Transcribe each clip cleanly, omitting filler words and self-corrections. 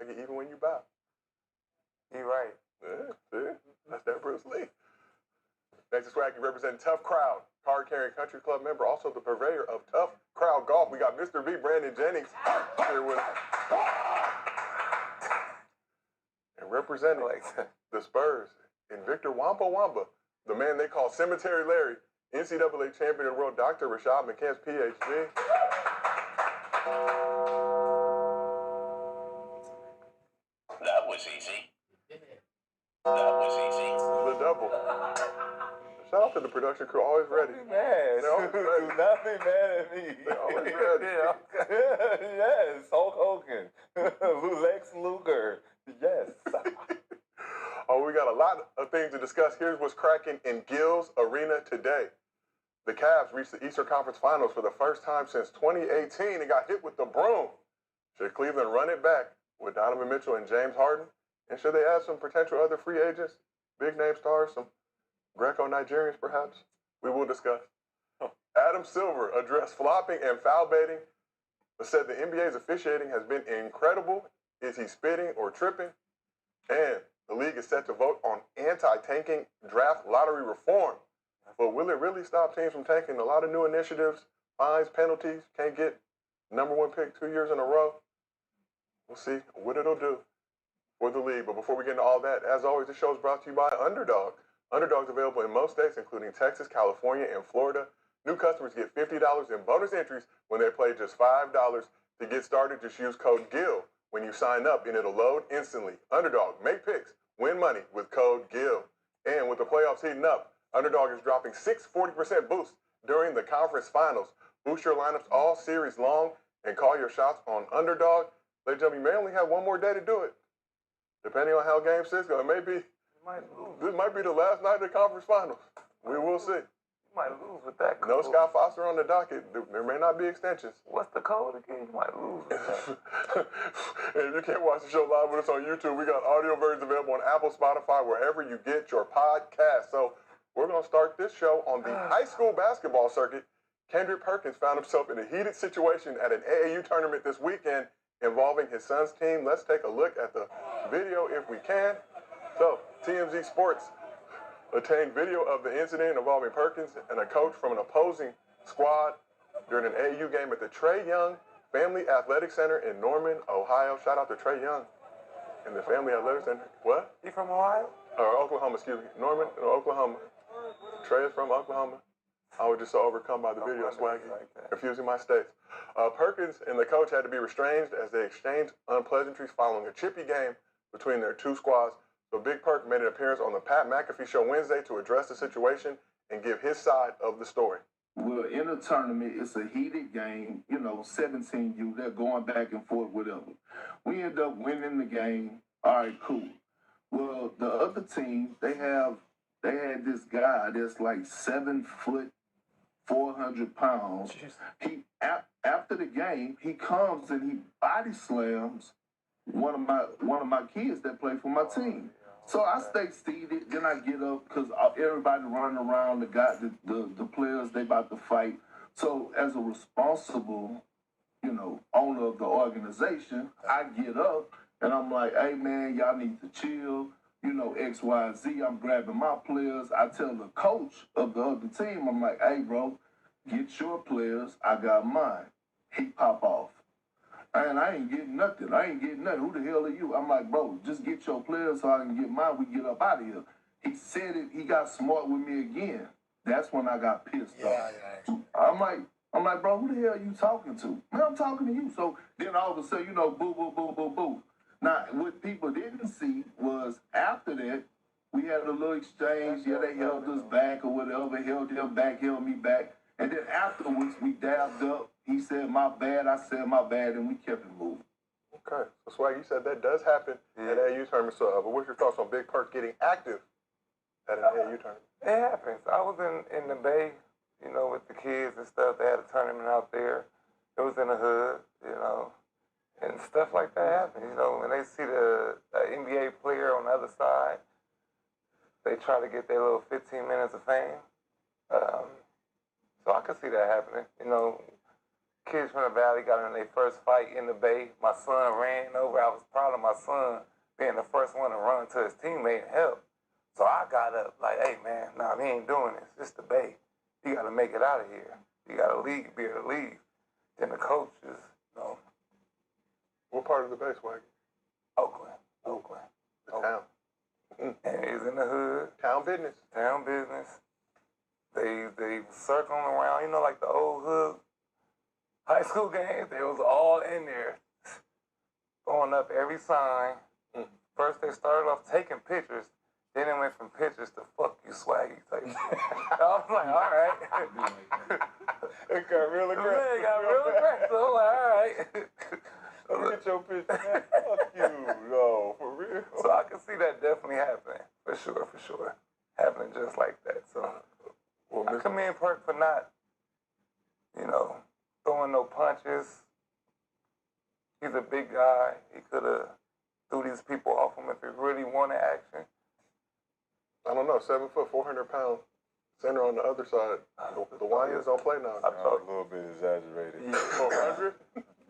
Like even when you bow. You right. Yeah, see? That's that Bruce Lee. Next is Swaggy representing Tough Crowd, card-carrying country club member, also the purveyor of Tough Crowd Golf. We got Mr. V, Brandon Jennings, here with us. And representing the Spurs, Invictor Wampa Wamba, the man they call Cemetery Larry, NCAA champion of the world, Dr. Rashad McCants, PhD. That was easy. That was easy. The double. Shout out to the production crew, always ready. Don't be mad. Do not be mad at me. They're always ready. Yes, Hulk Hogan. Lex Luger. Yes. Oh, we got a lot of things to discuss. Here's what's cracking in Gil's Arena today. The Cavs reached the Eastern Conference Finals for the first time since 2018 and got hit with the broom. Should Cleveland run it back with Donovan Mitchell and James Harden? And should they add some potential other free agents, big name stars, some Greco-Nigerians perhaps? We will discuss. Adam Silver addressed flopping and foul baiting, but said the NBA's officiating has been incredible. Is he spitting or tripping? And the league is set to vote on anti-tanking draft lottery reform. But will it really stop teams from tanking? A lot of new initiatives, fines, penalties, can't get #1 pick 2 years in a row. We'll see what it'll do for the league. But before we get into all that, as always, the show is brought to you by Underdog. Underdog's available in most states, including Texas, California, and Florida. New customers get $50 in bonus entries when they play just $5. To get started, just use code GIL when you sign up, and it'll load instantly. Underdog, make picks, win money with code GIL. And with the playoffs heating up, Underdog is dropping 6 40% boosts during the conference finals. Boost your lineups all series long and call your shots on Underdog. Ladies and gentlemen, you may only have one more day to do it. Depending on how Game 6 goes, this might be the last night of the conference finals. We will see. You might lose with that code. No Scott Foster on the docket. There may not be extensions. What's the code again? You might lose with that. And if you can't watch the show live with us on YouTube, we got audio versions available on Apple, Spotify, wherever you get your podcast. So we're going to start this show on the high school basketball circuit. Kendrick Perkins found himself in a heated situation at an AAU tournament this weekend involving his son's team. Let's take a look at the video if we can. So, TMZ Sports obtained video of the incident involving Perkins and a coach from an opposing squad during an AAU game at the Trey Young Family Athletic Center in Norman, Ohio. Shout out to Trey Young and the Family Athletic Center. What? You from Ohio? Or Oklahoma, excuse me. Norman, Oklahoma. Trey is from Oklahoma. I was just so overcome by the video, Swaggy, confusing my states. Perkins and the coach had to be restrained as they exchanged unpleasantries following a chippy game between their two squads. So Big Perk made an appearance on the Pat McAfee Show Wednesday to address the situation and give his side of the story. Well, in a tournament, it's a heated game, 17U, they're going back and forth, whatever. We end up winning the game. All right, cool. Well, the other team, they had this guy that's like 7 foot, 400 pounds. He after the game, he comes and he body slams one of my kids that play for my team. So I stay seated, then I get up because everybody running around, the players, they about to fight. So as a responsible, owner of the organization, I get up and I'm like, hey man, y'all need to chill, X, Y, Z. I'm grabbing my players. I tell the coach of the other team, I'm like, hey bro, get your players, I got mine. He pop off. And I ain't getting nothing. Who the hell are you? I'm like, bro, just get your players so I can get mine. We get up out of here. He said it. He got smart with me again. That's when I got pissed off. Yeah. I'm like, bro, who the hell are you talking to? Man, I'm talking to you. So then all of a sudden, boo, boo, boo, boo, boo. Now, what people didn't see was after that, we had a little exchange. Yeah, they held us back or whatever. Held him back, held me back. And then afterwards, we dabbed up. He said, my bad. I said, my bad. And we kept it moving. Okay. So, Swag, you said that does happen at AAU tournaments. But what's your thoughts on Big Perk getting active at an AAU tournament? It happens. I was in the Bay, with the kids and stuff. They had a tournament out there. It was in the hood, and stuff like that happens. When they see the NBA player on the other side, they try to get their little 15 minutes of fame. So I could see that happening. kids from the Valley got in their first fight in the Bay. My son ran over. I was proud of my son being the first one to run to his teammate and help. So I got up like, hey, man, nah, we ain't doing this. It's the Bay. You got to make it out of here. You got to leave, be able to leave. Then the coaches, you know. What part of the Bay, Swaggy? Oakland. The town. And he's in the hood. Town business. Town business. They circling around, you know, like the old hood high school games. They was all in there, throwing up every sign. First, they started off taking pictures. Then it went from pictures to "fuck you, Swaggy" type shit. I was like, all right. It got real aggressive. Man, it got real aggressive. So I'm like, all right. Let me get your picture, man. Fuck you. No, for real. So I can see that definitely happening. For sure. Happening just like that. So Well, I commend Perk for not, you know, throwing no punches. He's a big guy. He could have threw these people off him if he really wanted action. I don't know, 7 foot, 400 pound center on the other side. The Lions don't play now. A little bit exaggerated. 400?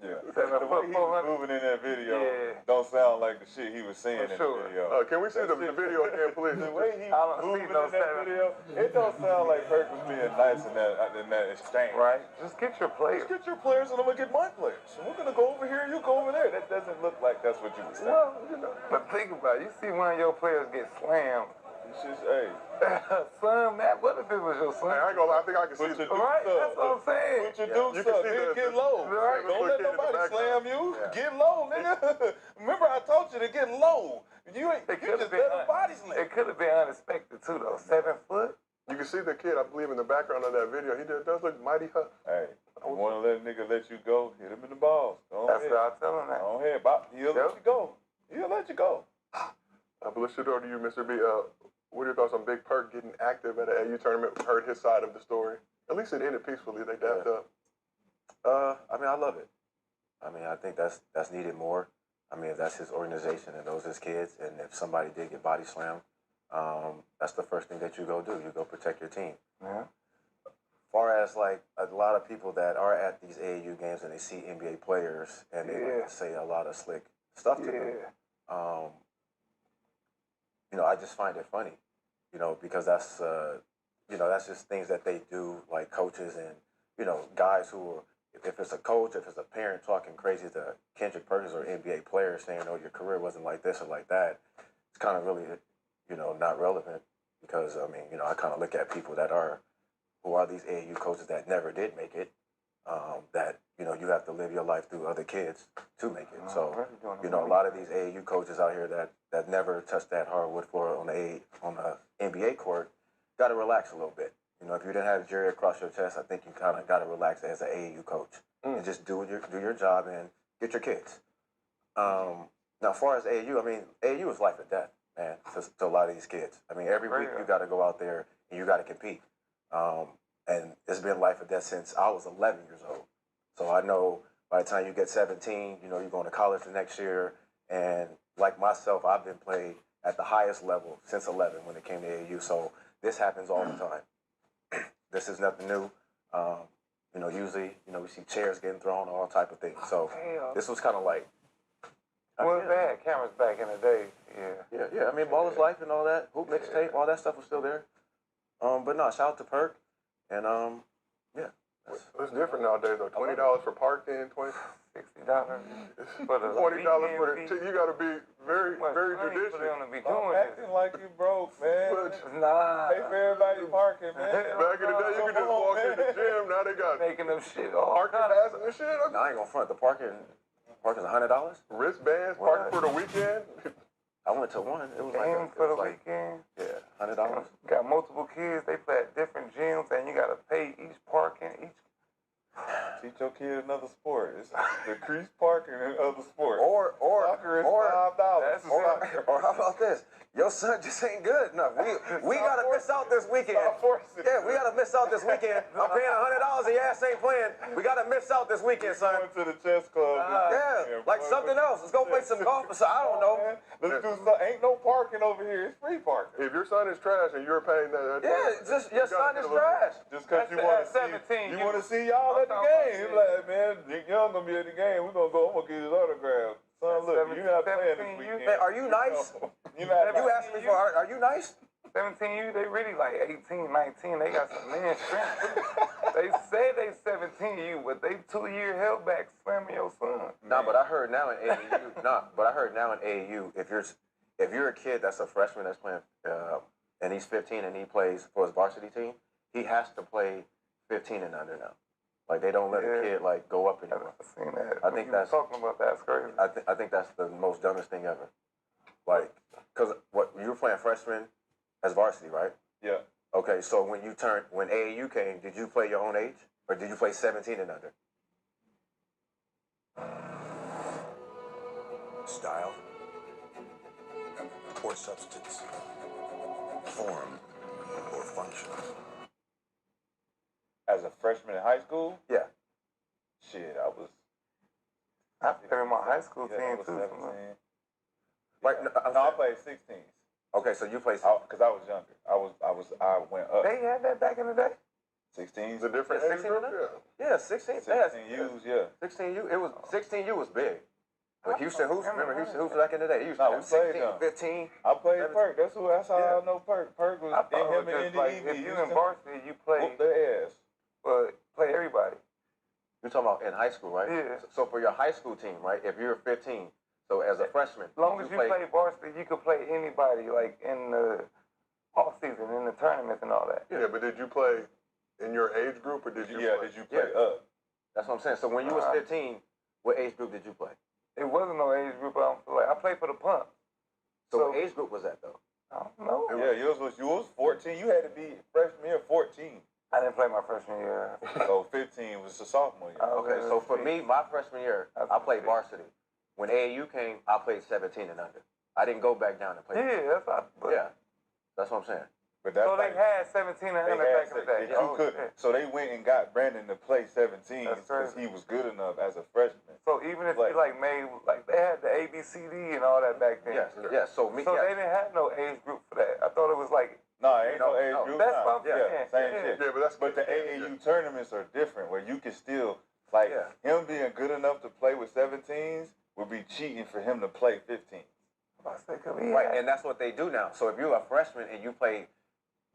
Yeah. 7 The way foot, he was 400. moving in that video Yeah. don't sound like the shit he was saying For in sure. the video. Can we see the video again, please? The way he I don't was moving see no in that 7. video, it don't sound like Perk was being nice in that exchange. Right? Just get your players. Just get your players and I'm going to get my players. And we're going to go over here and you go over there. That doesn't look like that's what you were saying. Well, you know, but think about it. You see one of your players get slammed. It's just, hey. Son, Matt, what if it was your son? I ain't gonna lie, I think I can see Put your the. Right? dukes That's what I'm saying. Put your You dukes can up, see nigga. the- Get low. Right. Don't let Kid in the nobody background. slam you. Yeah. Get low, nigga. Remember I told you to get low. You just let a body slam. It could have been unexpected too, though. 7 foot. You can see the kid, I believe, in the background of that video. He does look mighty tough. Hey, you want to let a nigga let you go, hit him in the balls. Go That's ahead. what I tell him that. Go ahead, Bob. He'll let you go. He'll let you go. But let's shoot over to you, Mr. B. What are your thoughts on Big Perk getting active at an AU tournament? Heard his side of the story. At least it ended peacefully. They dapped up. I mean, I love it. I mean, I think that's needed more. I mean, if that's his organization and those his kids, and if somebody did get body slammed, that's the first thing that you go do. You go protect your team. Yeah. Far as like a lot of people that are at these AAU games and they see NBA players and they like to say a lot of slick stuff to them. You know, I just find it funny, you know, because that's just things that they do, like coaches and, you know, guys who are, if it's a coach, if it's a parent talking crazy to Kendrick Perkins or NBA players saying, oh, your career wasn't like this or like that, it's kind of really, you know, not relevant because, I mean, you know, I kind of look at people who are these AAU coaches that never did make it, that, you know, you have to live your life through other kids to make it. So, you know, a lot of these AAU coaches out here that never touched that hardwood floor on the NBA court got to relax a little bit. You know, if you didn't have Jerry across your chest, I think you kind of got to relax as an AAU coach and just do your job and get your kids. Now, as far as AAU, I mean, AAU is life or death, man, to a lot of these kids. I mean, every week you got to go out there and you got to compete. And it's been life or death since I was 11 years old. So I know by the time you get 17, you know, you're going to college the next year. And like myself, I've been playing at the highest level since 11 when it came to AAU. So this happens all the time. This is nothing new. You know, usually, you know, we see chairs getting thrown, all type of things. So this was kind of like. Well, they had cameras back in the day. Yeah. Yeah. I mean, Ball is Life and all that. Hoop mixtape, all that stuff was still there. But no, shout out to Perk. And yeah. It's different nowadays though. $20 for parking, $60 $60 for the $40 for the. weekend You got to be very judicious. for them to be Stop doing this. acting like you broke, man. Nah. Pay for everybody parking, man. Back in the day, you could just walk in the gym. Now they got Making them shit all parking kind of passes and shit. No, I ain't gonna front. The parking's $100. Wristbands, parking for the weekend. I went to one. It was like game for the weekend. Yeah, $100. Got multiple kids. They play at different gyms, and you got to pay each parking. Teach your kid another sport. It's decrease parking in other sports. Or Soccer is $5. or how about this? your son just ain't good enough. We gotta miss out this weekend. Yeah, we gotta miss out this weekend. I'm paying $100 and your ass ain't playing. We gotta miss out this weekend, son. Going to the chess club. Yeah, like something else. Let's go play some golf or something. I don't know. Let's do something. Ain't no parking over here. It's free parking. If your son is trash and you're paying that, Yeah, just your son is trash. Just because you want to see, you want to see y'all at the game. You're like, man, Nick Young gonna be at the game. We're gonna go. I'm gonna get his autograph. Son, look, you're not playing this weekend. Man, are you nice? You asked me for, are you nice? 17U, they really like 18, 19. They got some man strength. They say they 17U, but they 2-year held back slamming your son. Nah, but I heard now in AAU, if you're a kid that's a freshman that's playing, and he's 15 and he plays for his varsity team, he has to play 15 and under now. Like they don't let a kid like go up anymore. I've seen that. I think that's talking about that's crazy. I think that's the most dumbest thing ever. Like, cause what you were playing freshman as varsity, right? Yeah. Okay, so when AAU came, did you play your own age, or did you play 17 and under? Style or substance, form or function. As a freshman in high school, Yeah. shit, I played in my high school I team was too. 17. Like, No, I played 16s. Okay, so you played. Because I was younger. I went up. They had that back in the day. 16s. It's a different Yeah, age 16 group. and under? Yeah. Yeah, 16. 16Us, yeah. 16U. It was 16U was big. But Houston Hoops, remember Houston Hoops back in the day? Houston No, we was played 16, them. 15. I played 17. Perk. That's how Yeah. I know Perk. Perk was I thought in it him was and just like if you in varsity, you play, whoop their ass. but play everybody. You're talking about in high school, right? Yeah. So for your high school team, right? If you're 15, so as a freshman, As long as you play varsity, you could play anybody, like in the off season, in the tournaments and all that. Yeah, but did you play in your age group or did you play? Did you play up? That's what I'm saying. So when you was 15, what age group did you play? It wasn't no age group. I don't feel like I played for the Pump. So So- what age group was that though? I don't know. Yeah, yours was 14. You had to be freshman year 14. I didn't play my freshman year. So 15 was the sophomore year. Okay, so for me, my freshman year, I played varsity. When AAU came, I played 17 and under. I didn't go back down and play. Yeah, that's what. Yeah, that's what I'm saying. But that's So they like, had 17 and they under had back in the day. that you could. Yeah. So they went and got Brandon to play 17 That's because crazy. he was good enough as a freshman. So even if Like- you like made like they had the ABCD and all that back then. Yes. So me, So yeah. they didn't have no age group for that. I thought it was like No, ain't no age no. group. that's nah. what I'm saying. Yeah, same shit. Yeah, But the AAU tournaments are different, where you can still like him being good enough to play with 17s would be cheating for him to play 15s. I said, 'cause we Right, had- and that's what they do now. So if you're a freshman and you play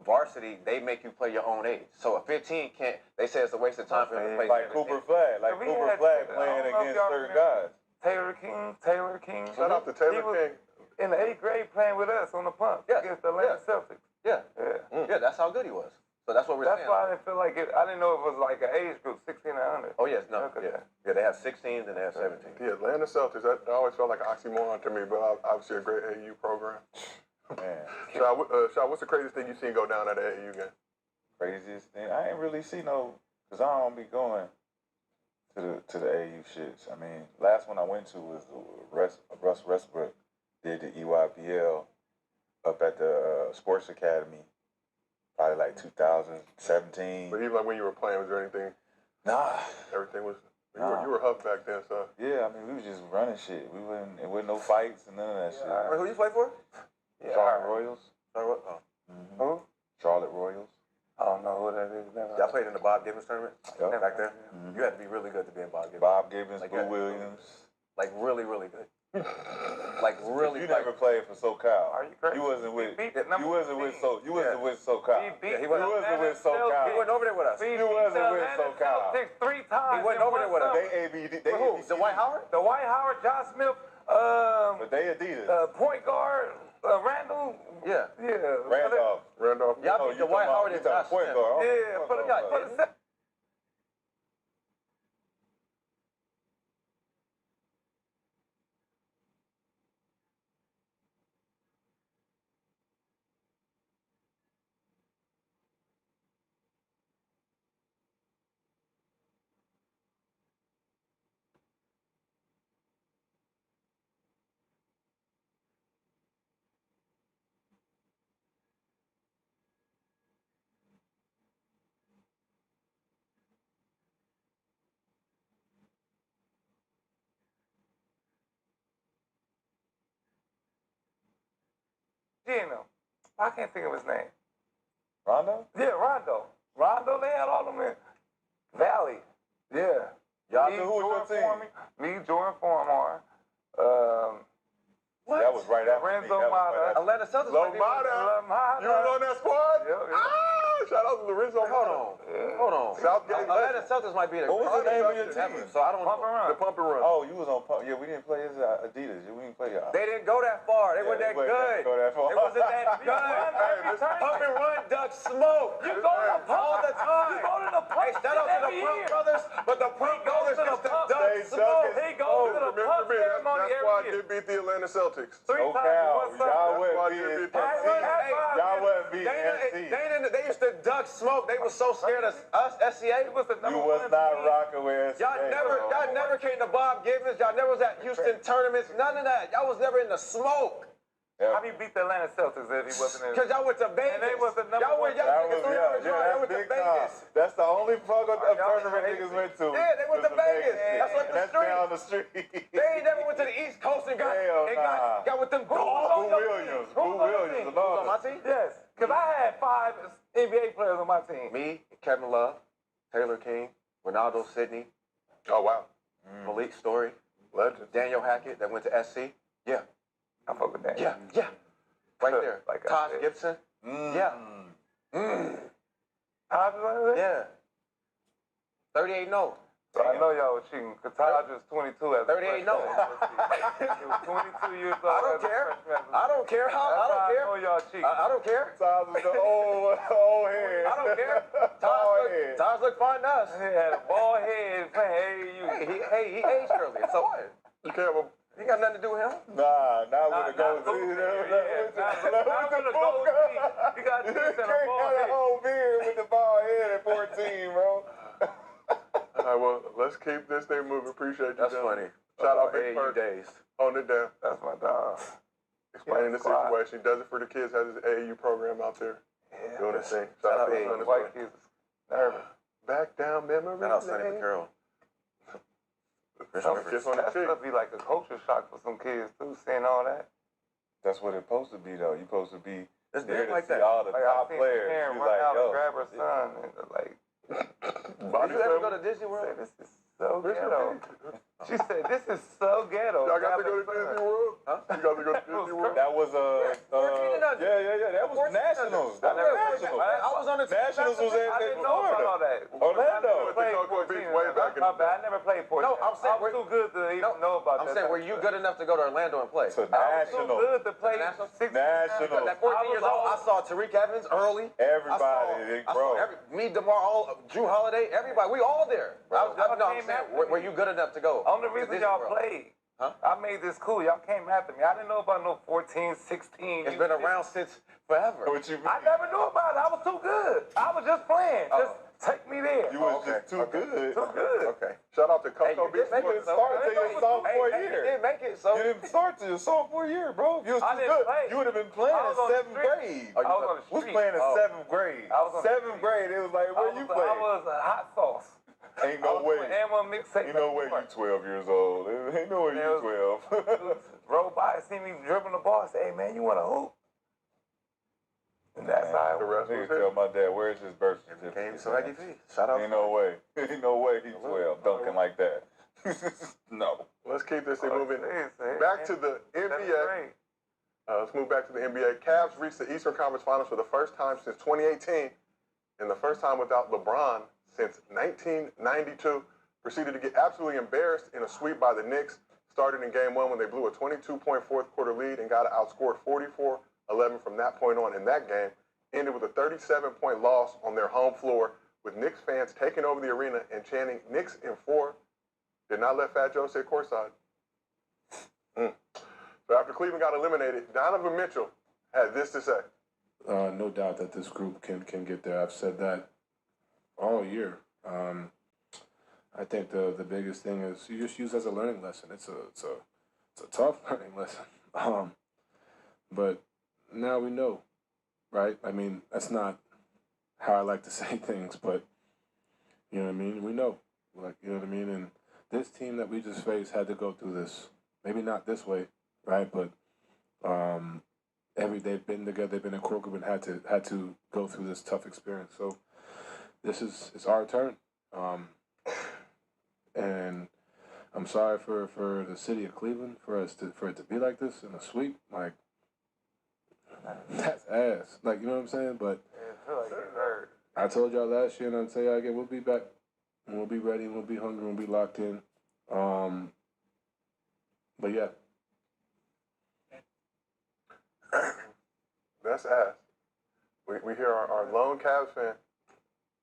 varsity, they make you play your own age. So a 15 can't. They say it's a waste of time for him to play. Like 17. Cooper Flag, So we Cooper had- Flag I playing don't know if against y'all certain remember. guys. Taylor King. Shout out to Taylor He was King. in the 8th grade playing with us on the Pump against the Atlanta Celtics. Yeah, Yeah. yeah, that's how good he was. So that's what we're That's saying. why I didn't feel like it. I didn't know it was like an age group, 16 and under. Oh yes, no, Okay. yeah. They have 16s and they have 17. The Atlanta Celtics, that always felt like an oxymoron to me, but obviously a great AAU program. Man, Shai, what's the craziest thing you've seen go down at an AAU game? craziest thing. I ain't really see no, cause I don't be going to the AAU shits. I mean, last one I went to was Russ Westbrook did the EYBL up at the Sports Academy, probably like 2017. But even like when you were playing, was there anything? Nah. Everything was. Nah. You were huff back then, so. Yeah, I mean, we was just running shit. It wasn't no fights and none of that shit. Wait, who you play for? Charlotte Royals. Oh. Who? Charlotte Royals. I don't know who that is. Never. Y'all played in the Bob Gibbons tournament Yep. back there. You had to be really good to be in Bob Gibbons. Bob Gibbons, Like Boo that. Williams. Like really, really good. Like really. You never played for SoCal. Are you crazy? You wasn't with. We beat the You number wasn't with 15. with SoCal. We beat Yeah, he the wasn't with Atlanta SoCal. He wasn't over there with us. We He beat wasn't the with Atlanta SoCal. Celtics 3 times. He wasn't in over there one with us. summer. They ABD. They Who? ABCD. The White Howard? The White Howard, Josh Smith, But they Adidas. point guard, Randall. Yeah. Yeah. Randolph. Randolph. Y'all Oh, beat you the White talking Howard about- and you talking Josh point Smith. guard. Yeah, Point for the, guard. for the GM. I can't think of his name. Rondo? Yeah, Rondo. Rondo, they had all them in Valley. Yeah. Y'all Me, knew who was your Jordan team? Foreman, me, Jordan Foreman. What? That was right after me. Lorenzo That was right Mata. after me. Atlanta Celtics. might be one of them. Lomada. You was on that squad? Yeah. Shout out to Lorenzo. Hold on. Hold on. Southgate. Atlanta Celtics might be the What was the name of your ever, team? so I don't Pump and know. run. The pump and run. Oh, you was on pump. Yeah, we didn't play as Adidas. We didn't play y'all. They didn't go that far. They weren't that They good. Go that far. It wasn't that good. Pump and run, duck smoke. You go to the pump all the time. You go to the pump. Hey, shout out to the every Pump year. brothers, but the Pump brothers to the used to pump. duck They smoke. He goes to the Remember pump me, ceremony that every squad year. did beat the Atlanta Celtics. 3 Oh, times cow. in 1 summer. Y'all That's why wouldn't they be beat in the NC. Celtics. Y'all wouldn't be in NC. They used to duck smoke. They were so scared of us, SCA. He was the You number was one not seed. rocking with Y'all never came to Bob Givens. Y'all never was at Houston tournaments. None of that. Y'all was never in the smoke. How do you beat the Atlanta Celtics if he wasn't in? Because y'all went to Vegas. And they was the number y'all one went, y'all That was, niggas that's went to big time. Vegas. That's the only fucking Y'all tournament crazy. niggas went to. Yeah, they went to was the Vegas. That's like the That's street. down the street. They ain't never went to the East Coast and got, Hell got with them Who was dogs. on your Williams. team? Who Boo was on your Williams. team? and all Who's on my that. team? Yes, because I had 5 NBA players on my team. Me, Kevin Love, Taylor King, Ronaldo Sidney, Oh, wow. Malik Story, Legend. Daniel Hackett that went to SC. Yeah, I fuck with that. yeah. Right there. Like I Taj said. Gibson. Yeah. Taj was on there? Yeah. 38-0. So I know y'all was cheating. Because Taj was 22 as a 38 no. freshman. He was 22 years old I don't as a care. freshman. I don't care. That's I how don't I care. know y'all cheating. I don't care. Taj was the old head. I don't care. Bald head. Taj look fine to us. He had a bald head playing AAU. He aged early. So what? You can't have a He got nothing to do with him. Nah, not with the Not goatee. with Not the with the goatee. You got You this can't and a bald have a head. whole beard with the bald head at 14, bro. All right, well, let's keep this thing moving. Appreciate you, That's gentlemen. funny. Shout out Big AAU Perk. days. On it down. That's my dog. Explaining the squad. situation. Does it for the kids. Has his AAU program out there. Yeah. Doing his thing. Shout Shout out out to AAU. his son. The white kids is nervous. Back down memory Shout out Sonny lane. McCurl. Kiss on the That cheek. stuff be like a culture shock for some kids too, seeing all that. That's what it's supposed to be, though. You're supposed to be It's there big to like see that. all the Like top I seen players. Karen You're run like, out yo. and grab her son and like, Body Did you ever slam. go to Disney say, World? this is so Where's your ghetto. pig? She said, this is so ghetto. Y'all got to Grab go her to son. Disney World? Huh? You got to go to Disney World? That was 14 and under. yeah. That was 14 and nationals. under. That was Yeah, nationals. I was on the Nationals was I in didn't know about all Florida. that. Orlando. I never played Cocoa 14 Beach and way under. back in My the bad. I never played 14. No, I'm saying I was too good to even know about I'm that. saying, were you good enough to go to Orlando and play? To I was too national. good to play National? 16. National. At 14 years old, I saw Tariq Evans early. Everybody, I bro. saw me, DeMar, Drew Holiday, everybody. We all there. No, I'm saying, were you good enough to go? Only to reason Disney y'all World? played. Huh? I made this cool. Y'all came after me. I didn't know about no 14, 16. It's been around since forever. What you mean? I never knew about it. I was too good. I was just playing. Just take me there. You was okay, just too good. Too good. Okay. Shout out to Hey, Cocoa you Beach. did make You it. didn't start till your sophomore You year. didn't make it, so. You didn't start till your sophomore year, bro. If you was I too didn't good, play. you would have been playing I in was on the 7th street. grade. I was on the We was street. playing in Oh. 7th grade. I was on the 7th street. grade, it was like, where you I playing? was a hot sauce. Ain't no way. And one mixtape. Ain't no way you 12 years old. Ain't no way you 12. Roll by, see me dribbling the ball, say, hey man, you want to hoop? And that's how The it rest Nigga was tell it. my dad, where's his birth Came certificate? Swaggy V. Shout out. Ain't no way. Ain't no way he's 12 dunking like that. No. Let's keep this thing moving. is. Back to the NBA. Let's move back to the NBA. Cavs reached the Eastern Conference Finals for the first time since 2018, and the first time without LeBron since 1992. Proceeded to get absolutely embarrassed in a sweep by the Knicks. Started in Game 1 when they blew a 22-point fourth quarter lead and got outscored 44-11 from that point on in that game. Ended with a 37-point loss on their home floor, with Knicks fans taking over the arena and chanting "Knicks in 4." Did not let Fat Joe say courtside. So after Cleveland got eliminated, Donovan Mitchell had this to say. No doubt that this group can get there. I've said that all year. I think the biggest thing is you just use it as a learning lesson. It's a tough learning lesson. But now we know, right? I mean, that's not how I like to say things, but you know what I mean? We know. Like, you know what I mean? And this team that we just faced had to go through this. Maybe not this way, right? But they've been together, they've been in core group and had to go through this tough experience. So it's our turn. And I'm sorry for the city of Cleveland for it to be like this in a sweep. Like that's ass. Like, you know what I'm saying? But I feel like you heard. I told y'all last year, and I'll tell y'all again, we'll be back. And we'll be ready, and we'll be hungry, and we'll be locked in. But yeah. That's ass. We hear our lone Cavs fan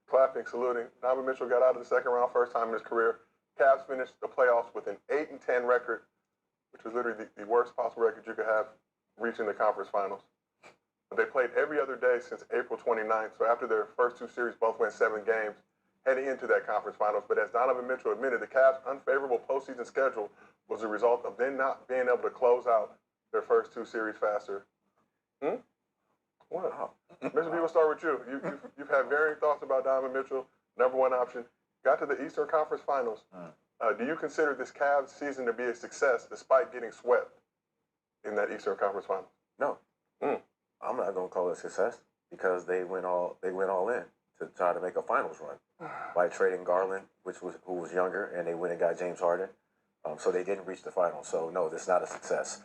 clapping, saluting. Donovan Mitchell got out of the second round first time in his career. Cavs finished the playoffs with an 8-10 record, which was literally the worst possible record you could have reaching the conference finals. But they played every other day since April 29th. So after their first two series, both went 7 games, heading into that conference finals. But as Donovan Mitchell admitted, the Cavs' unfavorable postseason schedule was a result of them not being able to close out their first 2 series faster. What? Mr. B, we'll start with you. You've had varying thoughts about Donovan Mitchell, number one option. Got to the Eastern Conference Finals. Do you consider this Cavs season to be a success despite getting swept in that Eastern Conference Finals? No. I'm not gonna call it a success because they went all in to try to make a finals run by trading Garland, who was younger, and they went and got James Harden. So they didn't reach the finals. So no, this is not a success.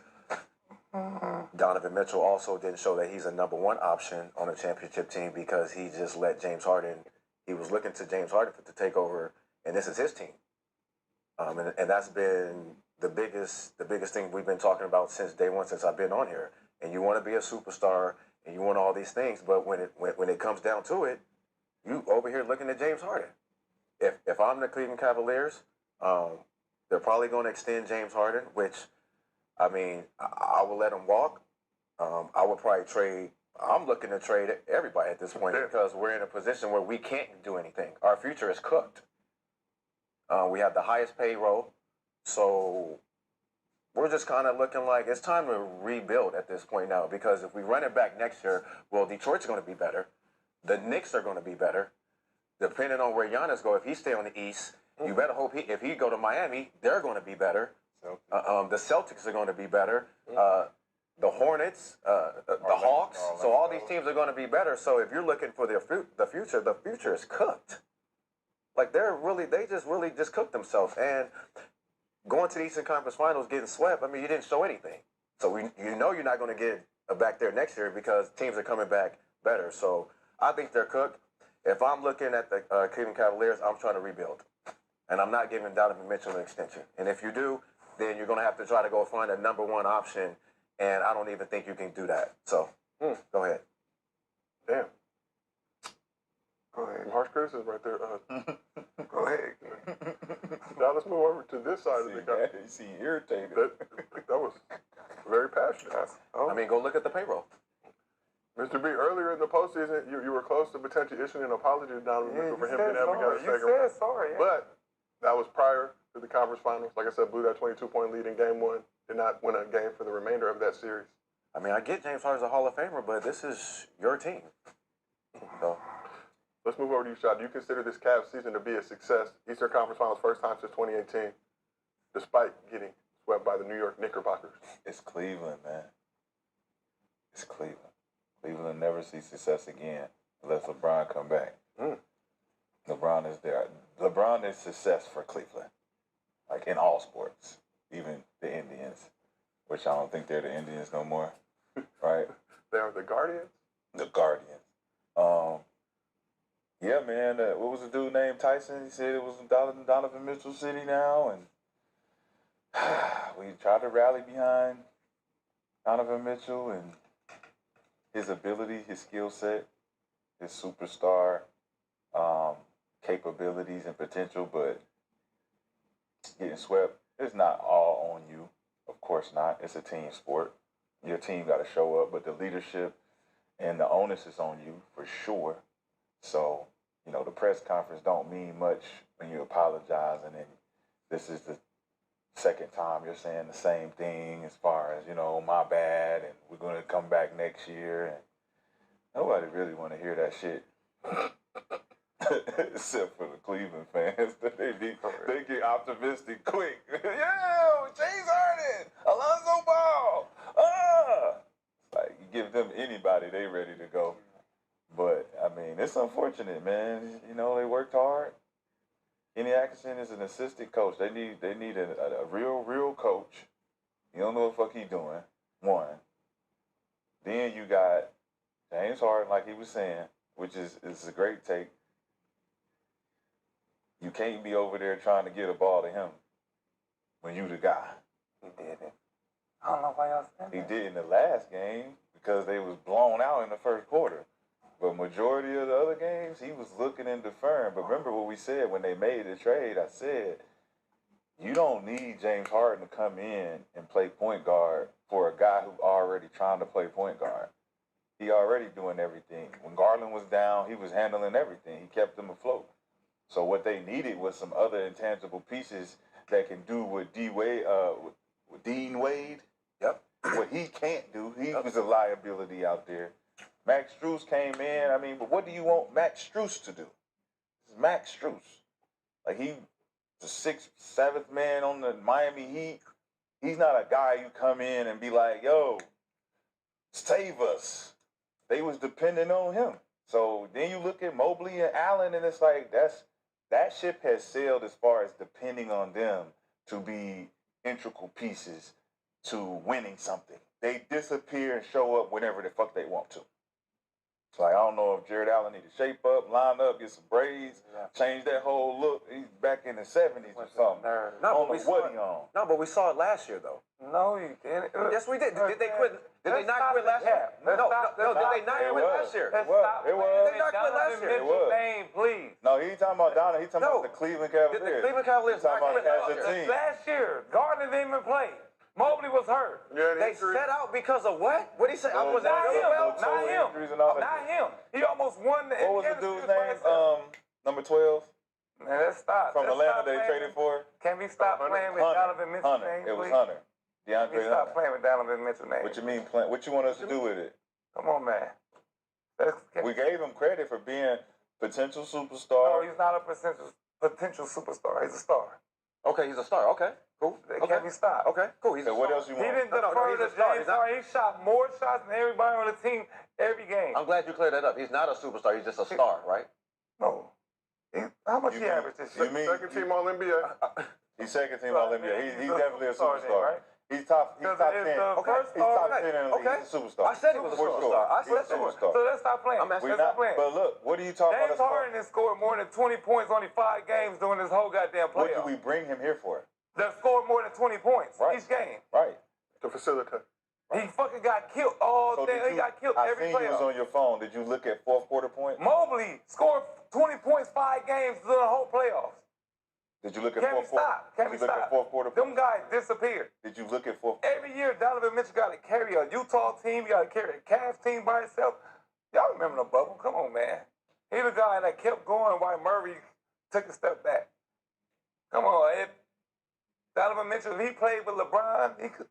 Donovan Mitchell also didn't show that he's a number one option on a championship team because he just let James Harden. He was looking to James Harden to take over, and this is his team. And that's been the biggest thing we've been talking about since day one, since I've been on here. And you want to be a superstar, and you want all these things, but when it comes down to it, you over here looking at James Harden. If I'm the Cleveland Cavaliers, they're probably going to extend James Harden, which, I mean, I will let him walk. I would probably trade. I'm looking to trade everybody at this point because we're in a position where we can't do anything. Our future is cooked. We have the highest payroll, so we're just kind of looking like it's time to rebuild at this point now because if we run it back next year, well, Detroit's going to be better. The Knicks are going to be better. Depending on where Giannis go, if he stay on the East, you better hope if he go to Miami, they're going to be better. The Celtics are going to be better. The Hornets, the Hawks. So all these teams are going to be better. So if you're looking for the future is cooked. Like they just cooked themselves. And going to the Eastern Conference Finals, getting swept, I mean, you didn't show anything. So you know you're not going to get back there next year because teams are coming back better. So I think they're cooked. If I'm looking at the Cleveland Cavaliers, I'm trying to rebuild. And I'm not giving Donovan Mitchell an extension. And if you do, then you're going to have to try to go find a number one option. And I don't even think you can do that. So, go ahead. Damn. Go ahead. Some harsh criticism right there. Go ahead. Now let's move over to this side of the guy. You see, irritated. That was very passionate. I mean, go look at the payroll. Mr. B, earlier in the postseason, you were close to potentially issuing an apology to Donovan Mitchell for him being able to get a second round. Sorry. But that was prior to the conference finals. Like I said, blew that 22-point lead in game one. Did not win a game for the remainder of that series. I mean, I get James Harden's a Hall of Famer, but this is your team. So let's move over to you, Shai. Do you consider this Cavs season to be a success? Eastern Conference Finals first time since 2018, despite getting swept by the New York Knickerbockers. It's Cleveland, man. It's Cleveland. Cleveland never see success again unless LeBron come back. LeBron is there. LeBron is success for Cleveland, like in all sports, even the Indians, which I don't think they're the Indians no more, right? They are the Guardians? The Guardians. Yeah, man. What was the dude named Tyson? He said it was Donovan Mitchell City now, and we tried to rally behind Donovan Mitchell and his ability, his skill set, his superstar capabilities and potential, but getting swept is not all on you. Of course not. It's a team sport. Your team got to show up, but the leadership and the onus is on you for sure. So, you know, the press conference don't mean much when you apologize, and then this is the second time you're saying the same thing as far as, you know, my bad, and we're going to come back next year. And nobody really want to hear that shit. Except for the Cleveland fans. They get optimistic quick. Yeah, James Harden, Alonzo Ball. It's like, you give them anybody, they ready to go. But I mean, it's unfortunate, man. You know, they worked hard. Kenny Atkinson is an assistant coach. They need a real coach. You don't know what the fuck he doing. One. Then you got James Harden, like he was saying, which is a great take. You can't be over there trying to get a ball to him when you the guy. He did it. I don't know why y'all saying He that. did in the last game because they was blown out in the first quarter. But majority of the other games, he was looking and deferring. But remember what we said when they made the trade? I said, you don't need James Harden to come in and play point guard for a guy who already trying to play point guard. He already doing everything. When Garland was down, he was handling everything. He kept them afloat. So what they needed was some other intangible pieces that can do what with Dean Wade. Yep. What he can't do. He was a liability out there. Max Strus came in. I mean, but what do you want Max Strus to do? This is Max Strus. Like, he's the 6th, 7th man on the Miami Heat. He's not a guy you come in and be like, yo, save us. They was depending on him. So then you look at Mobley and Allen, and it's like, that ship has sailed as far as depending on them to be integral pieces to winning something. They disappear and show up whenever the fuck they want to. So like, I don't know if Jared Allen need to shape up, line up, get some braids, change that whole look. He's back in the 70s or something. I don't know what he on. No, but we saw it last year, though. No, you didn't. Yes, we did. Did they quit? Did they not quit last year? No, did they not quit last year? It was. Did they not quit last year? It was. Name, please. No, he talking about Donna. He talking about the Cleveland Cavaliers. Did the Cleveland Cavaliers talking not about quit as last a year? team. Last year, Garland didn't even play. Mobley was hurt. Yeah, They set out because of what? What did he say? I was Not him. no Not toe him. injuries and all that Not shit. him. He almost won the. What was the dude's name? Number 12 Man, let's stop. from Let's Atlanta. stop They playing. traded for Can we stop playing with Donovan Mitchell Hunter. name, It was please? Hunter. Can we DeAndre stop Hunter. playing with Donovan Mitchell name? What you mean playing? What you want us to do with it? Come on, man. We gave him credit for being potential No, superstar. he's not a potential superstar. He's a star. Okay, he's a star. Okay, cool. Can we stop? Okay, cool. He's a So what star. else you He want? didn't No, defer he's a to star. James He's not- Harden. He shot more shots than everybody on the team every game. I'm glad you cleared that up. He's not a superstar. He's just a star, right? No. How much You he mean- averaged this you year? mean- Second team All NBA. He's second team All NBA. He's definitely a Superstar then, superstar. right? He's top 10. Because it's the Okay. first He's top star. 10 in the league. Okay. He's a superstar. I said he was a For superstar. sure. I He's a said superstar. So let's stop playing. I'm asking- We Let's stop not, playing. but look, what are you talking James about? Harden has scored more than 20 points only 5 games during this whole goddamn What do playoff. we bring him here for? That scored more than 20 points Right. each game. Right. To facilitate. He fucking got killed all So day. He got killed I every seen you was playoff. on your phone. Did you look at fourth quarter points? Mobley scored 20 points 5 games during the whole playoffs. Did you look at Can we fourth quarter? stop? Can Did we you look stop? at fourth quarter Them points? guys disappeared. Did you look at fourth? Every year, Donovan Mitchell got to carry a Utah team. He got to carry a Cavs team by himself. Y'all remember the bubble? Come on, man. He the guy that kept going while Murray took a step back. Come on. If Donovan Mitchell, if he played with LeBron, he could.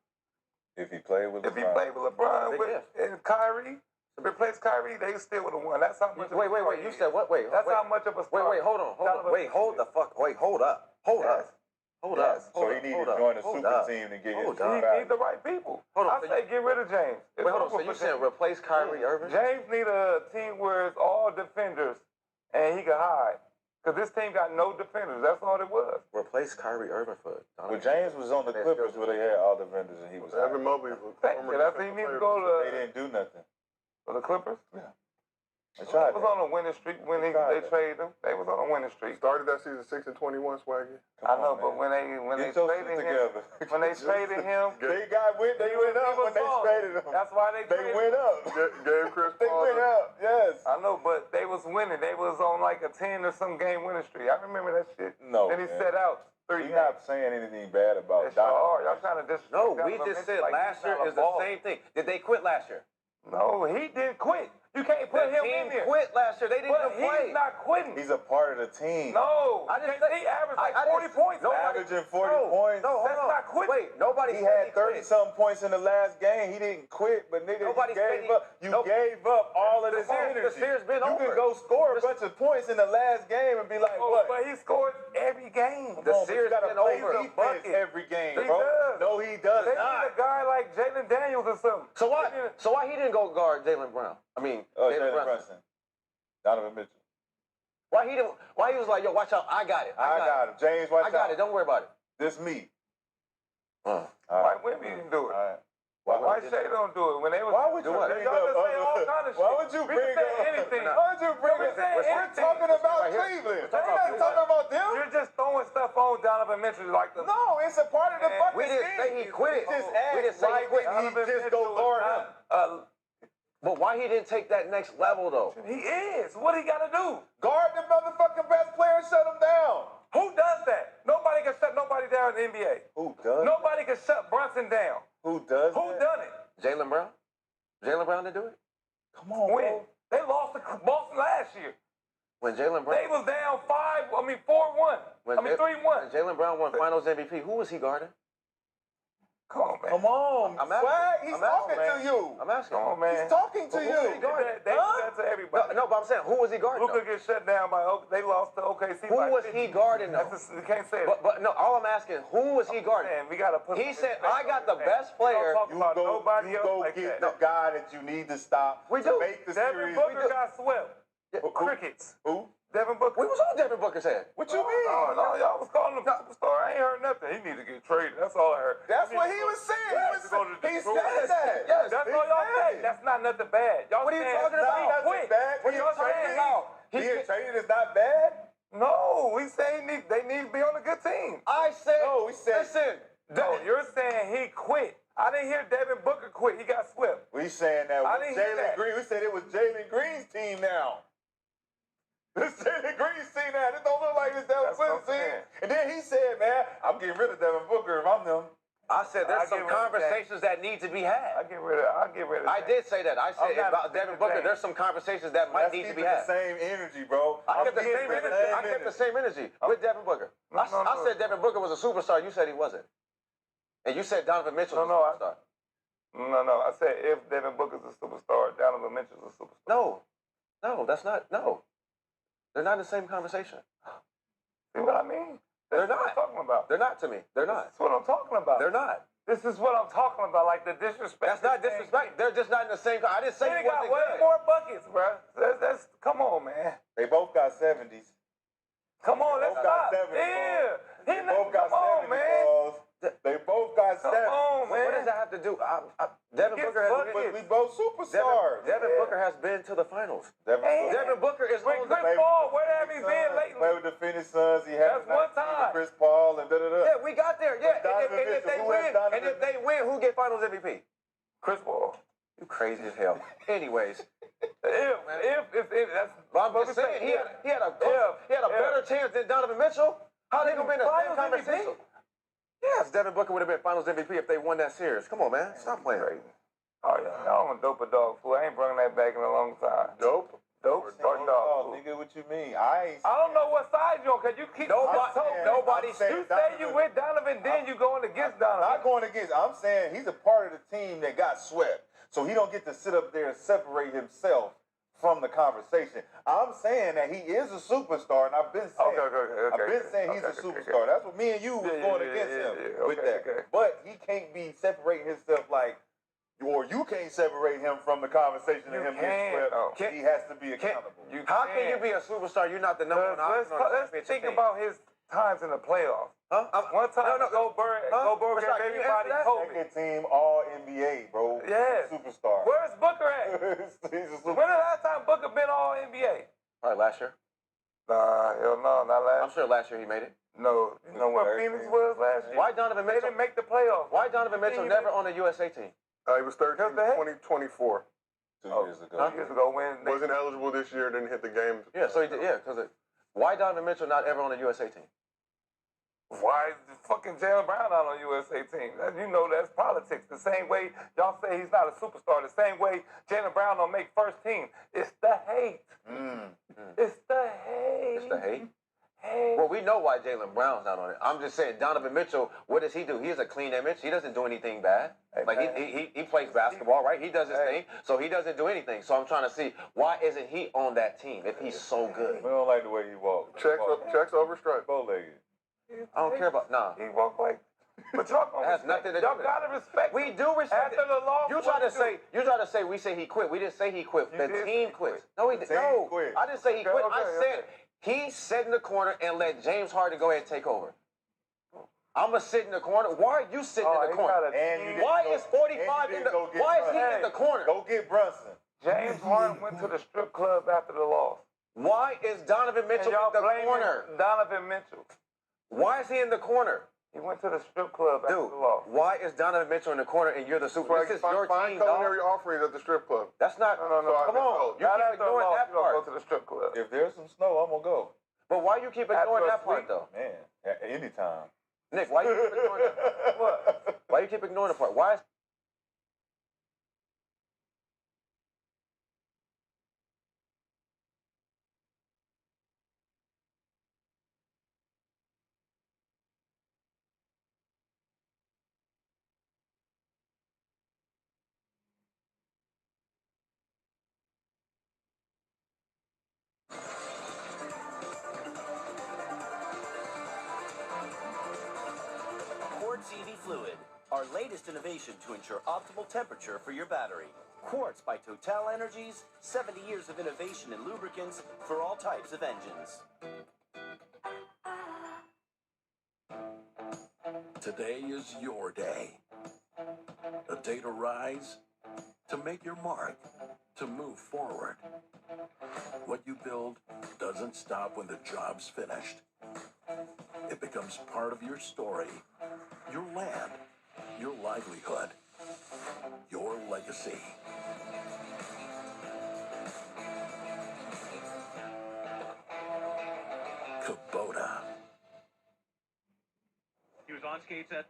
If he played with If he LeBron. played with LeBron Big if. and Kyrie, replaced Kyrie, they still would have won. That's how much. Wait. You said what? Wait. That's wait. how much of a star. Wait. Hold on. Donovan Wait. Hold the fuck. Wait. Hold up. Hold Yes. up. Hold Yes. up. So he needed to join a super up. team to get Hold his up. He back. need the right people. Hold on, I so say get rid of James. It's Wait, hold on. over So for you said James. replace Kyrie Irving? James need a team where it's all defenders and he can hide. Because this team got no defenders. That's all it was. Replace Kyrie Irving for Well, James was on the Clippers where they had all the vendors and he was Evan out. Mobley was Thank former you. That's he defensive needs to player. go They to didn't do nothing. the Clippers. They They tried was that. on a winning streak when they traded him. They was on a winning streak. Started that season 6-21, Swaggy. I know, on, but man. when they Get your traded shit him, together. when they traded him, They went up when they traded him. That's why they They traded went him. up. Gave Chris They Paul. went up, yes. I know, but they was winning. They was on like a 10 or some game winning streak. I remember that shit. No, Then he man. set out 3 You're games. not saying anything bad about Yes, y'all are. Donovan. Y'all trying to disrespect No, we Donovan just Mitchell said like last he's year not a is the ball. same thing. Did they quit last year? No, he didn't quit. You can't put The him team in there. quit last year. They didn't But even play. he's not quitting. He's a part of the team. No. I just he averaged like 40 points. Averaging 40 points. No, hold That's on. not quitting. Wait, nobody He said had 30-something points in the last game. He didn't quit, but nigga, Nobody you said gave he- up. You Nope. gave up all of this The energy. series been you over. can go score a This- bunch of points in the last game and be like, Oh, what? but he scores every game. The Come on, but series you gotta been play over. defense Bucket. every game, He bro. does. No, he does They not. need a guy like Jalen Daniels or something. So why? They need a- So why he didn't go guard Jalen Brown? I mean, Jalen Brunson. Donovan Mitchell. Why he didn't? Why he was like, yo, watch out, I got it. I got him. James, watch I got out. it. Don't worry about it. This me. Uh, All Why right. Wemby didn't do it? All right. Why Shai don't do it? When they was Why would you what? bring Y'all up just say all other- kind of shit. Why would you We bring can say up anything. Why would you bring We up? say We're anything. talking about Right here. Cleveland. We're We're talking not about talking about them. You're just throwing stuff on Donovan Mitchell like the. No, it's a part of the Man, fucking we didn't scheme. say he quit. We just We asked didn't say why he quit. didn't he just go guard him? but why he didn't take that next level though? He is. What he got to do? Guard the motherfucking best player and shut him down. Who does that? Nobody can shut nobody down in the NBA. Who does? Nobody can shut Brunson down. Who does? Who that? done it? Jalen Brown? Jalen Brown didn't do it? Come on, When? bro. They lost to Boston last year. When Jalen Brown? They was down 4-1. When 3-1. When Jalen Brown won Finals MVP, who was he guarding? Come on, man. Come on, I'm Swag. asking. He's I'm talking asking, to you. I'm asking. Come on, man. He's talking to But who you. is he guarding? They do that to everybody. No, but I'm saying, who was he guarding? Luka though? get shut down by they lost to OKC. Who by was 50. he guarding though? You can't say that. But no, all I'm asking, who was he guarding? Man, we gotta put. He some said, respect I got on the his name. best player. We don't talk about nobody else like get that. the guy that you need to stop We to do. make the Devin series. Booker got swept. Yeah, Crickets. Who? Devin Booker. We was on Devin Booker's head. What you mean? No, y'all was calling him superstar. I ain't heard nothing. He need to get traded. That's all I heard. That's what he was saying. He said that. Yes, That's he all y'all said say. it. That's not nothing bad. Y'all What are you saying talking he about? quit. Bad. What are you Y'all talking saying about? Being traded is not bad. No, we say they need to be on a good team. I said, No, we said- listen. No, you're saying he quit. I didn't hear Devin Booker quit. He got swept. We saying that I with didn't hear Jalen that. Green. We said it was Jalen Green's team now. This Jalen Green's team now. This don't look like this Devin That's what Booker's I'm team. saying. And then he said, man, I'm getting rid of Devin Booker if I'm them. I said I there's some get rid of conversations that need to be I'll had. get rid of I did say that. I said I'm not about Devin Booker, saying- there's some conversations that might Let's need to keep be it had. the same energy, bro. I kept the keeping same the energy. same I kept the energy. same energy with Devin Booker. No, I said Devin Booker was a superstar. You said he wasn't. And you said Donovan Mitchell was a superstar. No. I said if Devin Booker's a superstar, Donovan Mitchell's a superstar. No, that's not. No, they're not in the same conversation. See what I mean? They're That's what not. I'm talking about. They're not to me. They're not. That's what I'm talking about. They're not. This is what I'm talking about, like the disrespect. That's not disrespect. They're just not in the same. I didn't say They he got wasn't way good. more buckets, bro. That's come on, man. They both got 70s. Come on, let's Both got stop. 70 Yeah. They both got Come on, 70 man. balls. They both got Come 70. on, man. What does that have to do? Devin He gets Booker has buckets. been. But we both superstars. Devin Booker has been to the finals. Hey. Devin Booker is With on the. Chris Paul, where have he been Played lately? with the Phoenix Suns. He had That's one time. Chris Paul and da-da-da. Yeah, we got there. Yeah, Donovan and if Mitchell, they who has win, Donovan and if they win, who get Finals MVP? Chris Paul. You crazy as hell. Anyways, If that's. but I'm just saying he had a better chance than Donovan Mitchell. How they gonna be in the same Finals conversation? MVP? Yes, Devin Booker would have been Finals MVP if they won that series. Come on, man, stop playing. Oh yeah, y'all want dope a dog fool. I ain't brought that back in a long time. Dope. Dope or dog Oh, fool. nigga, what you mean? I ain't. I don't know what side you on, cause you keep Nobody. I'm saying You say you with Donovan, then you going against Donovan. Not going against. I'm saying he's a part of the team that got swept, so he don't get to sit up there and separate himself from the conversation. I'm saying that he is a superstar, and I've been saying, I've been saying he's a superstar. That's what me and you was going against him with that. But he can't be separating himself like, or you can't separate him from the conversation of him getting swept. He has to be accountable. How can you be a superstar? You're not the number one option on the Let's championship think team. about his times in the playoffs. Huh? One time, Goldberg Rashad, gave can you everybody answer that? COVID. Second team All NBA, bro. Yes. Superstar. Where's Booker at? He's a When superstar. the last time Booker been All NBA? Probably last year. Nah, hell no, not I'm last. sure last year he made it. No, you know what Phoenix was last year? Why Donovan They Mitchell? didn't make the playoffs. Why Donovan Mitchell never on the USA team? He was 13 in 2024. 2 years ago. 2 years ago when they Wasn't eligible this year, didn't hit the games. Yeah, so he did. Yeah, because why Donovan Mitchell not ever on the USA team? Why is fucking Jaylen Brown not on USA team? You know that's politics. The same way y'all say he's not a superstar. The same way Jaylen Brown don't make first team. It's the hate. It's the hate. It's the hate. Hey. Well, we know why Jaylen Brown's not on it. I'm just saying, Donovan Mitchell, what does he do? He has a clean image. He doesn't do anything bad. Hey, like, he plays basketball, right? He does his thing, so he doesn't do anything. So I'm trying to see, why isn't he on that team if he's so good? We don't like the way he walks. Checks over strike. Bow-legged. I don't care about, nah. He walk like, but y'all gonna Has respect. nothing to do Y'all with gotta respect. We do respect After it. the loss, You try to say we say he quit. We didn't say he quit. You The did team say quit. quit. No, he didn't. No, quit. I didn't say he quit. I Okay, said he sat in the corner and let James Harden go ahead and take over. I'm gonna sit in the corner. Why are you sitting in the corner? Why is 45 in the? Why is he in the corner? Go get Brunson. James Harden went to the strip club after the loss. Why is Donovan Mitchell And y'all in the blaming corner? Donovan Mitchell. Why is he in the corner? He went to the strip club after Dude, the loss. why is Donovan Mitchell in the corner and you're the super? This is your Find team, culinary dog. offerings at the strip club. That's not. No. Come on, you Not keep after the ignoring loss, that you don't part. go to the strip club. If there's some snow, I'm gonna go. But why you keep ignoring that part though? Man, anytime. Nick, why you keep ignoring that? What? Why you keep ignoring the part? Why is Quartz EV Fluid, our latest innovation to ensure optimal temperature for your battery. Quartz by Total Energies, 70 years of innovation in lubricants for all types of engines. Today is your day. A day to rise, to make your mark, to move forward. What you build doesn't stop when the job's finished. It becomes part of your story, your land, your livelihood, your legacy. Kubota. He was on skates at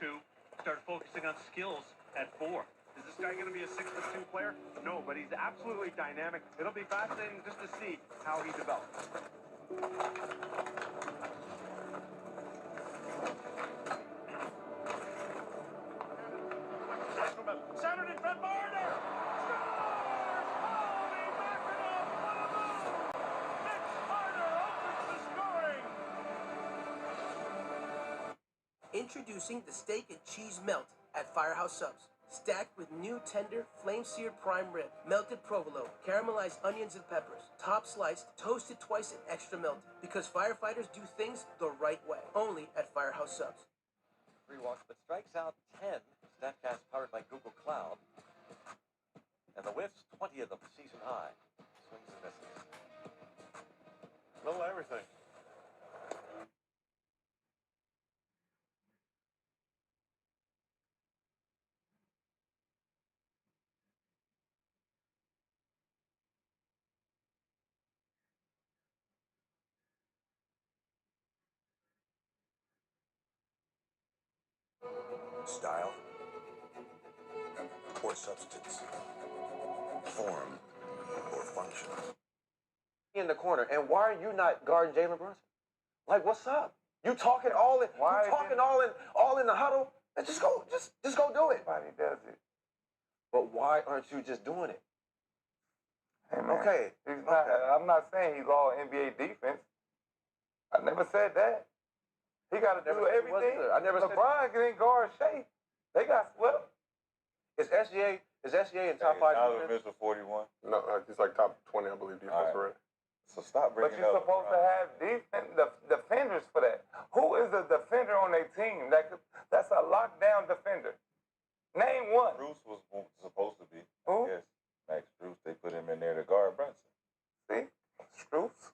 2, started focusing on skills at 4. Is this guy going to be a 6'2" player? No, but he's absolutely dynamic. It'll be fascinating just to see how he develops. Centered in front, Marner! Scores! Holy mackerel! What a move! Nick Marner opens the scoring! Introducing the steak and cheese melt at Firehouse Subs. Stacked with new tender, flame-seared prime rib, melted provolone, caramelized onions and peppers, top sliced, toasted twice and extra melted. Because firefighters do things the right way. Only at Firehouse Subs. 3 walks, but strikes out 10. StatCast powered by Google Cloud. And the whiffs, 20 of them, season high. Swings and misses. Little everything. Style or substance, form or function. in the corner, and why are you not guarding Jalen Brunson? Like, what's up? You talking all in the huddle? And just go do it. Everybody does it. But why aren't you just doing it? Hey, man, Okay. He's not, I'm not saying he's all NBA defense. I never said that. He got to do Never said he was everything. either. I never said- LeBron didn't guard Shai. They got swept. Is SGA in top 5 Donovan defense? Mitchell 41. No, he's like top 20, I believe. Defense, All right. right? So stop But bringing you're up. supposed to have defenders for that. Who is a defender on their team? That's a lockdown defender. Name one. Bruce was supposed to be. Who? Yes, Max Bruce. They put him in there to guard Brunson. See? Stroops.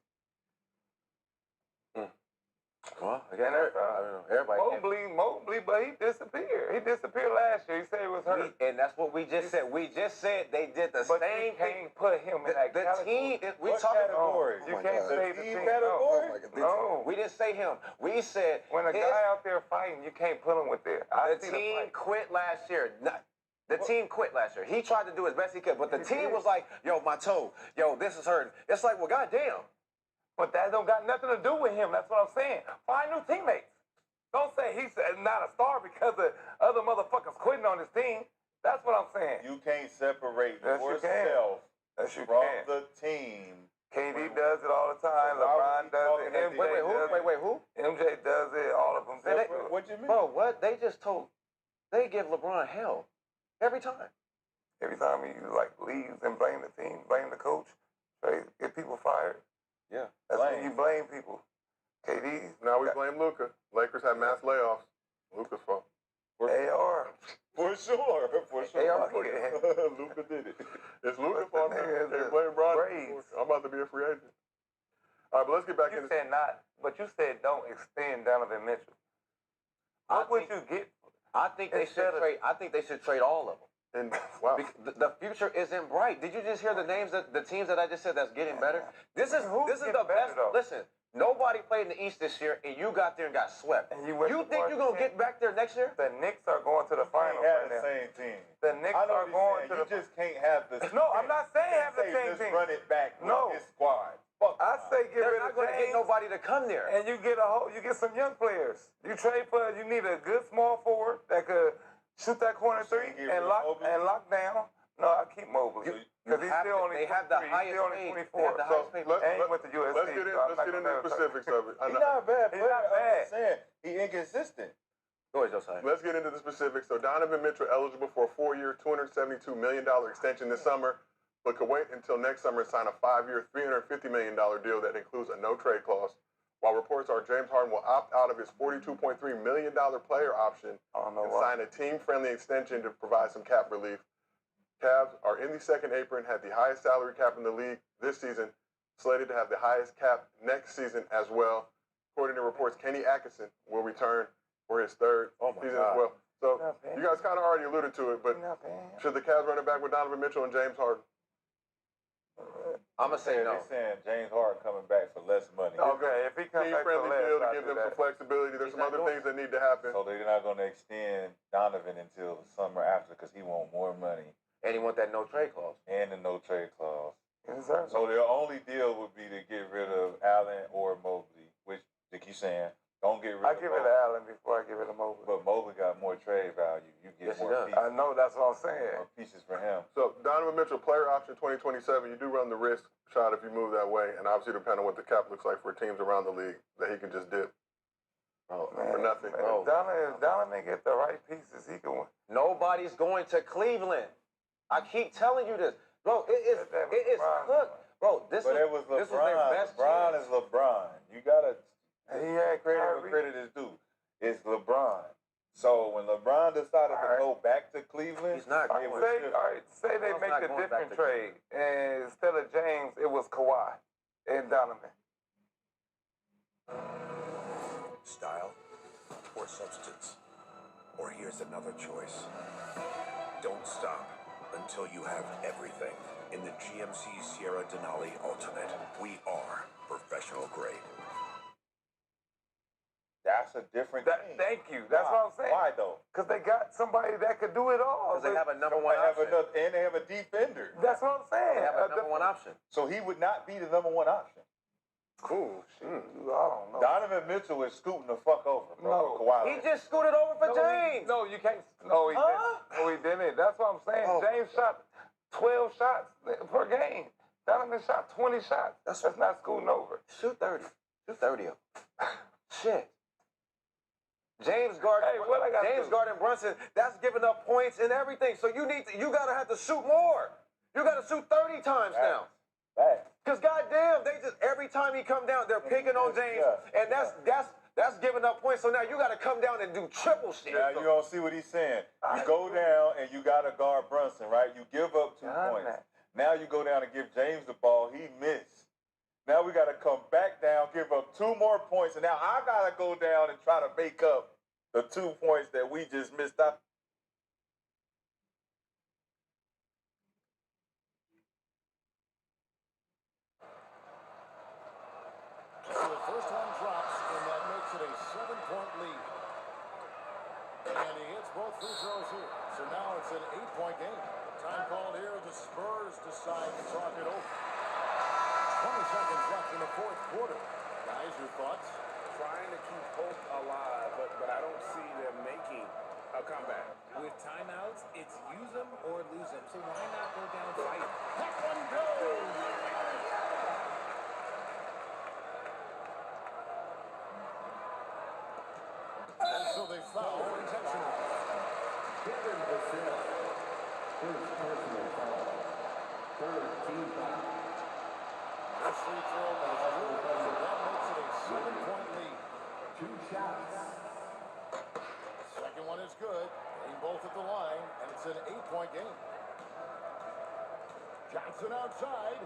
Well, again, I don't know. Everybody can't. probably, but he disappeared. He disappeared last year. He said he was hurt. And that's what we just said. We just said they did the But same you thing. can't put him in that The category. team, we What talking category? You Oh my can't God. say the Team team. category? No. We didn't say him. We said When a guy out there fighting, you can't put him with there. I the see team the fight. quit last year. The team quit last year. He tried to do his best he could, but the He team did. was like, yo, my toe. Yo, this is hurting. It's like, well, goddamn. But that don't got nothing to do with him. That's what I'm saying. Find new teammates. Don't say he's not a star because of other motherfuckers quitting on his team. That's what I'm saying. You can't separate Yes, you yourself Yes, you from can. the team. KD does it all the time. So why was LeBron he does talking it. at MJ the end? does it. Wait, who? MJ does it. All of them do it. What you mean? Bro, what? They just told, they give LeBron hell every time. Every time he leaves and blame the team, blame the coach, right? Get people fired. Yeah. That's when you blame people. KD. Now we blame Luka. Lakers had mass layoffs. Luka's fault. AR. For sure. For sure. AR did it. Luka did it. It's Luka's But fault. the Man. nigga is Can't a blame Bron. braids. I'm about to be a free agent. All right, but let's get back You into said not, but you said don't extend Donovan Mitchell. What would you get? I think they should Instead of- trade. I think they should trade all of them. And wow. The future isn't bright. Did you just hear the names that the teams that I just said that's getting better? This is Who's the getting better, best. though? Listen, nobody played in the East this year, and you got there and got swept. And you went to think you're gonna Washington? get back there next year? The Knicks are going to the finals Can't have right the now. same team. The Knicks I know are what going you're to saying. the. You just can't have the. No, I'm not saying have the Say same just team. run it back with No. this squad. Fuck. I say get They're rid not of going to get James, nobody to come there. and you get some young players. You trade for. You need a good small forward that could shoot that corner So three you get rid of Mobley? and lock down. No, I keep Mobley because he's still only They have the 23. He's highest still only paid. 24. They have the So highest paid. And he went to USC. let's get into the specifics of it. I He's know- not a bad He's player. not I'm bad. just saying he inconsistent. Go ahead, Josiah. Let's get into the specifics. So Donovan Mitchell eligible for a 4-year, $272 million extension this summer, but could wait until next summer and sign a 5-year, $350 million deal that includes a no-trade clause. While reports are James Harden will opt out of his $42.3 million player option I don't know and why. sign a team-friendly extension to provide some cap relief. Cavs are in the second apron, had the highest salary cap in the league this season, slated to have the highest cap next season as well. According to reports, Kenny Atkinson will return for his third season as well. So Not bad. you guys kind of already alluded to it, but He's not bad. should the Cavs run it back with Donovan Mitchell and James Harden? I'm gonna say no. They're saying James Harden coming back for less money. Okay, if he comes back for Team-friendly less, deal to I'll give do them some that. flexibility. There's He's some not other doing things that need to happen. So they're not going to extend Donovan until the summer after because he want more money And he want that no trade clause. and the no trade clause. He deserves it. So their only deal would be to get rid of Allen or Mobley, which they keep saying don't get rid I of give it to Mobley. Allen before I give it to Mobley. But Mobley got more trade value. You get Yes, he more does. pieces, I know that's what I'm saying. more pieces for him. So Donovan Mitchell, player option 2027. You do run the risk, shot, if you move that way, and obviously depending on what the cap looks like for teams around the league, that he can just dip. For nothing. Man, Oh. if Donovan get the right pieces, he can win. Nobody's going to Cleveland. I keep telling you this, bro. It is cooked, bro. This But was it was this was their LeBron. best LeBron chance. is LeBron. You gotta And he had credit where Kyrie. credit is due. It's LeBron. So when LeBron decided All to right. go back to Cleveland, He's not All going. was right, different. all right, say they LeBron's make not the going back different to trade, and instead of James, it was Kawhi and Donovan. Style or substance? Or here's another choice. Don't stop until you have everything. In the GMC Sierra Denali Ultimate, we are professional grade. that's a different thing. Thank you. That's Why? what I'm saying. Why though? Because they got somebody that could do it all. Because they have a number one They have option. another, and they have a defender. That's what I'm saying. They have a number one option. So he would not be the number one option. Cool. Shit. I don't know. Donovan Mitchell is scooting the fuck over. Bro, No. for Kawhi He Leonard. just scooted over for James. No, you can't. No, he Huh? didn't. No, he didn't. That's what I'm saying. Oh. James shot 12 shots per game. Donovan shot 20 shots. That's not scooting over. Shoot 30. Shoot 30 of them. Shit. James Garden, Hey, what I gotta James do? Garden Brunson, that's giving up points and everything. So you gotta have to shoot more. You gotta shoot 30 times now. Facts. Cause goddamn, they just every time he come down, they're picking on James, Yeah. and that's giving up points. So now you gotta come down and do triple shit. Now you don't see what he's saying. You go down and you got to guard Brunson, right? You give up 2 Done points. that. Now you go down and give James the ball. He missed. Now we got to come back down, give up 2 more points, and now I got to go down and try to make up the 2 points that we just missed out. So the first one drops, and that makes it a 7-point lead. And he hits both free throws here. So now it's an 8-point game. Time called here. The Spurs decide to talk it over. 20 seconds left in the fourth quarter. Guys, your thoughts? Trying to keep hope alive, but I don't see them making a comeback. With timeouts, it's use them or lose them. So why not go down fighting? That one goes! And so they foul intentionally. Kevin Vassell, first personal foul. Third team foul. This free throw is good, so that makes it a 7-point lead. 2 shots. Second one is good. Aim both at the line, and it's an 8-point game. Johnson outside.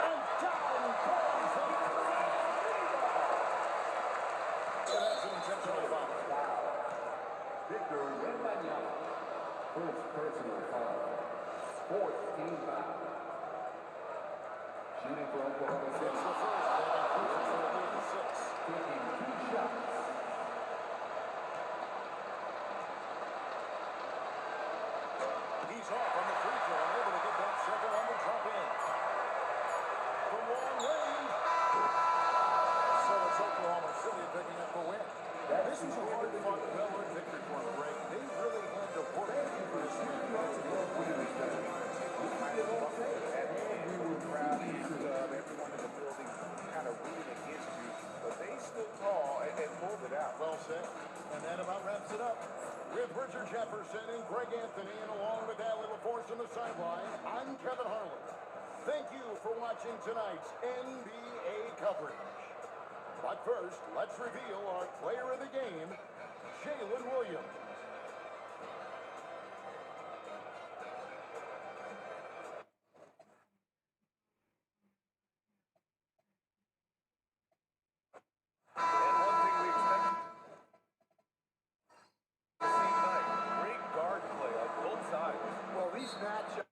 And down goes the three. And that's an intentional foul. Victor Wembanyama, first personal foul. Fourth team foul. Shooting for Oklahoma It's City. the first, that increases their lead to 6. Taking 2 shots. He's off on the free throw and able to get that second one to drop in. From long range. So it's Oklahoma City picking up the win. This is a hard-fought Belmont victory for them, Greg. They really had to work for this win. Everyone in the building kind of rooting against you, but they stood tall and pulled it out. Well said. And that about wraps it up. With Richard Jefferson and Greg Anthony, and along with Allie LaForce on the sideline, I'm Kevin Harlan. Thank you for watching tonight's NBA coverage. But first, let's reveal our player of the game, Jalen Williams. And one thing we expect to see tonight, great guard play on both sides. Well, these matchups.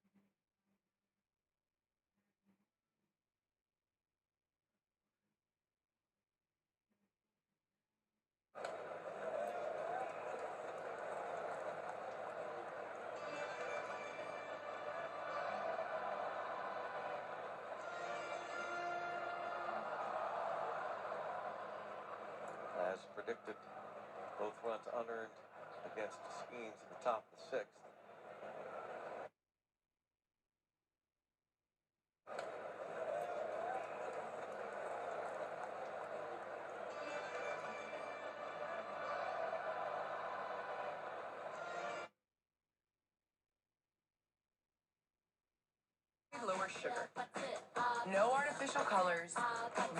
As predicted, both runs unearned against Skeens at the top of the sixth. Lower sugar. No artificial colors,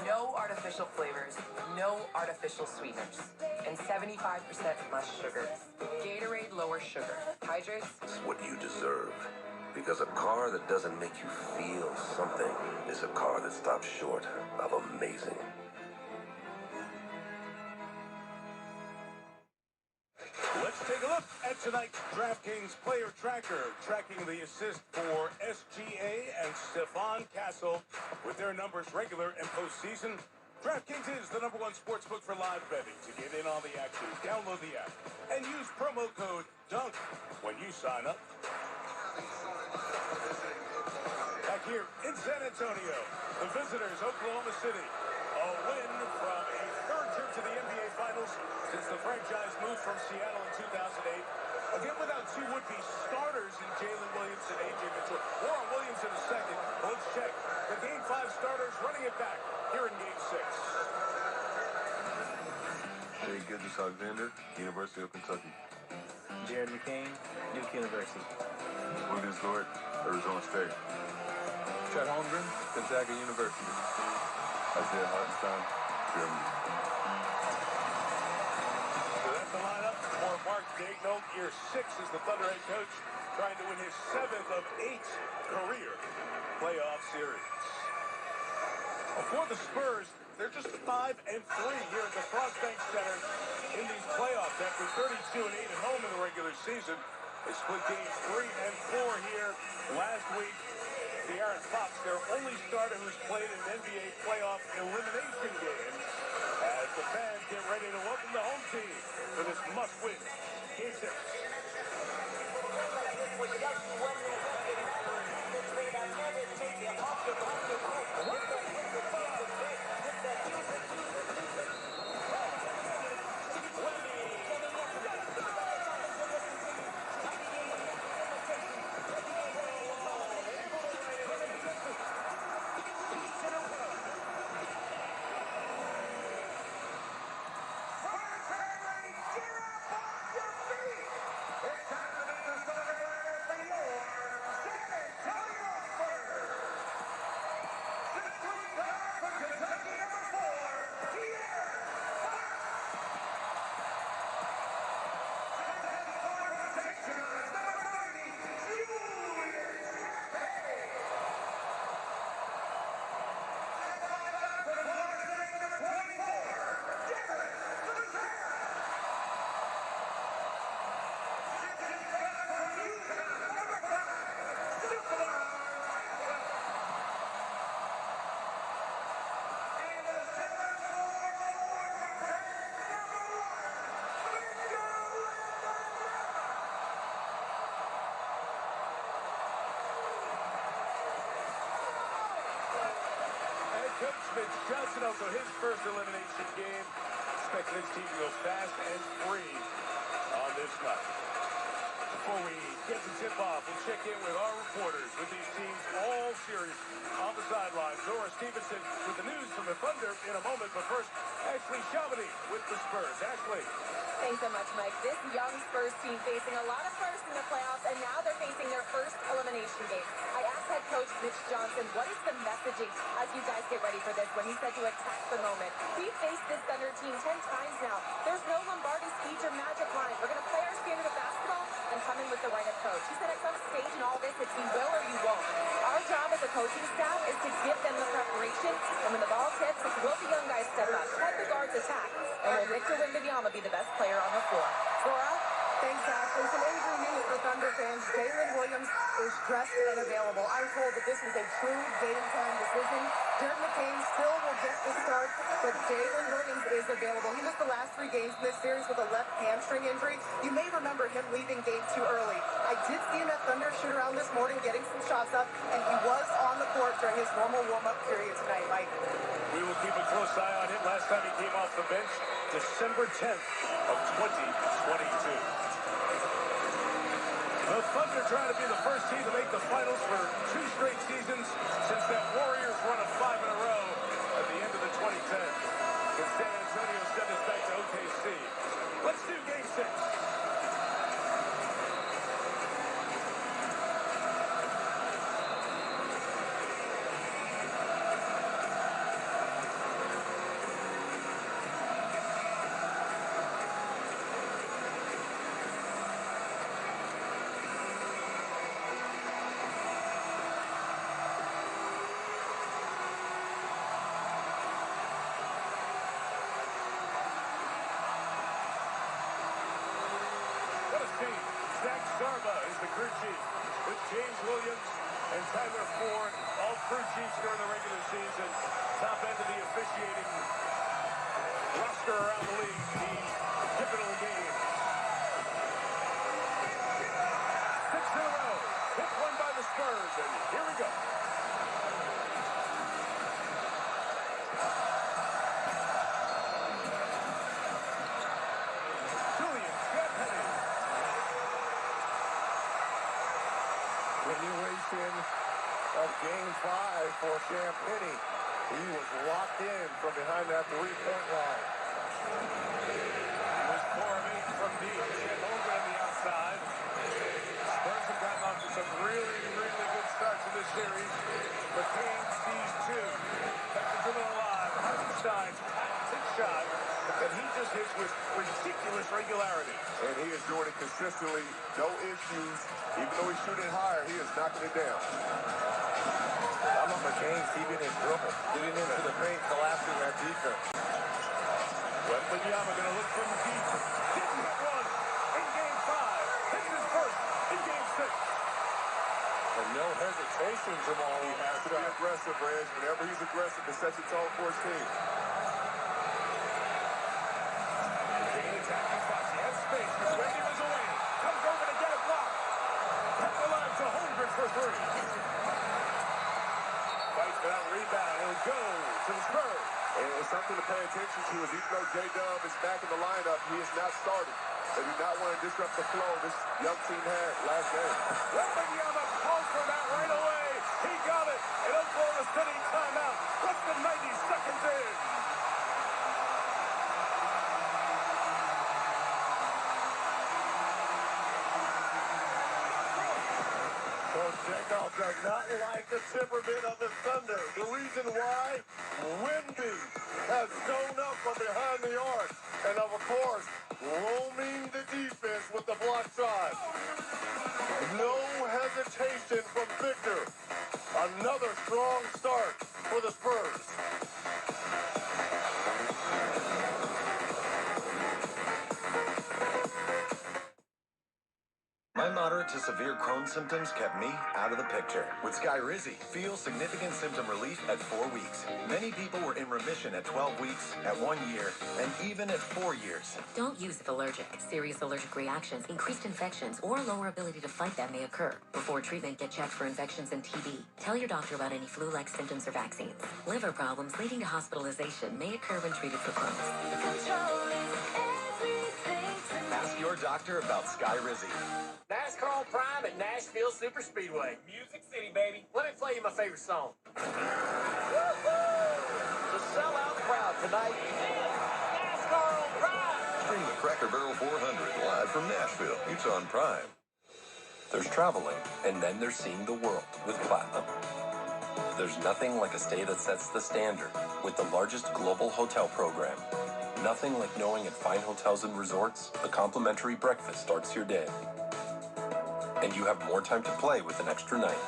no artificial flavors, no artificial sweeteners, and 75% less sugar. Gatorade Lower Sugar. Hydrates. It's what you deserve. Because a car that doesn't make you feel something is a car that stops short of amazing. Let's take a look at tonight's DraftKings Player Tracker, tracking the assist for SGA and Stephon Castle with their numbers regular and postseason. DraftKings is the #1 sportsbook for live betting. To get in on the action, download the app and use promo code DUNK when you sign up. Back here in San Antonio, the visitors, Oklahoma City. A win from a third trip to the NBA Finals since the franchise moved from Seattle in 2008. Again, without two would-be starters in Jalen Williams and A.J. Mitchell. More on Williams in a second. But let's check the Game 5 starters running it back here in Game 6. Shai Gilgeous-Alexander, University of Kentucky. Jared McCain, Duke University. Williams Dort, Arizona State. Chet Holmgren, Gonzaga University. Isaiah Hartenstein, Germany. So that's the lineup for Mark Daigneault. Year 6 as the Thunder head coach, trying to win his 7th of 8 career playoff series. For the Spurs, They're just 5-3 here at the Frost Bank Center in these playoffs after 32-8 at home in the regular season. They split games 3 and 4 here last week. De'Aaron Fox, their only starter who's played in an NBA playoff elimination game, as the fans get ready to welcome the home team for this must-win Game 6. Coach Mitch Johnson also his first elimination game. Expecting his team to go fast and free on this night. Before we get to tip-off, we'll check in with our reporters with these teams all series on the sidelines. Zora Stevenson with the news from the Thunder in a moment. But first, Ashley Chavity with the Spurs. Ashley. Thanks so much, Mike. This young Spurs team facing a lot of firsts in the playoffs, and now they're facing their first elimination game. I asked head coach Mitch Johnson, what is the messaging as you guys get ready for this when he said to attack the moment? We've faced this Thunder team 10 times now. There's no Lombardi speech or magic line. We're going to play our standard of basketball and come in with the right approach. He said at some stage in all this, it's you will or you won't. Our job as a coaching staff is to give them the preparation, and when the ball tips, will the young guys step up, let the guards attack, and will Victor Wembanyama be the best player on the floor? Zora? Thanks, Ashley. Some injury news for Thunder fans. Jalen Williams is dressed and available. I'm told that this was a true game-time decision. Jared McCain still will get the start, but Jalen Williams is available. He missed the last 3 games in this series with a left hamstring injury. You may remember him leaving game 2 early. I did see him at Thunder shoot around this morning, getting some shots up, and he was on the court during his normal warm-up period tonight, Mike. We will keep a close eye on him. Last time he came off the bench, December 10th of 2022. The Thunder trying to be the first team to make the finals for 2 straight seasons since that Warriors run of 5 in a row at the end of the 2010s. And San Antonio sent us back to OKC. Let's do Game 6. Zach Zarba is the crew chief, with James Williams and Tyler Ford, all crew chiefs during the regular season. Top end of the officiating roster around the league, these pivotal games. 6 in a row, hit one by the Spurs, and here we go. Continuation of Game 5 for Champagnie. He was locked in from behind that 3-point line. He was 4 of 8 from deep. Chet Holmgren on the outside. Spurs have gotten off to some really, really good starts in this series. McCain sees 2. Kept the dribble alive. Hartenstein takes shot. And he just hits with ridiculous regularity. And he is doing it consistently. No issues. Even though he's shooting higher, he is knocking it down. I'm on McCain keeping his dribble, getting into the paint, collapsing that defense. stays aggressive and sets the tone for his team. Great attacking Fox. He has space because Wemby was away. Comes over to get a block. Kept alive to Holmgren for three. Fights for that rebound. It'll go to the Spurs. And something to pay attention to is even though J-Dub is back in the lineup, he is not starting. They do not want to disrupt the flow this young team had last game. Wembanyama calls for that right away. He got it. And Oklahoma City timeout. Less than 90 seconds in. Coach Jekyll does not like the temperament of the Thunder. The reason why? Wemby has shown up from behind the arc. And of course, roaming the defense with the block shot. No hesitation from Victor. Another strong start for the Spurs. My moderate to severe Crohn's symptoms kept me out of the picture. With Skyrizi, feel significant symptom relief at 4 weeks. Many people were in remission at 12 weeks, at 1 year, and even at 4 years. Don't use if allergic. Serious allergic reactions, increased infections, or lower ability to fight them may occur. Before treatment, get checked for infections and TB. Tell your doctor about any flu-like symptoms or vaccines. Liver problems leading to hospitalization may occur when treated for Crohn's. Ask your doctor about Skyrizi. NASCAR on Prime at Nashville Super Speedway. Music City, baby. Let me play you my favorite song. The sellout crowd tonight. NASCAR on Prime. Stream the Cracker Barrel 400 live from Nashville. It's on Prime. There's traveling, and then there's seeing the world with Platinum. There's nothing like a stay that sets the standard with the largest global hotel program. Nothing like knowing at fine hotels and resorts, a complimentary breakfast starts your day. And you have more time to play with an extra night.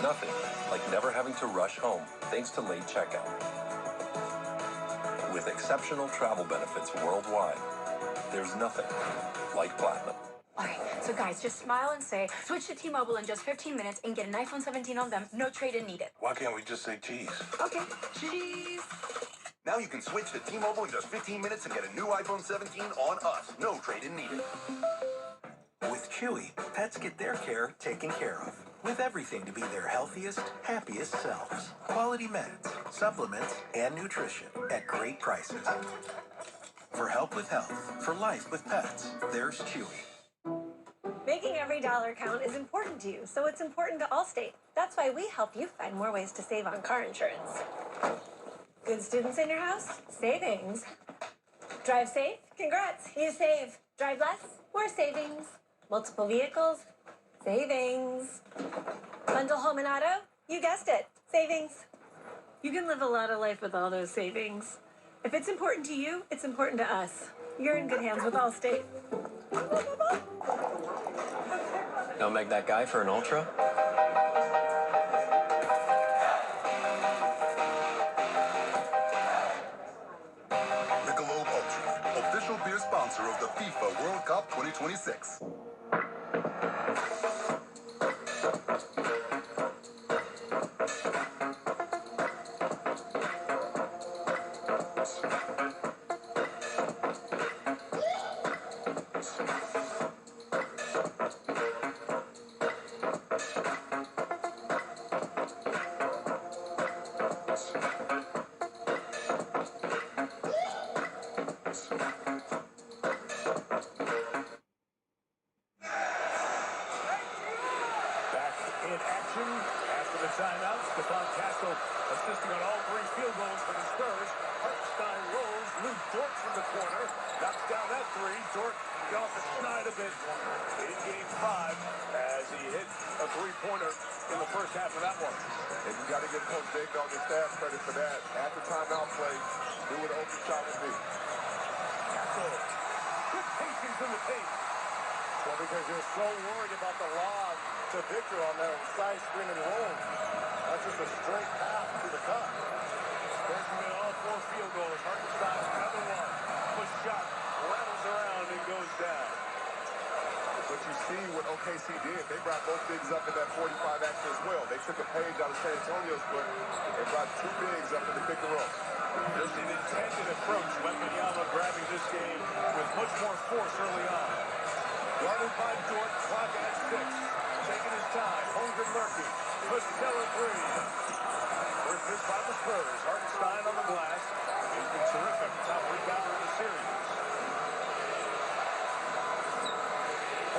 Nothing like never having to rush home thanks to late checkout. With exceptional travel benefits worldwide, there's nothing like Platinum. Okay, so guys, just smile and say, switch to T-Mobile in just 15 minutes and get an iPhone 17 on them, no trade-in needed. Why can't we just say cheese? Okay, cheese. Now you can switch to T-Mobile in just 15 minutes and get a new iPhone 17 on us. No trade-in needed. With Chewy, pets get their care taken care of. With everything to be their healthiest, happiest selves. Quality meds, supplements, and nutrition at great prices. For help with health, for life with pets, there's Chewy. Making every dollar count is important to you, so it's important to Allstate. That's why we help you find more ways to save on car insurance. Good students in your house? Savings. Drive safe? Congrats, you save. Drive less? More savings. Multiple vehicles? Savings. Bundle home and auto? You guessed it. Savings. You can live a lot of life with all those savings. If it's important to you, it's important to us. You're in good hands with Allstate. Don't make that guy for an Ultra? Michelob Ultra, official beer sponsor of the FIFA World Cup 2026. Assisting on all 3 field goals for the Spurs. Hartenstein rolls. Lou Dort from the corner. Knocks down that 3. Dort got off the schneid a bit in game 5 as he hit a 3-pointer in the first half of that one. And you got to give Coach Jake on the staff credit for that. After timeout play, knew what the open shot would be. Castle. Good patience in the paint. Well, because you're so worried about the lob to Victor on that side screen and roll. That's just a straight path to the cup. Spurs can get all 4 field goals. Hartenstein, another one. Push shot, rattles around and goes down. But you see what OKC did. They brought both bigs up in that 45 action as well. They took a page out of San Antonio's book and brought two bigs up in the pick and roll. Just an intended approach. Wembanyama grabbing this game with much more force early on. Guarded by Dort, clock at 6. Taking his time. Holmgren lurking. Costello 3. First miss by the Spurs. Hartenstein on the glass. He's been terrific. Top rebounder in the series.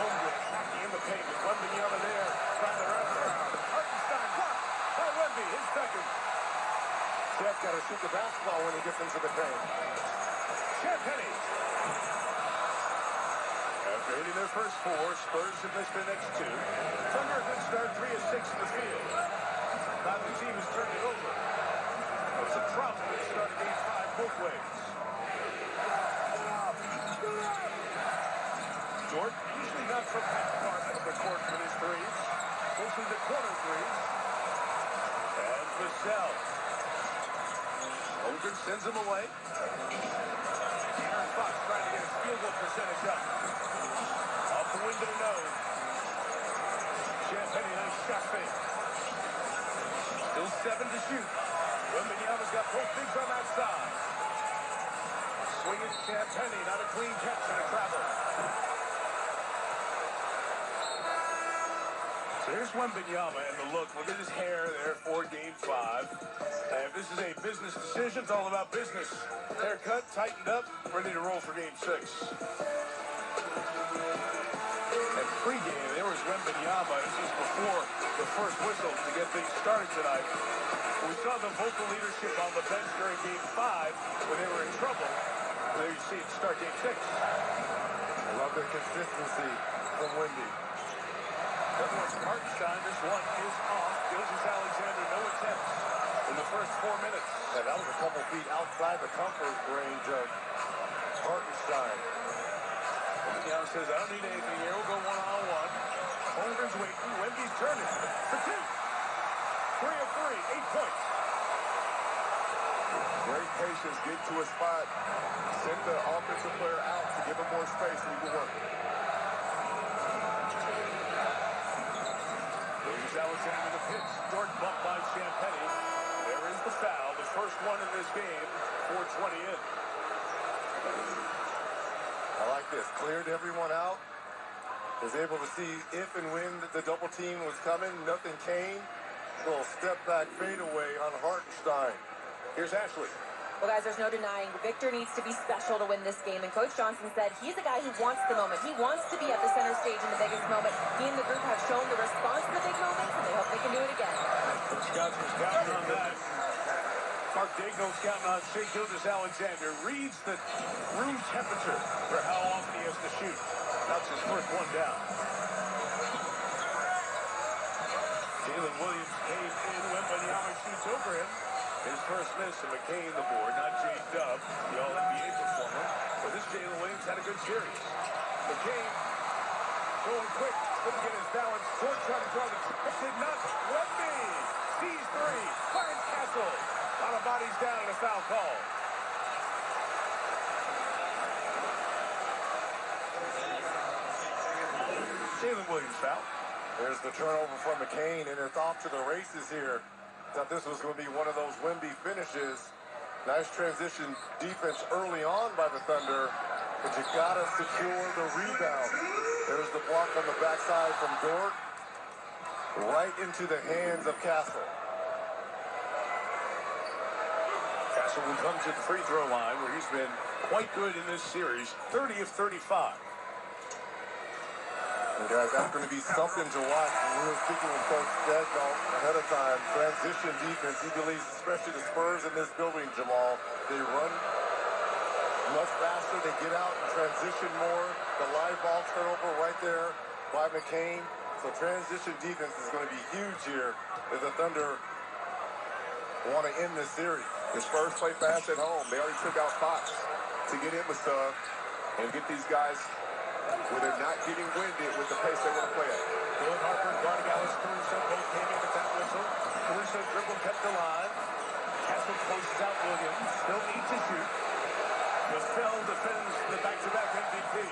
Holmgren attacking in the paint with Wembanyama there. Trying to wrap around. Hartenstein blocked by Wemby. His second. Chef's got to shoot the basketball when he gets into the paint. Champagny. After hitting their first 4, Spurs have missed their next 2. Thunder a good start, 3 of 6 in the field. Neither team has turned it over. It's a problem to start a game 5 both ways. Dort, usually not from that part of the court with his threes. Mostly the corner threes. And Vassell. Holmgren sends him away. Aaron Fox trying to get his field goal percentage up. Off the window, no. Champagny, nice shot fake. Still 7 to shoot. Wembanyama's got both bigs on that side. Swing it, Champagny, not a clean catch and a travel. So here's Wembanyama and the look. Look at his hair there for game 5. And if this is a business decision, it's all about business. Haircut, tightened up, ready to roll for game 6. And pregame, there was Wembanyama. This was before the first whistle to get things started tonight. We saw the vocal leadership on the bench during game 5 when they were in trouble. There you see it start game 6. I love the consistency from Wemby. That was Hartenstein. This one is off. Gilgeous-Alexander, no attempts in the first 4 minutes. Yeah, that was a couple feet outside the comfort range of Hartenstein. Wembanyama says, I don't need anything here. We'll go one-on-one. Holmgren's waiting. Wemby's turning for 2. 3 of 3, 8 points. Great patience, get to a spot, send the offensive player out to give him more space so he can work. Gilgeous-Alexander the pitch. Short bump by Champagny. There is the foul. The first one in this game. 4:20 in. I like this. Cleared everyone out. Was able to see if and when the double team was coming. Nothing came. Little step back fadeaway on Hartenstein. Here's Ashley. Well, guys, there's no denying Victor needs to be special to win this game. And Coach Johnson said he's a guy who wants the moment. He wants to be at the center stage in the biggest moment. He and the group have shown the response to the big moments, and they hope they can do it again. Scouts was counting on that. Mark Daigneault's counting on Shai Gilgeous-Alexander. Reads the room temperature for how often he has to shoot. That's his first one down. Jalen Williams came in. Wembanyama shoots over him. His first miss, and McCain the board, not J. Dub, the All-NBA performer. But this Jalen Williams had a good series. McCain going quick, couldn't get his balance. Short trying to draw the did not. Wemby sees 3, finds Castle. A lot of bodies down and a foul call. Jalen Williams foul. There's the turnover from McCain, and it's off to the races here. Thought this was going to be one of those Wemby finishes. Nice transition defense early on by the Thunder, but you got to secure the rebound. There's the block on the backside from Dort, right into the hands of Castle. Castle will come to the free throw line where he's been quite good in this series, 30 of 35. And guys, that's going to be something to watch. When we were speaking with Coach Daigneault ahead of time, transition defense, he believes, especially the Spurs in this building, Jamal, they run much faster, they get out and transition more. The live ball turnover right there by McCain. So transition defense is going to be huge here if the Thunder want to end this series. The Spurs play fast at home. They already took out Fox to get in with stuff and get these guys where they're not getting winded with the pace they want to play at. Dylan Harper and Garden Alice Caruso both came in with that whistle. Caruso dribble kept alive. Castle closes out Williams. Still needs to shoot. Vassell defends the back-to-back MVP.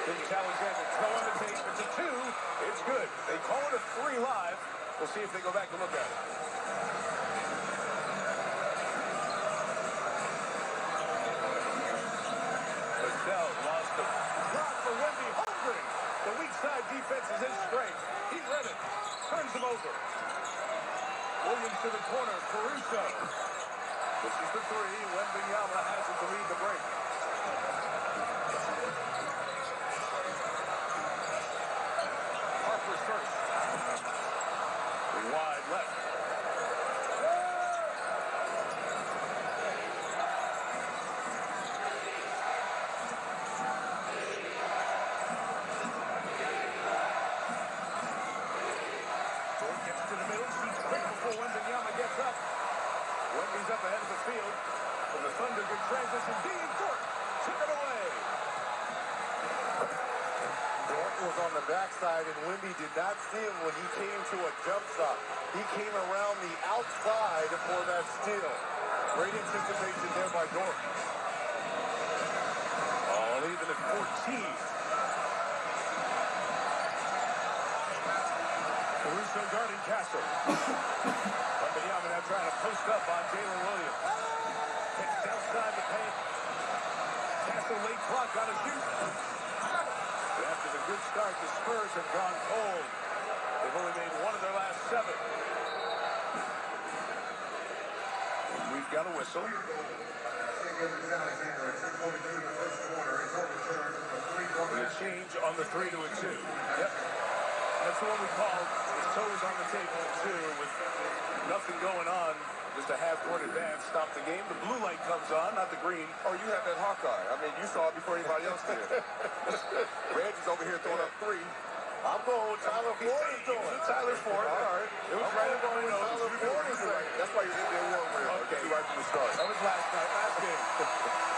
Gilgeous-Alexander throwing the tape. It's a 2. It's good. They call it a 3 live. We'll see if they go back and look at it. Michelle lost the block for Wemby. Hungry. The weak side defense is his strength. He read it. Turns him over. Williams to the corner. Caruso. This is the three. Wembanyama has it to lead the break. Harper's first. Wide left. Dort gets to the middle. Shoots quick before Wembanyama gets up. Wemby's up ahead of the field. And the Thunder good transition. Dean Dort took it away. Dort was on the backside, and Wemby did not see him when he came to a jump stop. He came around the outside for that steal. Great anticipation there by Dort. All even at 14. Caruso guarding Castle. Wembanyama now trying to post up on Jalen Williams. Pitched outside the paint. Castle late clock on a shoot. After the good start, the Spurs have gone cold. They've only made one of their last 7. We've got a whistle. And a change on the 3 to a 2. Yep. That's the one we called. His toe is on the table, too, with nothing going on. Just a half-court advance. Stop the game. The blue light comes on, not the green. Oh, you had that Hawkeye. I mean, you saw it before anybody else did. Reggie's over here throwing up 3. I'm going with Tyler Ford is doing it. Tyler Ford. All right. It was right over my nose. Tyler Ford is saying. That's why you're in there warm with him. Okay. Right from the start. That was last night, last game.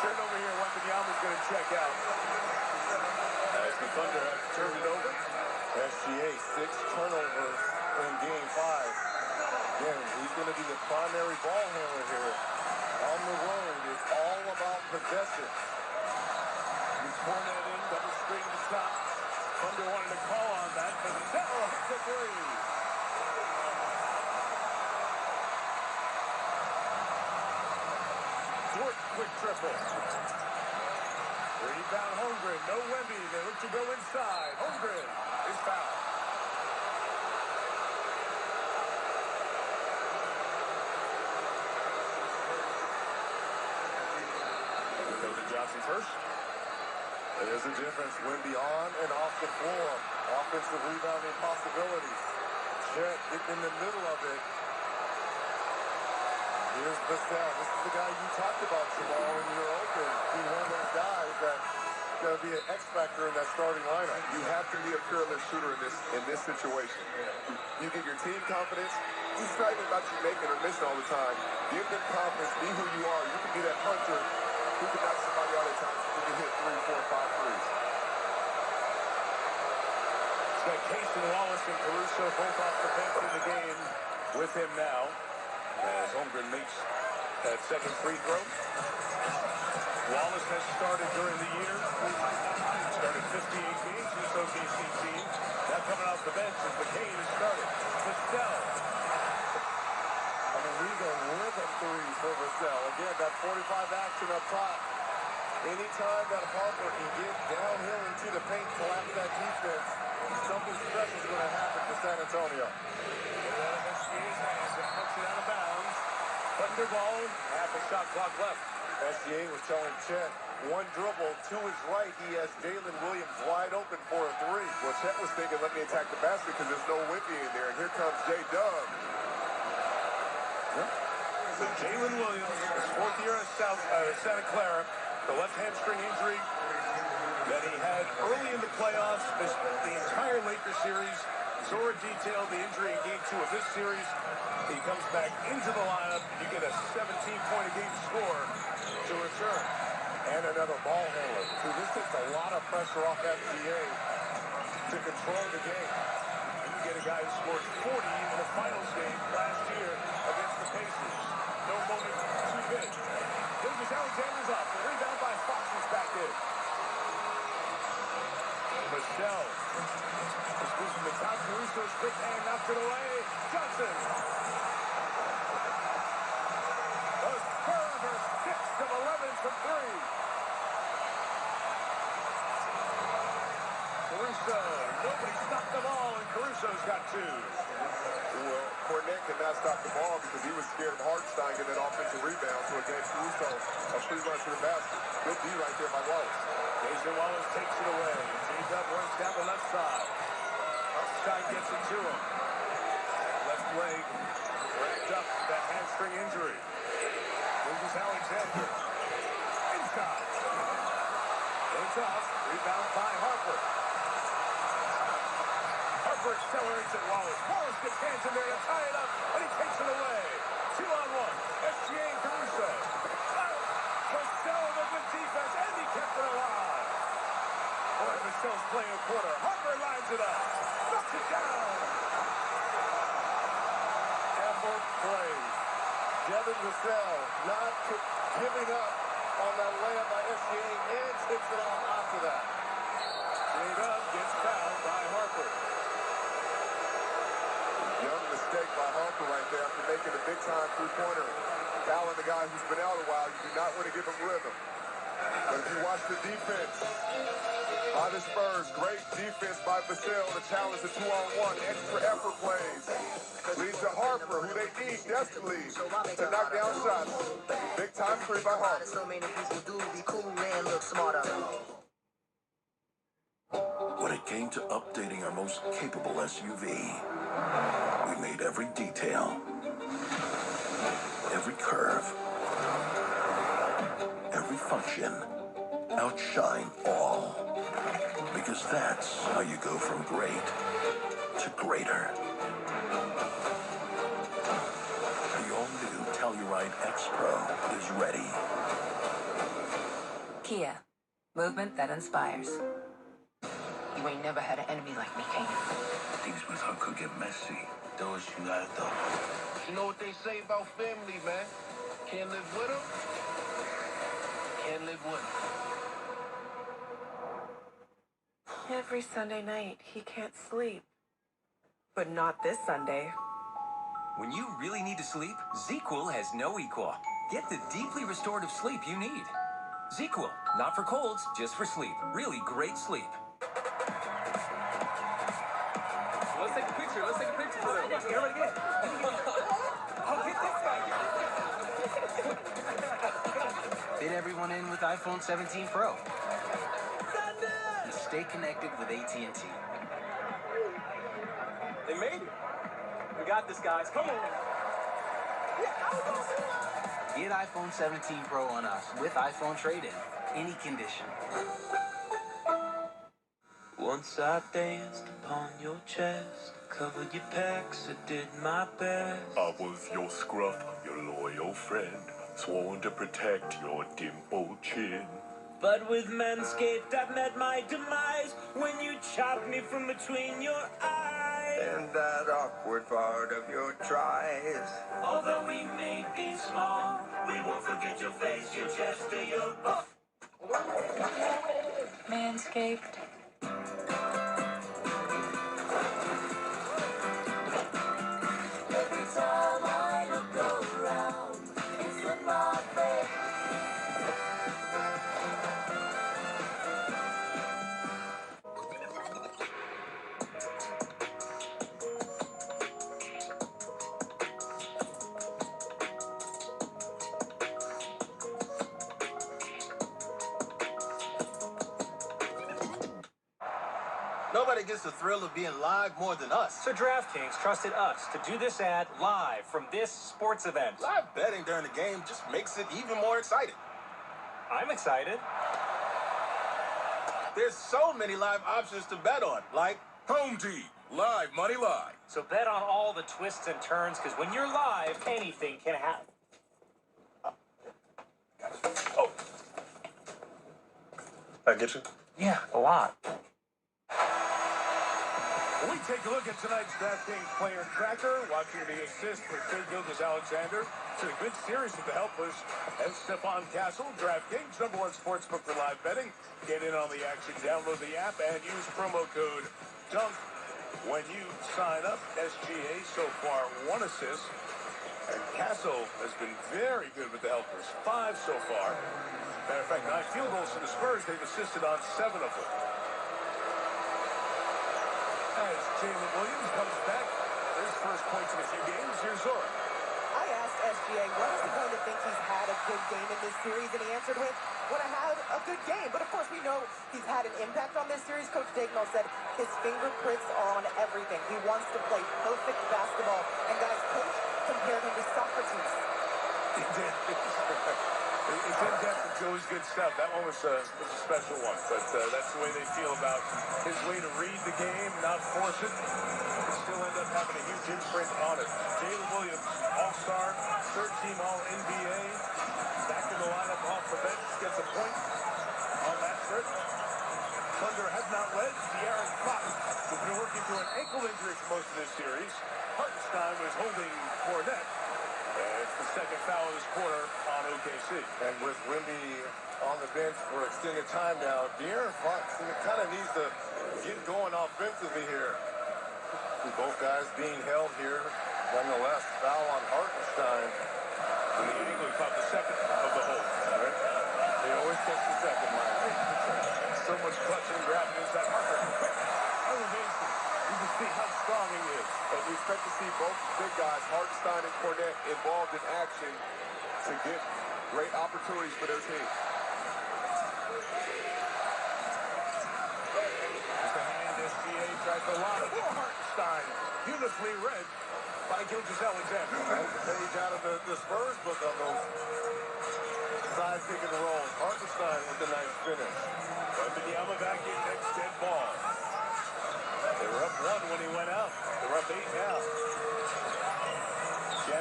Turn over here. Wembanyama's going to check out. As the Thunder have turned it over. SGA, 6 turnovers in Game 5. Again, he's going to be the primary ball handler here. On the road, it's all about possession. Cornet in, double screen to the top. Thunder wanted to call on that, but Zell hits a 3. Dort, quick triple. Rebound Holmgren, no Wemby. They look to go inside. Holmgren is fouled. Johnson first. There's a difference. Wemby on and off the floor. Offensive rebounding possibilities. Chet getting in the middle of it. Here's Vassell. This is the guy you talked about, Jamal, when you were open. He's one of those guys that's going to be an X factor in that starting lineup. You have to be a fearless shooter in this situation. You give your team confidence. It's not even about you making or missing all the time. Give them confidence. Be who you are. You can be that puncher who can knock somebody out at times. You can hit 3, 4, 5 threes. It's got Case and Wallace and Caruso both off the bench in the game with him now. As Holmgren makes that second free throw. Wallace has started during the year. Started 58 games in this OKC team. Now coming off the bench as McCain has started. Vassell. Amigo rhythm 3 for Vassell. Again, that 45 action up top. Anytime that Harper can get downhill into the paint, collapse that defense, something special is going to happen for San Antonio. Out of bounds. Thunder ball. Half a shot clock left. SGA was telling Chet, one dribble to his right, he has Jalen Williams wide open for a 3. Well, Chet was thinking, let me attack the basket because there's no Wemby in there. And here comes J-Dub. So Jalen Williams, his 4th year at Santa Clara, the left hamstring injury that he had early in the playoffs, the entire Lakers series. Zora detailed the injury in Game 2 of this series. He comes back into the lineup. You get a 17-point-a-game score to return. And another ball handler. So this takes a lot of pressure off SGA to control the game. And you get a guy who scored 40 in the finals game last year against the Pacers. No moment too big. Gilgeous-Alexander's off. The rebound by Fox is back in. Michelle is This is the top. Caruso's quick hand knocked it away. Johnson. The Spurs are 6 of 11 from 3. Caruso. Nobody stopped the ball, and Caruso's got 2. Well, Cornette could not stop the ball because he was scared of Hartenstein getting that offensive rebound. So it gave Caruso a free run to the basket. Good D right there by Wallace. Jason Wallace takes it away. J-Dub works down the left side. Stein gets it to him. Left leg wrapped up with that hamstring injury. Gilgeous-Alexander. Inside. It's off. Rebound by Harper. Harper accelerates at Wallace. Wallace gets hands in there to tie it up, and he takes it away. 2-on-1. SGA and Caruso. Vassell with a good defense, and he kept it alive. Boy, Vassell's playing a quarter. Harper lines it up. Knocks it down. Ample play. Devin Vassell not giving up on that layup by SGA and takes it off after that. J-Dub gets fouled by Harper. Young mistake by Harper right there after making a big-time three-pointer. Fouling the guy who's been out a while. You do not want to give him rhythm. But if you watch the defense by the Spurs, great defense by Vassell to challenge the 2-on-1, extra effort plays. Leads to Harper, who they need desperately to knock down shots. Big-time three by Harper. So many people do be cool and look smarter. When it came to updating our most capable SUV, we made every detail, every curve, every function outshine all. Because that's how you go from great to greater. The all-new Telluride X Pro is ready. Kia. Movement that inspires. You ain't never had an enemy like me, can you? Things with her could get messy. Do what you gotta do. You know what they say about family, man? Can't live with them. Can't live with them. Every Sunday night, he can't sleep. But not this Sunday. When you really need to sleep, ZQL has no equal. Get the deeply restorative sleep you need. ZQL, not for colds, just for sleep. Really great sleep. Let's take a picture. Let's take a picture for them. Everybody get it. I'll get this guy. Fit everyone in with iPhone 17 Pro. And stay connected with AT&T. They made it. We got this, guys. Come on. Get iPhone 17 Pro on us with iPhone trade-in. Any condition. Once I danced upon your chest, covered your pecs, I did my best. I was your scruff, your loyal friend, sworn to protect your dimpled chin. But with Manscaped, I've met my demise when you chopped me from between your eyes. And that awkward part of your tries. Although we may be small, we won't forget your face, your chest, or your butt. Manscaped. Every time I look around, it's in my face. Nobody gets the thrill of being live more than us. So DraftKings trusted us to do this ad live from this sports event. Live betting during the game just makes it even more exciting. I'm excited. There's so many live options to bet on, like Home Team, live money line. So bet on all the twists and turns, because when you're live, anything can happen. Oh. I get you? Yeah, a lot. When we take a look at tonight's DraftKings player tracker, watching the assist for Gilgeous-Alexander. It's a good series with the helpers and Stephon Castle. DraftKings, #1 sportsbook for live betting. Get in on the action. Download the app and use promo code DUNK When you sign up, SGA so far 1 assist. And Castle has been very good with the helpers. 5 so far. Matter of fact, 9 field goals for the Spurs. They've assisted on 7 of them. As Jalen Williams comes back, his first points in a few games. Here's Zora. I asked SGA, when is he going to think he's had a good game in this series? And he answered with, when I had a good game. But of course, we know he's had an impact on this series. Coach Dagnall said his fingerprints are on everything. He wants to play perfect basketball. And guys, Coach compared him to Socrates. He did. It's in-depth. It's always good stuff. That one was a special one. But that's the way they feel about his way to read the game, not force it. Still end up having a huge imprint on it. Jalen Williams, all-star, third-team All-NBA. Back in the lineup off the bench, gets a point on that trip. Thunder has not led. De'Aaron Fox has been working through an ankle injury for most of this series. Hartenstein was holding Fournette. And it's the second foul of this quarter on OKC. And with Wemby on the bench for extended time now, De'Aaron Fox kind of needs to get going offensively here. Both guys being held here. Nonetheless, foul on Hartenstein. And the Eagles caught the second of the hold. Right? They always catch the second, Mike. So much clutching and grabbing is that Harper. Quick elevation. You can see how strong he is. And you expect to see both big guys, Hartenstein and Fournette, involved in action to get great opportunities for their team. As the hand, SGA tries to lob it for Hartenstein. Beautifully read by Gilgeous-Alexander. That's the page out of the Spurs book on those side pick and rolls. Hartenstein with a nice finish. Wembanyama back in next dead ball. They were up 1 when he went out. They're up 8 now.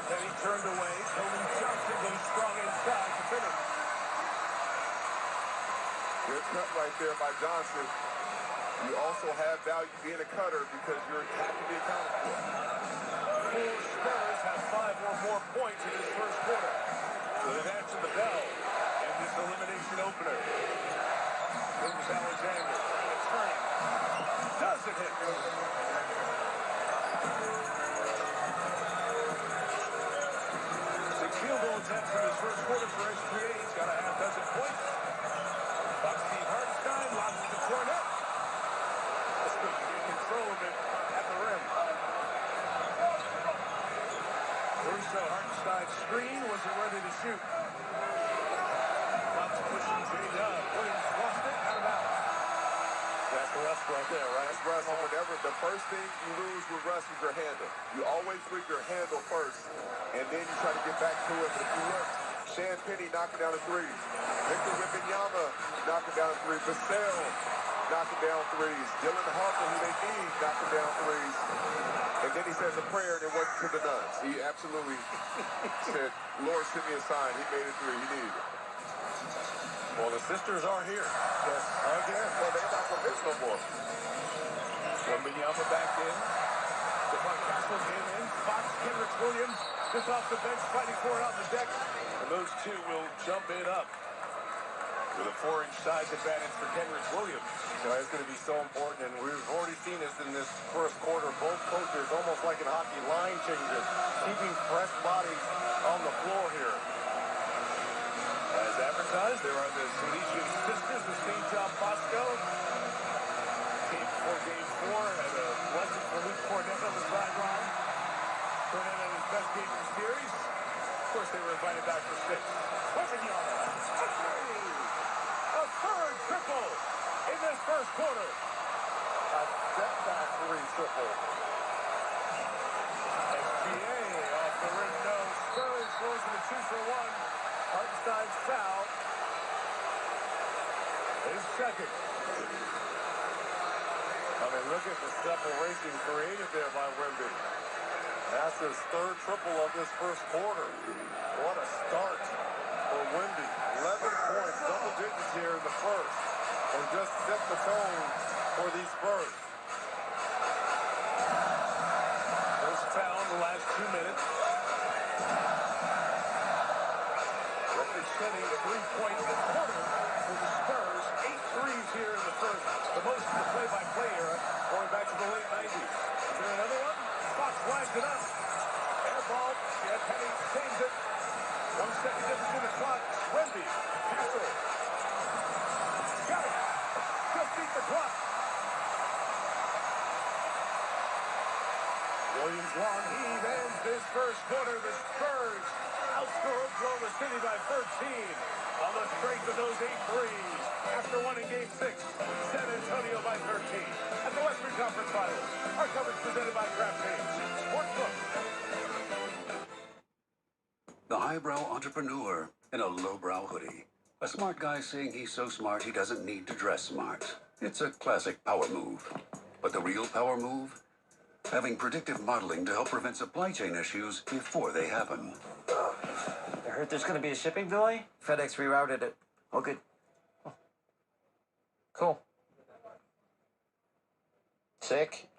Penny turned away. Tony Johnson goes strong inside to finish. Good cut right there by Johnson. You also have value being a cutter because you have to be accounted for. 4 Spurs have 5 or more points in this first quarter. So they've answered the bell in this elimination opener. Gilgeous-Alexander trying to turn it. Doesn't hit. 6 field goal attempts in this first quarter for SGA. He's got a half dozen points. Fox Steve Hartenstein lobs it to Fournette. In control of it at the rim. Caruso Hartenstein's screen wasn't ready to shoot. Fox pushing J-Dub. Williams lost it out of bounds. That's the rest right there, right? That's Russ. Whenever the first thing you lose with Russ is your handle. You always leave your handle first, and then you try to get back to it. But if you look, Shai Penny knocking down a 3. Victor Wembanyama knocking down a 3. Vassell knocking down 3s. Dylan Harper, who they need, knocking down 3s. And then he says a prayer and it went to the nuns. He absolutely said, Lord, send me a sign. He made it 3. He needed it. Well, the sisters are here. Yes, again. Well, they're not convinced no more. Wembanyama back in. Devon Castle came in. Fox, Kenrich Williams, just off the bench, fighting for it on the deck. And those two will jump it up with a 4-inch size advantage for Kenrich Williams. You know, it's going to be so important, and we've already seen this in this first quarter. Both coaches, almost like in hockey, line changes, keeping fresh bodies on the floor here. As advertised, there are the Salesian sisters with St. John Bosco. Came before Game 4, had a lesson for Luke Fournette on the sideline. Fournette had his best game of the series. Of course, they were invited back for 6. Wembanyama, a 3! A third triple in this first quarter. A step-back 3 triple. SGA off the rim, no. Spurs goes to the 2 for 1. Hartenstein's foul. His second. I mean, look at the separation created there by Wemby. That's his 3rd triple of this first quarter. What a start for Wemby. 11 points, double digits here in the first. And just set the tone for these Spurs. First foul in the last 2 minutes. Setting a 3-point quarter for the Spurs. 8 threes here in the first. The most in the play-by-play era going back to the late 90s. this quarter, the Spurs outscore Oklahoma City by 13 on the strength of those 8 threes. After winning Game 6, San Antonio by 13. At the Western Conference Finals, our coverage presented by DraftKings Sportsbook. The highbrow entrepreneur in a lowbrow hoodie. A smart guy saying he's so smart he doesn't need to dress smart. It's a classic power move. But the real power move? Having predictive modeling to help prevent supply chain issues before they happen. I heard there's going to be a shipping delay? FedEx rerouted it. Oh, good. Oh. Cool. Sick.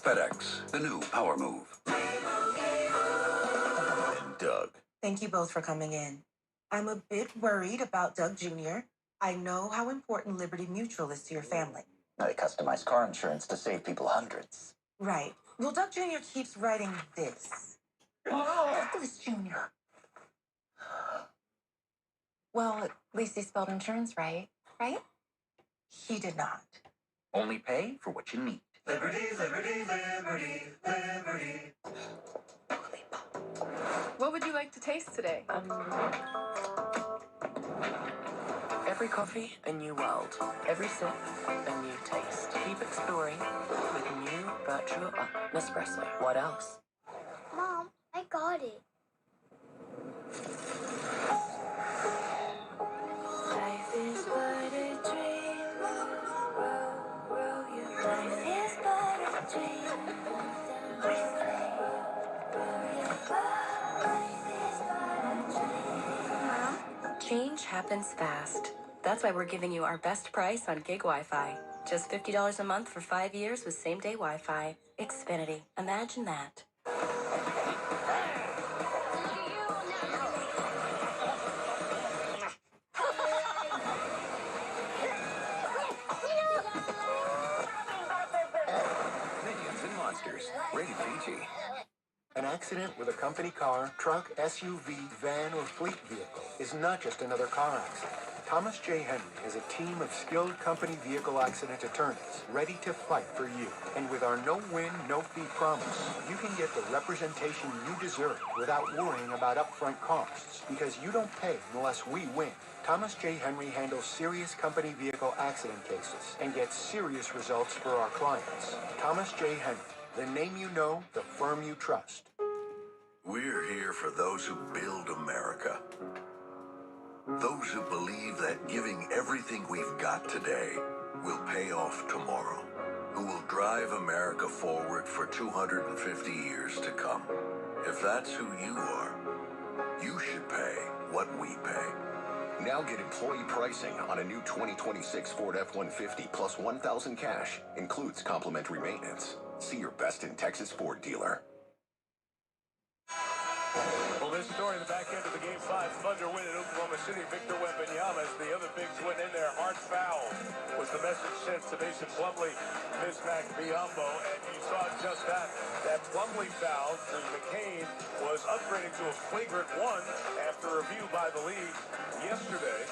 FedEx, the new power move. And Doug. Thank you both for coming in. I'm a bit worried about Doug Jr. I know how important Liberty Mutual is to your family. They customize car insurance to save people hundreds. Right. Well, Doug Jr. keeps writing this. Douglas Jr. Well, at least he spelled insurance right, right? He did not. Only pay for what you need. Liberty, liberty, liberty, liberty. What would you like to taste today? Every coffee, a new world. Every sip, a new taste. Keep exploring with new Virtual Nespresso. What else? Mom, I got it. Life is but a dream. Life is but a dream. Change happens fast. That's why we're giving you our best price on gig Wi-Fi. Just $50 a month for 5 years with same-day Wi-Fi. Xfinity. Imagine that. Minions and Monsters. Rated PG. An accident with a company car, truck, SUV, van, or fleet vehicle is not just another car accident. Thomas J. Henry is a team of skilled company vehicle accident attorneys ready to fight for you. And with our no-win, no-fee promise, you can get the representation you deserve without worrying about upfront costs, because you don't pay unless we win. Thomas J. Henry handles serious company vehicle accident cases and gets serious results for our clients. Thomas J. Henry. The name you know, the firm you trust. We're here for those who build America. Those who believe that giving everything we've got today will pay off tomorrow. Who will drive America forward for 250 years to come. If that's who you are, you should pay what we pay. Now get employee pricing on a new 2026 Ford F-150 plus $1,000 cash. Includes complimentary maintenance. See your best in Texas Ford dealer. Well, this story in the back end of the Game 5 Thunder win at Oklahoma City. Victor Wembanyama, as the other bigs went in there, hard foul was the message sent to Mason Plumlee, Bismack Biyombo, and you saw just that. That Plumlee foul to McCain was upgraded to a flagrant one after review by the league yesterday.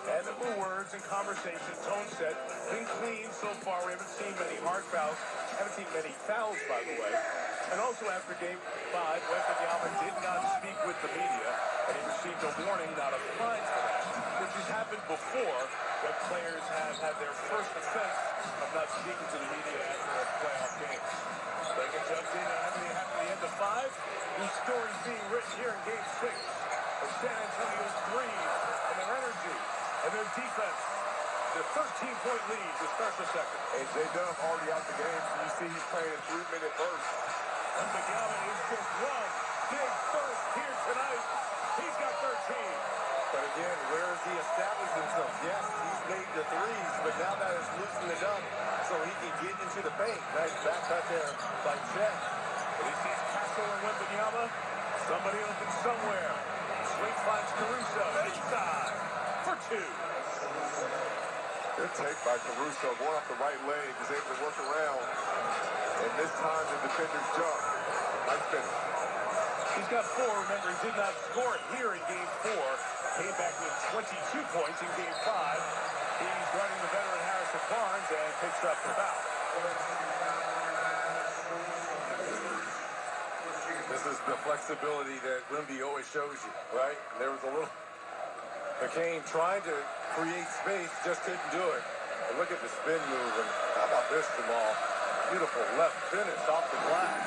And the words and conversation, tone set, been clean so far. We haven't seen many hard fouls. Haven't seen many fouls, by the way. And also after Game 5, Wembanyama did not speak with the media, and he received a warning, not a fine for that, which has happened before when players have had their first offense of not speaking to the media after a playoff game. Bacon jumps in, and everything happened at the end of 5. These stories being written here in Game 6 of San Antonio's threes and their energy and their defense. The 13-point lead to start the second. And J-Dub already out the game, so you see he's playing in 3-minute bursts. Wembanyama is just one big burst here tonight. He's got 13. But again, where has he established himself? Yes, he's made the threes, but now that has loosened it up so he can get into the paint. Nice back cut there by Chet. But he sees Castle and Wembanyama. Somebody open somewhere. Swing finds Caruso inside for 2. Good take by Caruso, going off the right leg, is able to work around. And this time the defenders jump. Nice finish. He's got 4. Remember, he did not score it here in Game 4. Came back with 22 points in Game 5. He's running the veteran Harrison Barnes and picks up the foul. is the flexibility that Wemby always shows you, right? There was a little McCain trying to create space, just couldn't do it. And look at the spin move, and how about this, Jamal? Beautiful left finish off the glass.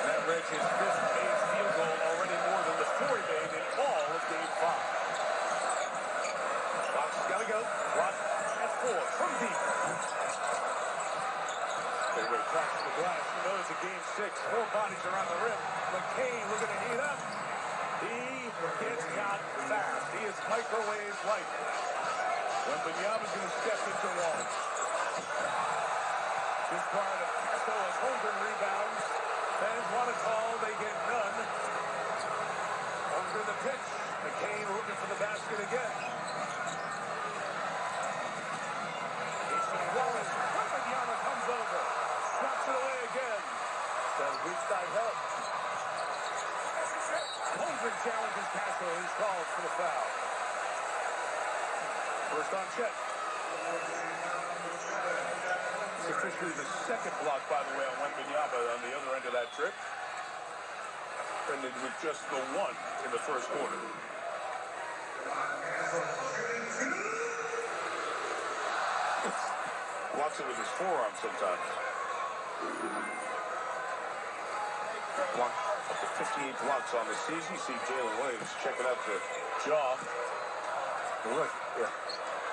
That Rich his fifth made field goal, already more than the 4 he made in all of Game 5. Fox got to go. Clock at 4 from deep. They would have crashed the glass. You know it's a Game 6. 4 bodies around the rim. McCain looking to heat up. He gets out fast. He is microwave light. Wembanyama's going to step into one. This part of Castle as Holmgren rebounds. Fans want a call. They get none. Holmgren the pitch. McCain looking for the basket again. Wallace. Wembanyama comes over. Snaps it away again. Says weak side help. Holmgren challenges Castle. He's called for the foul. First on check. It's officially the second block, by the way, on Wembanyama on the other end of that trip. Ended with just the one in the first quarter. Blocks it with his forearm sometimes. Block up to 58 blocks on the season. You see Jalen Williams checking out the jaw. Look, yeah.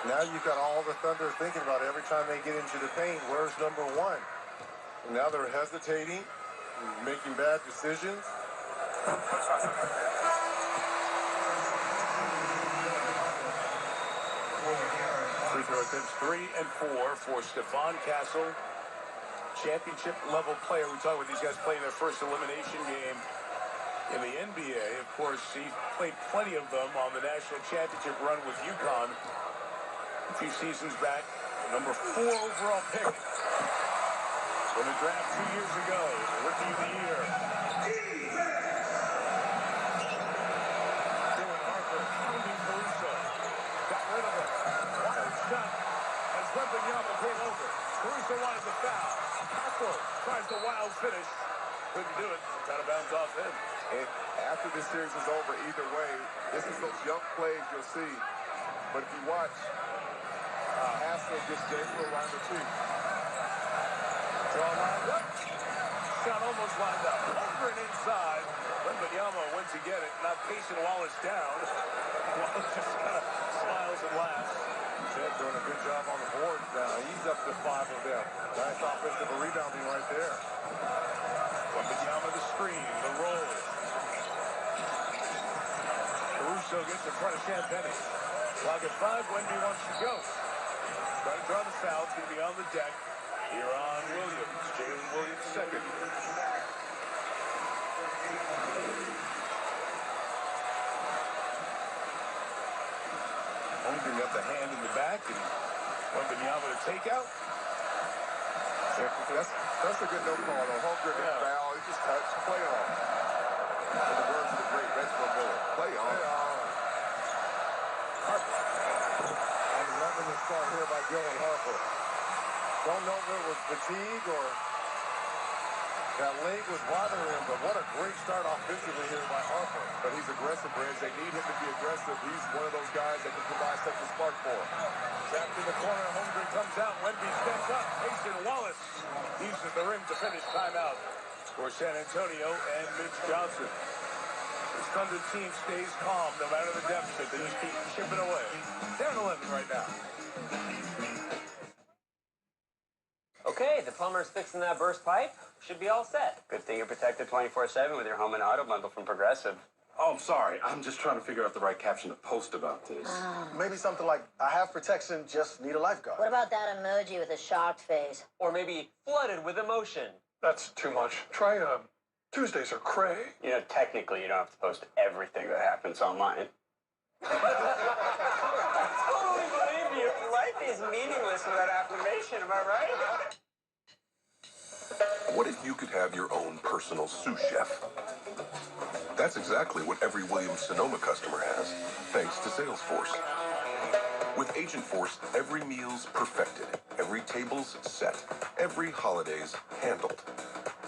Now you've got all the Thunder thinking about every time they get into the paint, where's number 1? And now they're hesitating, making bad decisions. Free throw attempts 3 and 4 for Stephon Castle. Championship level player. We talk about these guys playing their first elimination game in the NBA. Of course, he played plenty of them on the national championship run with UConn a few seasons back. Number 4 overall pick in the draft 2 years ago. Rookie of the year. Dylan Harper pounding Caruso. Got rid of it. Wild shot as Wembanyama came over. Caruso wanted the foul. Castle tries the wild finish. Couldn't do it. Kind of bounced off him. And after this series is over, either way, this is those young plays you'll see. But if you watch, Hassel gets Jason around the tree. Draw lined up. Shot almost lined up. Holmgren inside. Wembanyama went to get it. Not pacing Wallace down. Wallace just kind of smiles and laughs. Chet doing a good job on the board now. He's up to 5 of them. Nice offensive rebounding right there. Wembanyama the screen, the roll. Caruso gets in front of Champagny. Clock at 5, Wemby wants to go. Try to draw the foul. It's going to be on the deck. Here on Williams. Jalen Williams second. Holmgren got the hand in the back, and Wembanyama to take out. That's a good no call, though. Holmgren didn't foul. He just touched. Play on. In the words of the great Reginald Miller. Play on. Harper. And 11 to start here by Dylan Harper. Don't know if it was fatigue or that leg was bothering him, but what a great start offensively here by Harper. But he's aggressive, Reds. They need him to be aggressive. He's one of those guys that can provide such a spark for him. Trapped in the corner, Holmgren comes out. Wemby steps up. Mason Wallace uses the rim to finish timeout for San Antonio and Mitch Johnson. This Thunder team stays calm no matter the deficit. They just keep chipping away. Down 11 right now. Okay, the plumber's fixing that burst pipe. Should be all set. Good thing you're protected 24/7 with your home and auto bundle from Progressive. Oh, I'm sorry. I'm just trying to figure out the right caption to post about this. Maybe something like, I have protection, just need a lifeguard. What about that emoji with a shocked face? Or maybe flooded with emotion. That's too much. Try, Tuesdays are cray. You know, technically, you don't have to post everything that happens online. I totally believe you. Life is meaningless without affirmation, am I right? What if you could have your own personal sous chef? That's exactly what every Williams-Sonoma customer has, thanks to Salesforce. With Agent Force, every meal's perfected, every table's set, every holiday's handled.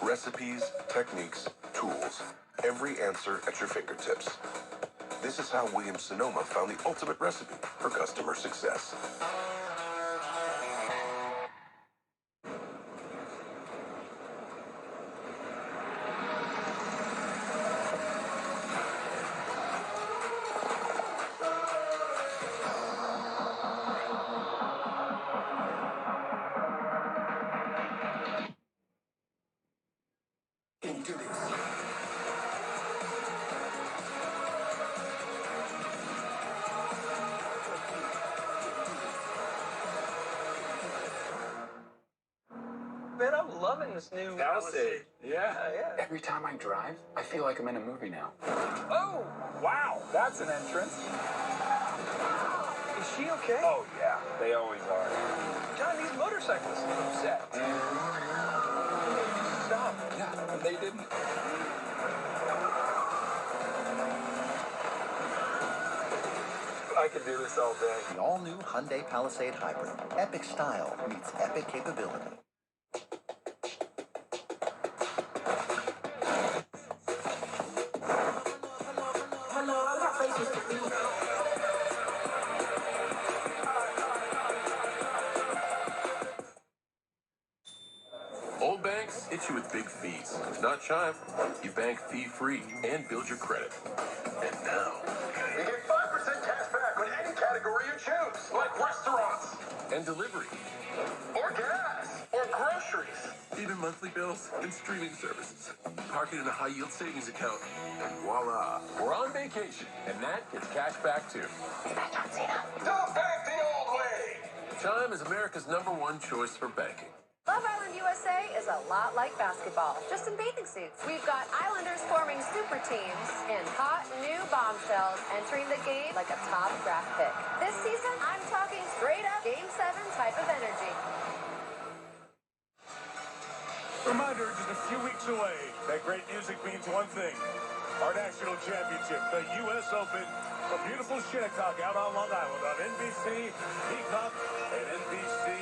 Recipes, techniques, tools. Every answer at your fingertips. This is how Williams-Sonoma found the ultimate recipe for customer success. Can you do this? Man, I'm loving this new Palisade. Yeah. Yeah. Every time I drive, I feel like I'm in a movie now. Oh, wow. That's an entrance. Is she okay? Oh, yeah. They always are. John, these motorcyclists look upset. Stop. Yeah, they didn't. I could do this all day. The all-new Hyundai Palisade Hybrid. Epic style meets epic capability. Old banks hit you with big fees. Not Chime. You bank fee-free and build your credit. And now, You get 5% cash back on any category you choose, like restaurants, and delivery, or gas, or groceries. even monthly bills and streaming services. Park it in a high-yield savings account, and voila, we're on vacation, and that gets cash back too. Don't bank the old way. Chime is America's #1 choice for banking. Love Island USA is a lot like basketball, just in bathing suits. We've got Islanders forming super teams and hot new bombshells entering the game like a top draft pick. This season, I'm talking straight up Game 7 type of energy. Reminder, just a few weeks away, that great music means one thing. Our national championship, the U.S. Open, from beautiful Shinnecock out on Long Island on NBC, Peacock, and NBC.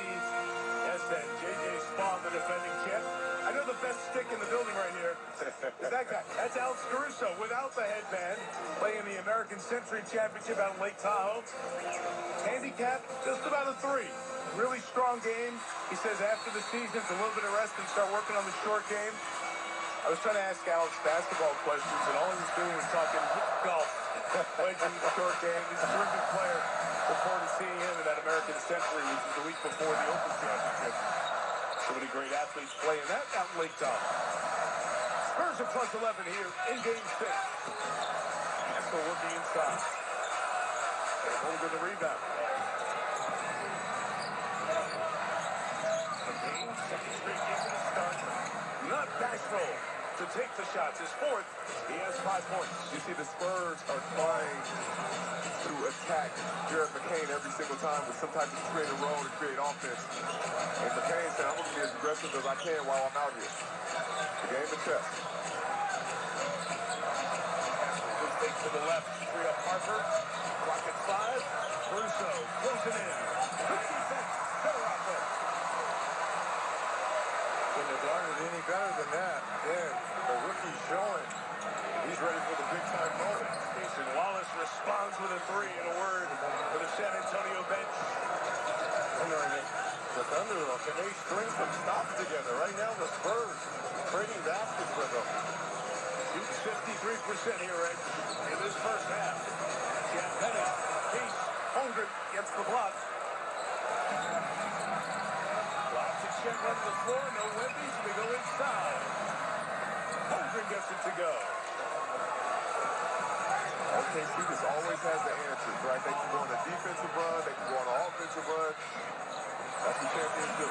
And J.J. Spawn, the defending champ. I know the best stick in the building right here is that guy. That's Alex Caruso without the headband, playing the American Century Championship out in Lake Tahoe. Handicap, just about a 3. Really strong game. He says after the season, it's a little bit of rest and start working on the short game. I was trying to ask Alex basketball questions, and all he was doing was talking golf. Playing the short game. He's a terrific player. Look forward to seeing him in that American Century, which is the week before the Open Championship. So many great athletes playing that out in Lake Tahoe. Spurs are plus 11 here in Game 6. That's the working inside. And Holger the rebound. Again, second straight game to start. Not bashful to take the shots. His fourth, he has 5 points. You see the Spurs are trying to attack Jared McCain every single time with some type of create a role to create offense. And McCain said, I'm going to be as aggressive as I can while I'm out here. The game of chess. Good fake to the left. Free up Harper. Clock at 5. Caruso closing in. Good defense. Better offense. Couldn't have done it any better than that. Again, the rookie's showing he's ready for the big-time moment. Jason Wallace responds with a 3 and a word for the San Antonio bench. Wondering if the Thunder, can they string some stops together? Right now, the Spurs trading baskets with them. Shooting 53% here, Ed, in this first half. Penny, Peace, Holmgren gets the block. Lots of Shen running the floor, no Wemby, so they go inside. Holmgren gets it to go. OKC just always has the answers, right? They can go on a defensive run, they can go on an offensive run. That's what champions do.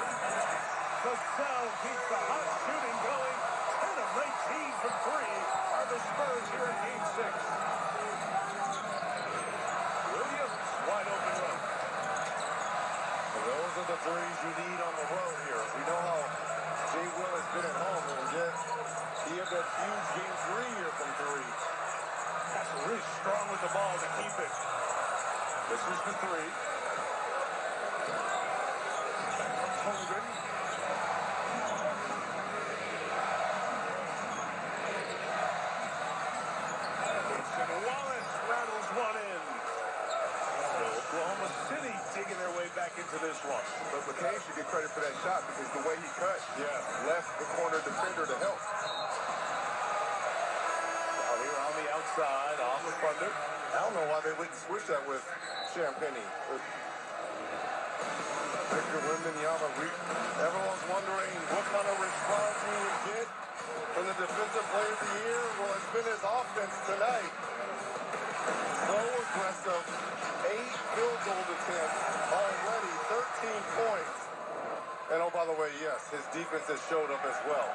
Cassell keeps the hot shooting going. 10 of 19 from 3 are the Spurs here in Game 6. Williams, wide open run. And those are the threes you need on the road here. We know how Jay Will has been at home, and yet he had that huge Game 3 here from 3. That's really strong with the ball to keep it. This is the 3. Holmgren. Thunder. I don't know why they wouldn't switch that with Champagne. Victor Wembanyama, everyone's wondering what kind of response he would get from the Defensive Player of the Year. Well, it's been his offense tonight. So aggressive. 8 field goal attempts already, 13 points. And oh, by the way, yes, his defense has showed up as well.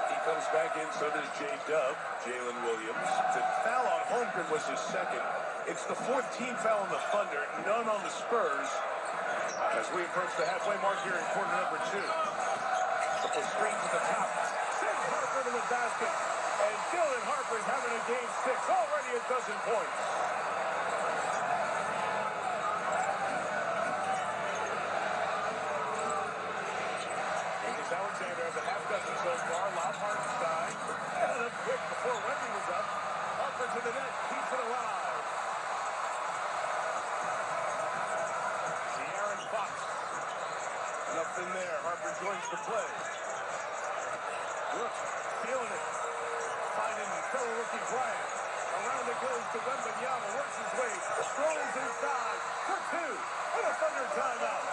He comes back in, so does J-Dub, Jalen Williams. The foul on Holmgren was his second. It's the 4th team foul on the Thunder, none on the Spurs. As we approach the halfway mark here in quarter number 2. Couple screens at the top. Sends Harper to the basket. And Dylan Harper's having a game 6, already a dozen points. Gilgeous-Alexander has a half dozen so far. Lob Hartenstein. Got it up quick before Wemby was up. Harper to the net. Keeps it alive. De'Aaron Fox. Nothing there. Harper joins the play. Brooks feeling it. Finding fellow rookie Bryant. Around it goes to Wembanyama. Works his way. Strolls inside for 2. And a Thunder timeout.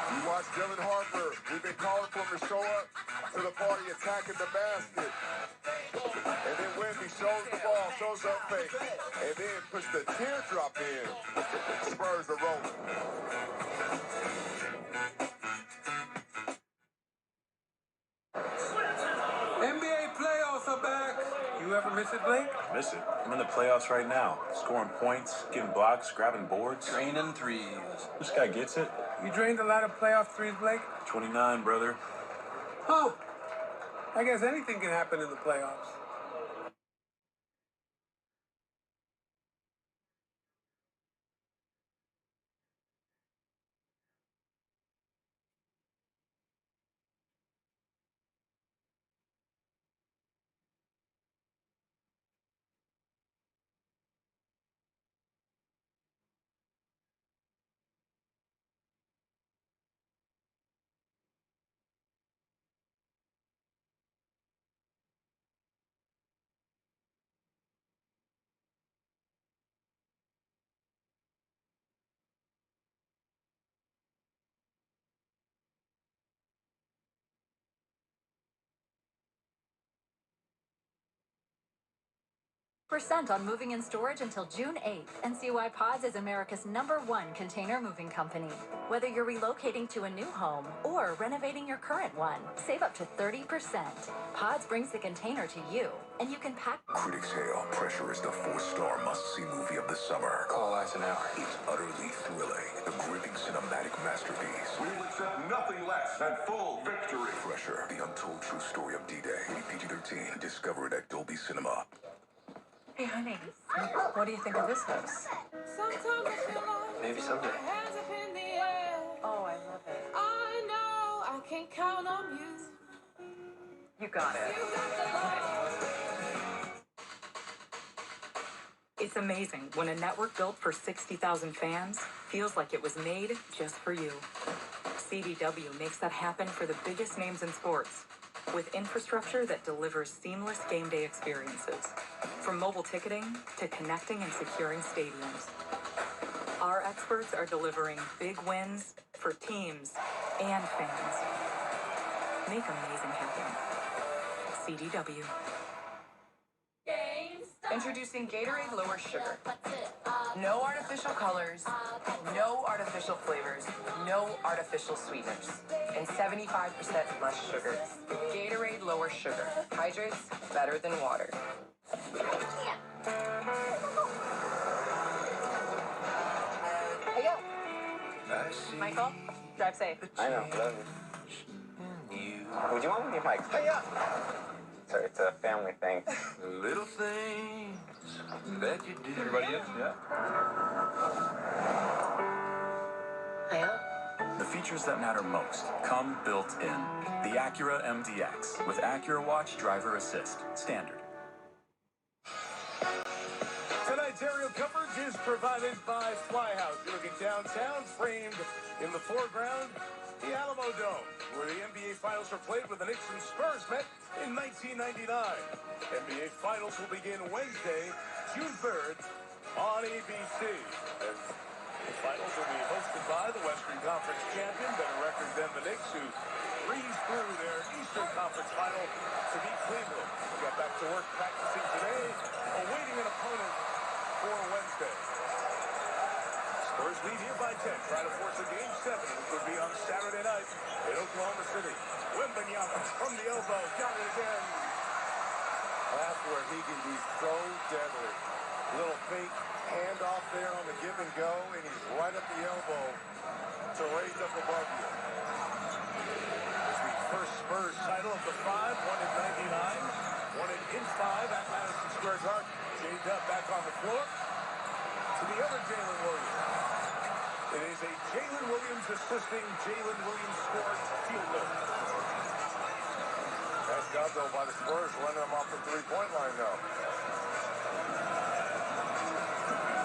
You watch Dylan Harper. We've been calling for him to show up to the party attacking the basket. And then Wemby shows the ball, shows up fake, and then puts the teardrop in. Spurs are rolling. NBA playoffs are back. You ever miss it, Blake? Miss it. I'm in the playoffs right now. Scoring points, getting blocks, grabbing boards. Draining threes. This guy gets it. You drained a lot of playoff threes, Blake? 29, brother. Oh, I guess anything can happen in the playoffs. % on moving and storage until June 8th, and see why Pods is America's #1 container moving company. Whether you're relocating to a new home or renovating your current one, save up to 30%. Pods brings the container to you, and you can pack. Critics hail Pressure is the 4-star must-see movie of the summer. Call Eisenhower. It's utterly thrilling, a gripping cinematic masterpiece. We will accept nothing less than full victory. Pressure, the untold true story of D-Day. PG-13. Discover it at Dolby Cinema. Hey, honey, what do you think of this house? Maybe someday. Oh, I love it. I know I can count on you. You got it. It's amazing when a network built for 60,000 fans feels like it was made just for you. CDW makes that happen for the biggest names in sports, with infrastructure that delivers seamless game day experiences. From mobile ticketing to connecting and securing stadiums. Our experts are delivering big wins for teams and fans. Make amazing happen. CDW. Introducing Gatorade Lower Sugar. No artificial colors, no artificial flavors, no artificial sweeteners, and 75% less sugar. Gatorade Lower Sugar. Hydrates better than water. Hey, yo. Michael, drive safe. I know, love you. Would you want me to get my... Hey, up. Sorry, it's a family thing. Little things that you do. Everybody in? Yeah. The features that matter most come built in. The Acura MDX with Acura Watch Driver Assist. Standard. Tonight's aerial coverage is provided by Flyhouse. You're looking downtown, framed in the foreground, the Alamo Dome, where the NBA Finals are played, where the Knicks and Spurs met in 1999. NBA Finals will begin Wednesday, June 3rd on ABC. And the finals will be hosted by the Western Conference champion, better record than the Knicks, who breezed through their Eastern Conference final to beat Cleveland. They got back to work practicing today, awaiting an opponent for Wednesday. Spurs lead here by 10, try to force a game 7, which would be on Saturday night in Oklahoma City. Wembanyama from the elbow, got it again. That's where he can be so deadly. Little fake handoff there on the give and go, and he's right at the elbow to raise up above you. It's the first Spurs title of the 5, won in 99, won it in 5 at Madison Square Garden. J-Dub back on the floor to the other Jalen Williams. It is a Jalen Williams assisting Jalen Williams scored field goal. Nice job, though, by the Spurs, running them off the three-point line, though.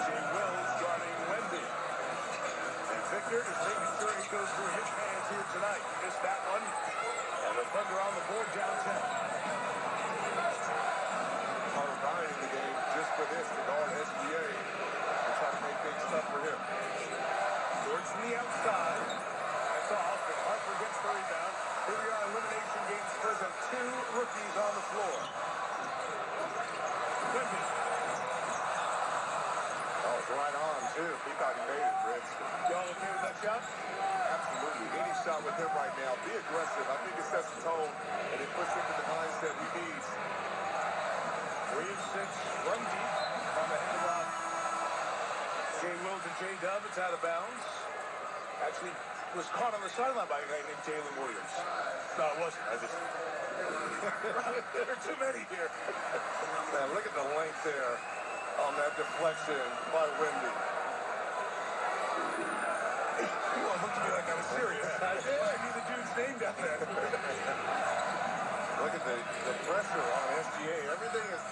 Jay Wills guarding Wemby. And Victor is making sure he goes through his hands here tonight. Missed that one. And the Thunder on the board downtown. Carter Bryant in the game just for this, to guard SGA and try to make things tough for him. Towards the outside. That's off, and Harper gets the rebound. Here we are, elimination game. Spurs have 2 rookies on the floor. Wemby. Oh, it's right on, too. He thought he made it, Rich. Y'all okay with that shot? Absolutely. Any shot with him right now, be aggressive. I think it sets the tone, and it puts him in the mindset he needs. 3 of 6, run deep on the handoff. Jay Wills and J-Dub, it's out of bounds. Actually, was caught on the sideline by a guy named Jalen Williams. No, it wasn't. There are too many here. Man, look at the length there on that deflection by Wemby. You all looked at me like I was serious. I did. I knew the dude's name down there. Look at the pressure on SGA. Everything is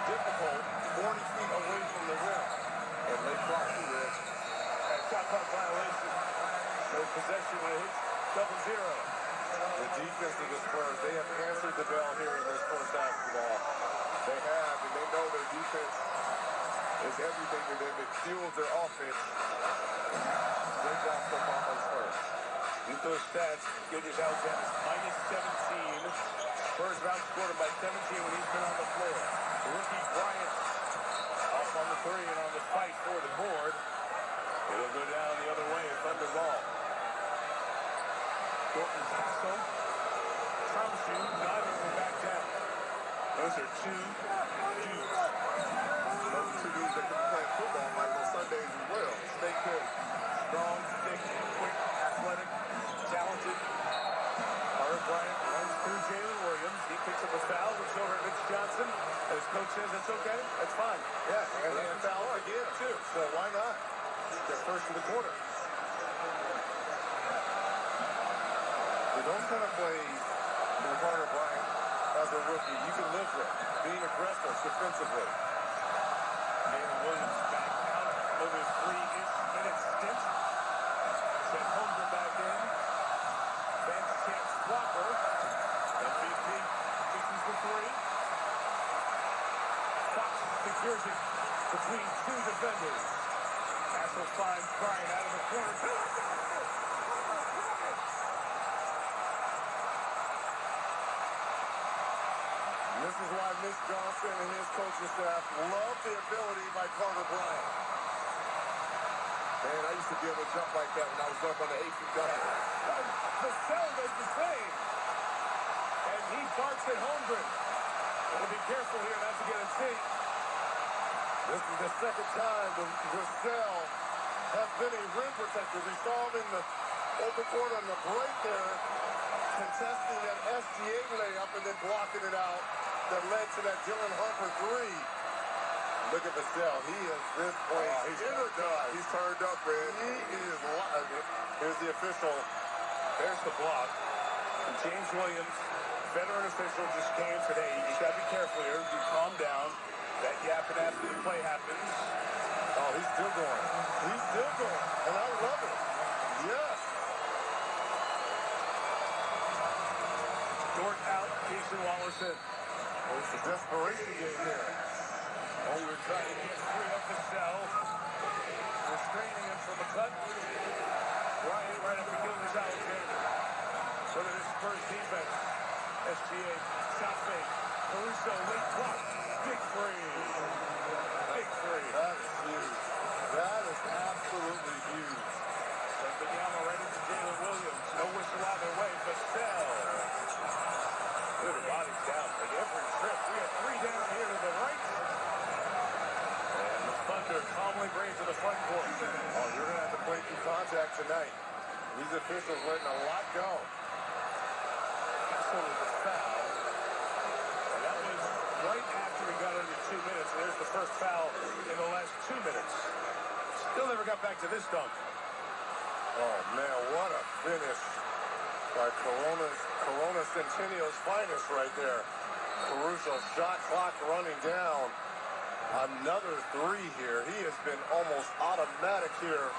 difficult 40 feet away from the rim. And late clock too, Rich. And shot clock violation. No possession when it hits 0-0. The defense of the Spurs, they have answered the bell here in this first half of the ball. They have, and they know their defense is everything to them. It fuels their offense. Great job so far by the Spurs. With those stats, Gilgeous-Alexander is -17. Spurs have outscored him by 17 when he's been on the floor. The rookie Bryant off on the 3 and on the fight for the board. It'll go down the other way, Thunder ball. Thornton Castle. Promise you, neither will back down. Those are 2 dudes. Those are 2 dudes that can play football like on Sundays as well. Stay cool. Strong, thick, quick, athletic, talented. Carter Bryant runs through Jalen Williams. He picks up a foul, which over Mitch Johnson. And his coach says it's okay. That's fine. Yeah, and then foul again, too. So why not? Their first of the quarter. Those kind of plays from Carter Bryant as a rookie, you can live with being aggressive defensively. Jalen Williams back out over 3-ish minute stint. Sent Holmgren back in. Bench chance Walker. MVP misses the 3. Fox secures it between 2 defenders. Castle finds Bryant out of the corner. This is why Mitch Johnson and his coaching staff love the ability by Carter Bryant. Man, I used to be able to jump like that when I was up on the 8-foot jumper. Vassell does the same. And he barks at Holmgren. We'll be careful here not to get a tee. This is the second time that Vassell has been a rim protector. We saw him in the open court on the break there, contesting that SGA layup and then blocking it out. That led to that Dylan Harper 3. Look at Vassell. He is this place. He's energized. He's turned up, man. He is live. Here's the official. There's the block. And James Williams, veteran official, just came today. You just got to be careful here. You calm down. That yapping after the play happens. Oh, he's still going. He's still going. And I love it. Yes. Dort out, Jason Wallace in. Oh, it's a desperation game here. Oh, we're trying to get free of the cell. Restraining him from a cut. Bryant right up to Gilgeous-Alexander. So that is Spurs defense. SGA, shot fake. Caruso, late block. Big three. Big three. That is huge. That is absolutely huge. Wembanyama right into Jalen Williams. No whistle either way. Vassell. Good bodies down. Like every trip. We have three down here to the right. And the Thunder calmly bring it to the front court. Oh, you're going to have to play through contact tonight. These officials letting a lot go. So with the foul. And that was right after he got under 2 minutes. And there's the first foul in the last 2 minutes. Still never got back to this dunk. Oh, man, what a finish by Corona Centennial's finest right there. Caruso, shot clock running down. Another three here. He has been almost automatic here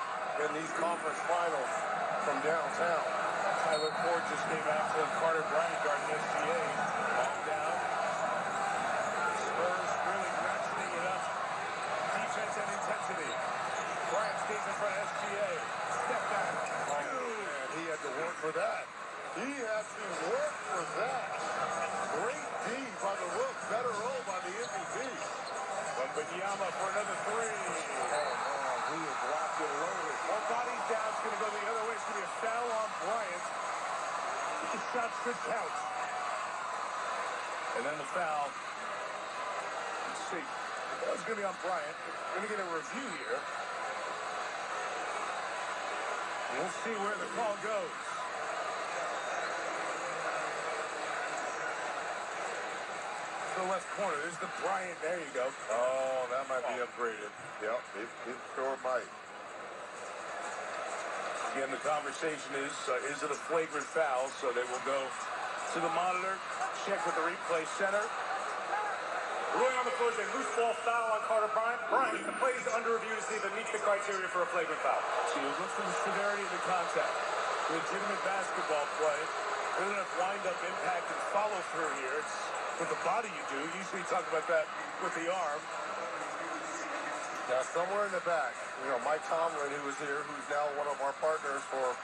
in these conference finals from downtown. Tyler Ford just came out to Carter Bryant guarding SGA. Long down. Spurs really ratcheting it up. Defense and intensity. Bryant stays in front of SGA. Step back. Oh, man, he had to work for that. He had to work for that. Great D by the Rook. Better roll by the MVP. Wembanyama for another three. Oh, man, he is locked and loaded. One body's down. It's going to go the other way. It's going to be a foul on Bryant. The shots should count. And then the foul. Let's see. That was going to be on Bryant. We're going to get a review here. We'll see where the call goes. The left corner. There's the Bryant. There you go. Oh, that might be upgraded. Yep, it sure might. Again, the conversation is it a flagrant foul? So they will go to the monitor, check with the replay center. Ruling on the floor is a loose ball foul on Carter Bryant. Bryant, the play is under review to see if it meets the criteria for a flagrant foul. So you look for the severity of the contact. Legitimate basketball play. There's enough wind-up, impact, and follow-through here. It's with the body you do. Usually you talk about that with the arm. Now, somewhere in the back, you know, Mike Tomlin, who was here, who's now one of our partners for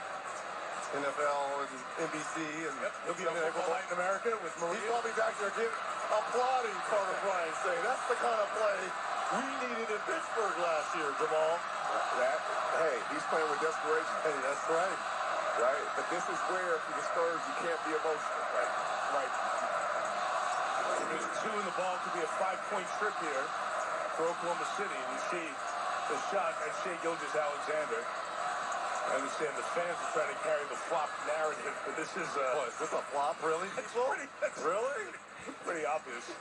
NFL and NBC. And He'll be on Football Night in America with Maria. He's probably back there again applauding Carter Bryant, saying that's the kind of play we needed in Pittsburgh last year, Jamal. Hey, he's playing with desperation. Hey, that's right. Right? But this is where, for the Spurs, you can't be emotional. Right. There's two in the ball. Could be a 5-point trip here for Oklahoma City. And you see the shot at Shai Gilgeous-Alexander. I understand the fans are trying to carry the flop narrative, but this is What, is this a flop, really? really pretty obvious.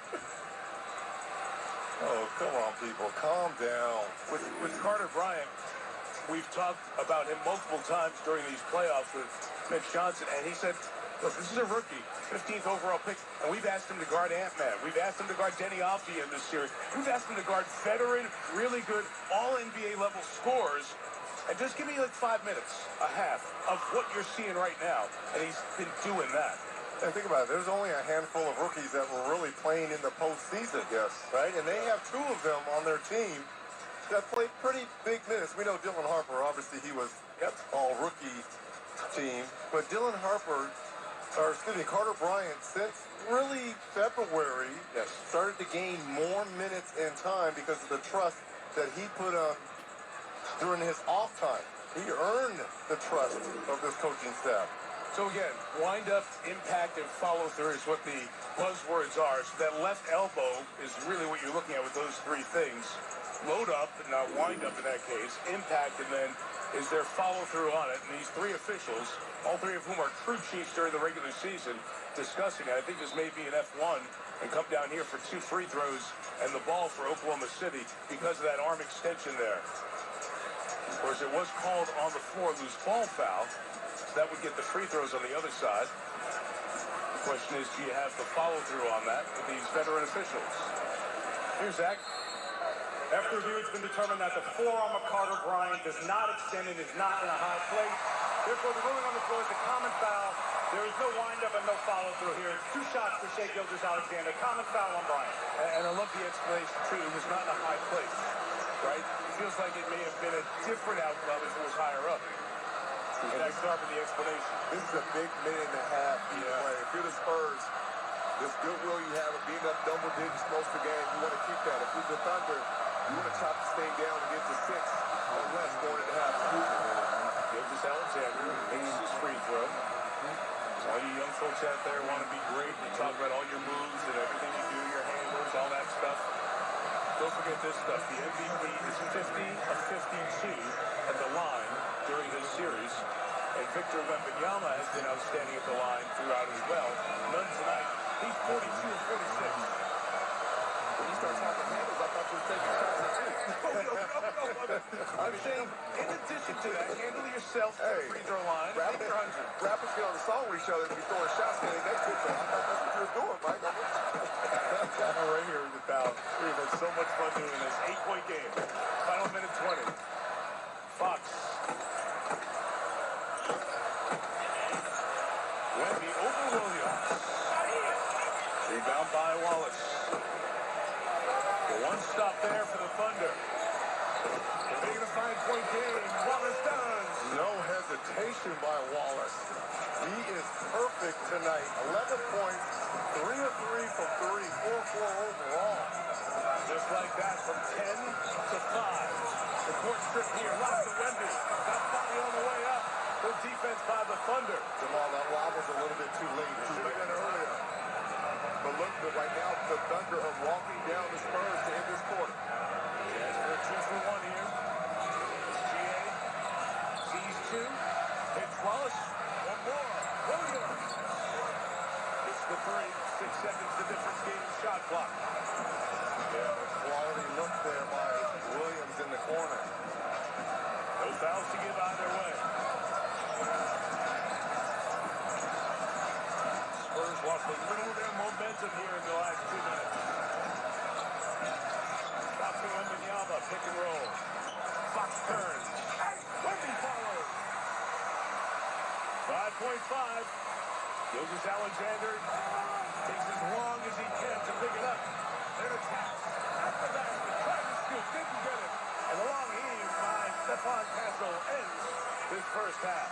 Oh, come on, people. Calm down. With Carter Bryant, we've talked about him multiple times during these playoffs with Mitch Johnson, and he said, look, this is a rookie, 15th overall pick, and we've asked him to guard Ant-Man. We've asked him to guard Denny Avdia in this series. We've asked him to guard veteran, really good, all-NBA level scorers. And just give me like 5 minutes, a half, of what you're seeing right now. And he's been doing that. And think about it. There's only a handful of rookies that were really playing in the postseason. Yes. Right? And they have two of them on their team that played pretty big minutes. We know Dylan Harper, obviously he was all rookie team. But Dylan Harper, or excuse me, Carter Bryant, since really February, started to gain more minutes and time because of the trust that he put on during his off time. He earned the trust of this coaching staff. So again, wind-up, impact, and follow-through is what the buzzwords are. So that left elbow is really what you're looking at with those three things. Load up, and not wind up in that case, impact, and then is there follow-through on it. And these three officials, all three of whom are crew chiefs during the regular season, discussing it. I think this may be an F1 and come down here for 2 free throws and the ball for Oklahoma City because of that arm extension there. Of course, it was called on the floor loose ball foul. So that would get the free throws on the other side. The question is, do you have the follow-through on that with these veteran officials? Here's Zach. After review, it's been determined that the forearm of Carter Bryant does not extend and is not in a high place. Therefore, the ruling on the floor is a common foul. There is no windup and no follow-through here. It's 2 shots for Shai Gilgeous-Alexander. Common foul on Bryant. And I love the explanation, too. It was not in a high place, right? It feels like it may have been a different outcome if it was higher up. And I start with the explanation. This is a big minute and a half either way. If you're the Spurs, this goodwill you have of being up double digits most of the game, you want to keep that. If you're the Thunder, you want to chop this thing down and get to 6 or less going into halftime. Gilgeous-Alexander makes his free throw. All you young folks out there want to be great. You talk about all your moves and everything you do, your handles, all that stuff. Don't forget this stuff. The MVP is 50 of 52 at the line during this series. And Victor Wembanyama has been outstanding at the line throughout as well. None tonight. He's 42 of 46. When you start talking handles, I thought you were taking shots at you. I'm saying, in addition to that, handle yourself to the free throw line. Take your 100. Rappers get on the song where each other and be throwing shots standing next to each other. I thought that's what you were doing, Mike. I'm right here with the foul. We've had so much fun doing this. 8-point game. Final minute 20. Fox. Wemby over Williams. Rebound by Wallace. The one stop there for the Thunder. They're making a 5-point game. Wallace does. No hesitation by Wallace. He is perfect tonight. 11 points, 3 of 3 from 3, 4-4 overall. Just like that, from 10 to 5. The court strip here. Lots of Wemby. Got body on the way up. Good defense by the Thunder. Jamal, that lob was a little bit too late. It should have been earlier. But look, right now, the Thunder are walking down the Spurs to end this quarter. Yes, we're 2 for 1 here. It's GA. Sees 2. Hits Wallace. One more. Williams. It's the 3. 6 seconds the difference game shot clock. Yeah, quality look there by Williams in the corner. No fouls to give either way. Spurs lost a little of their momentum here in the last 2 minutes. Out to Wembanyama, pick and roll. Fox turns. Wemby follows. 5.5. Gilgeous-Alexander takes as long as he can to pick it up. Then attacks at the basket. Tried to scoop, didn't get it. And the long heave by Stephon Castle ends this first half.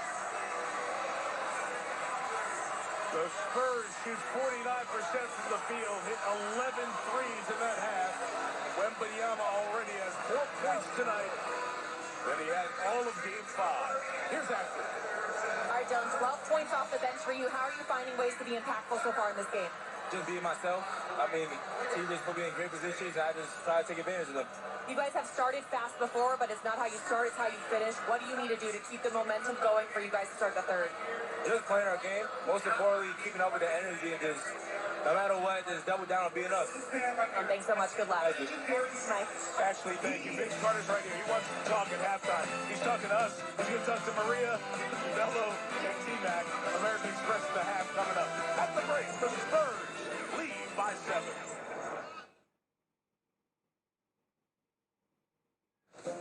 The Spurs shoot 49% from the field, hit 11 threes in that half. Wembanyama already has 4 points tonight. Then he had all of Game 5. Here's Actor. All right, Dylan, 12 points off the bench for you. How are you finding ways to be impactful so far in this game? Just being myself. I mean, team just put me in great positions. I just try to take advantage of them. You guys have started fast before, but it's not how you start, it's how you finish. What do you need to do to keep the momentum going for you guys to start the third? Just playing our game. Most importantly, keeping up with the energy and just, no matter what, just double down on being us. And thanks so much. Good luck. Mike. Ashley, thank you. Vince Carter's right here. He wants to talk at halftime. He's talking to us. He's going to talk to Maria, Bello, and T-Mac. American Express at the half coming up. At the break, the Spurs lead by 7.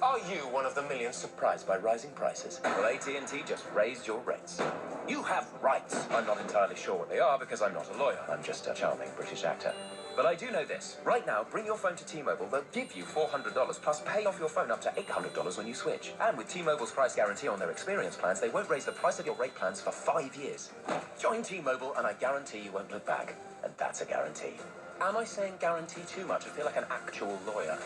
Are you one of the millions surprised by rising prices? Well, AT&T just raised your rates. You have rights. I'm not entirely sure what they are because I'm not a lawyer. I'm just a charming British actor. But I do know this. Right now, bring your phone to T-Mobile. They'll give you $400 plus pay off your phone up to $800 when you switch. And with T-Mobile's price guarantee on their experience plans, they won't raise the price of your rate plans for 5 years. Join T-Mobile and I guarantee you won't look back. And that's a guarantee. Am I saying guarantee too much? I feel like an actual lawyer.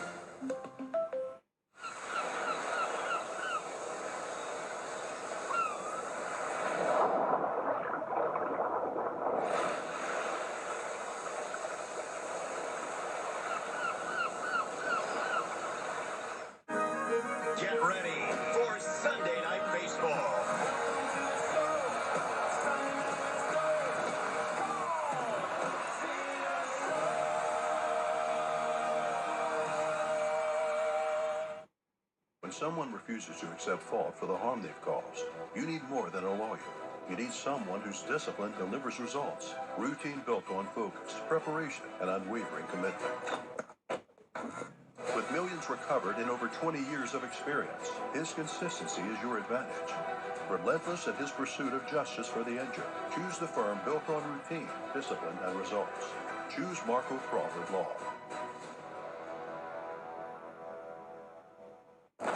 Get ready for Sunday Night Baseball. When someone refuses to accept fault for the harm they've caused, you need more than a lawyer. You need someone whose discipline delivers results. Routine built on focus, preparation, and unwavering commitment. With Millions recovered in over 20 years of experience. His consistency is your advantage. Relentless in his pursuit of justice for the injured. Choose the firm built on routine, discipline, and results. Choose Marco Crawford Law.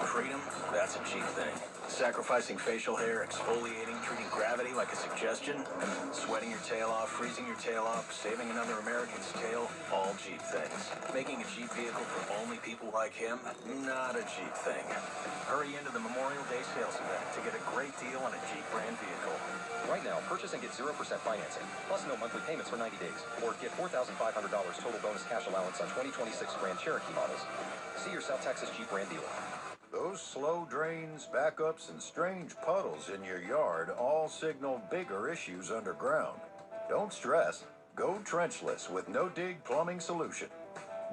Freedom, that's a cheap thing. Sacrificing facial hair, exfoliating, treating gravity like a suggestion, sweating your tail off, freezing your tail off, saving another American's tail, all Jeep things. Making a Jeep vehicle for only people like him, not a Jeep thing. Hurry into the Memorial Day sales event to get a great deal on a Jeep brand vehicle. Right now, purchase and get 0% financing, plus no monthly payments for 90 days, or get $4,500 total bonus cash allowance on 2026 Grand Cherokee models. See your South Texas Jeep brand dealer. Those slow drains, backups, and strange puddles in your yard all signal bigger issues underground. Don't stress. Go trenchless with no-dig plumbing solution.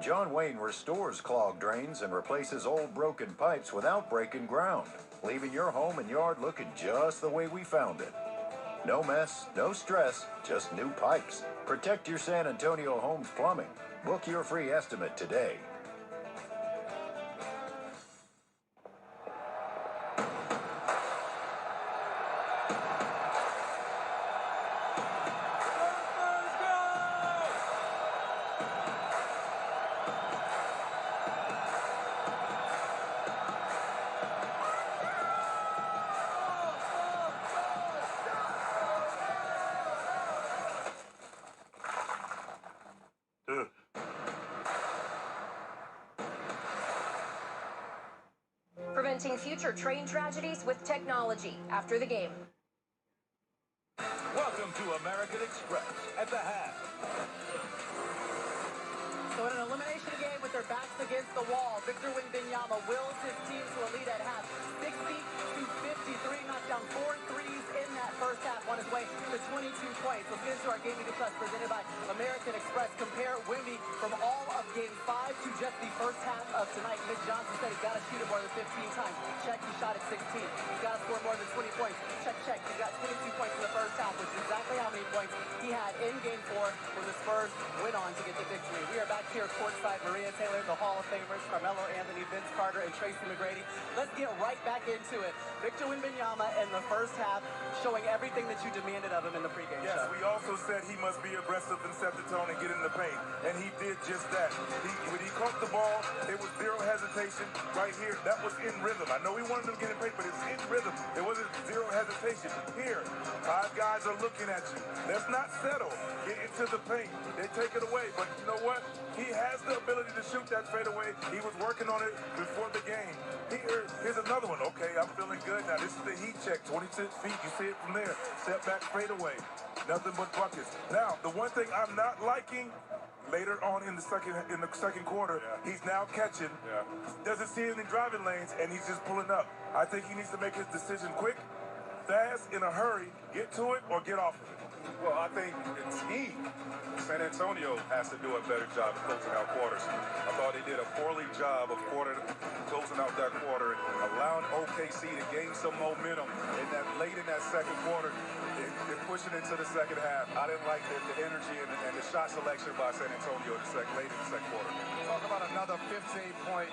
John Wayne restores clogged drains and replaces old broken pipes without breaking ground, leaving your home and yard looking just the way we found it. No mess, no stress, just new pipes. Protect your San Antonio home's plumbing. Book your free estimate today. Preventing future train tragedies with technology after the game. Welcome to American Express at the half. So in an elimination game with their backs against the wall, Victor Wembanyama wills his team to a lead at half. 60-53, knocked down 4 threes in that first half on his way to 22 points. Let's get into our Game to Trust presented by American Express. Compare Wemby from all of Game 5 to just the first half of tonight. Nick Johnson said he's got to shoot it more than 15 times. Check, he shot at 16. He's got to score more than 20 points. Check, check. He's got 22 points in the first half, which is exactly how many points he had in Game 4 when the Spurs went on to get the victory. We are back here courtside. Maria Taylor, the Hall of Famers, Carmelo Anthony, Vince Carter, and Tracy McGrady. Let's get right back into it. Victor Wembanyama in the first half showing everything that you demanded of him in the pregame show. Yes, we also said he must be aggressive and set the tone and get in the paint. And he did just that. When he caught the ball, it was zero hesitation right here. That was in rhythm. I know he wanted him to get in paint, but it's in rhythm. It wasn't zero hesitation. Here, 5 guys are looking at you. Let's not settle. Get into the paint. They take it away. But you know what? He has the ability to shoot that fadeaway. He was working on it before the game. Here's another one. Okay, I'm feeling good now. This is the heat check. 26 feet. You see it from there. Step back fadeaway. Nothing but buckets. Now, the one thing I'm not liking later on in the second quarter, he's now catching. Doesn't see any driving lanes, and he's just pulling up. I think he needs to make his decision quick, fast, in a hurry. Get to it or get off of it. Well, I think the team, San Antonio, has to do a better job of closing out quarters. I thought they did a poorly job of closing out that quarter, allowing OKC to gain some momentum late in that second quarter. They're pushing into the second half. I didn't like the energy and the shot selection by San Antonio late in the second quarter. Talk about another 15-point,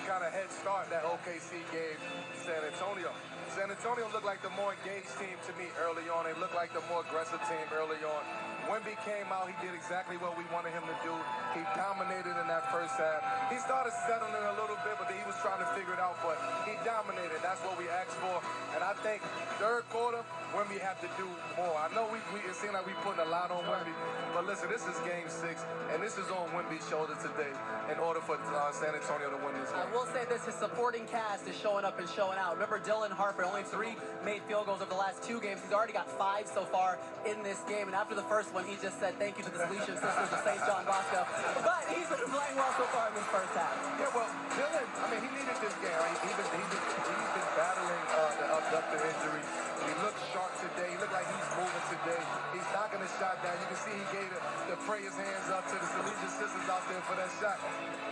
kind of head start that OKC gave San Antonio. San Antonio looked like the more engaged team to me early on. They looked like the more aggressive team early on. Wemby came out, he did exactly what we wanted him to do. He dominated in that first half. He started settling a little bit, but he was trying to figure it out, but he dominated. That's what we asked for. And I think third quarter, Wemby had to do more. I know it seemed like we putting a lot on Wemby, but listen, this is game 6, and this is on Wemby's shoulder today in order for San Antonio to win this game. I will say this, his supporting cast is showing up and showing out. Remember Dylan Harper, only 3 made field goals over the last 2 games. He's already got 5 so far in this game, and after the first one, he just said thank you to the Salesian Sisters of St. John Bosco. But he's been playing well so far in this first half. Yeah, well, Dylan, he needed this game. Right? He's been battling the abductor injury. He looked sharp today. He looked like he's moving today. He's knocking the shot down. You can see he gave the praise hands up to the Salesian Sisters out there for that shot.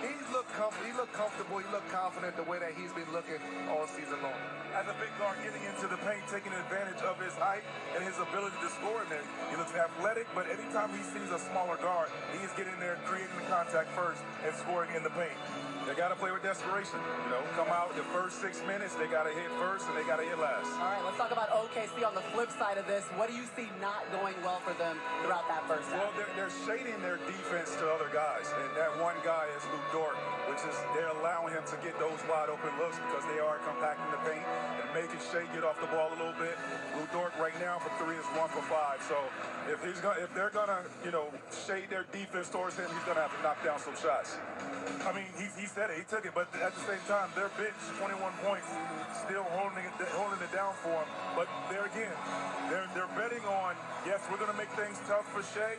He looked comfortable. He looked confident the way that he's been looking all season long. As a big guard getting into the paint, taking advantage of his height and his ability to score in there. He looks athletic, but anytime he sees a smaller guard, he is getting there, creating the contact first and scoring in the paint. They got to play with desperation. Come out the first 6 minutes, they got to hit first and they got to hit last. All right, let's talk about OKC on the flip side of this. What do you see not going well for them throughout that first half? Well, they're shading their defense to other guys. And that one guy is Lou Dort, which is they're allowing him to get those wide open looks because they are compacting the paint and making Shai get off the ball a little bit. Lou Dort right now from 3 is 1 for 5. So if they're gonna, shade their defense towards him, he's gonna have to knock down some shots. I mean, he said it, he took it, but at the same time, their bench, 21 points, still holding it down for him. But there again, they're betting on, yes, we're gonna make things tough for Shai.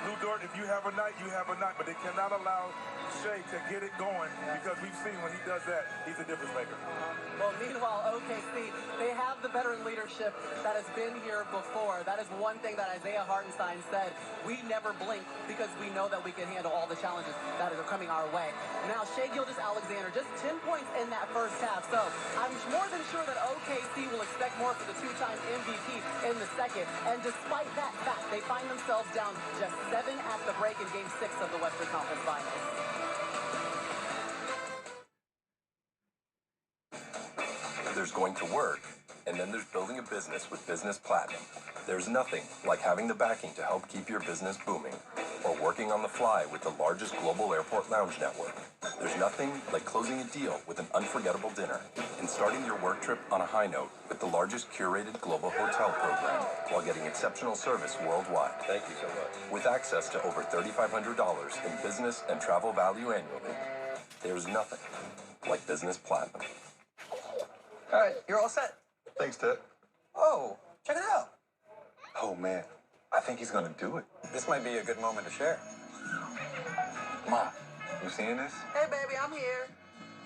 Lou Dort, if you have a night, you have a night, but they cannot allow Shai to get it going because we've seen when he does that, he's a difference maker. Well, meanwhile, OKC, they have the veteran leadership that has been here before. That is one thing that Isaiah Hartenstein said. We never blink because we know that we can handle all the challenges that are coming our way. Now, Shai Gilgeous-Alexander, just 10 points in that first half. So I'm more than sure that OKC will expect more for the two-time MVP in the second. And despite that fact, they find themselves down just 7 at the break in Game 6 of the Western Conference Finals. There's going to work, and then there's building a business with Business Platinum. There's nothing like having the backing to help keep your business booming, or working on the fly with the largest global airport lounge network. There's nothing like closing a deal with an unforgettable dinner, and starting your work trip on a high note with the largest curated global hotel program, while getting exceptional service worldwide. Thank you so much. With access to over $3,500 in business and travel value annually, there's nothing like Business Platinum. All right, you're all set. Thanks, Ted. Oh, check it out. Oh, man. I think he's gonna do it. This might be a good moment to share. Mom, you seeing this? Hey, baby, I'm here.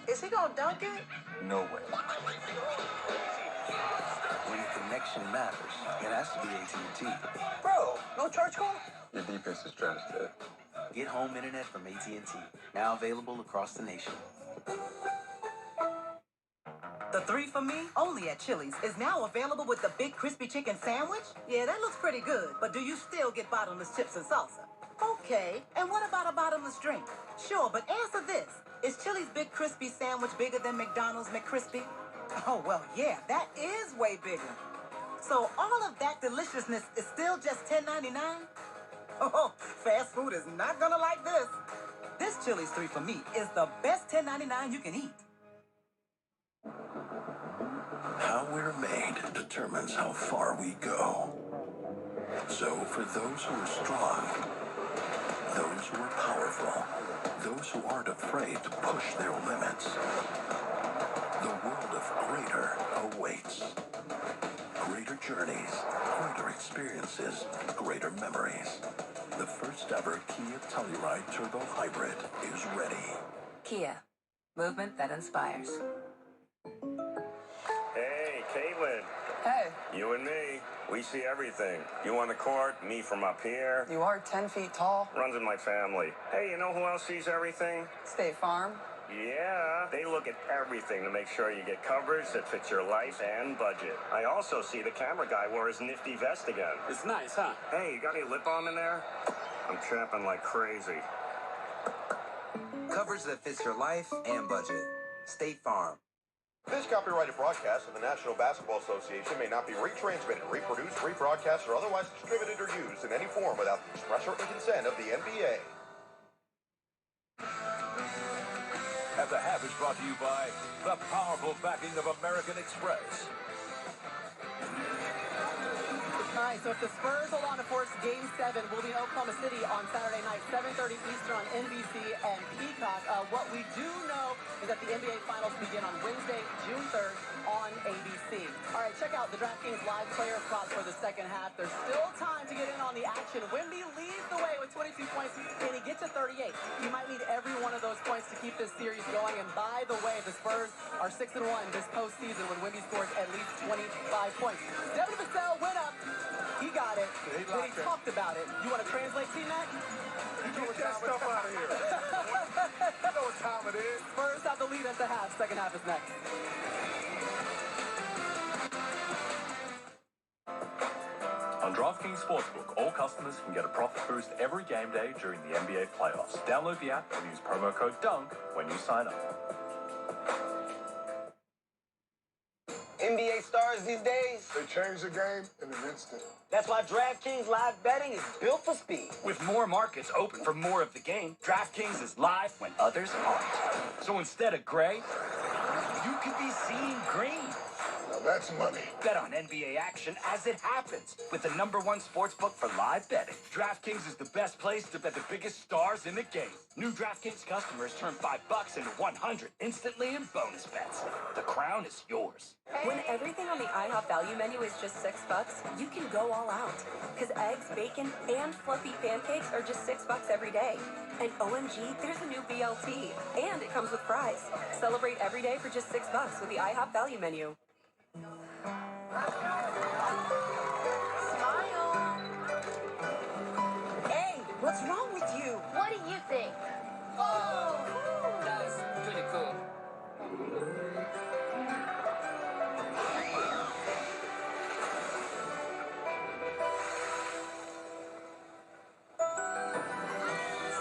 Is he gonna dunk it? No way. When connection matters, it has to be AT&T. Bro, no charge call? Your defense is trash, Ted. Get home internet from AT&T. Now available across the nation. The 3 for Me, only at Chili's, is now available with the Big Crispy Chicken Sandwich. Yeah, that looks pretty good, but do you still get bottomless chips and salsa? Okay, and what about a bottomless drink? Sure, but answer this. Is Chili's Big Crispy Sandwich bigger than McDonald's McCrispy? Oh, well, yeah, that is way bigger. So all of that deliciousness is still just $10.99? Oh, fast food is not gonna like this. This Chili's 3 for Me is the best $10.99 you can eat. How we're made determines how far we go. So for those who are strong, those who are powerful, those who aren't afraid to push their limits, the world of greater awaits. Greater journeys, greater experiences, greater memories. The first ever Kia Telluride Turbo Hybrid is ready. Kia, movement that inspires. Hey, Caitlin. Hey. You and me, we see everything. You on the court, me from up here. You are 10 feet tall. Runs in my family. Hey, you know who else sees everything? State Farm. Yeah, they look at everything to make sure you get coverage that fits your life and budget. I also see the camera guy wore his nifty vest again. It's nice, huh? Hey, you got any lip balm in there? I'm trapping like crazy. Coverage that fits your life and budget. State Farm. This copyrighted broadcast of the National Basketball Association may not be retransmitted, reproduced, rebroadcast, or otherwise distributed or used in any form without the express written consent of the NBA. At the half is brought to you by the powerful backing of American Express. All right, so if the Spurs hold on to force Game 7, we'll be in Oklahoma City on Saturday night, 7:30 Eastern on NBC and Peacock. What we do know is that the NBA Finals begin on Wednesday, June 3rd on ABC. All right, check out the DraftKings live player props for the second half. There's still time to get in on the action. Wemby leads the way with 22 points, and he gets to 38. You might need every one of those points to keep this series going. And by the way, the Spurs are 6-1 this postseason when Wemby scores at least 25 points. Devin Vassell went up. He got it. Then he talked about it. You want to translate, T-Mac? Get that stuff out of here. You know what time it is. Spurs have the lead at the half. Second half is next. On DraftKings Sportsbook, all customers can get a profit boost every game day during the NBA playoffs. Download the app and use promo code DUNK when you sign up. NBA stars these days, They change the game in an instant. that's why DraftKings live betting is built for speed. With more markets open for more of the game, DraftKings is live when others aren't. So instead of gray, you could be seeing green. Now that's money. Bet on NBA action as it happens with the #1 sportsbook for live betting. DraftKings is the best place to bet the biggest stars in the game. New DraftKings customers turn $5 into $100 instantly in bonus bets. The crown is yours. When everything on the IHOP value menu is just $6, you can go all out. Because eggs, bacon, and fluffy pancakes are just $6 every day. And OMG, there's a new BLT. And it comes with fries. Celebrate every day for just $6 with the IHOP value menu. Smile. Hey, what's wrong with you? What do you think? That's pretty cool.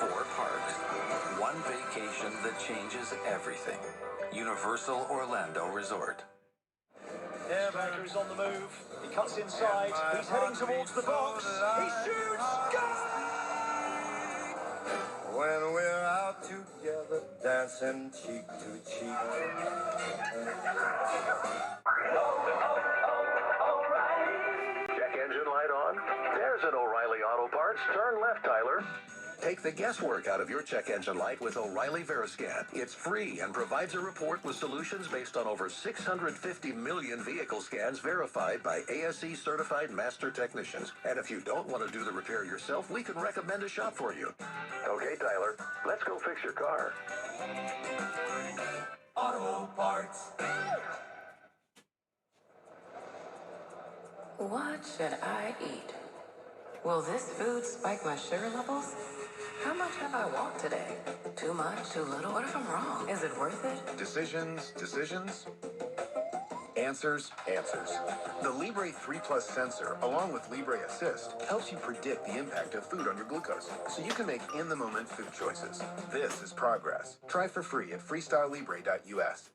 Four parks, one vacation that changes everything. Universal Orlando Resort. Airbacker is on the move. He cuts inside. He's heading towards the box. He shoots. When we're out together, dancing cheek to cheek. Check engine light on? There's an O'Reilly Auto Parts. Turn left, Tyler. Take the guesswork out of your check engine light with O'Reilly Veriscan. It's free and provides a report with solutions based on over 650 million vehicle scans verified by ASE certified master technicians. And if you don't want to do the repair yourself, we can recommend a shop for you. Okay, Tyler, let's go fix your car. Auto Parts. What should I eat? Will this food spike my sugar levels? How much have I walked today? Too much? Too little? What if I'm wrong? Is it worth it? Decisions. Answers. The Libre 3 Plus sensor, along with Libre Assist, helps you predict the impact of food on your glucose, so you can make in-the-moment food choices. This is progress. Try for free at freestylelibre.us.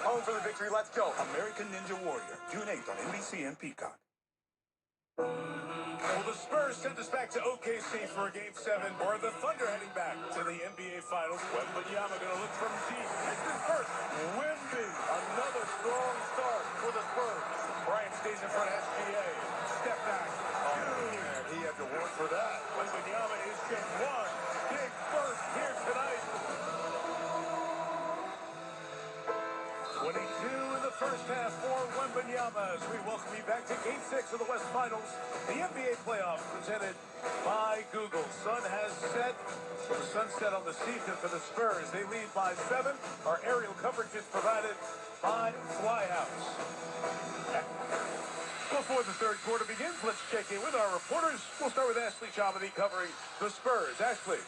Home for the victory. Let's go. American Ninja Warrior. June 8th on NBC and Peacock. Well, the Spurs sent us back to OKC for a Game 7, or the Thunder heading back to the NBA Finals. Wembanyama going to look from deep. This is first. Wemby. Another strong start for the Spurs. Bryant stays in front of SGA. Step back. Oh, man, he had to work for that. Wembanyama is just one big burst here tonight. 22 in the first half for Wembanyama as we welcome you back to Game 6 of the West Finals. The NBA playoffs presented by Google. Sun has set, so the sunset on the season for the Spurs. They lead by 7. Our aerial coverage is provided by Flyhouse. Before the third quarter begins, let's check in with our reporters. We'll start with Ashley Chabany covering the Spurs. Ashley.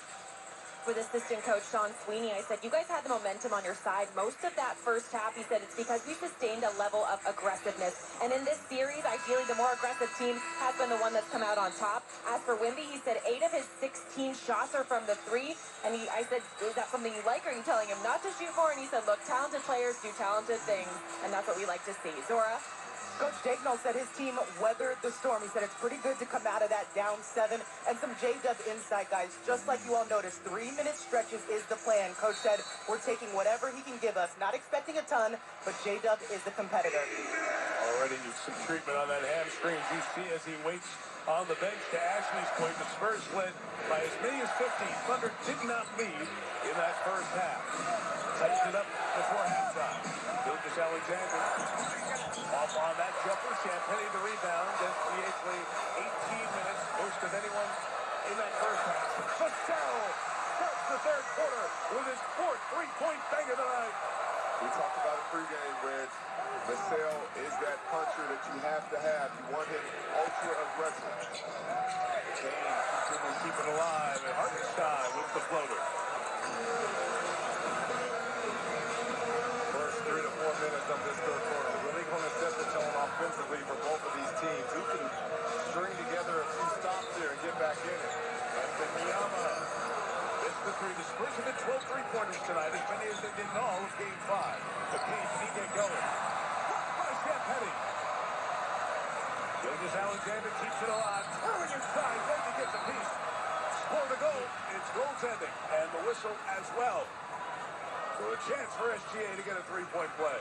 With assistant coach Sean Sweeney, I said, you guys had the momentum on your side. Most of that first half, he said, it's because we sustained a level of aggressiveness. And in this series, ideally, the more aggressive team has been the one that's come out on top. As for Wemby, he said 8 of his 16 shots are from the 3. And I said, is that something you like, or are you telling him not to shoot for? And he said, look, talented players do talented things, and that's what we like to see. Zora? Coach Dagnall said his team weathered the storm. He said it's pretty good to come out of that down 7. And some J-Dub insight, guys. Just like you all noticed, 3-minute stretches is the plan. Coach said we're taking whatever he can give us. Not expecting a ton, but J-Dub is the competitor. Already some treatment on that hamstring, as you see, as he waits on the bench. To Ashley's point, the Spurs led by as many as 50. Thunder did not lead in that first half. Tightened it up before halftime. Gilgeous-Alexander off on that jumper. Champagny the rebound. And played 18 minutes, most of anyone in that first half. Vassell starts the third quarter with his 4th three-point bang of the night. We talked about it pregame, Reg. Vassell is that puncher that you have to have. You want him ultra aggressive. Kane keep it alive, and Hartenstein with the floater. First 3 to 4 minutes of this third quarter really going to set the tone offensively for both of these teams. Who can string together a few stops here and get back in it? Wembanyama. It's the three. The Spurs have hit 12 three-pointers tonight, as many as they did in all of Game 5. The Kane can he get going? Blocked by Champagny. Gilgeous-Alexander keeps it alive. Curling inside. Wemby gets a piece. Score the goal. It's goaltending. And the whistle as well. So a chance for SGA to get a three-point play.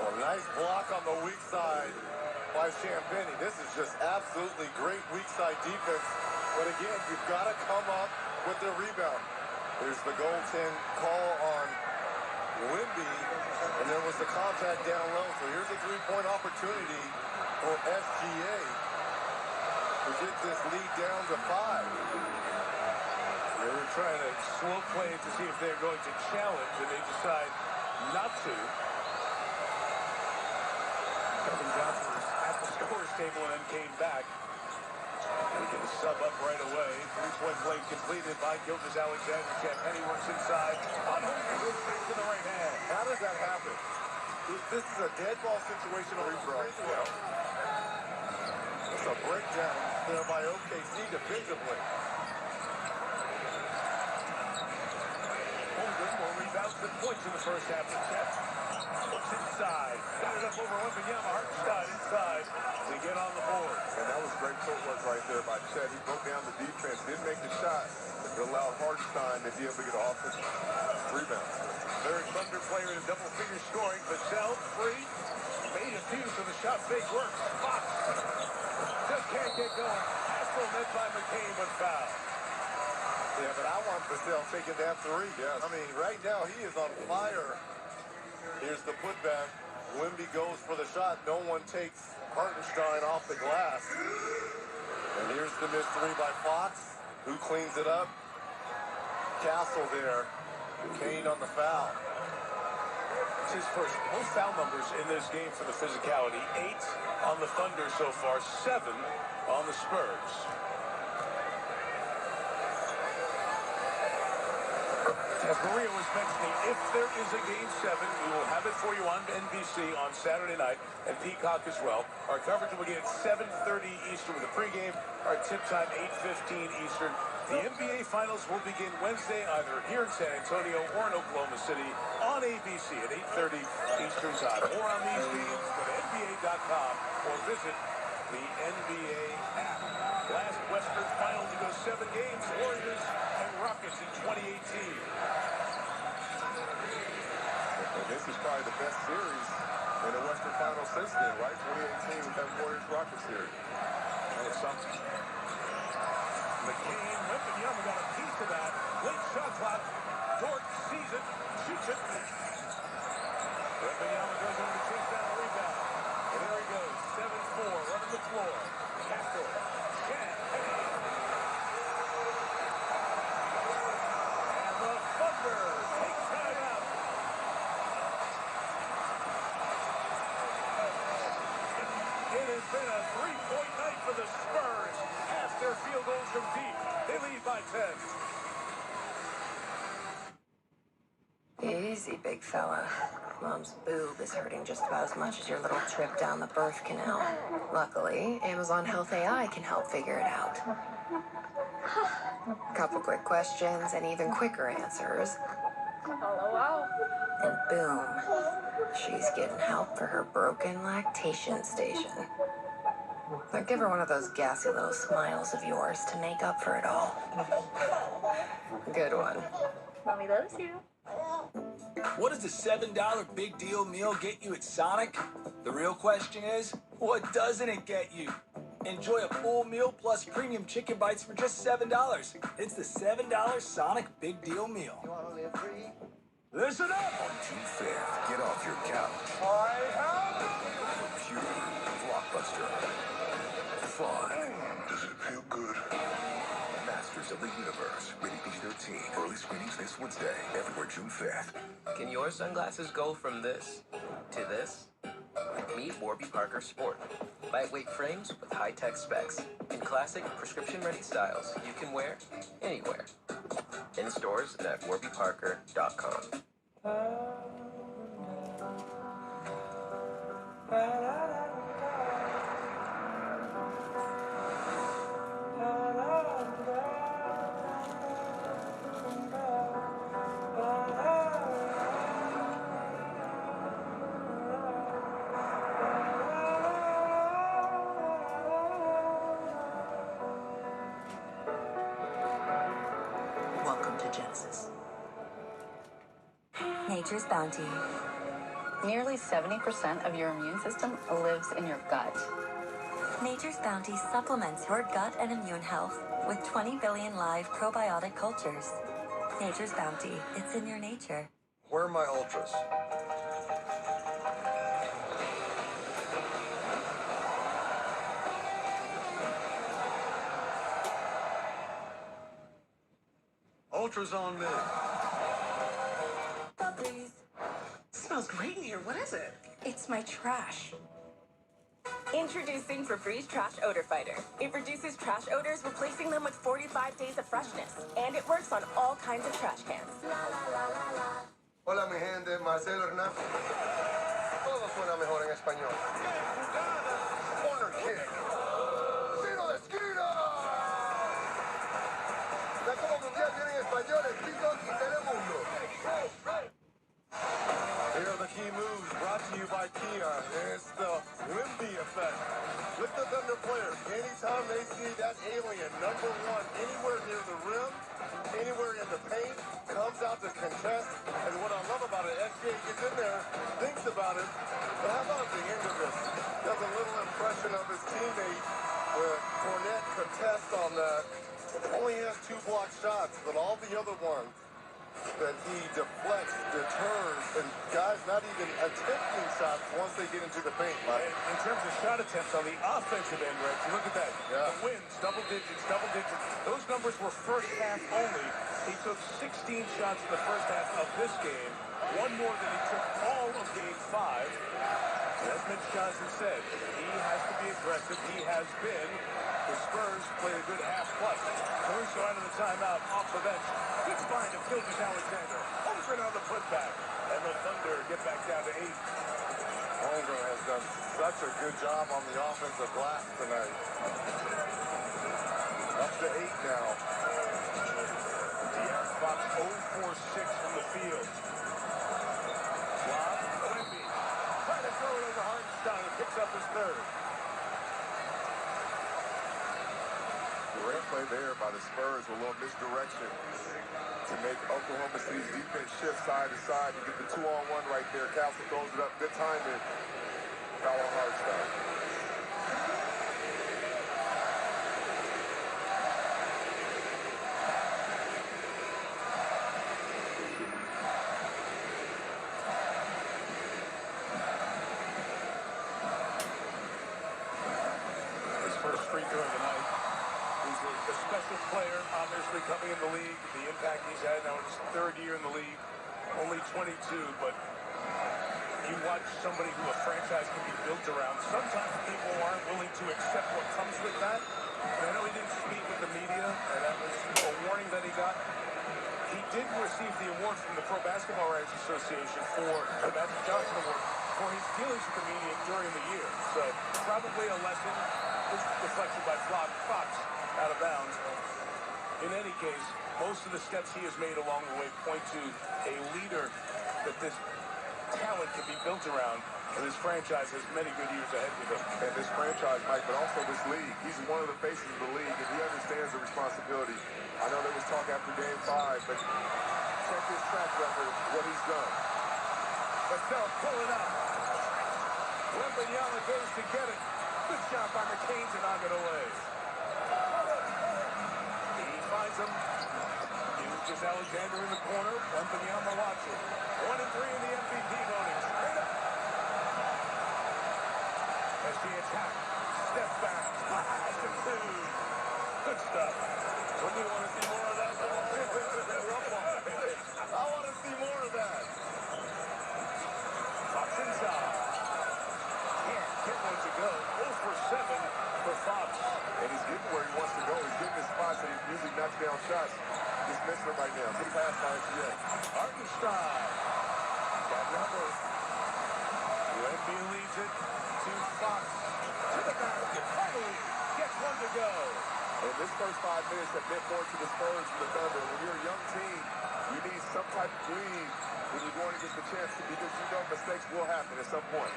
Well, nice block on the weak side by Champagny. This is just absolutely great weak side defense. But again, you've got to come up with the rebound. There's the goaltend call on Wemby, and there was the contact down low. So here's a three-point opportunity for SGA to get this lead down to 5. They were trying to slow play it to see if they're going to challenge, and they decide not to. Kevin Johnson was at the scorer's table and then came back. He can sub up right away. Three-point play completed by Gilgeous-Alexander. Champagny works inside. On home goes straight to the right hand. How does that happen? This is a dead ball situation on free throw. It's a breakdown there by OKC defensively. Holmgren more rebounds than points in the first half of the set. Looks inside. Got it up over Wembanyama. Hartenstein inside. They get on the board. And that was great footwork right there by Chet. He broke down the defense, didn't make the shot, but allowed Hartenstein to be able to get an offensive rebound. Third Thunder player in double-figure scoring. Vassell, free. Made a few, so the shot fake works. Fox just can't get going. Hassel met by McCain, but foul. Yeah, but I want Vassell taking that 3. Yes. I mean, right now he is on fire. Here's the putback. Wemby goes for the shot. No one takes Hartenstein off the glass. And here's the missed 3 by Fox, who cleans it up. Castle there. Kane on the foul. It's his first most foul numbers in this game for the physicality. 8 on the Thunder so far, 7 on the Spurs. As Maria was mentioning, if there is a Game 7, we will have it for you on NBC on Saturday night and Peacock as well. Our coverage will begin at 7:30 Eastern with a pregame. Our tip time, 8:15 Eastern. The NBA Finals will begin Wednesday either here in San Antonio or in Oklahoma City on ABC at 8:30 Eastern time. More on these games, go to NBA.com or visit the NBA app. Last Western Final to go 7 games, Warriors and Rockets in 2018. And this is probably the best series in the Western Finals since then, right? 2018 with that Warriors-Rockets series. That was something. McCain, Wembanyama got a piece of that. Late shot clock. Dort sees it, shoots it. Wembanyama goes on to chase down a rebound. And there he goes, 7-4, running the floor. Castle, Champagny. And the Thunder take time out. It has been a three-point night for the Spurs. Half their field goals from deep. They lead by 10. Easy, big fella. Mom's boob is hurting just about as much as your little trip down the birth canal. Luckily, Amazon Health AI can help figure it out. Couple quick questions and even quicker answers. LOL. And boom, she's getting help for her broken lactation station. Now give her one of those gassy little smiles of yours to make up for it all. Good one. Mommy loves you. What does the $7 big deal meal get you at Sonic? The real question is, what doesn't it get you? Enjoy a full meal plus premium chicken bites for just $7. It's the $7 Sonic Big Deal Meal. Listen up! On June 5th, get off your couch. Pure blockbuster. Fun. Does it feel good? Masters of the Universe. Rated PG-13. fatigue. Early screenings this Wednesday, everywhere June 5th. Can your sunglasses go from this to this? Meet Warby Parker Sport. Lightweight frames with high-tech specs. In classic, prescription-ready styles you can wear anywhere. In stores and at warbyparker.com. Welcome to Genesis. Nature's Bounty. Nearly 70% of your immune system lives in your gut. Nature's Bounty supplements your gut and immune health with 20 billion live probiotic cultures. Nature's Bounty. It's in your nature. Where are my ultras? Ultras on me. Smells great in here. What is it? It's my trash. Introducing Febreze Trash Odor Fighter. It reduces trash odors, replacing them with 45 days of freshness. And it works on all kinds of trash cans. Hola, mi gente. Marcelo Hernán. Todo suena mejor en español. Corner kick. Tiro de esquina. La Copa Mundial viene en español, en TikTok y Telemundo. Here are the key moves brought to you by Kia. It's the Wemby effect. With the Thunder players, anytime they see that alien, number one, anywhere near the rim, anywhere in the paint, comes out to contest. And what I love about it, SGA gets in there, thinks about it, but how about at the end of this? Does a little impression of his teammate, where Cornette contests on that. Only has 2 blocked shots, but all the other ones that he deflects, deters, and guys not even attempting shots once they get into the paint, Mike. In terms of shot attempts on the offensive end, Rex, look at that. Yeah. The wins, double digits. Those numbers were first half only. He took 16 shots in the first half of this game, one more than he took all of game 5. As Mitch Johnson said, he has to be aggressive. He has been. The Spurs played a good half plus. Caruso out of the timeout, off the bench. Good find of Gilgeous-Alexander. Holmgren on the putback. And the Thunder get back down to 8. Holmgren has done such a good job on the offensive glass tonight. Up to 8 now. De'Aaron Fox 0 for 6 from the field. Lob, Wemby. Trying to throw it over Hartenstein. Picks up his third. Great play there by the Spurs with a little misdirection to make Oklahoma City's defense shift side to side. You get the 2-on-1 right there. Castle throws it up. Good timing. Foul on Hartenstein. His first free throw of the night. He's a special player, obviously, coming in the league. The impact he's had now in his 3rd year in the league. Only 22, but you watch somebody who a franchise can be built around. Sometimes people aren't willing to accept what comes with that. And I know he didn't speak with the media, and that was a warning that he got. He did receive the award from the Pro Basketball Writers Association for the Magic Johnson Award for his dealings with the media during the year. So probably a lesson. This deflection by Fox out of bounds. In any case, most of the steps he has made along the way point to a leader that this talent can be built around, and this franchise has many good years ahead with him. And this franchise, Mike, but also this league. He's one of the faces of the league, and he understands the responsibility. I know there was talk after Game 5, but check his track record, what he's done. Estelle pulling up. Wembanyama goes to get it. Good shot by McCain to knock it away. He finds him. Gilgeous-Alexander in the corner. Wembanyama watching. 1 and 3 in the MVP voting. Straight up. As she attack. Step back. Flash and 2. Good stuff. Wouldn't you want to see more of that? And he's getting where he wants to go. He's getting his spots and he's usually knocks down shots. Just missing it right now. Good pass by SGA. Hartenstein. Got number. Wemby leads it to Fox. To the basket. Finally gets one to go. And this first 5 minutes have meant more to the Spurs than the Thunder. When you're a young team, you need some type of lead when you're going against the chance to, because you know mistakes will happen at some point.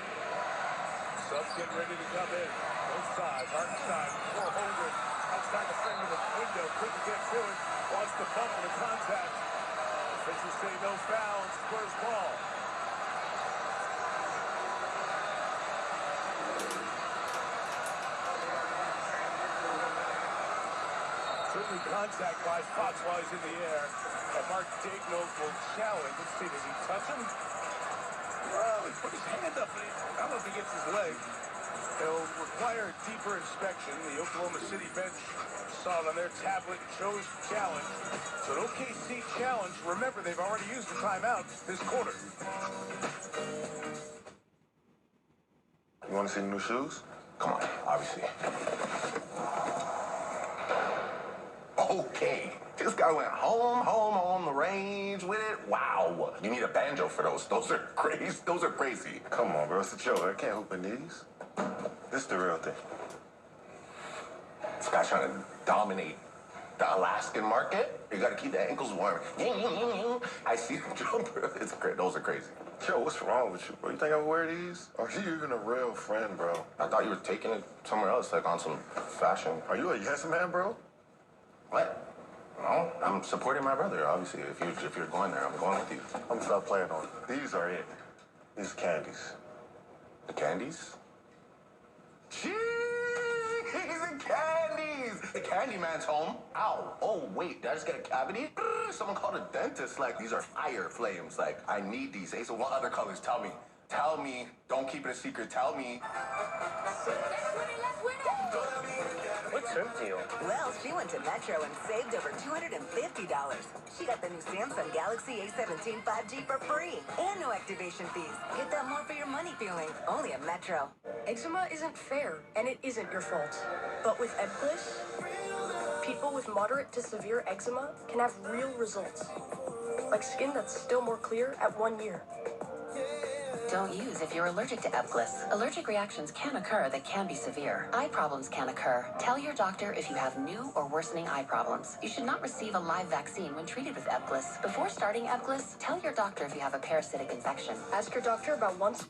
Subs getting ready to come in. Both sides. Hartenstein, four-holder outside the frame of the window. Couldn't get to it. Wants the bump and the contact. Officials say no foul. Spurs ball. Certainly contact by Fox while he's in the air. And Mark Daigneault will challenge. Let's see, does he touch him? Well, he put his hand up. I don't know if he gets his leg. It'll require a deeper inspection. The Oklahoma City bench saw it on their tablet, chose challenge. So an OKC challenge. Remember, they've already used the timeout this quarter. You want to see new shoes? Come on, obviously. Okay. This guy went home on the range with it. Wow. You need a banjo for those. Those are crazy. Those are crazy. Come on, bro. It's a joke. I can't hoop in these. This is the real thing. This guy's trying to dominate the Alaskan market. You got to keep the ankles warm. I see the jumper. It's great. Those are crazy. Yo, what's wrong with you, bro? You think I would wear these? Are you even a real friend, bro? I thought you were taking it somewhere else, like on some fashion. Are you a yes man, bro? What? No, I'm supporting my brother, obviously. If you're going there, I'm going with you. I'm gonna stop playing on it. These are it. These candies. The candies? Jeez, the candies! The candy man's home. Ow. Oh, wait, did I just get a cavity? Someone called a dentist. Like, these are fire flames. Like, I need these. Ace, what other colors? Tell me. Tell me. Don't keep it a secret. Tell me. What's her deal? Well, she went to Metro and saved over $250. She got the new Samsung Galaxy A17 5G for free and no activation fees. Get that more for your money feeling. Only at Metro. Eczema isn't fair, and it isn't your fault. But with Ebglyss, people with moderate to severe eczema can have real results. Like skin that's still more clear at 1 year. Don't use if you're allergic to Ebglyss. Allergic reactions can occur that can be severe. Eye problems can occur. Tell your doctor if you have new or worsening eye problems. You should not receive a live vaccine when treated with Ebglyss. Before starting Ebglyss, tell your doctor if you have a parasitic infection. Ask your doctor about once.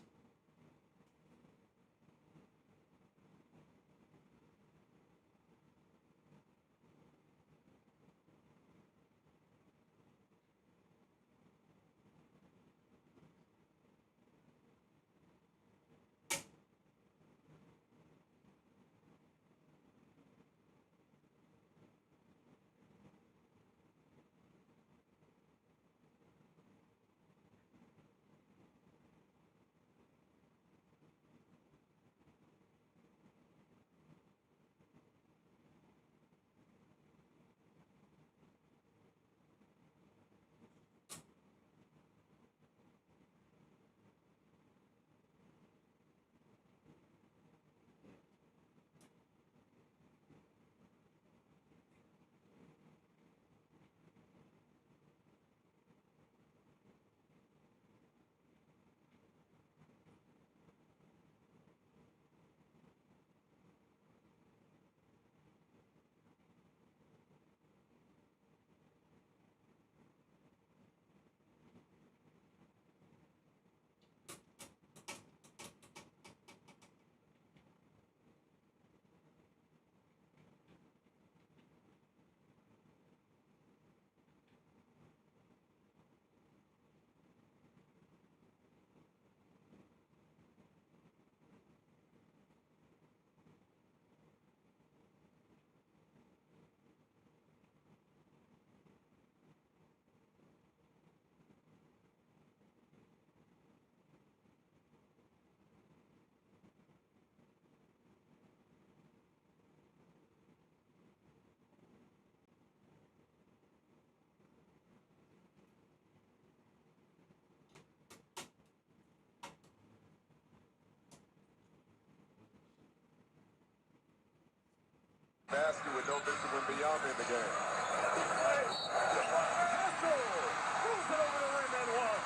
basket with no Victor Wembanyama in the game. Castle throws it over the rim and one.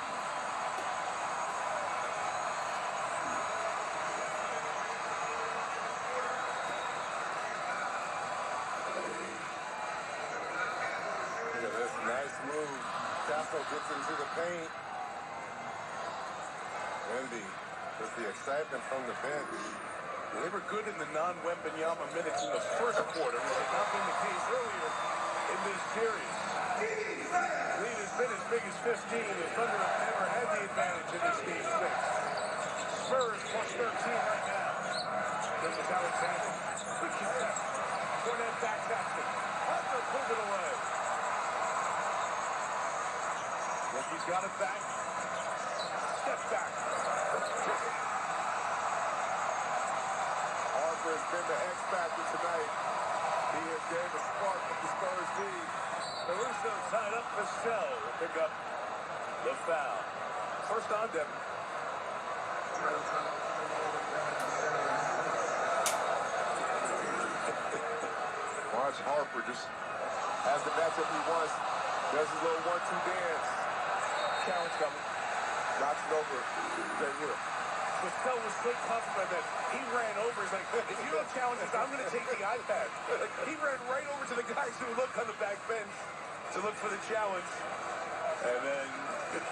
Look at this nice move. Castle gets into the paint. Wemby with the excitement from the bench. They were good in the non-Wembanyama minutes in the first quarter, which had not been the case earlier in this series. Lead has been as big as 15. The Thunder have never had the advantage in this game 6. Spurs plus 13 right now. Gilgeous-Alexander. Quick step. Cornet back action. Parker pulled it away. He's got it back. Step back. Harper has been the X factor tonight. He has gave a spark with the Spurs lead. Caruso tied up for Shai will pick up the foul. First on Devin. Watch Harper just has the matchup he wants. Does his little 1-2 dance. Challenge coming. Knocks it over. Jay Will. Caruso was so confident that he ran over. He's like, if you don't challenge this, I'm going to take the iPad. Like, he ran right over to the guys who look on the back bench to look for the challenge. And then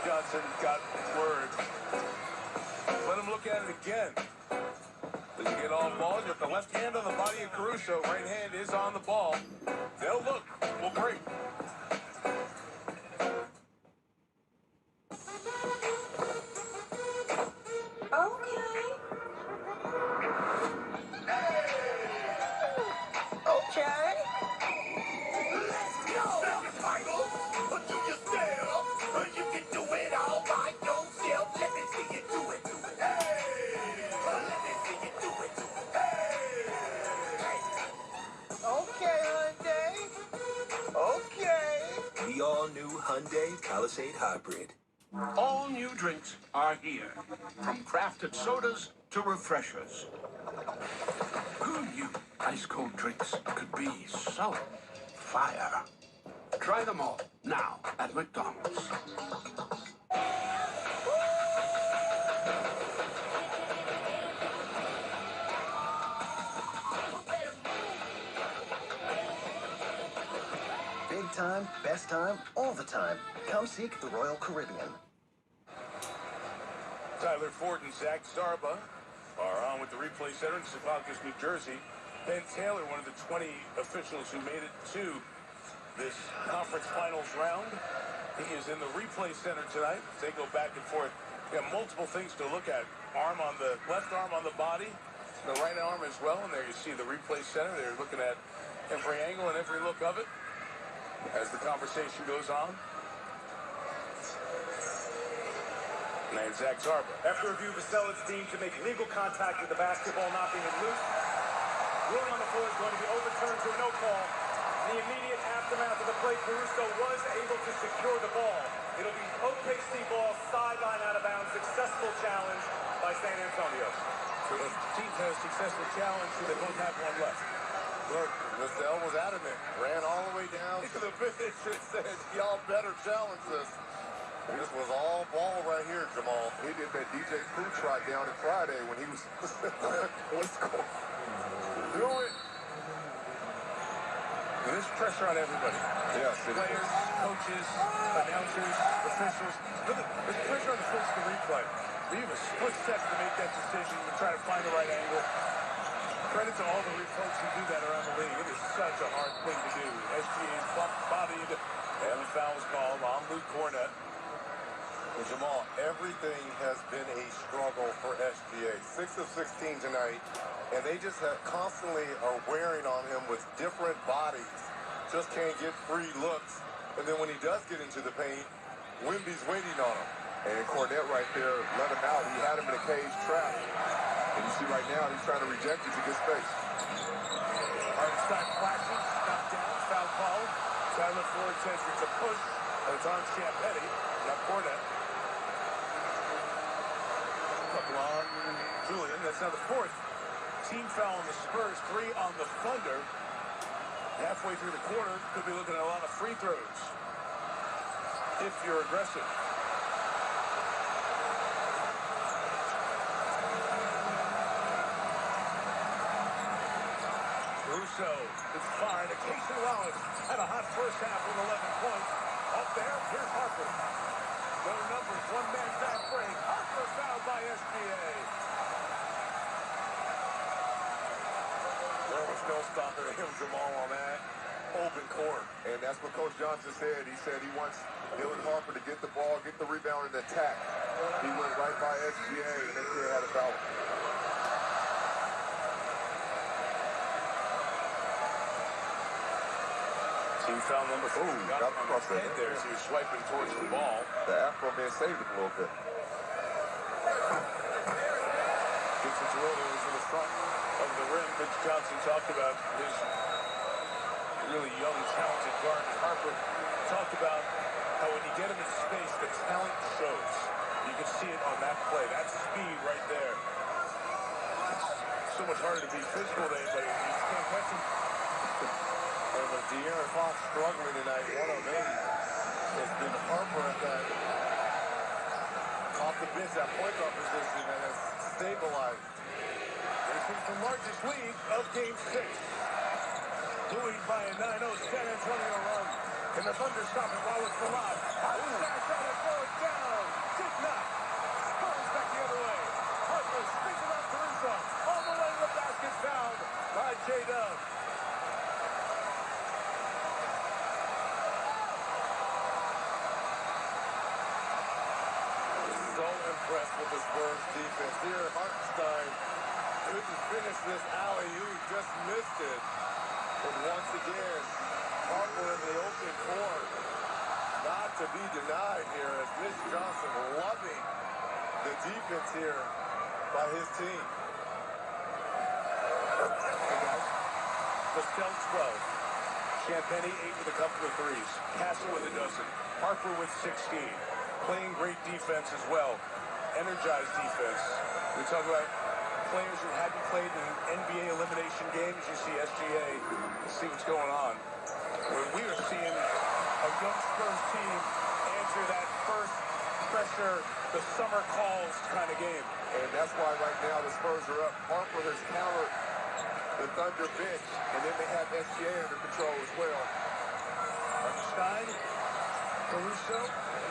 Johnson got word. Let him look at it again. Does he get all ball? With the left hand on the body of Caruso, right hand is on the ball. They'll look. We'll break. The all-new Hyundai Palisade Hybrid. All new drinks are here, from crafted sodas to refreshers. Who knew ice-cold drinks could be so fire? Try them all now at McDonald's. Big time, best time, all the time. Come seek the Royal Caribbean. Tyler Ford and Zach Zarba are on with the replay center in Secaucus, New Jersey. Ben Taylor, one of the 20 officials who made it to this conference finals round. He is in the replay center tonight. They go back and forth. You have multiple things to look at. Arm on the left arm on the body, the right arm as well. And there you see the replay center. They're looking at every angle and every look of it as the conversation goes on. And Zach Zarba. After review, Vaselis deemed to make legal contact with the basketball, knocking it loose. Ruling on the floor is going to be overturned to a no call. In the immediate aftermath of the play, Caruso was able to secure the ball. It'll be OKC ball, sideline out of bounds, successful challenge by San Antonio. So the team has a successful challenge, so they both have one left. Look, Vassell was adamant. Ran all the way down to the finish and said, y'all better challenge this. This was all ball right here, Jamal. He did that DJ Pooh trot down at Friday when he was let's go. Do it. There's pressure on everybody. Yes, players, coaches, announcers, officials. There's pressure on the folks to replay. We have a split second to make that decision and try to find the right angle. Credit to all the folks who do that around the league. It is such a hard thing to do. SGA's bodied, and the foul was called on Luke Cornet. Well, Jamal, everything has been a struggle for SGA. 6 of 16 tonight, and they just constantly are wearing on him with different bodies. Just can't get free looks. And then when he does get into the paint, Wemby's waiting on him. And Cornet right there let him out. He had him in a cage trap. And you see right now, he's trying to reject it to get space. Hardenstein flashing, knocked down, foul call. Tyler Ford says it's a push, but it's on Champetti, not Cornet. Couple on Julian, that's now the fourth team foul on the Spurs, 3 on the Thunder. halfway through the quarter, could be looking at a lot of free throws if you're aggressive. Russo is fine. Casey Wallace had a hot first half with 11 points. Up there, here's Harper. No numbers, one-man back break. Harper fouled by SGA. There was no stopping him, Jamal, on that open court. And that's what Coach Johnson said. He said he wants Dylan Harper to get the ball, get the rebound, and attack. He went right by SGA, and SGA had a foul. Team foul number 4. Got across the head there as he was swiping towards the ball. The Afro man saved him a little bit. Vincent Girola was in the front of the rim. Coach Johnson talked about his really young, talented guard. Harper talked about how when you get him in space, the talent shows. You can see it on that play. That speed right there. It's so much harder to be physical than anybody. You just can't catch him. And with De'Aaron Fox struggling tonight, 1 of 8 has been Harper at that off the bench, that point guard position, and has stabilized. This is the largest lead of Game 6. Buoyed by a 9-0 San Antonio run. And the Thunder stop it while it's alive. Harper back out and throw it down. Did not. Spurs back the other way. Harper spins it up to Russo. All the way to the basket, fouled by J-Dub. So impressed with the Spurs defense. Here, Hartenstein couldn't finish this alley-oop, just missed it. But once again, Harper in the open court. Not to be denied here as Mitch Johnson loving the defense here by his team. Hey guys, Pastel 12. Champagny 8 with a couple of threes. Castle with a dozen. Harper with 16. Playing great defense as well. Energized defense. We talk about players who hadn't played in NBA elimination games. You see SGA, see what's going on. Where we are seeing a young Spurs team answer that first pressure, the summer calls kind of game. And that's why right now the Spurs are up. Harper has countered the Thunder bench, and then they have SGA under control as well. Stein, Caruso,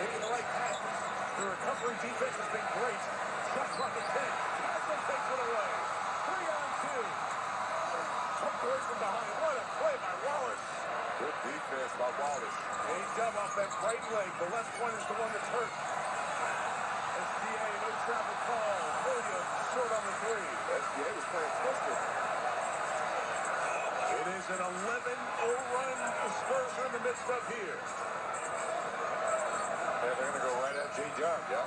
making the right passes. The recovery defense has been great. Shot clock at 10. Castle takes it away. 3-on-2. Tucked away from behind. What a play by Wallace. Good defense by Wallace. A-Dub off that right leg. The left one is the one that's hurt. SGA, no travel call. Williams short on the 3. SGA was playing twisted. It is an 11-0 run the Spurs are in the midst of here. Yeah, they're going to go right at J-Dub, yeah.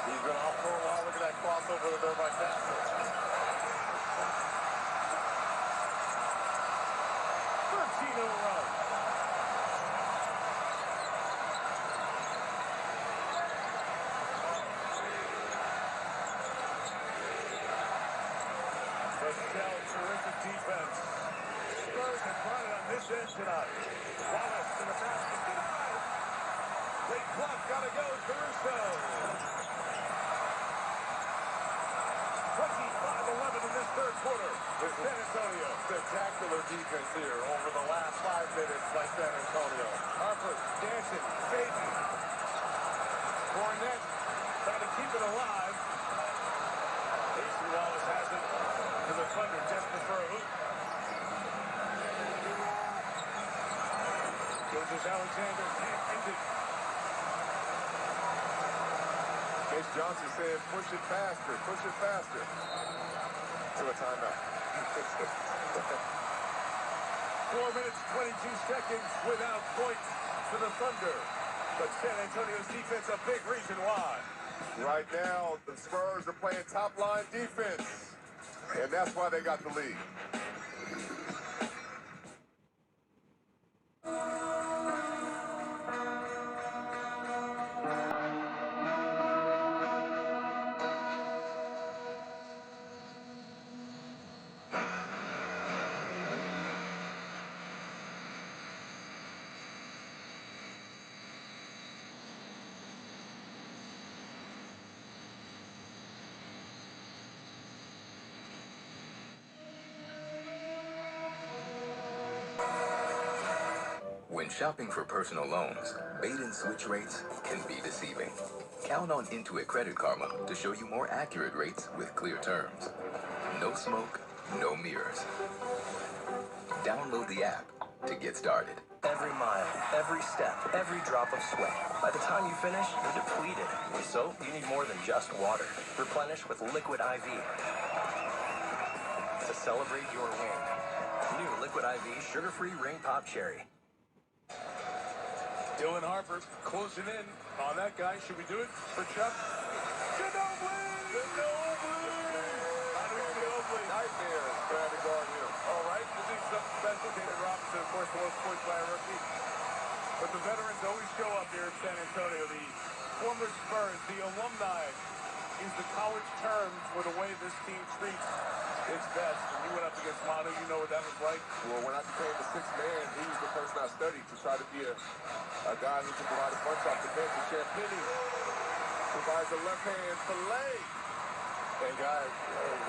He's been off for a while. Look at that crossover there by Castle. 13-0 run. Pastel, terrific defense. Spurs have brought it on this end tonight. Wallace to the basket, denied. Late clock, gotta go, Caruso. 25-11 in this third quarter with San Antonio. Spectacular defense here over the last 5 minutes by San Antonio. Harper dancing, fading. Fournette trying to keep it alive. Casey Wallace has it to the Thunder, desperate for a hoop. Gilgeous-Alexander can't end it. Coach Johnson said, push it faster, push it faster. To a timeout. 4 minutes, 22 seconds without points for the Thunder. But San Antonio's defense a big reason why. Right now, the Spurs are playing top-line defense. And that's why they got the lead. When shopping for personal loans, bait and switch rates can be deceiving. Count on Intuit Credit Karma to show you more accurate rates with clear terms. No smoke, no mirrors. Download the app to get started. Every mile, every step, every drop of sweat. By the time you finish, you're depleted. So you need more than just water. Replenish with Liquid IV. To celebrate your win. New Liquid IV Sugar-Free Ring Pop Cherry. Dylan Harper closing in on that guy. Should we do it for Chuck? Nightmare trying to guard him. All right, this is something special. David Robinson, of course, the most points by a rookie. But the veterans always show up here in San Antonio. The former Spurs, the alumni, use the college term for the way this team treats its best. And you went up against Manu. You know what that was like. Well, when I became the sixth man, he was the person I studied to try to be a guy who can provide a punch off the bench. And Champagny provides a left-hand fillet. And guys,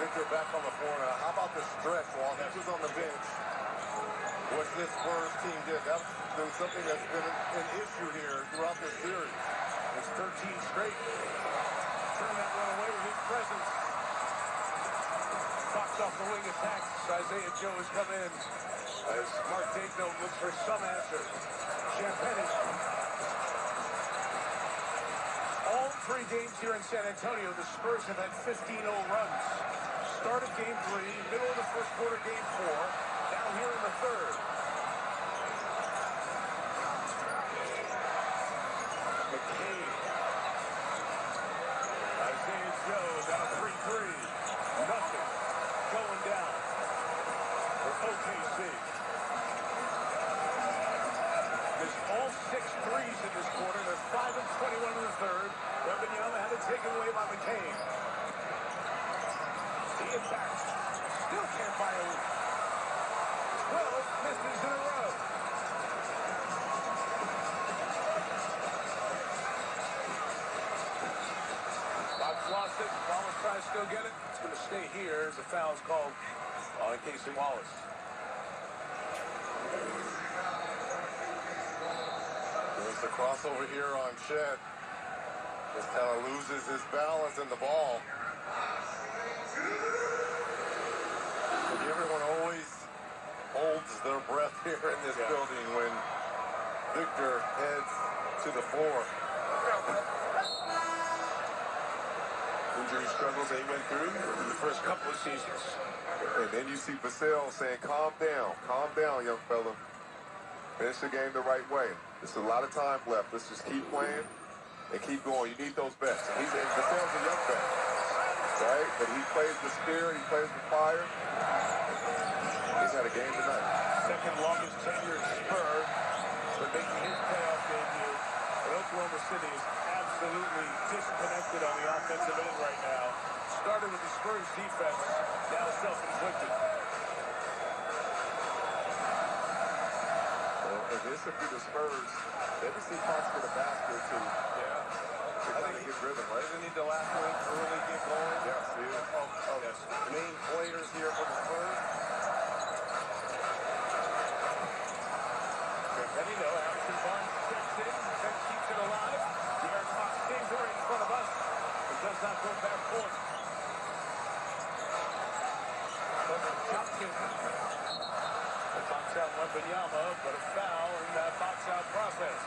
Victor back on the floor now. How about the stretch while he was on the bench? What this Spurs team did, that's been something that's been an issue here throughout this series. It's 13 straight. Turn that one away with his presence. Fox off the wing attacks. Isaiah Joe has come in as Mark Daigneault looks for some answer. Champagny. All 3 games here in San Antonio, the Spurs have had 15-0 runs. Start of game 3, middle of the first quarter, game 4, now here in the third. McCabe. Isaiah Joe down 3-3. Nothing going down for OKC. There's all 6 threes in this quarter. There's 5 of 21 in the third. Wembanyama had it taken away by McCabe. The impact. Still can't buy a lead. 12 misses in a row. Fox lost it. Wallace tries to go get it. It's going to stay here as the foul's called on Casey Wallace. There's the crossover here on Chet. Just kind of loses his balance in the ball. Everyone always holds their breath here in this building when Victor heads to the floor. Injury struggles they went through in the first couple of seasons. And then you see Vassell saying, calm down, young fella. Finish the game the right way. There's a lot of time left. Let's just keep playing and keep going. You need those bets. And Vassell's a young vet, right? But he plays with spirit. He plays with fire. He's had a game tonight. Second longest tenured Spur, but making his playoff debut. But Oklahoma City is absolutely disconnected on the offensive end right now. Started with the Spurs defense, now self-inflicted. And this would be the Spurs. They just need Fox for the basket to kind of get rhythm, right? They need the last one to really get going. Yes, Yes. Main players here for the Spurs. Ready though, Harrison Barnes checks in, then keeps it alive. De'Aaron Fox stays right in front of us, but does not go back forth. Johnson. Box out Wembanyama, but a foul in that box out process.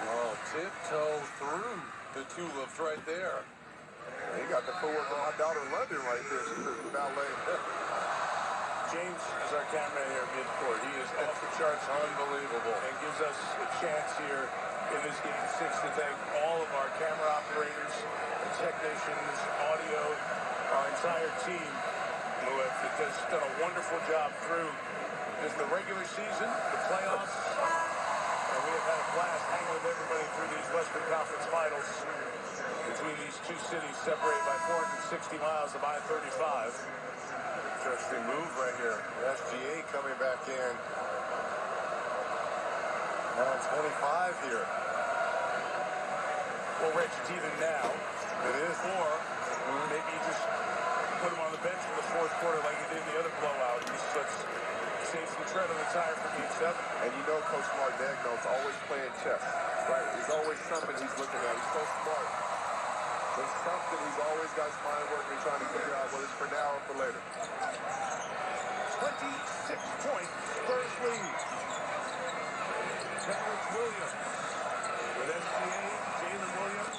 Oh, tiptoe through the tulips right there. He got the footwork on my daughter London right there. She was ballet. James is our camera here mid-court. He is off the charts, unbelievable, and gives us a chance here in this game 6 to thank all of our camera operators, the technicians, audio, our entire team who have just done a wonderful job through just the regular season, the playoffs, and we have had a blast hanging with everybody through these Western Conference Finals between these two cities separated by 460 miles of I-35. Interesting move right here. SGA coming back in. Now 25 here. Well, Rich, it's even now. It is. Or maybe you just put him on the bench for the fourth quarter like he did in the other blowout. He just lets tread on the tire for Game 7. And you know Coach Martinez always playing chess, right? There's always something he's looking at. He's so smart. There's something he's always got his mind working, trying to figure out whether it's for now or for later. 26-point Spurs lead. Kenrich Williams with SGA, Jalen Williams.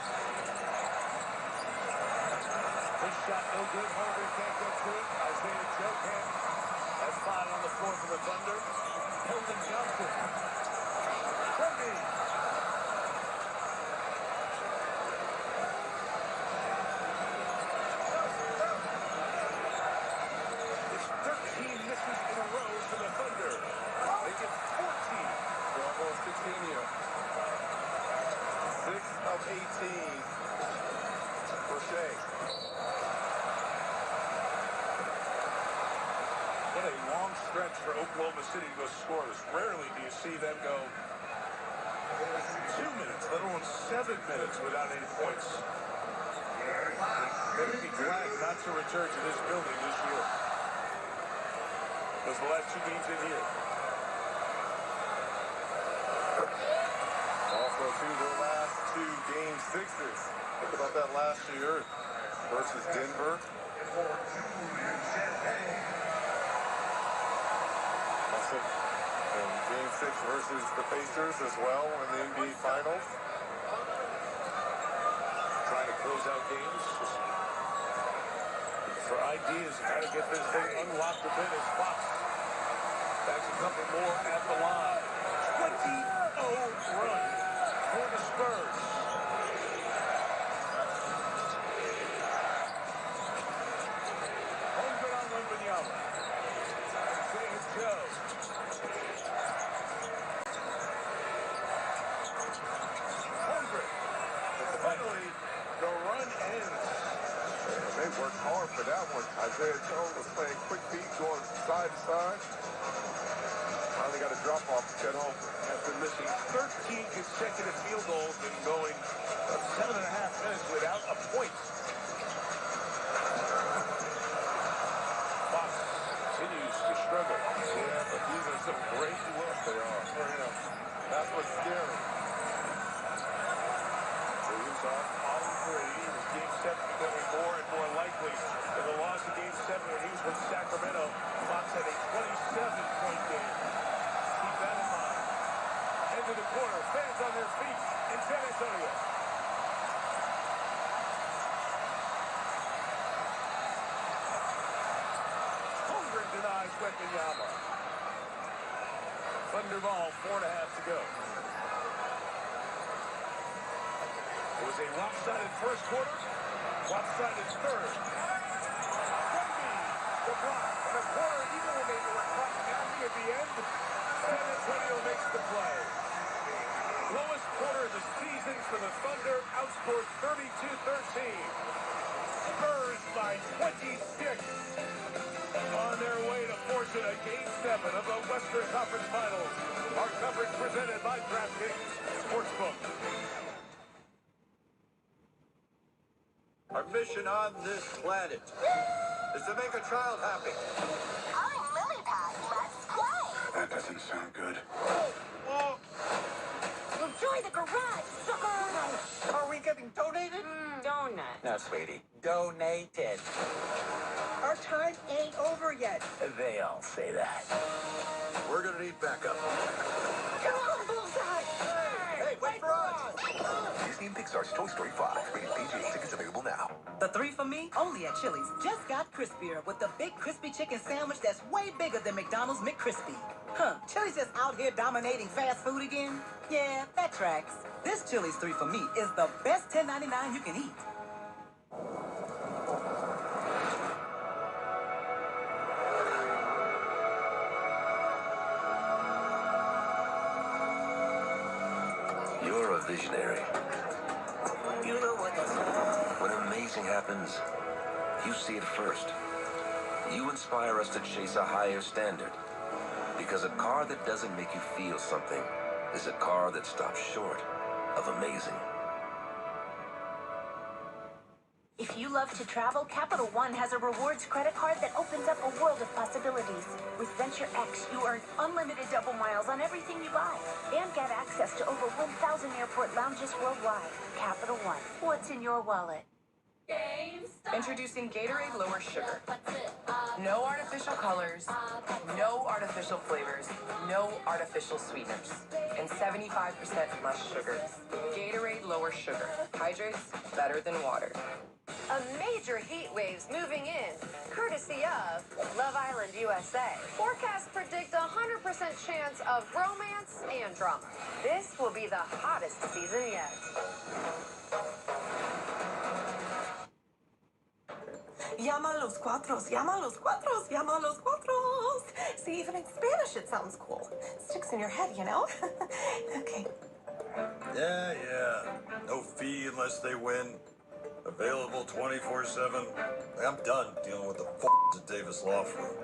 This shot no good. Holmgren can't get to it. Isaiah Joe can't. That's 5 on the floor for the Thunder. Hilton Johnson. Wemby. It's 13 misses in a row for the Thunder. They get 14. They're almost 16 here. 6 of 18 for Shai. What a long stretch for Oklahoma City to go scoreless. Rarely do you see them go 2 minutes, let alone 7 minutes without any points. They would be glad not to return to this building this year. Those the last 2 games in here. Also, too, their last 2 game 6s. Think about that last year versus Denver. Also, game 6 versus the Pacers as well in the NBA Finals. Trying to close out games. Just for ideas of how to get this thing unlocked a bit as Fox backs a couple more at the line. 20-0 run for the Spurs. Holmgren on Wembanyama. Isaiah Joe. Holmgren. Finally, the run ends. They worked hard for that one. Isaiah Joe was playing quick feet, going side to side. Finally got a drop off to Chet Holmgren. After missing 13 consecutive field goals and going 7.5 minutes without a point. Fox continues to struggle. Yeah, but these are some great looks they are for him. That's what's scary. Williams off on 3. As Game 7 becoming more and more likely. In the loss of Game 7 when he was with Sacramento, Fox had a 27-point game. Keep that in mind. End of the quarter. Fans on their feet in San Antonio. Holmgren denies Wembanyama. Thunder ball, 4.5 to go. It was a lopsided first quarter, lopsided third. Wemby, the block, and a quarter even when they were caught napping at the end. San Antonio makes the play. Lowest quarter of the season for the Thunder, outscored 32-13. Spurs by 26 on their way to forcing a Game 7 of the Western Conference Finals. Our coverage presented by DraftKings Sportsbook. Our mission on this planet is to make a child happy. I'm Lily Pad. Let's play. That doesn't sound good. Enjoy the garage, sucker. Are we getting donated? Donut. No, sweetie. Donated. Our time ain't over yet. They all say that. We're gonna need backup. Come on, Bullseye. Hey, wait for us! Disney and Pixar's Toy Story 5. Rated PG. Tickets available now. The 3 for me, only at Chili's. Just got crispier with the big crispy chicken sandwich that's way bigger than McDonald's McCrispy. Huh, Chili's just out here dominating fast food again? Yeah, that tracks. This Chili's 3 for me is the best $10.99 you can eat. You're a visionary. You know what that's called? When amazing happens, you see it first. You inspire us to chase a higher standard. Because a car that doesn't make you feel something is a car that stops short of amazing. If you love love to travel, Capital One has a rewards credit card that opens up a world of possibilities. With Venture X, you earn unlimited double miles on everything you buy and get access to over 1,000 airport lounges worldwide. Capital One, what's in your wallet? Introducing Gatorade Lower Sugar. No artificial colors, no artificial flavors, no artificial sweeteners, and 75% less sugar. Gatorade Lower Sugar. Hydrates better than water. A major heat wave's moving in, courtesy of Love Island USA. Forecasts predict a 100% chance of romance and drama. This will be the hottest season yet. Llama a los cuatros, llama a los cuatros, llama a los cuatros. See, even in Spanish it sounds cool. Sticks in your head, you know? Okay. Yeah. No fee unless they win. Available 24/7. I'm done dealing with the at Davis Law Firm.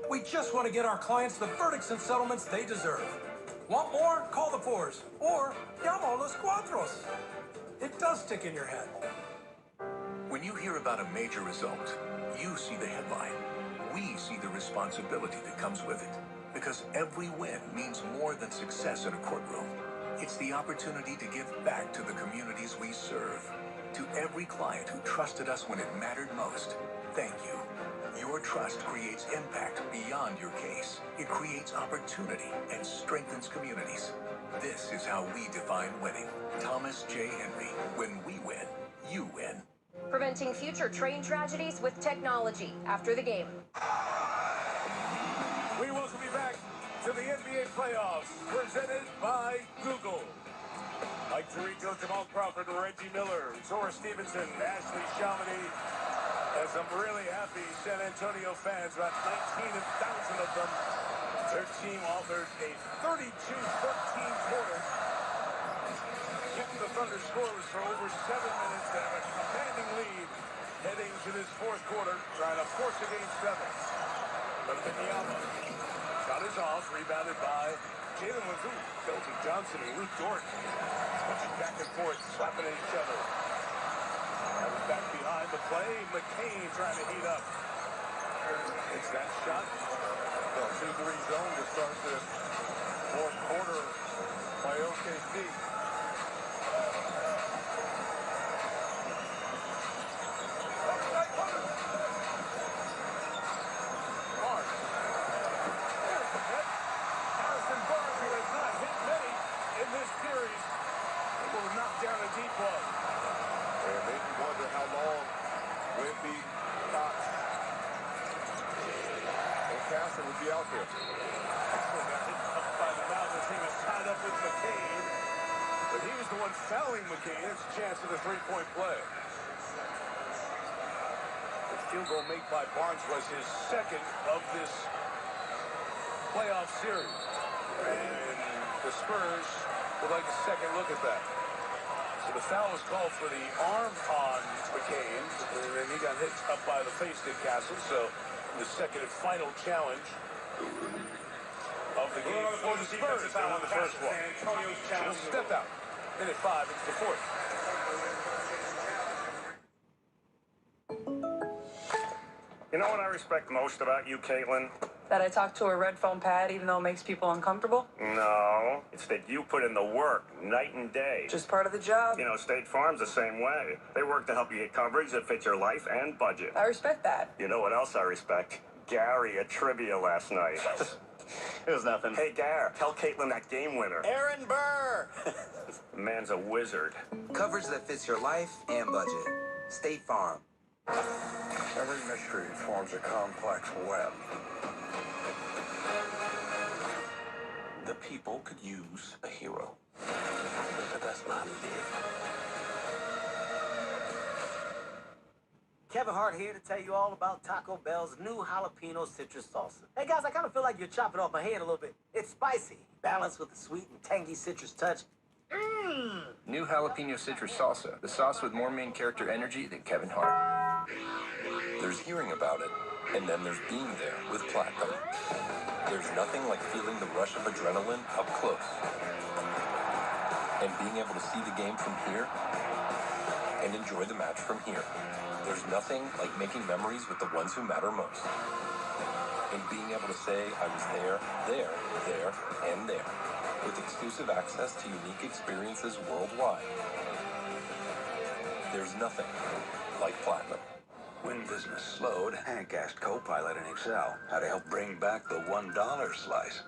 We just want to get our clients the verdicts and settlements they deserve. Want more? Call the fours. Or llama a los cuatros. It does stick in your head. When you hear about a major result, you see the headline. We see the responsibility that comes with it. Because every win means more than success in a courtroom. It's the opportunity to give back to the communities we serve. To every client who trusted us when it mattered most, thank you. Your trust creates impact beyond your case. It creates opportunity and strengthens communities. This is how we define winning. Thomas J. Henry. When we win, you win. Preventing future train tragedies with technology after the game. We welcome you back to the NBA playoffs, presented by Google. Mike Tirico, Jamal Crawford, Reggie Miller, Zora Stevenson, Ashley Chamonix. And some really happy San Antonio fans, about 19,000 of them. Their team offered a 32-13 quarter. Keeping the Thunder scoreless for over 7 minutes. They have a commanding lead heading to this fourth quarter, trying to force a game 7. Wembanyama shot is off, rebounded by Jalen Wazoo, Keldon Johnson, and Luke Dort. Switching back and forth, slapping at each other. That was back behind the play. McCain trying to heat up. It's that shot. The 2-3 zone to start this fourth quarter by OKC. Down a deep ball. And then you wonder how long Wemby, Cox, and Castle would be out there. Got hit up by the mouth as he was tied up with McCain. But he was the one fouling McCain. It's a chance of the three-point play. The field goal made by Barnes was his second of this playoff series. And the Spurs would like a second look at that. So the foul was called for the arm on McCain, and then he got hit up by the face to Castle. So the second and final challenge of the game for the Spurs. They won the first one. Will step out. Minute 5 into the fourth. You know what I respect most about you, Caitlin? That I talk to a red foam pad even though it makes people uncomfortable? No, it's that you put in the work night and day. Just part of the job. You know, State Farm's the same way. They work to help you get coverage that fits your life and budget. I respect that. You know what else I respect? Gary at trivia last night. It was nothing. Hey, Gar, tell Caitlin that game winner. Aaron Burr! The man's a wizard. Coverage that fits your life and budget. State Farm. Every mystery forms a complex web. The people could use a hero. But that's not it. Kevin Hart here to tell you all about Taco Bell's new jalapeno citrus salsa. Hey guys, I kind of feel like you're chopping off my head a little bit. It's spicy, balanced with a sweet and tangy citrus touch. New jalapeno citrus salsa, the sauce with more main character energy than Kevin Hart. There's hearing about it, and then there's being there with Platinum. There's nothing like feeling the rush of adrenaline up close. And being able to see the game from here and enjoy the match from here. There's nothing like making memories with the ones who matter most. And being able to say I was there, and there, with exclusive access to unique experiences worldwide. There's nothing like Platinum. When business slowed, Hank asked Copilot in Excel how to help bring back the $1 slice.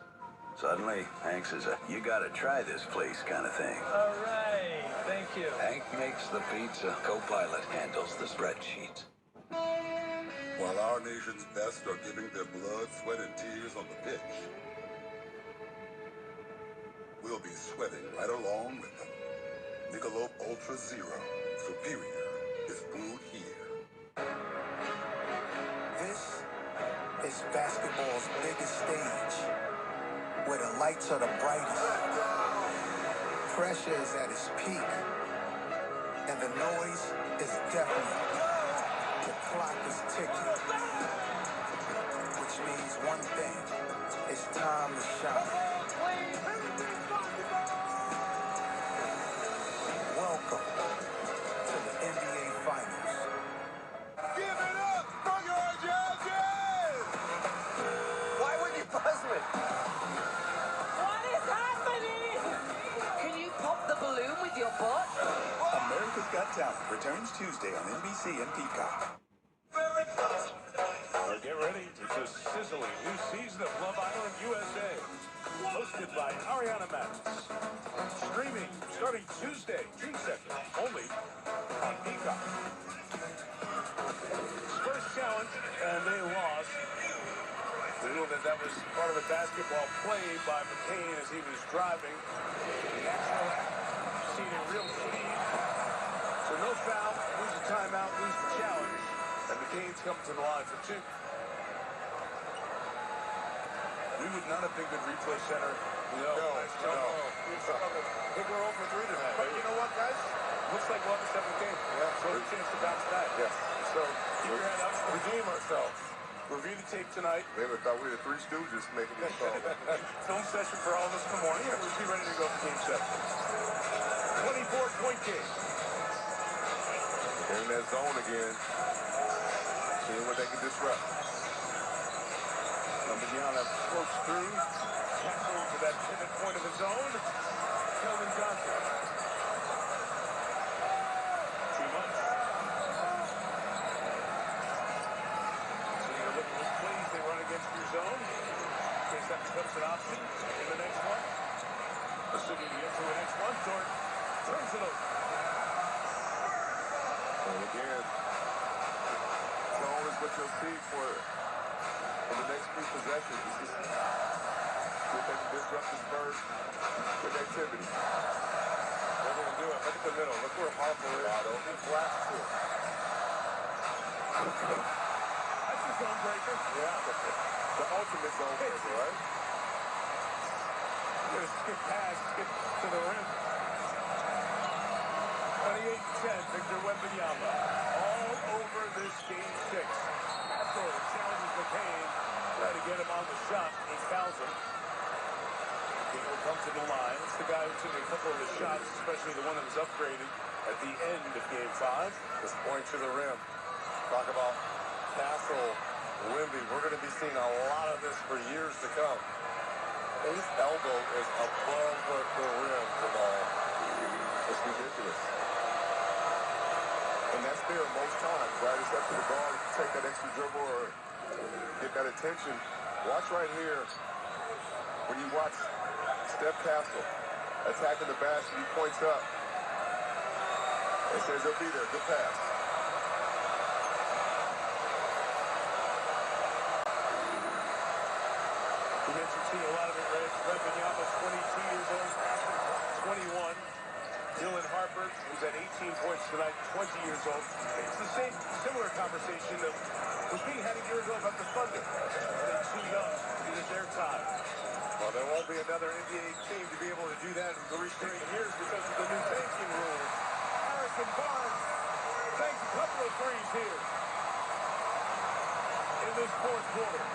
Suddenly, Hank says, you gotta try this place kind of thing. All right, thank you. Hank makes the pizza. Copilot handles the spreadsheets. While our nation's best are giving their blood, sweat, and tears on the pitch, we'll be sweating right along with them. Michelob Ultra Zero. Superior is brewed here. This is basketball's biggest stage, where the lights are the brightest, pressure is at its peak, and the noise is deafening. The clock is ticking, which means one thing: it's time to shine. Welcome to the NBA Finals. Give it up for your judges! Why wouldn't you buzz me? What is happening? Can you pop the balloon with your butt? America's Got Talent returns Tuesday on NBC and Peacock. Well, get ready. It's a sizzling new season of Love Island USA. Hosted by Ariana Madix. Streaming starting Tuesday, June 2nd, only on Peacock. Spurs challenge, and they lost. They knew that was part of a basketball play by McCain as he was driving. Natural act, seen in real speed. So no foul, lose the timeout, lose the challenge. And McCain's coming to the line for two. We would not have been good replay center. No. We struggled. I think we're over 3 tonight. But you know what, guys? Looks like we'll have a seventh game. Yeah. So a chance to bounce back. Yes. So keep your head up. Redeem ourselves. Review the tape tonight. Maybe I thought we were Three Stooges making this call. Film session for all of us in the morning, and we'll be ready to go for game 7. 24-point game. They're in that zone again. Seeing what they can disrupt. Wembanyama floats through, tackling to that pivot point of his own. Kelvin Johnson. Too much. So you're looking at plays they run against your zone. In case that becomes an option in the next one. Assuming you get to the next one, Jordan turns it over. And again, zone is what you'll see for the next few possessions. It's just see if they can disrupt the Spurs with activity. They're going to do it. Look at the middle. Look where Harper is. Wide open. Flash too. That's a zone breaker. Yeah. The ultimate zone breaker, right? You're going to skip past, skip to the rim. 28-10, Victor Wembanyama. All over this game 6. After challenges McCain, try to get him on the shot. He fouls him. He will come to the line. It's the guy who took a couple of the shots, especially the one that was upgraded at the end of game 5. Just point to the rim. Talk about Castle, Wemby. We're going to be seeing a lot of this for years to come. His elbow is above the rim, Jamal. It's ridiculous. And that's there most times, right? It's up to the guard to take that extra dribble or get that attention. Watch right here. When you watch Steph Castle attacking the basket, he points up and says he'll be there. Good pass. You mentioned seeing a lot of it, Red. Wembanyama, 22 years old, Patrick, 21. Dylan Harper, who's at 18 points tonight, 20 years old. It's the same, similar conversation that was being had a year ago about the Thunder. They're too young. It is their time. Well, there won't be another NBA team to be able to do that in 3 straight years because of the new tanking rules. Harrison Barnes takes a couple of threes here in this fourth quarter.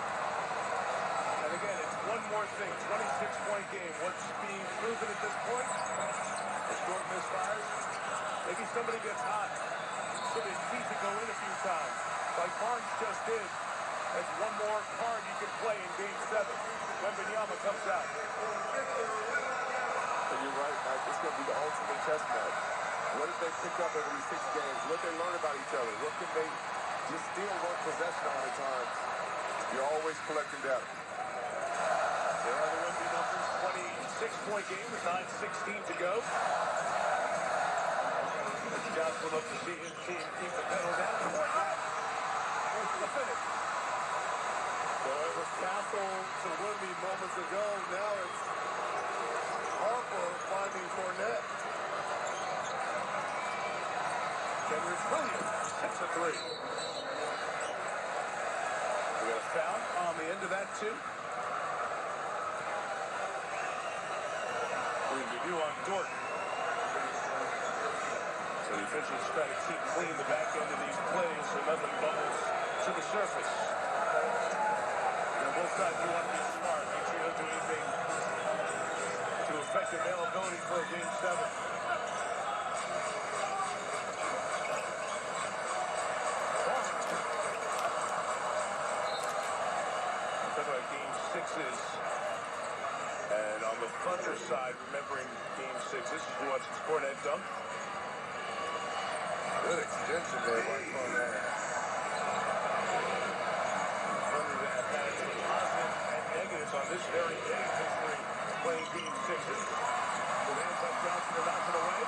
And And again, it's one more thing. 26-point game. What's being proven at this point? The short misfires. Maybe somebody gets hot. So his feet to go in a few times, like Barnes just did. That's one more card you can play in Game 7. Wembanyama comes out. And you're right, Mike. It's going to be the ultimate test match. What did they pick up over these 6 games? What they learn about each other? What can they just steal one possession on at times? You're always collecting data. There are the Wemby numbers. 26-point game with 9:16 to go. Josh would love to see his team keep the pedal down. The finish. So it was Castle to Wemby moments ago. Now it's Harper finding Fournette. Kendrick Williams, 6 of 3. We got a foul on the end of that, too. Review on Dort. So the officials try to keep clean the back end of these plays so nothing bubbles to the surface. And on both sides, you want to be smart. Make sure you don't do anything to affect availability for a Game 7. Game 6s. And on the Thunder side, remembering Game 6, this is who watches Fournette dunk. Good extension there by Fournette. Thunder have had some positives and negatives on this very day in history playing Game 6s. With hands up Johnson to knock it away.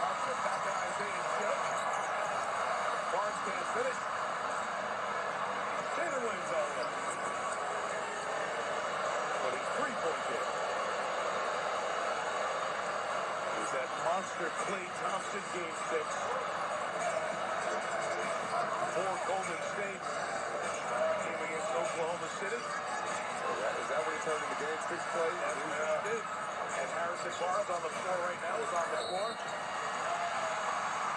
Thompson back to Isaiah's show. Barnes can't finish. Taylor wins all of it. But a 3-point game. Is that monster Klay Thompson Game 6 for Golden State. Game against Oklahoma City. Is that what he turned into Game 6 play? That's what he did. And Harrison Barnes on the floor right now is on the floor.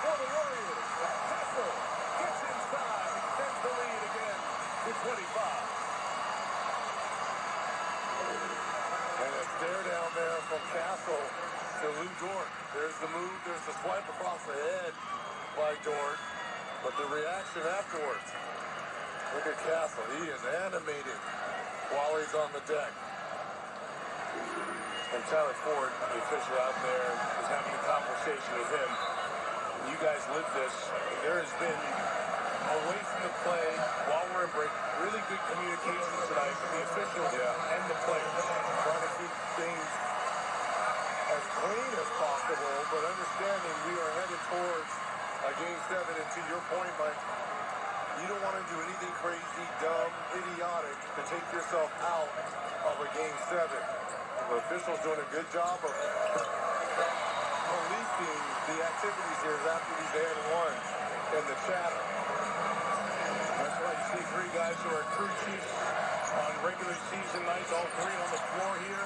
For the Warriors, Castle gets inside, extends the lead again to 25. And a stare down there from Castle to Lou Dort. There's the move, there's the swipe across the head by Dort. But the reaction afterwards. Look at Castle. He is animated while he's on the deck. And Tyler Ford, the official out there, is having a conversation with him. You guys live this. There has been, away from the play, while we're in break, really good communication tonight with the officials and the players. Trying to keep things as clean as possible, but understanding we are headed towards a Game 7. And to your point, Mike, you don't want to do anything crazy, dumb, idiotic to take yourself out of a Game 7. The officials doing a good job of policing the activities here after these and ones and the chatter. That's why you see 3 guys who are crew chiefs on regular season nights, all 3 on the floor here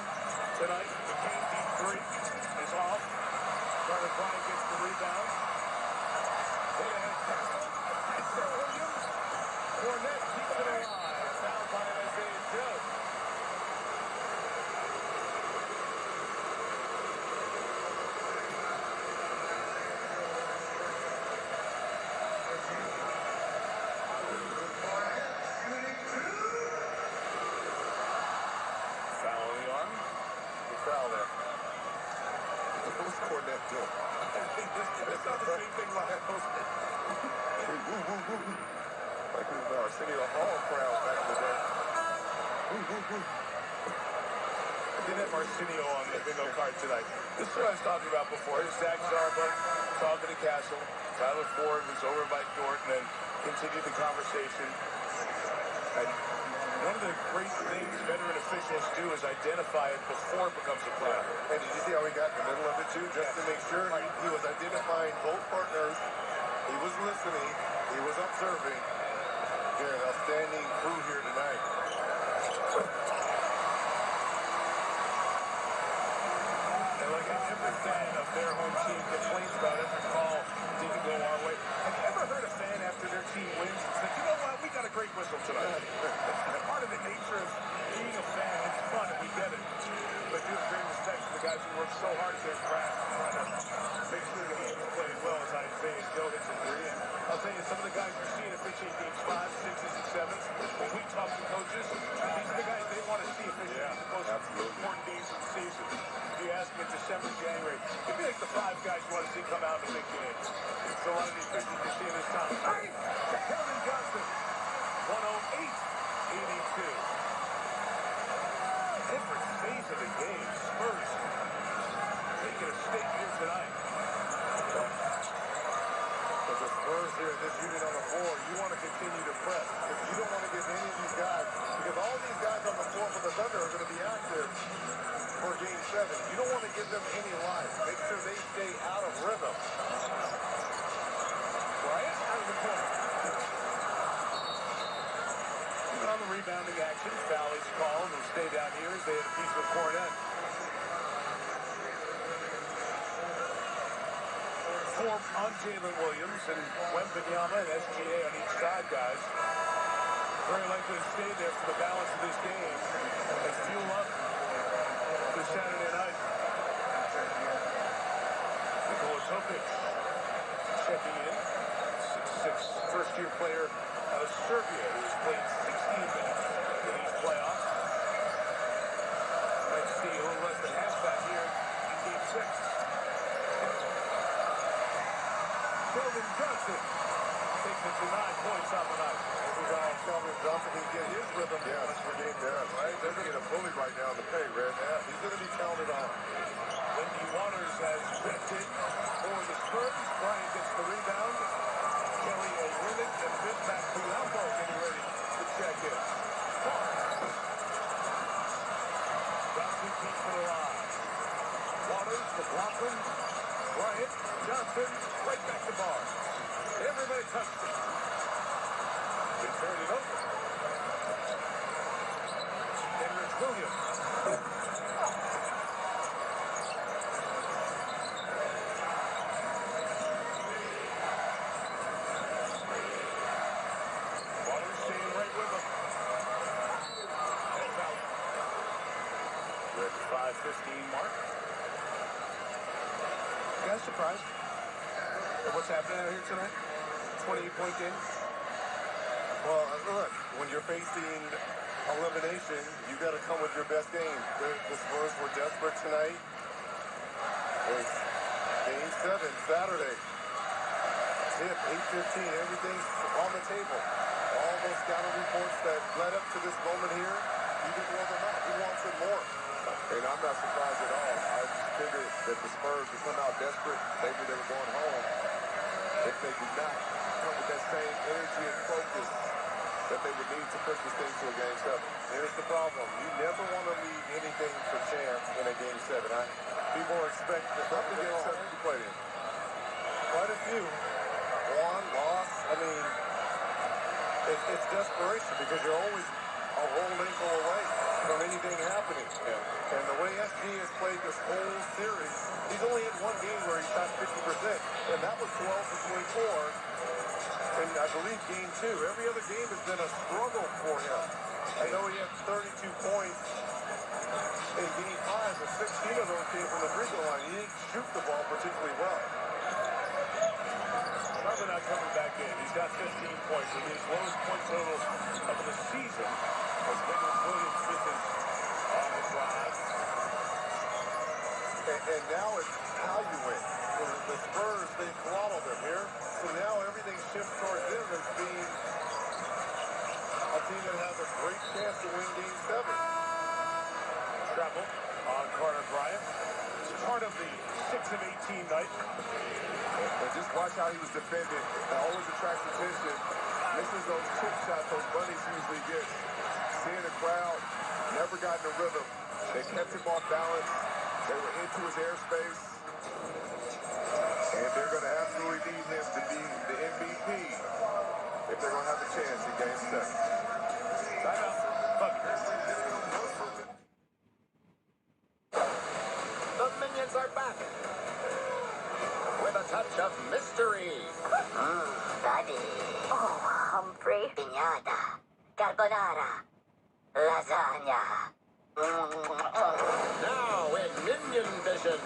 tonight. The game deep 3 is off. Carter Bryant gets the rebound. Hit ahead, Castle. Williams. Fournette keeps it alive. Foul by Isaiah Joe. Like we were Arsenio Hall crowd back in the day. I did have Arsenio on the bingo card tonight. This is what I was talking about before. Here's Zach Zarba talking to Castle. Tyler Ford was over by Dort and then continued the conversation. And one of the great things veteran officials do is identify it before it becomes a play. And did you see how he got in the middle of it too? Just to make sure he was identifying both partners. He was listening. He was observing. Again, outstanding crew here tonight. And like every fan of their home team complains about every call didn't go our way. Have you ever heard a fan after their team wins and said, you know what, we got a great whistle tonight? Part of the nature of worked so hard at their craft, trying to make sure the game is played well as Isaiah Joe hits a three. And I'll tell you, some of the guys you're seeing officiate games 5, 6s, and 7s, when we talk to coaches, these are the guys they want to see officiate the most important games of the season. If you ask me in December, January, it'd be like the 5 guys you want to see come out in the big games. So a lot of the officials you're seeing this time. Hey, Kelvin Johnson, 108-82. Different phase of the game. Spurs making a statement here tonight. But the Spurs here, this unit on the floor, you want to continue to press. You don't want to give any of these guys, because all these guys on the floor for the Thunder are going to be active for Game 7. You don't want to give them any life. Make sure they stay out of rhythm. Bryant out of the corner. Even on the rebounding action, foul is called. Will stay down here as they had a piece with Cornette. Form on Jalen Williams and Wembanyama and SGA on each side, guys. Very likely to stay there for the balance of this game and fuel up for Saturday night. Nikola Topic checking in. 6'6", first-year player out of Serbia who's played 16 minutes in these playoffs. Might see a little less than half back here in Game 6. Kelvin Johnson takes it to 9 points on the night. This is how Kelvin Johnson can get his rhythm down for Game 10, right? They're going to get a bully right now in the paint, Red. Yeah, he's going to be counted on. Wendy Waters has ripped it for the Spurs. Bryant gets the rebound. Kelly Olynyk and Vince Colombo getting ready to check in. Johnson keeps it alive. Waters, McLaughlin, Bryant, Johnson, right back to Barnes. Everybody touched it. They turned it over. Henrik Williams. Waters staying right with him. Heads out. We're at the 5:15 mark. You guys surprised at what's happening out here tonight? 28-point game. Well, look, when you're facing elimination, you got to come with your best game. The Spurs were desperate tonight. It's Game 7, Saturday. Tip, 8:15, everything's on the table. All those scouting reports that led up to this moment here, you can blow them out. Who wants it more? And I'm not surprised at all. I just figured that the Spurs would come out desperate. Maybe they were going home. If they did not come with that same energy and focus that they would need to push this thing to a Game 7. Here's the problem. You never want to leave anything for chance in a Game 7. People expect the Game 7 to be played in. Quite a few. One loss. I mean, it's desperation because you're always a whole ankle away from anything happening. Yeah. And the way SG has played this whole series, he's only had one game where he shot 50%, and that was 12 for 24. And I believe Game 2. Every other game has been a struggle for him. I know he had 32 points in Game 5, but 16 of those came from the free throw line. He didn't shoot the ball particularly well. Probably not coming back in. He's got 15 points. It'll be his lowest point total of the season as Henrik Williams misses on the drive. And now it's how you win. The Spurs, they throttled them here. So now everything shifts towards them as being a team that has a great chance to win Game 7. Travel on Carter Bryant. It's part of the 6 of 18 night. And just watch how he was defended. That always attracts attention. Misses those chip shots those bunnies usually get. Seeing the crowd, never got in a rhythm. They kept him off balance. They were into his airspace. And they're going to absolutely need him to be the MVP if they're going to have a chance in Game 7. Timeout. The Minions are back with a touch of mystery. Daddy. Oh, Humphrey. Piñata. Carbonara. Lasagna. Now in Minion Vision.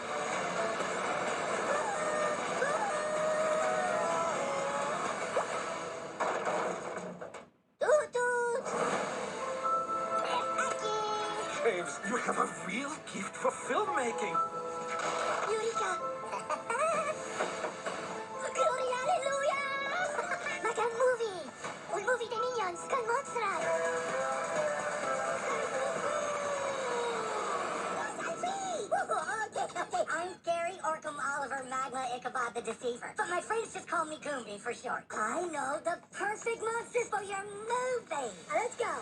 James, you have a real gift for filmmaking. Eureka! Gloria, aleluya! Magang movie! Un movie de minions con monsters! Okay. I'm Gary Orkham Oliver Magma Ichabod the Deceiver. But my friends just call me Goomby for short. I know the perfect monsters for your movie. Let's go.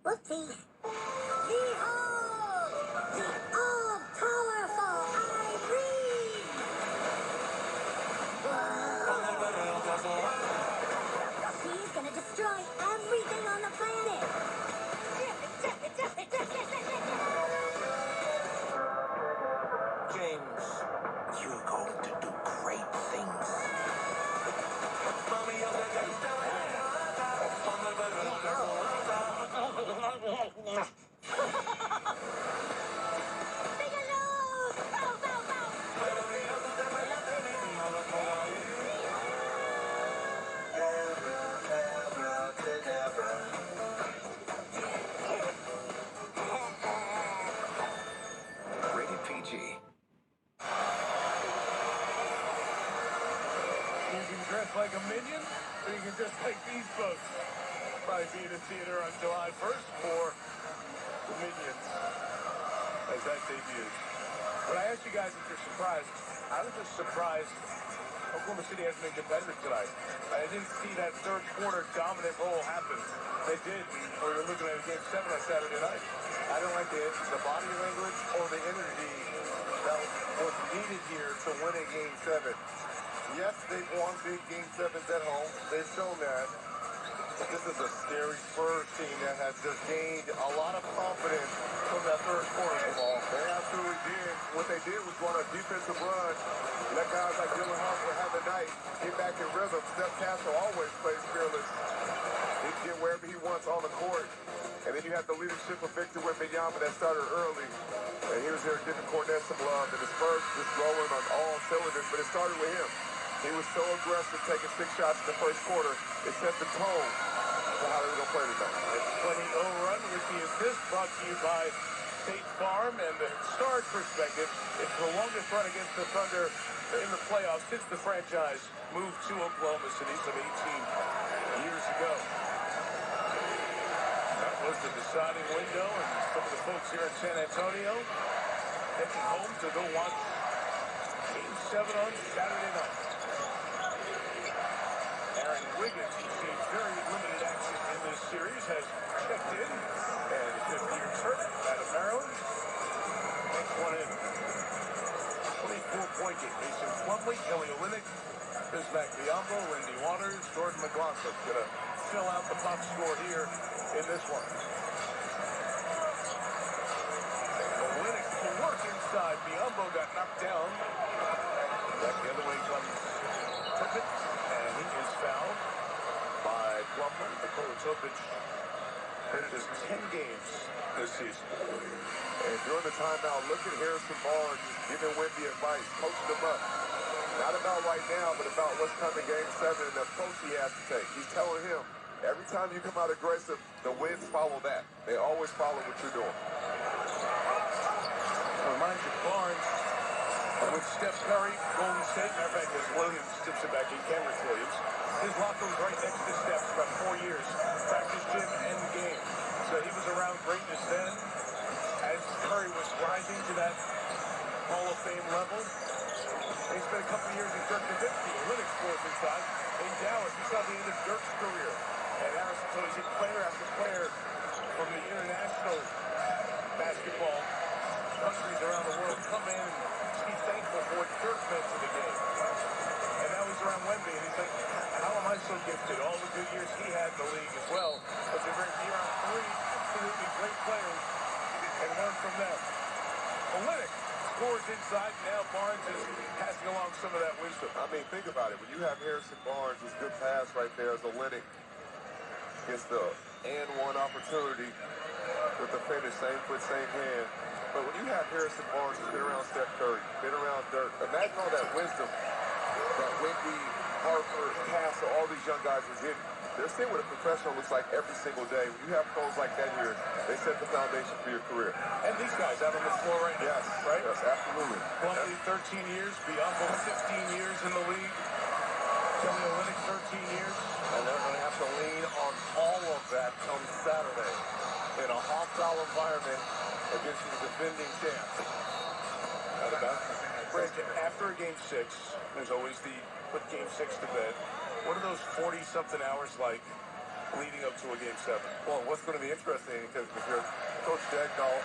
Whoopsies. Behold! The all-powerful Irene! She's gonna destroy everything on the planet! James, you're going to do great things. Rated PG. You can dress like a minion, or you can dress like these folks. Probably be in the theater on July 1st for the Minions as that debuts. But I asked you guys if you're surprised. I was just surprised Oklahoma City hasn't been competitive tonight. I didn't see that third quarter dominant role happen. They did when we were looking at Game 7 on Saturday night. I don't like the body language or the energy that was needed here to win a Game 7. Yes, they've won big Game 7s at home. They've shown that. But this is a scary Spurs team that has just gained a lot of confidence from that third quarter ball. They absolutely did. What they did was run a defensive run, let guys like Dylan Harper have the night, get back in rhythm. Steph Castle always plays fearless. He can get wherever he wants on the court. And then you have the leadership of Victor Wembanyama that started early. And he was there giving Cornette some love. And the Spurs just rolling on all cylinders. But it started with him. He was so aggressive, taking 6 shots in the first quarter. It set the tone for how they were going to play tonight. A 20-0 run with the assist brought to you by State Farm. And the Stars perspective, it's the longest run against the Thunder in the playoffs since the franchise moved to Oklahoma City some 18 years ago. That was the deciding window, and some of the folks here in San Antonio heading home to go watch Game 7 on Saturday night. Aaron Wiggins, who's seen very limited action in this series, has checked in, and his 5th-year hurt out of Maryland. Next one in. 24-point game. Mason Plumlee, Kelly Olynyk, Bismack Biyombo, Lindy Waters, Jordan McLaughlin going to fill out the top score here in this one. Olynyk to work inside. Biyombo got knocked down. Back the other way comes Topic, and he is fouled by Plumlee. Nikola Topic hurt just 10 games this season. And during the timeout, look at Harrison Barnes giving Wemby advice, coaching him up. Not about right now, but about what's coming Game 7 and the approach he has to take. He's telling him, every time you come out aggressive, the wins follow that. They always follow what you're doing. Reminds you, Barnes with Steph Curry, Golden State. Matter of fact, as Williams tips it back in, Cameron Williams. His locker was right next to Steph's about 4 years. Practice gym and game. So he was around greatness then. As Curry was rising to that Hall of Fame level, he spent a couple of years in Dirk Nowitzki. Olynyk scores inside. In Dallas, he saw the end of Dirk's career. And Harrison told us player after player from the international basketball countries around the world come in and be thankful for what Dirk meant to the game. And now he's around Wemby, and he's like, how am I so gifted? All the good years he had in the league as well. But they're very around 3 absolutely great players and learn from them. scores inside. Now Barnes is passing along some of that wisdom. I mean, think about it. When you have Harrison Barnes, this good pass right there as Olynyk gets the and one opportunity with the finish, same foot, same hand. But when you have Harrison Barnes, who's been around Steph Curry, been around Dirk, imagine all that wisdom that Wemby, Harper, Castle, all these young guys are getting. They're seeing what a professional looks like every single day. When you have pros like that here, they set the foundation for your career. And these guys out on the floor right now. Yes, right? Yes, absolutely. Plumlee, 13 years. Biombo, 15 years in the league. Kelly Olynyk, 13 years. And they're going to have to lean on all of that come Saturday in a hostile environment against the defending champs. Not about Brad, after a game 6, there's always the put game 6 to bed. What are those 40-something hours like leading up to a game 7? Well, what's going to be interesting, because if you're Coach Dagnall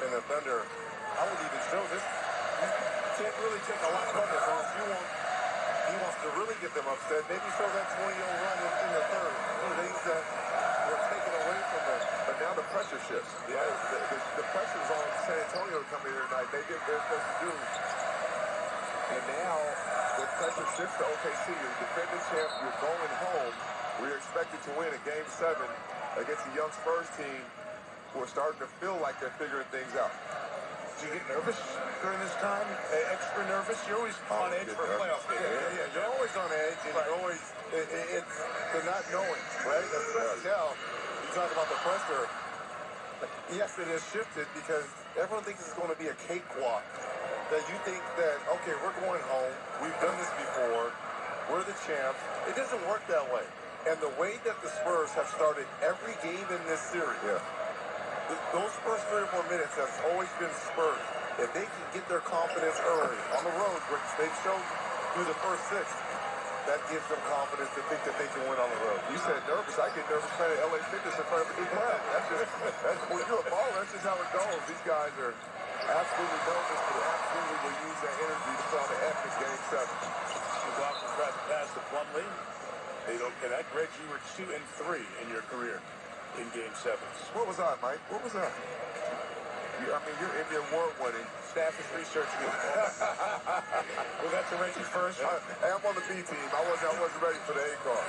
and the Thunder, I would even show this. You can't really take a lot from this unless he wants to really get them upset. Maybe show that 20-0 run in the third. Things that were taken away from them. But now the pressure shifts. Yeah. Right? The pressure's on San Antonio to come in here tonight. They did what they're supposed to do. And now the pressure shifts to OKC. You're the defending champ. You're going home. We're expected to win a game 7 against a young Spurs team who are starting to feel like they're figuring things out. Do you get nervous during this time? Extra nervous? You're always on edge for a playoff game. Yeah. You're always on edge, and you're always, it's the not knowing, right? Especially now, you talk about the pressure. Yes, it has shifted because everyone thinks it's going to be a cakewalk. That you think that, okay, we're going home. We've done this before. We're the champs. It doesn't work that way. And the way that the Spurs have started every game in this series, those first 3 or 4 minutes has always been Spurs. If they can get their confidence early on the road, which they've shown through the first 6, that gives them confidence to think that they can win on the road. You said nervous. I get nervous playing LA Fitness in front of a big crowd. That's when you're a baller, that's just how it goes. These guys are absolutely nervous, but absolutely will use that energy to put on an epic game 7. McLaughlin tries to pass to Plumlee. They don't connect. Reg, you were 2 and 3 in your career in game 7s. What was I, Mike? What was I? I mean, you're Emmy Award winning. Staff is researching it. Well, that's a Reggie first. I'm on the B team. I wasn't ready for the A call.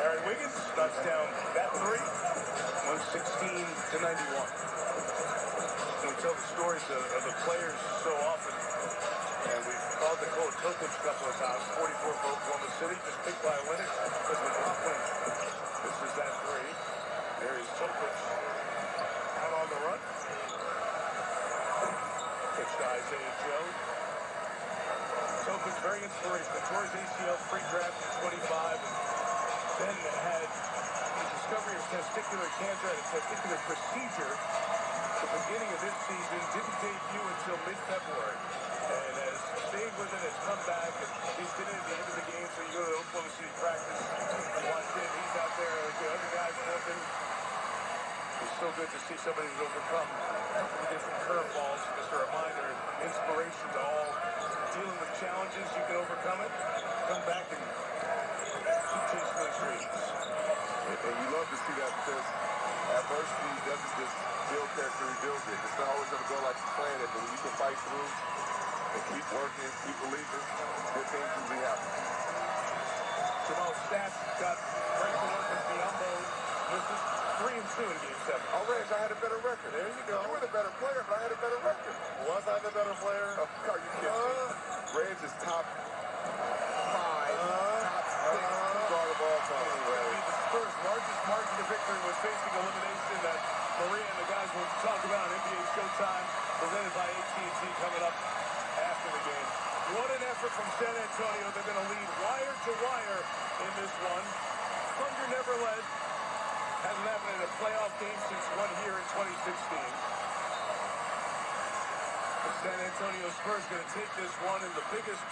Aaron Wiggins knocks down that 3. 116-91. We tell the stories of the players so often. And we've called the quote Tokic a couple of times. 44 for Oklahoma City, just picked by Olynyk. Because McLaughlin, this is that 3. There is Tokic out on the run. Pitch to Isaiah Joe. Tokic very inspirational. Tore his ACL pre-draft at 25 and then had the discovery of testicular cancer and a testicular procedure at the beginning of this season. Didn't debut until mid-February. And has stayed with it, has come back, and he's been in at the end of the game, so you go to Oklahoma City practice, you watch him, he's out there, the other guys working. It's so good to see somebody who's overcome the different curveballs. Just a reminder, inspiration to all dealing with challenges. You can overcome it, come back and keep chasing those dreams. And you love to see that because adversity doesn't just build character, it builds it. It's not always going to go like you planned it, but when you can fight through and keep working, keep believing, good things usually happen. Jamal Stats got right to work with Biombo. This is 3 and 2 in game 7. Oh, Reg, I had a better record. There you go. You were the better player, but I had a better record. Was I the better player? Are you kidding? Reg is top 5, top 6 guard of all time. The Spurs' largest margin of victory was facing elimination that Maria and the guys will talk about on NBA Showtime, presented by AT&T, coming up after the game. What an effort from San Antonio. They're going to lead wire to wire in this one. Thunder never led. Hasn't happened in a playoff game since one here in 2016. The San Antonio Spurs going to take this one in the biggest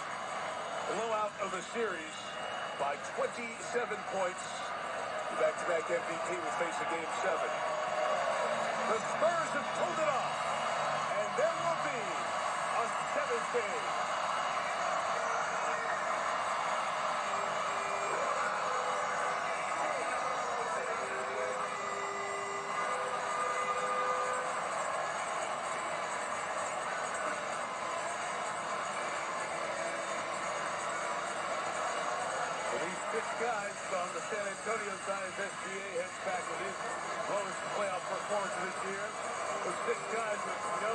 blowout of the series by 27 points. The back-to-back MVP will face a game 7. The Spurs have pulled it off, and there will be a 7th game. San Antonio side as SGA heads back with his lowest playoff performance this year. With 6 guys with no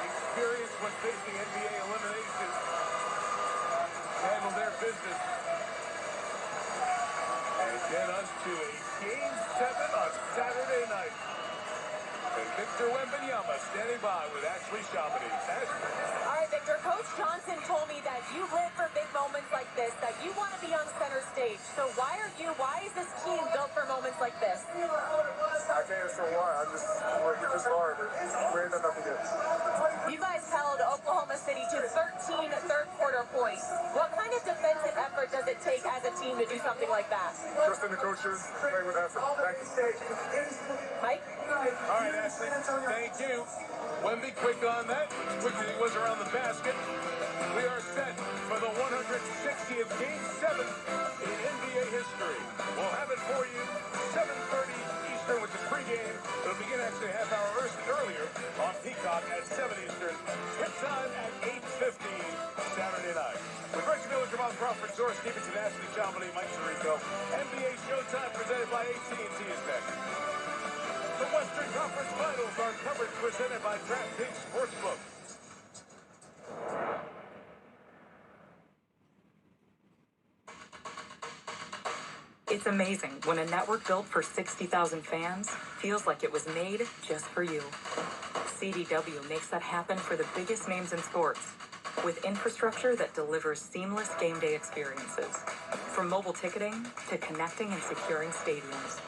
experience when facing NBA elimination handle their business. And get us to a Game 7 on Saturday night. And Victor Wembanyama standing by with Ashley Chamonix. All right, Victor, Coach Johnson told me that you live for big moments like this, that you want to be on center stage. So why is this team built for moments like this? I can't answer why. I just working this hard. We ain't done nothing yet. You guys held Oklahoma City to 13 third-quarter points. What kind of defensive effort does it take as a team to do something like that? Just in the coaches, play with effort. Thank you. Mike? All right, Ashley, thank you. Wemby quick on that, quick as he was around the basket. We are set for the 160th Game 7 in NBA history. We'll have it for you 7:30 Eastern with the pregame. It'll begin actually a half hour earlier on Peacock at 7 Eastern. Tip time at 8:15 Saturday night. With Reggie Miller, Jamal Crawford, Zora Stevenson, Ashley Chamonix, Mike Tirico. NBA Showtime presented by AT&T is next. The Western Conference Finals are covered presented by DraftKings Sportsbook. It's amazing when a network built for 60,000 fans feels like it was made just for you. CDW makes that happen for the biggest names in sports, with infrastructure that delivers seamless game day experiences, from mobile ticketing to connecting and securing stadiums.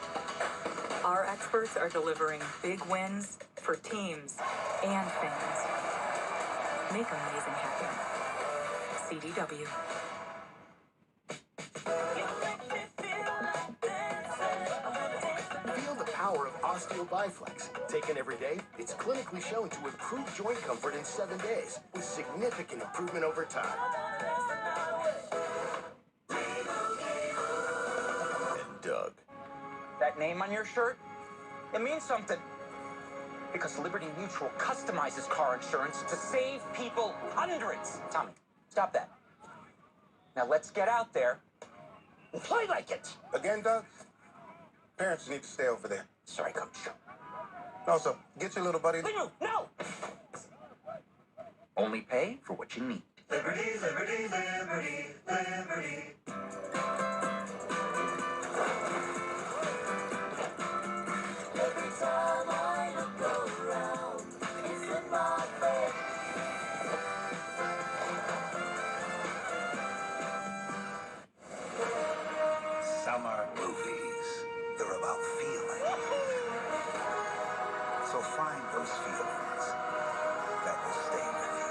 Our experts are delivering big wins for teams and fans. Make amazing happen. CDW. Feel the power of Osteo Biflex. Taken every day, it's clinically shown to improve joint comfort in 7 days, with significant improvement over time. And Doug. That name on your shirt, it means something. Because Liberty Mutual customizes car insurance to save people hundreds. Tommy, stop that. Now let's get out there and play like it. Again, Doug? Parents need to stay over there. Sorry, Coach. Also, get your little buddy. No! Only pay for what you need. Liberty, liberty, liberty, liberty. Every time I look around, it's in my face. Summer movies. They're about feeling. So find those feelings that will stay with you.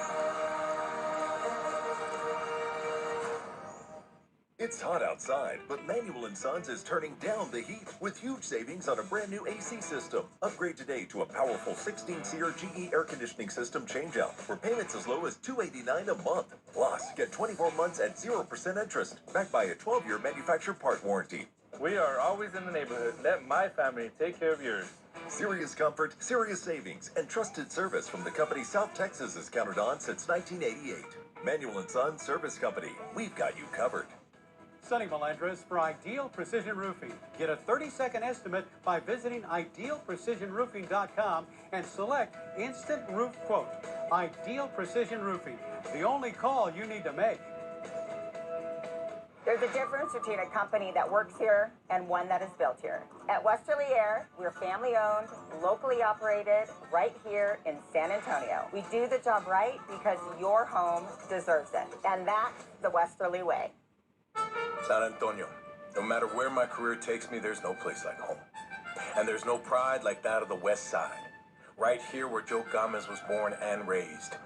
It's hot outside, but Manuel & Sons is turning down the heat with huge savings on a brand new AC system. Upgrade today to a powerful 16-seater GE air conditioning system changeout for payments as low as $289 a month. Plus, get 24 months at 0% interest, backed by a 12-year manufacturer part warranty. We are always in the neighborhood. Let my family take care of yours. Serious comfort, serious savings, and trusted service from the company South Texas has counted on since 1988. Manuel & Sons Service Company. We've got you covered. Sunny Melendres for Ideal Precision Roofing. Get a 30-second estimate by visiting idealprecisionroofing.com and select Instant Roof Quote. Ideal Precision Roofing, the only call you need to make. There's a difference between a company that works here and one that is built here. At Westerly Air, we're family-owned, locally operated, right here in San Antonio. We do the job right because your home deserves it. And that's the Westerly way. San Antonio. No matter where my career takes me, there's no place like home. And there's no pride like that of the West Side. Right here where Joe Gomez was born and raised.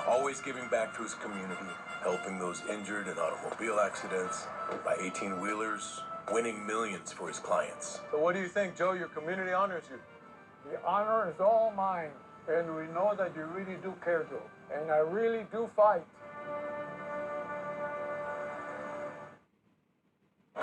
Always giving back to his community, helping those injured in automobile accidents, by 18-wheelers, winning millions for his clients. So what do you think, Joe? Your community honors you. The honor is all mine, and we know that you really do care, Joe. And I really do fight. So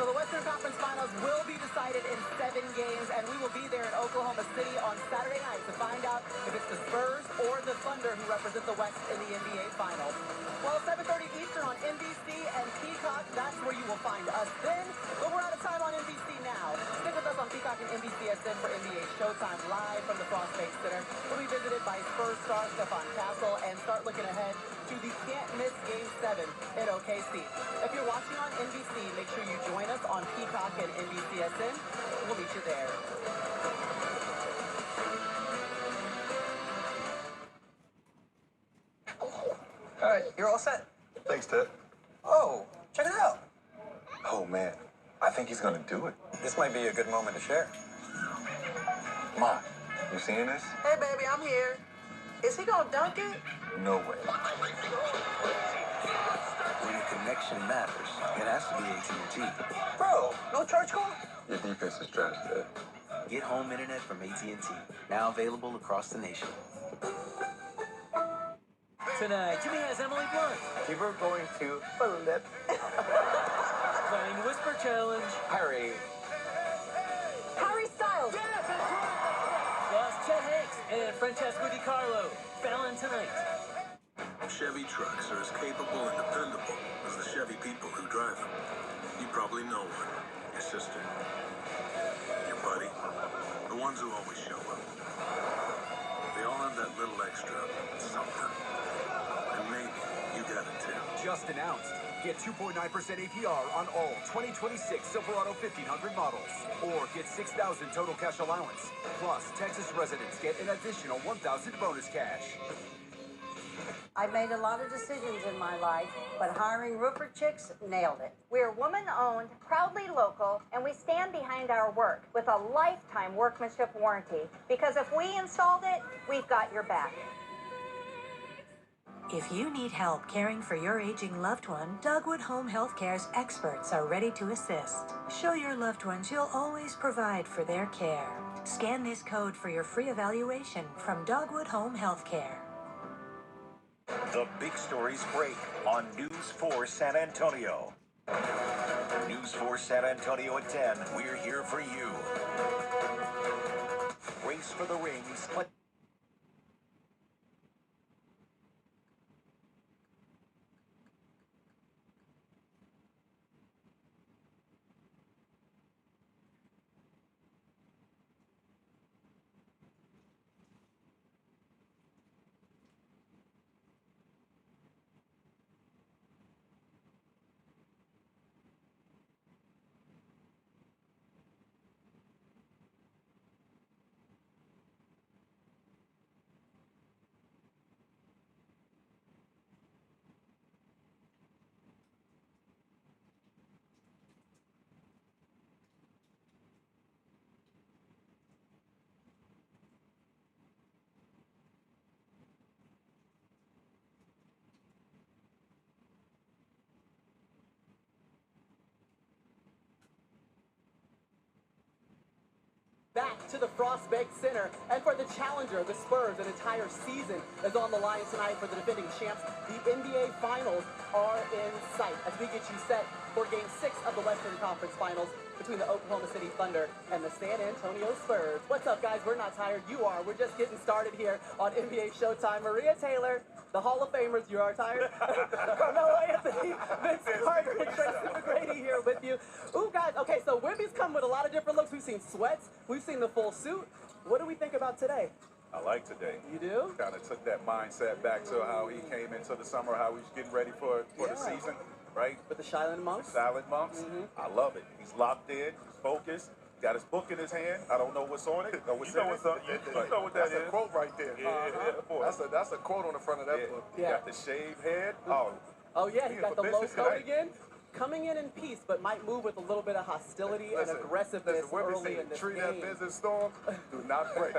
the Western Conference Conference Finals will be decided in 7 games, and we will be there in Oklahoma City on Saturday night to find out if it's the Spurs or the Thunder who represent the West in the NBA Finals. Well, 7:30 Eastern on NBC and Peacock, that's where you will find us then. But we're out of time on NBC now. Stick with us on Peacock and NBCSN for NBA Showtime live from the Frost Bank Center. We'll be visited by Spurs star Stephon Castle and start looking ahead to the can't-miss Game 7 at OKC. If you're watching on NBC, make sure you join us on Peacock and NBCSN. We'll meet you there. All right, you're all set. Thanks, Ted. Oh, check it out. Oh, man. I think he's going to do it. This might be a good moment to share. Ma, you seeing this? Hey, baby, I'm here. Is he gonna dunk it? No way. When a connection matters, it has to be AT&T. Bro, no charge call? Your defense is trash, Ted. Get home internet from AT&T. Now available across the nation. Tonight, Jimmy has Emily Blunt. We were going to flip. Playing Whisper Challenge. Harry. Harry Styles. Plus Chet Hanks and Francesco Di Carlo. Fallon tonight. Chevy trucks are as capable and dependable as the Chevy people who drive them. You probably know one. Your sister. Your buddy. The ones who always show up. They all have that little extra something. And maybe you got it too. Just announced. Get 2.9% APR on all 2026 Silverado 1500 models. Or get $6,000 total cash allowance. Plus, Texas residents get an additional $1,000 bonus cash. I've made a lot of decisions in my life, but hiring roofer chicks nailed it. We're woman-owned, proudly local, and we stand behind our work with a lifetime workmanship warranty. Because if we installed it, we've got your back. If you need help caring for your aging loved one, Dogwood Home Healthcare's experts are ready to assist. Show your loved ones you'll always provide for their care. Scan this code for your free evaluation from Dogwood Home Healthcare. The big stories break on News 4 San Antonio. News 4 San Antonio at 10. We're here for you. Race for the rings. Back to the Frost Bank Center, and for the challenger, the Spurs, an entire season is on the line tonight for the defending champs. The NBA Finals are in sight as we get you set for Game 6 of the Western Conference Finals between the Oklahoma City Thunder and the San Antonio Spurs. What's up, guys? We're not tired. You are. We're just getting started here on NBA Showtime. Maria Taylor, the Hall of Famers. You are tired? Carmelo Anthony, Vince Carter, and Tracy McGrady here with you. Ooh, guys. Okay, so Wemby's come with a lot of different looks. We've seen sweats. We've seen the full suit. What do we think about today? I like today. You do? Kind of took that mindset back to how he came into the summer, how he's getting ready for the season, right? With the silent monks? Silent monks. I love it. He's locked in, he's focused, got his book in his hand. I don't know what's on it. You know what's up. You know what that is. That's a quote right there. Yeah, That's a quote on the front of that book. He got the shaved head. Oh yeah, he got the low coat again. Coming in peace, but might move with a little bit of hostility and aggressiveness early in this treat game. that business storm, do not break.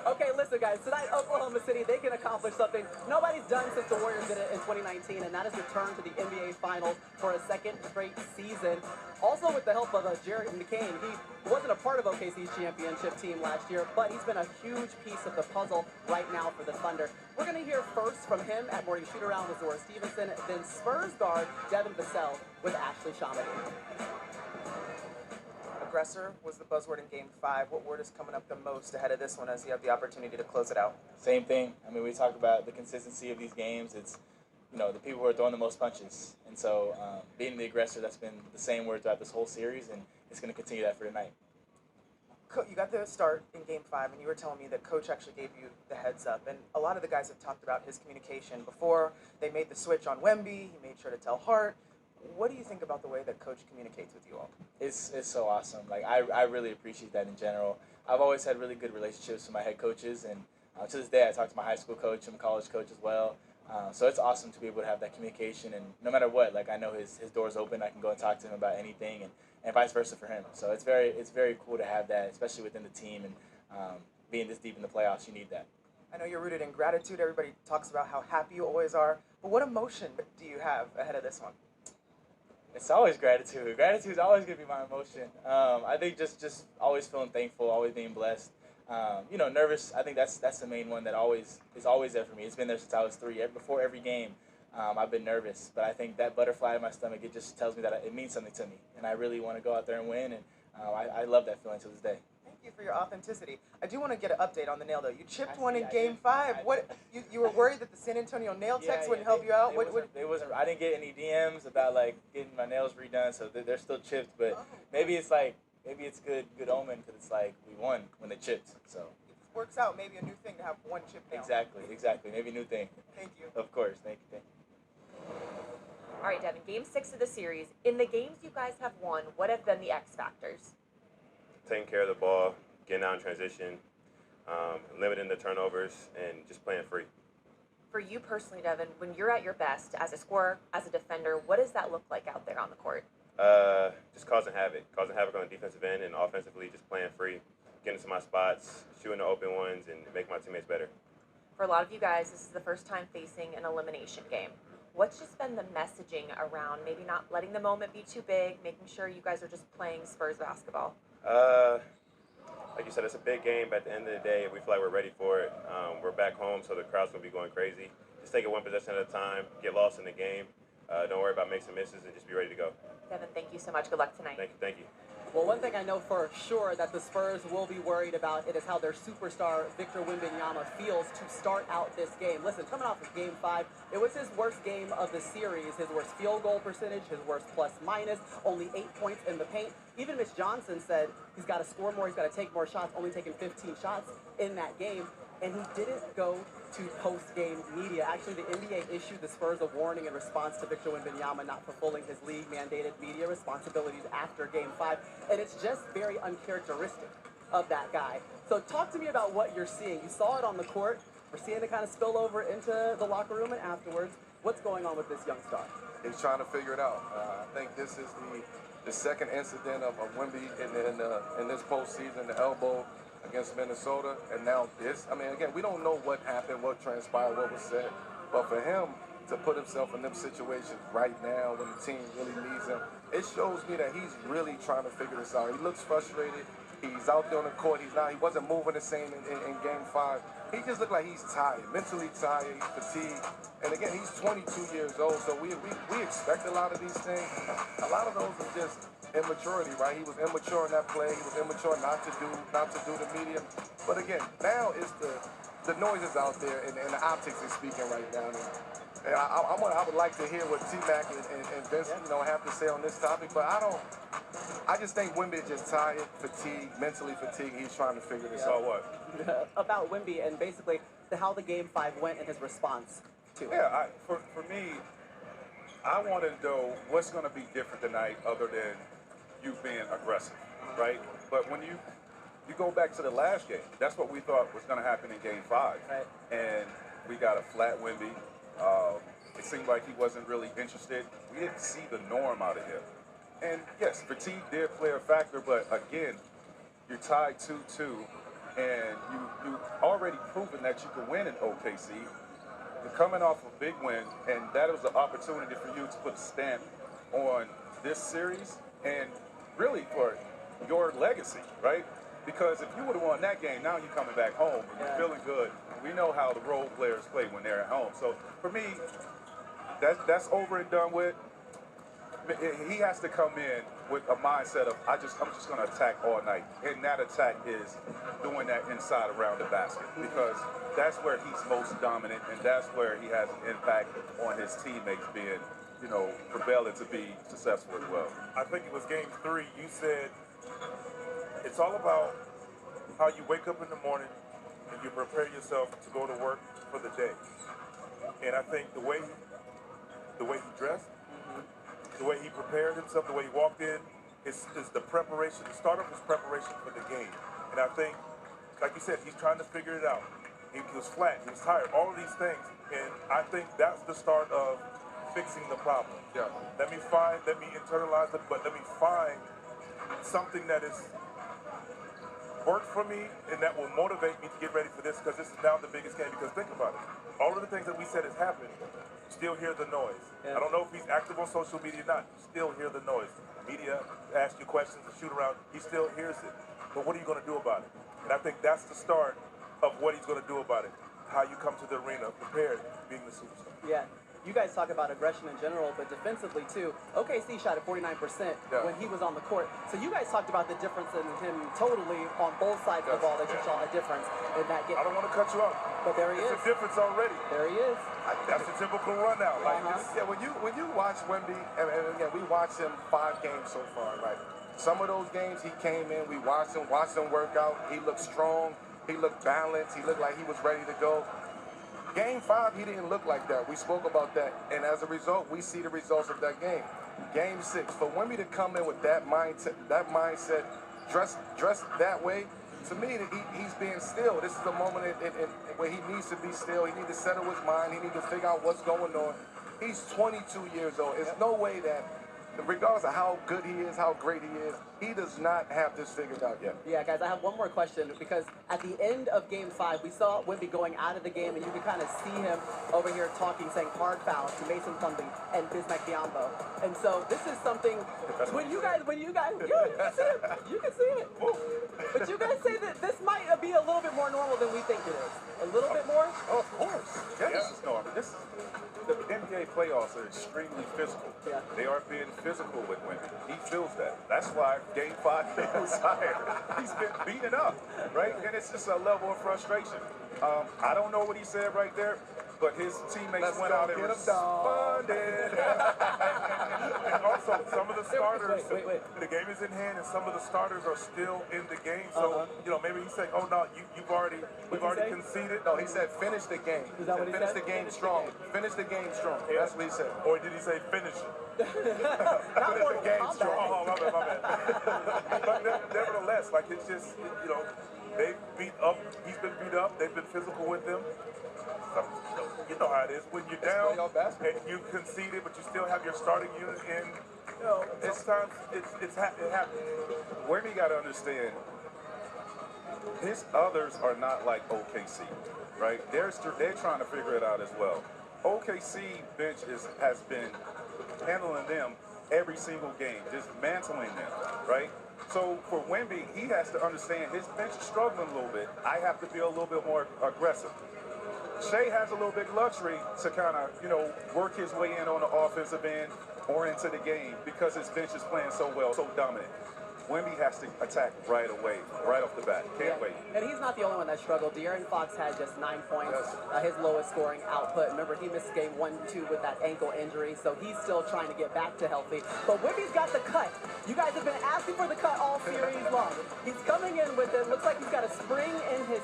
Okay, listen, guys. Tonight, Oklahoma City, they can accomplish something nobody's done since the Warriors did it in 2019, and that is return to the NBA Finals for a second straight season. Also with the help of Jared McCain. He wasn't a part of OKC's championship team last year, but he's been a huge piece of the puzzle right now for the Thunder. We're going to hear first from him at Morning Shoot-Around with Zora Stevenson, then Spurs guard Devin Vassell with Ashley Shamadi. Aggressor was the buzzword in Game 5. What word is coming up the most ahead of this one as you have the opportunity to close it out? Same thing. I mean, we talk about the consistency of these games. It's, you know, the people who are throwing the most punches. And so being the aggressor, that's been the same word throughout this whole series, and it's going to continue that for tonight. You got the start in Game 5, and you were telling me that Coach actually gave you the heads up. And a lot of the guys have talked about his communication. Before they made the switch on Wemby, he made sure to tell Hart. What do you think about the way that Coach communicates with you all? It's so awesome. Like, I really appreciate that in general. I've always had really good relationships with my head coaches, and to this day I talk to my high school coach and my college coach as well. So it's awesome to be able to have that communication, and no matter what, like, I know his door's open. I can go and talk to him about anything, and vice versa for him. So it's very cool to have that, especially within the team, and being this deep in the playoffs, you need that. I know you're rooted in gratitude. Everybody talks about how happy you always are. But what emotion do you have ahead of this one? It's always gratitude. Gratitude is always going to be my emotion. I think just always feeling thankful, always being blessed. You know, nervous. I think that's the main one that is always there for me. It's been there since I was 3. Before every game, I've been nervous. But I think that butterfly in my stomach, it just tells me that it means something to me, and I really want to go out there and win. And I love that feeling to this day. Thank you for your authenticity. I do want to get an update on the nail, though. You chipped one in Game 5. What you were worried that the San Antonio nail techs wouldn't help you out? I didn't get any DMs about like getting my nails redone, so they're still chipped. But maybe it's good omen because it's like we won when they chipped. So it works out. Maybe a new thing to have one chip nail. Exactly. Maybe a new thing. Thank you. Of course. Thank you. All right, Devin. Game 6 of the series. In the games you guys have won, what have been the X factors? Taking care of the ball, getting out in transition, limiting the turnovers, and just playing free. For you personally, Devin, when you're at your best as a scorer, as a defender, what does that look like out there on the court? Just causing havoc on the defensive end, and offensively just playing free, getting to my spots, shooting the open ones, and making my teammates better. For a lot of you guys, this is the first time facing an elimination game. What's just been the messaging around maybe not letting the moment be too big, making sure you guys are just playing Spurs basketball? Like you said, it's a big game, but at the end of the day, we feel like we're ready for it. We're back home, so the crowd's going to be going crazy. Just take it one possession at a time, get lost in the game. Don't worry about making misses, and just be ready to go. Devin, thank you so much. Good luck tonight. Thank you. Well, one thing I know for sure that the Spurs will be worried about it is how their superstar, Victor Wembanyama, feels to start out this game. Listen, coming off of Game 5, it was his worst game of the series, his worst field goal percentage, his worst plus-minus, only 8 points in the paint. Even Mitch Johnson said he's got to score more, he's got to take more shots, only taking 15 shots in that game. And he didn't go to post-game media. Actually, the NBA issued the Spurs a warning in response to Victor Wembanyama not fulfilling his league-mandated media responsibilities after Game 5. And it's just very uncharacteristic of that guy. So talk to me about what you're seeing. You saw it on the court. We're seeing it kind of spill over into the locker room and afterwards. What's going on with this young star? He's trying to figure it out. I think this is the second incident of Wemby in this postseason, the elbow against Minnesota, and now this. I mean, again, we don't know what happened, what transpired, what was said, but for him to put himself in them situations right now when the team really needs him, it shows me that he's really trying to figure this out. He looks frustrated. He's out there on the court. He wasn't moving the same in Game 5. He just looked like he's tired, mentally tired, he's fatigued. And again, he's 22 years old, so we expect a lot of these things. A lot of those are just immaturity, right? He was immature in that play. He was immature not to do the media. But again, now it's the noise is out there, and the optics is speaking right now. And I would like to hear what T-Mac and Vince, have to say on this topic, but I just think Wemby is just tired, fatigued, mentally fatigued. He's trying to figure this out. About Wemby and basically how the Game 5 went and his response to it. Yeah, for me, I want to know what's going to be different tonight other than you being aggressive, right? But when you go back to the last game, that's what we thought was going to happen in Game 5. Right. And we got a flat Wemby. It seemed like he wasn't really interested. We didn't see the norm out of him. And yes, fatigue did play a factor, but again, you're tied 2-2. and you already proven that you can win in OKC. You're coming off a big win, and that was an opportunity for you to put a stamp on this series and really for your legacy, right? Because if you would have won that game, now you're coming back home and you're feeling good. We know how the role players play when they're at home. So for me, that's over and done with. He has to come in with a mindset of I'm just going to attack all night, and that attack is doing that inside around the basket because that's where he's most dominant, and that's where he has an impact on his teammates being, prevailing to be successful as well. I think it was game 3. You said it's all about how you wake up in the morning and you prepare yourself to go to work for the day. And I think the way he dressed, the way he prepared himself, the way he walked in, is the preparation. The startup was preparation for the game. And I think, like you said, he's trying to figure it out. He was flat, he was tired, all of these things. And I think that's the start of fixing the problem. Yeah. Let me internalize it, but let me find something that is work for me and that will motivate me to get ready for this, because this is now the biggest game. Because think about it, all of the things that we said has happened, still hear the noise. I don't know if he's active on social media or not, still hear the noise. Media ask you questions and shoot around, he still hears it. But what are you going to do about it? And I think that's the start of what he's going to do about it. How you come to the arena prepared, being the superstar. Yeah. You guys talk about aggression in general, but defensively too. OKC shot at 49% when he was on the court. So you guys talked about the difference in him totally on both sides of the ball, that you saw a difference in that game. I don't want to cut you off, but there he is. It's a difference already. There he is. That's a typical run now. Yeah, when you watch Wemby, and again, we watched him 5 games so far, right? Some of those games he came in, we watched him work out. He looked strong. He looked balanced. He looked like he was ready to go. Game 5, he didn't look like that. We spoke about that, and as a result, we see the results of that game. Game 6, for Wemby to come in with that mindset, dressed that way, to me, he's being still. This is the moment where he needs to be still. He needs to settle his mind. He needs to figure out what's going on. He's 22 years old. There's no way that, regardless of how good he is, how great he is, he does not have this figured out yet. Yeah, guys, I have one more question, because at the end of Game 5, we saw Wemby going out of the game, and you can kind of see him over here talking, saying hard fouls to Mason Plumlee and Bismack Biyombo. And so this is something, when you guys, yeah, you can see it. But you guys say that this might be a little bit more normal than we think it is. A little bit more? Of course. Yeah, this is normal. The NBA playoffs are extremely physical. Yeah. They are being physical with Wemby. He feels that. That's why Game 5 was higher. He's been beaten up, right? And it's just a level of frustration. I don't know what he said right there, but his teammates went out and responded. And also, some of the starters, the game is in hand, and some of the starters are still in the game. So, maybe he's saying, "Oh no, we've already conceded." No, he said, "Finish the game." Is that what he finish said? the game strong. Finish the game strong. Yeah. That's what he said. Or did he say finish it? Finish the game strong. Oh, my bad. But nevertheless, it's just, they beat up. He's been beat up. They've been physical with him. You know how it is when you're down and you conceded, but you still have your starting unit in. Sometimes it happens. Wemby got to understand, his others are not like OKC, right? They're trying to figure it out as well. OKC bench has been handling them every single game, just mantling them, right? So for Wemby, he has to understand his bench is struggling a little bit. I have to be a little bit more aggressive. Shai has a little bit luxury to kind of, work his way in on the offensive end or into the game because his bench is playing so well, so dominant. Wemby has to attack right away, right off the bat. Can't wait. And he's not the only one that struggled. De'Aaron Fox had just 9 points, his lowest scoring output. Remember, he missed game 1 and 2 with that ankle injury, so he's still trying to get back to healthy. But Wemby's got the cut. You guys have been asking for the cut all series long. He's coming in with it. Looks like he's got a spring in his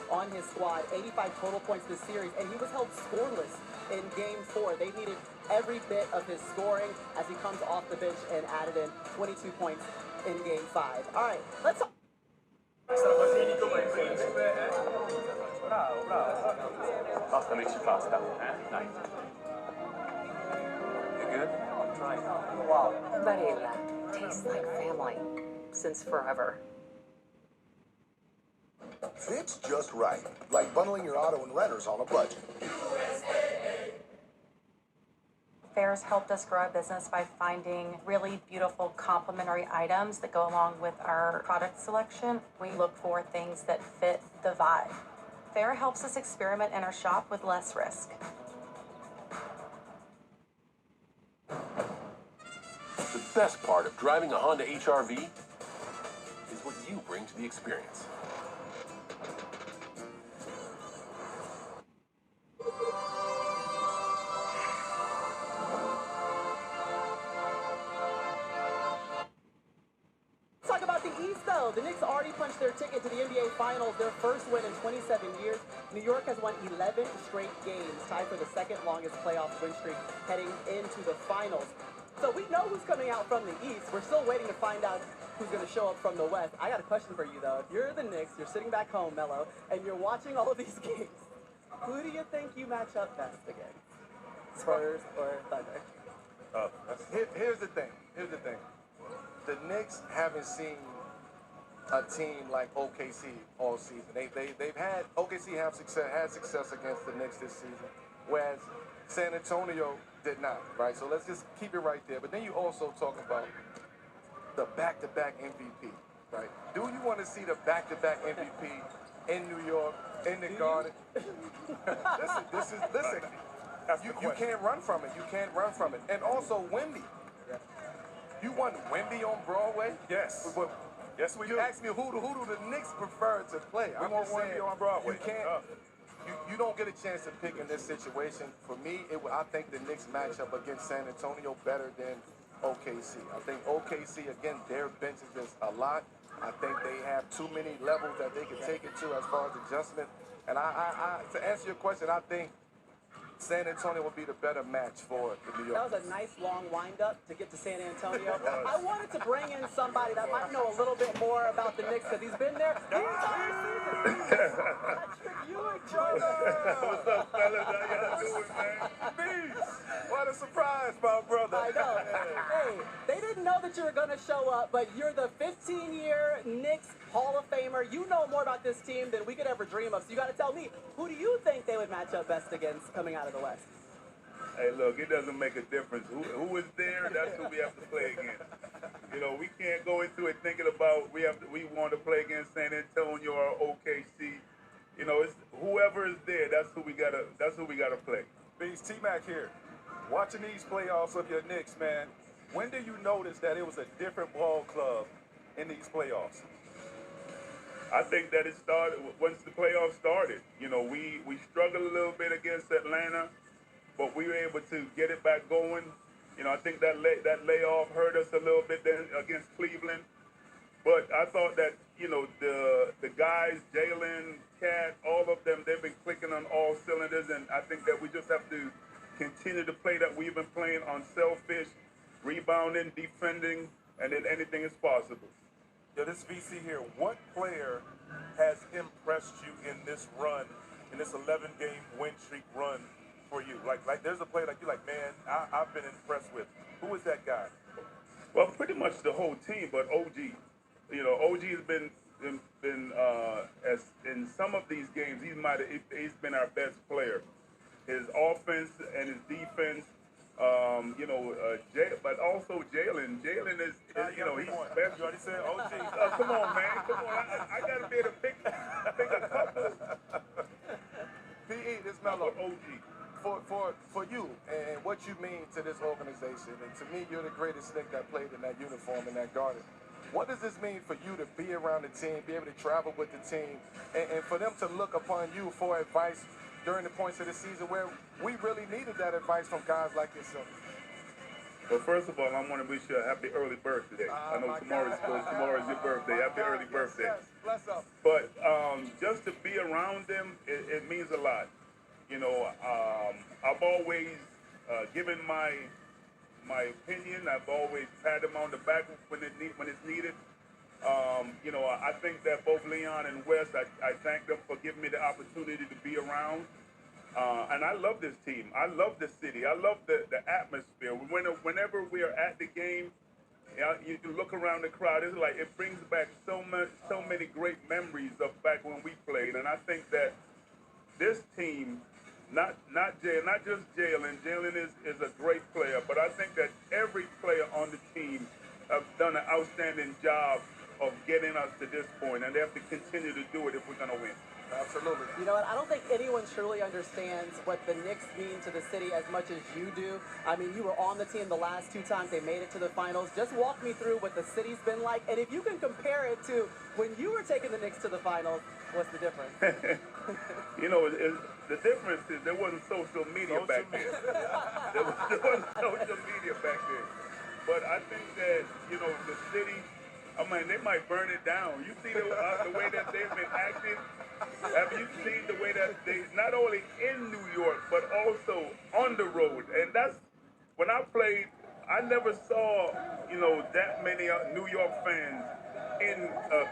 on his squad. 85 total points this series, and he was held scoreless in game 4. They needed every bit of his scoring as he comes off the bench and added in 22 points in game 5. All right, let's talk. Basta makes you pasta. Nice. You good? Wow. Barilla tastes like family since forever. Fits just right, like bundling your auto and renters on a budget. Fairs helped us grow our business by finding really beautiful complementary items that go along with our product selection. We look for things that fit the vibe. Fair helps us experiment in our shop with less risk. The best part of driving a Honda HR-V is what you bring to the experience. Talk about the East, though. The Knicks already punched their ticket to the NBA Finals, their first win in 27 years. New York has won 11 straight games, tied for the second longest playoff win streak heading into the Finals. So we know who's coming out from the East. We're still waiting to find out who's going to show up from the West. I got a question for you, though. If you're the Knicks, you're sitting back home, Melo, and you're watching all of these games, who do you think you match up best against? Spurs or Thunder? Here's the thing. The Knicks haven't seen a team like OKC all season. They've had OKC had success against the Knicks this season, whereas San Antonio did not. Right. So let's just keep it right there. But then you also talk about the back-to-back MVP. Right. Do you want to see the back-to-back MVP in New York, in the Garden? Listen. You can't run from it. You can't run from it. And also Wemby. You want Wemby on Broadway? Yes. Yes, we You asked me who do the Knicks prefer to play. We want Wemby on Broadway. You can't. You don't get a chance to pick in this situation. For me, I think the Knicks match up against San Antonio better than OKC. I think OKC, again, their bench is just a lot. I think they have too many levels that they can take it to as far as adjustment. And to answer your question, I think San Antonio will be the better match for the New York. That was a nice long wind-up to get to San Antonio. I wanted to bring in somebody that might know a little bit more about the Knicks because he's been there the entire season. Patrick Ewing, Charlie. What's up, fellas? How y'all doing, man? Beast. What a surprise, my brother. I know. Hey, they didn't know that you were going to show up, but you're the 15-year Knicks Hall of Famer. You know more about this team than we could ever dream of. So you got to tell me, who do you think they would match up best against coming out of the West? Hey, look, it doesn't make a difference. Who is there, that's who we have to play against. You know, we can't go into it thinking about we want to play against San Antonio or OKC. You know, it's whoever is there, that's who we gotta play. Beast, T-Mac here. Watching these playoffs of your Knicks, man, when did you notice that it was a different ball club in these playoffs? I think that it started once the playoffs started. You know, we struggled a little bit against Atlanta, but we were able to get it back going. You know, I think that layoff hurt us a little bit then against Cleveland. But I thought that, you know, the guys, Jalen, Cat, all of them, they've been clicking on all cylinders, and I think that we just have to continue to play that we've been playing on selfish, rebounding, defending, and then anything is possible. Yo, this VC here, what player has impressed you in this run, in this 11-game win streak run for you? Like there's a player like you, like, man, I've been impressed with. Who is that guy? Well, pretty much the whole team, but OG. You know, OG has been as in some of these games, he's been our best player. His offense and his defense. But also Jalen. Jalen is you know, he's best. You already said OG. Come on, man. Come on. I got to be able to pick a couple. PE, this Melo. OG. For you and what you mean to this organization, and to me, you're the greatest Knick that played in that uniform, in that garden. What does this mean for you to be around the team, be able to travel with the team, and for them to look upon you for advice during the points of the season where we really needed that advice from guys like yourself? Well, first of all, I want to wish you a happy early birthday. I know tomorrow's your birthday. Happy early birthday. Yes, bless up. But just to be around them, it means a lot. You know, I've always given my opinion. I've always patted them on the back when it's needed. You know, I think that both Leon and Wes, I thank them for giving me the opportunity to be around. And I love this team. I love the city. I love the atmosphere. Whenever we are at the game, You can look around the crowd. It's like it brings back so many great memories of back when we played. And I think that this team, not just Jalen. Jalen is a great player, but I think that every player on the team have done an outstanding job of getting us to this point, and they have to continue to do it if we're going to win. Absolutely. You know what? I don't think anyone truly understands what the Knicks mean to the city as much as you do. I mean, you were on the team the last 2 times they made it to the finals. Just walk me through what the city's been like, and if you can compare it to when you were taking the Knicks to the finals, what's the difference? You know, the difference is there wasn't social media back then. There wasn't social media back then. But I think that, you know, the city, I mean, they might burn it down. You see the way that they've been acting? Have you seen the way that they, not only in New York, but also on the road? And that's, when I played, I never saw, you know, that many New York fans in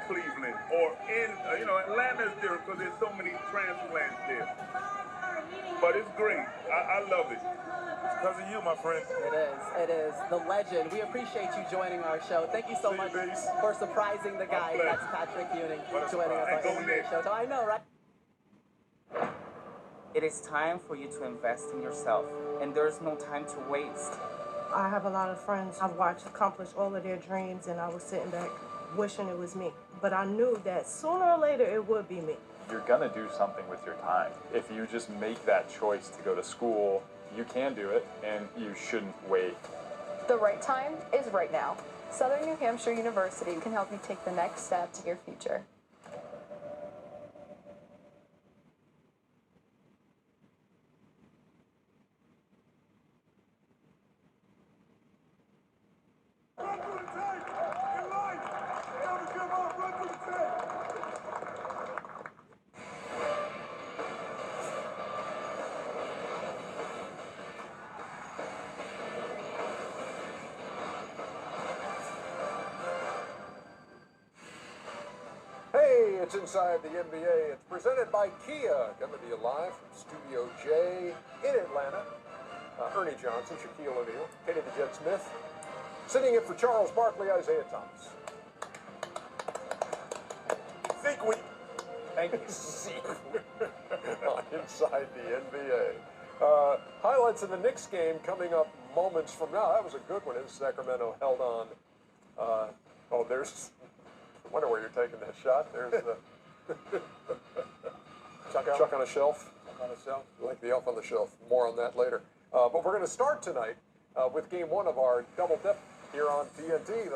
Cleveland or in, you know, Atlanta's there because there's so many transplants there. But it's great. I love it. It's because of you, my friend. It is. The legend. We appreciate you joining our show. Thank you so much for surprising the guys. That's Patrick Ewing joining us on the show. So I know, right? It is time for you to invest in yourself, and there's no time to waste. I have a lot of friends I've watched accomplish all of their dreams, and I was sitting back wishing it was me. But I knew that sooner or later it would be me. You're gonna do something with your time. If you just make that choice to go to school, you can do it, and you shouldn't wait. The right time is right now. Southern New Hampshire University can help you take the next step to your future. Hey, it's Inside the NBA. It's presented by Kia. Coming to you live from Studio J in Atlanta. Ernie Johnson, Shaquille O'Neal, Kenny the Jet Smith. Sitting in for Charles Barkley, Isaiah Thomas. Sequel. Thank you. Sequel. On Inside the NBA. Highlights of the Knicks game coming up moments from now. That was a good one as Sacramento held on. Oh, there's... I wonder where you're taking that shot. There's the Chuck on a shelf. Chuck on a shelf. Like the elf on the shelf. More on that later. But we're going to start tonight with Game 1 of our double dip here on TNT.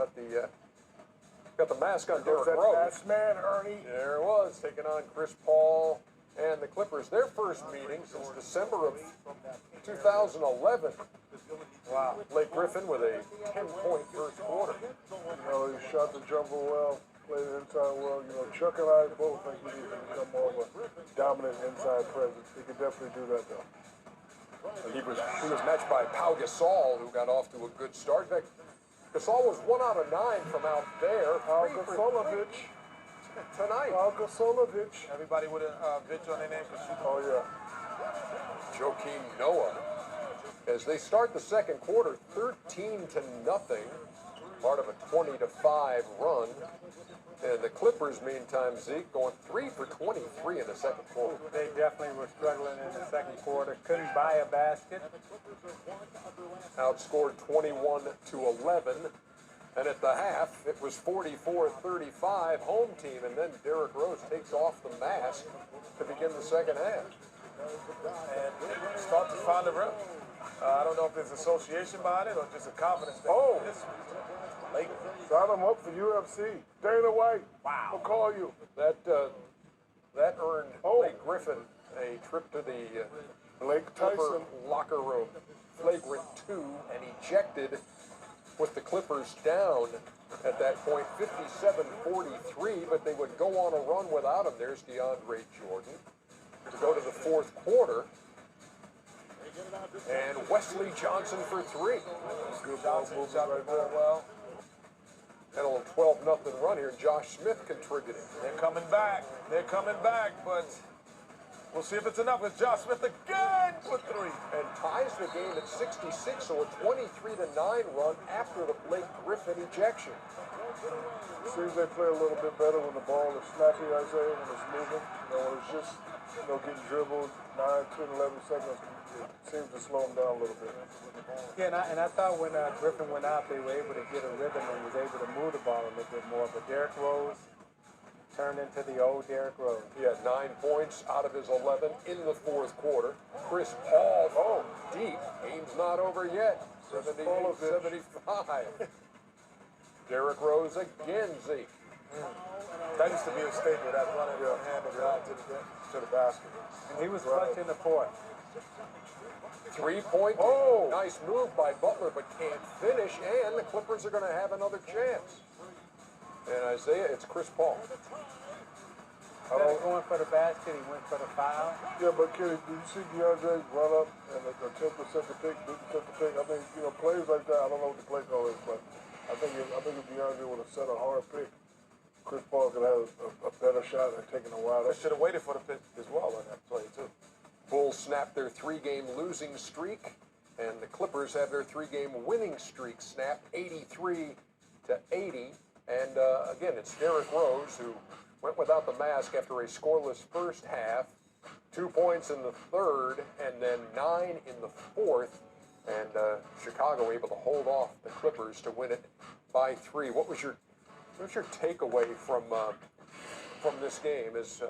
Got the mask on Derrick Rose. Last man, Ernie. There it was, taking on Chris Paul and the Clippers. Their first meeting since December of 2011. Wow. Blake Griffin with a 10-point first quarter. You know, he shot the jumper well, played it inside well. You know, Chuck and I both think he needs to become more of a dominant inside presence. He could definitely do that, though. He was matched by Pau Gasol, who got off to a good start. In fact, Gasol was 1 out of 9 from out there. Pau Gasolovich. Tonight. Pau Gasolovich. Everybody with a Vitch on their name for shooting. Oh, yeah. Joakim Noah. As they start the second quarter, 13-0, part of a 20-5 run. And the Clippers, meantime, Zeke, going 3 for 23 in the second quarter. They definitely were struggling in the second quarter. Couldn't buy a basket. Outscored 21-11. And at the half, it was 44-35, home team. And then Derrick Rose takes off the mask to begin the second half. And start to find the rhythm. I don't know if there's association behind it or just a confidence thing. Oh! Late. Sign him up for UFC. Dana White. Wow. I'll call you. That earned Blake Griffin a trip to the Blake Tyson locker room. Flagrant 2 and ejected with the Clippers down at that point, 57-43, but they would go on a run without him. There's DeAndre Jordan to go to the fourth quarter. And Wesley Johnson for 3. Good ball movement right there. Well, had a little 12-0 run here. Josh Smith contributing. They're coming back. They're coming back, but We'll see if it's enough with Josh Smith again for three. And ties the game at 66, so a 23-9 run after the Blake Griffin ejection. Seems they play a little bit better when the ball is snappy, Isaiah, when it's moving. When it's just, getting dribbled 9, 10, 11 seconds, it seems to slow them down a little bit. Yeah, and I thought when Griffin went out, they were able to get a rhythm and was able to move the ball a little bit more. But Derrick Rose turned into the old Derrick Rose. He had 9 points out of his 11 in the fourth quarter. Chris Paul, deep. Game's not over yet. 78-75. Derrick Rose again, Zeke. That used to be a staple, that running hand and drive to the basket. And he was clutch in the fourth. 3-point. Nice move by Butler, but can't finish, and the Clippers are going to have another chance. And Isaiah, it's Chris Paul. Instead of going for the basket, he went for the foul. Yeah, but Kenny, did you see DeAndre run up and attempt to set the pick, didn't set the pick? I think, plays like that, I don't know what the play call is, but I think if DeAndre would have set a hard pick, Chris Paul could have a better shot at taking a wide open. They should have waited for the pick as well on that play, too. Bulls snapped their 3-game losing streak, and the Clippers have their 3-game winning streak snapped, 83-80. And again, it's Derrick Rose who went without the mask after a scoreless first half, 2 points in the third, and then 9 in the fourth. And Chicago able to hold off the Clippers to win it by 3. What was your takeaway from this game? As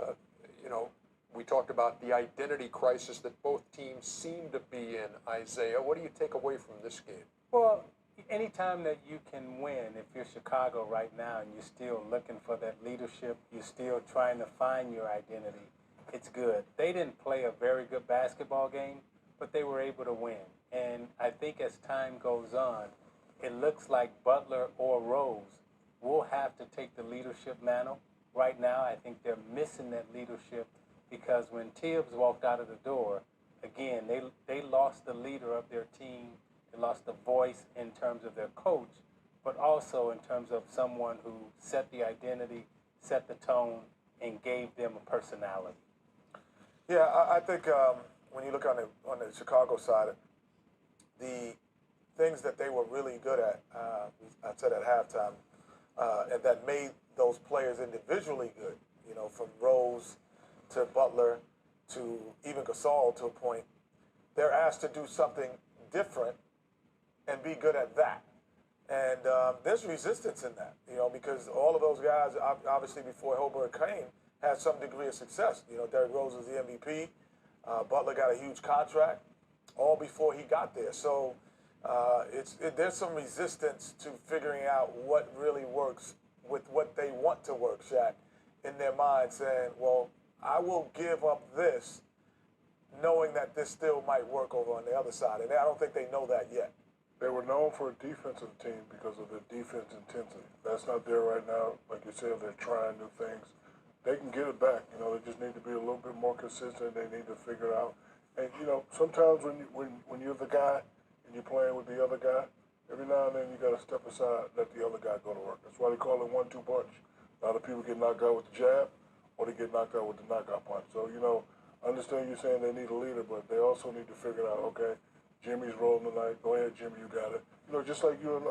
we talked about the identity crisis that both teams seem to be in. Isaiah, what do you take away from this game? Well, anytime that you can win, if you're Chicago right now and you're still looking for that leadership, you're still trying to find your identity, it's good. They didn't play a very good basketball game, but they were able to win. And I think as time goes on, it looks like Butler or Rose will have to take the leadership mantle. Right now, I think they're missing that leadership because when Tibbs walked out of the door, again, they lost the leader of their team. They lost the voice in terms of their coach, but also in terms of someone who set the identity, set the tone, and gave them a personality. Yeah, I think when you look on the Chicago side, the things that they were really good at, I said at halftime, and that made those players individually good, from Rose to Butler to even Gasol to a point, they're asked to do something different and be good at that. And there's resistance in that, because all of those guys, obviously before Holberg came, had some degree of success. Derrick Rose was the MVP. Butler got a huge contract all before he got there. So there's some resistance to figuring out what really works with what they want to work, Shaq, in their mind, saying, well, I will give up this knowing that this still might work over on the other side. And I don't think they know that yet. They were known for a defensive team because of their defense intensity. That's not there right now. Like you said, they're trying new things. They can get it back. They just need to be a little bit more consistent. They need to figure it out. And, sometimes when you're the guy and you're playing with the other guy, every now and then you got to step aside, let the other guy go to work. That's why they call it 1-2 punch. A lot of people get knocked out with the jab or they get knocked out with the knockout punch. So, I understand you're saying they need a leader, but they also need to figure out, okay, Jimmy's rolling tonight. Go ahead, Jimmy, you got it. Just like you and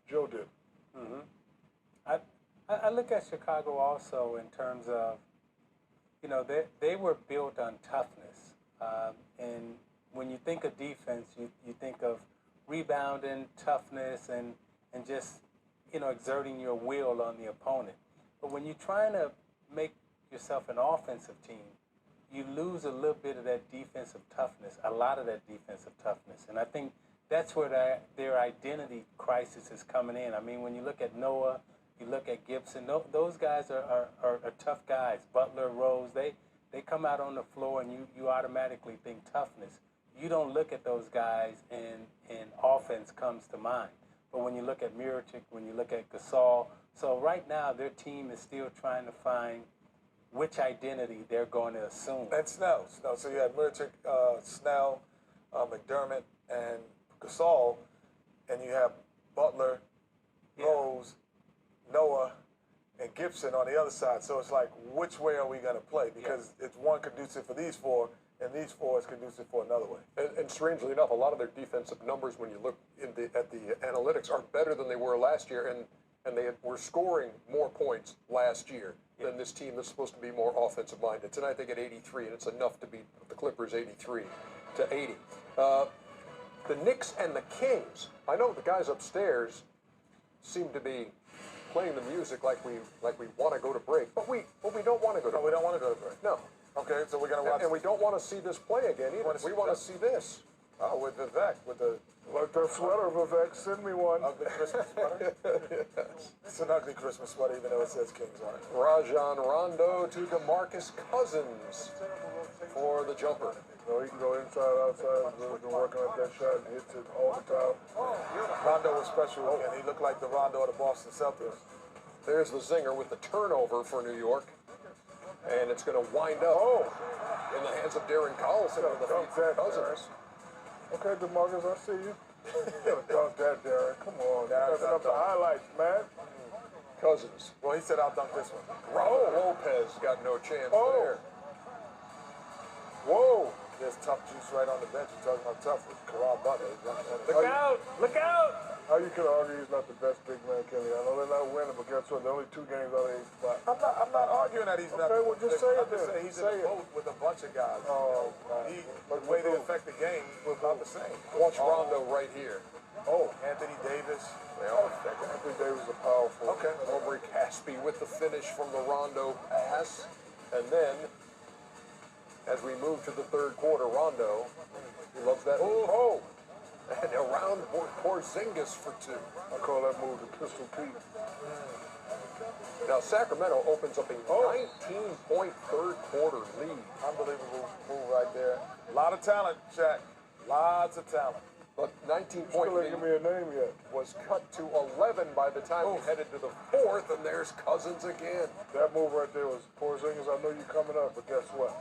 Joe did. Mm-hmm. I look at Chicago also in terms of, they were built on toughness. And when you think of defense, you think of rebounding, toughness, and just, exerting your will on the opponent. But when you're trying to make yourself an offensive team, you lose a little bit of that defensive toughness, a lot of that defensive toughness. And I think that's where their identity crisis is coming in. I mean, when you look at Noah, you look at Gibson, those guys are tough guys. Butler, Rose, they come out on the floor and you automatically think toughness. You don't look at those guys and offense comes to mind. But when you look at Mirotic, when you look at Gasol, so right now their team is still trying to find which identity they're going to assume. And Snell. So you had Mirotic, Snell, McDermott, and Gasol, and you have Butler, Rose, Noah, and Gibson on the other side. So it's like, which way are we going to play? Because it's one conducive for these four, and these four is conducive for another way. And strangely enough, a lot of their defensive numbers, when you look at the analytics, are better than they were last year, and they were scoring more points last year than this team that's supposed to be more offensive minded. Tonight they get 83, and it's enough to beat the Clippers 83 to 80. The Knicks and the Kings. I know the guys upstairs seem to be playing the music like we want to go to break, but we don't want to go to break. We don't want to go to break. No. Okay, so we're going to watch. And we don't want to see this play again either. We want to see this. Oh, with Vivek, with the like the sweater, Vivek. Send me one. Ugly Christmas sweater. Yes. It's an ugly Christmas sweater, even though it says Kings on it. Rajon Rondo to DeMarcus Cousins for the jumper. So he can go inside, outside. He's been working at that shot and hits it all the time. Rondo was special again. He looked like the Rondo of the Boston Celtics. There's the zinger with the turnover for New York. And it's going to wind up in the hands of Darren Collison with the feet for Cousins. Okay, DeMarcus, I see you. Dunk that, Darren. Come on. That's up the highlights, man. Cousins. Well, he said I'll dunk this one. Raul Lopez got no chance there. Whoa. There's tough juice right on the bench. You're talking about tough with Karan Butler. Look out! Look out! How you can argue he's not the best big man, Kenny? I know they're not winning, but guess what? They're only 2 games out of 8 spots. I'm not arguing that he's not. Okay, well, just say it then. He's in the boat with a bunch of guys. The way they affect the game was not the same. Watch Rondo right here. Anthony Davis. Anthony Davis is powerful. Okay. Aubrey Caspi with the finish from the Rondo pass. And then, as we move to the third quarter, Rondo, he loves that. And around Porzingis for 2. I call that move the Pistol Pete. Now Sacramento opens up a 19-point third quarter lead. Unbelievable move right there. A lot of talent, Shaq. Lots of talent. But 19-point lead give me a name yet. was cut to 11 by the time we headed to the fourth, and there's Cousins again. That move right there was Porzingis. I know you're coming up, but guess what?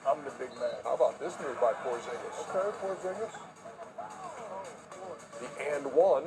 I'm the big man. How about this move by Porzingis? Okay, Porzingis. The and one,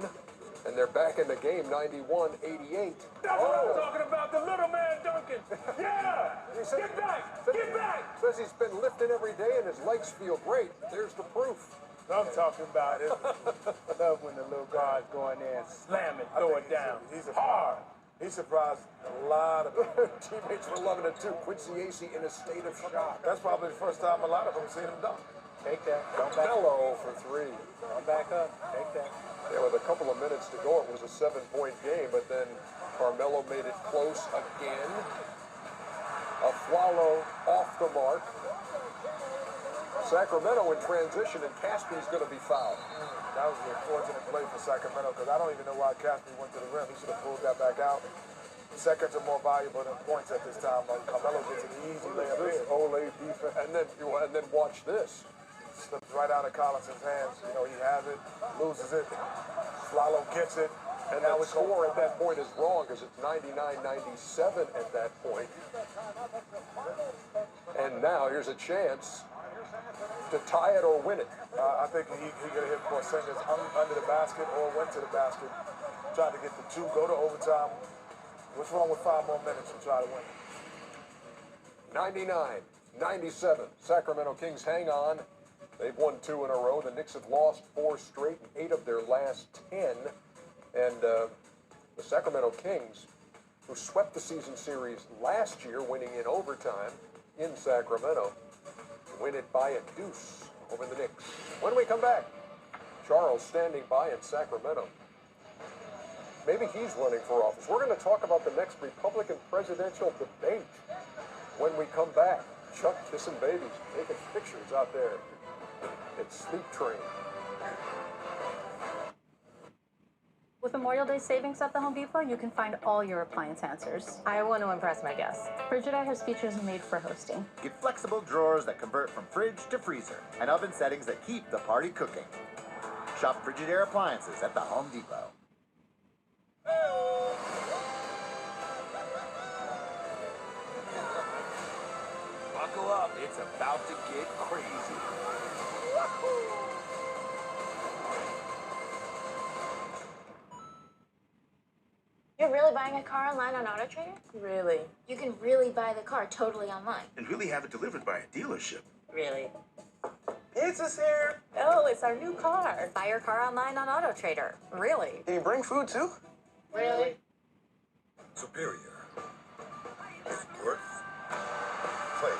and they're back in the game, 91-88. That's what I'm talking about, the little man dunking. Yeah! Get back! Get back! Says he's been lifting every day and his legs feel great. There's the proof. I'm talking about it. I love when the little guys go in there and slam it, throw it down. He's hard. He surprised a lot of teammates were loving it too. Quincy Acey in a state of shock. That's probably the first time a lot of them seen him dunk. Take that. Don't back Mello for 3. Don't back up. Take that. Yeah, with a couple of minutes to go, it was a 7-point game, but then Carmelo made it close again. Afflalo off the mark. Sacramento in transition, and Caspi's going to be fouled. That was an unfortunate play for Sacramento because I don't even know why Caspi went to the rim. He should have pulled that back out. Seconds are more valuable than points at this time. Like Carmelo gets an easy layup in. Olay defense. And then watch this. Slips right out of Collinson's hands. You know, he has it, loses it. Flalo gets it. And now the score at that point is wrong because it's 99-97 at that point. And now here's a chance to tie it or win it. I think he could have hit Porzingis under the basket or went to the basket. Tried to get the 2, go to overtime. What's wrong with 5 more minutes and try to win? 99-97. Sacramento Kings hang on. They've won 2 in a row. The Knicks have lost 4 straight and 8 of their last 10. And the Sacramento Kings, who swept the season series last year, winning in overtime in Sacramento, win it by a deuce over the Knicks. When we come back, Charles standing by in Sacramento. Maybe he's running for office. We're going to talk about the next Republican presidential debate when we come back. Chuck kissing babies, taking pictures out there at Sleep Train. With Memorial Day savings at the Home Depot, you can find all your appliance answers. I want to impress my guests. Frigidaire has features made for hosting. Get flexible drawers that convert from fridge to freezer and oven settings that keep the party cooking. Shop Frigidaire appliances at the Home Depot. Buckle up, it's about to get crazy. You're really buying a car online on AutoTrader? Really? You can really buy the car totally online. And really have it delivered by a dealership. Really? Pizza's here. Oh, it's our new car. Buy your car online on AutoTrader. Really? Can you bring food too? Really? Superior is worth playing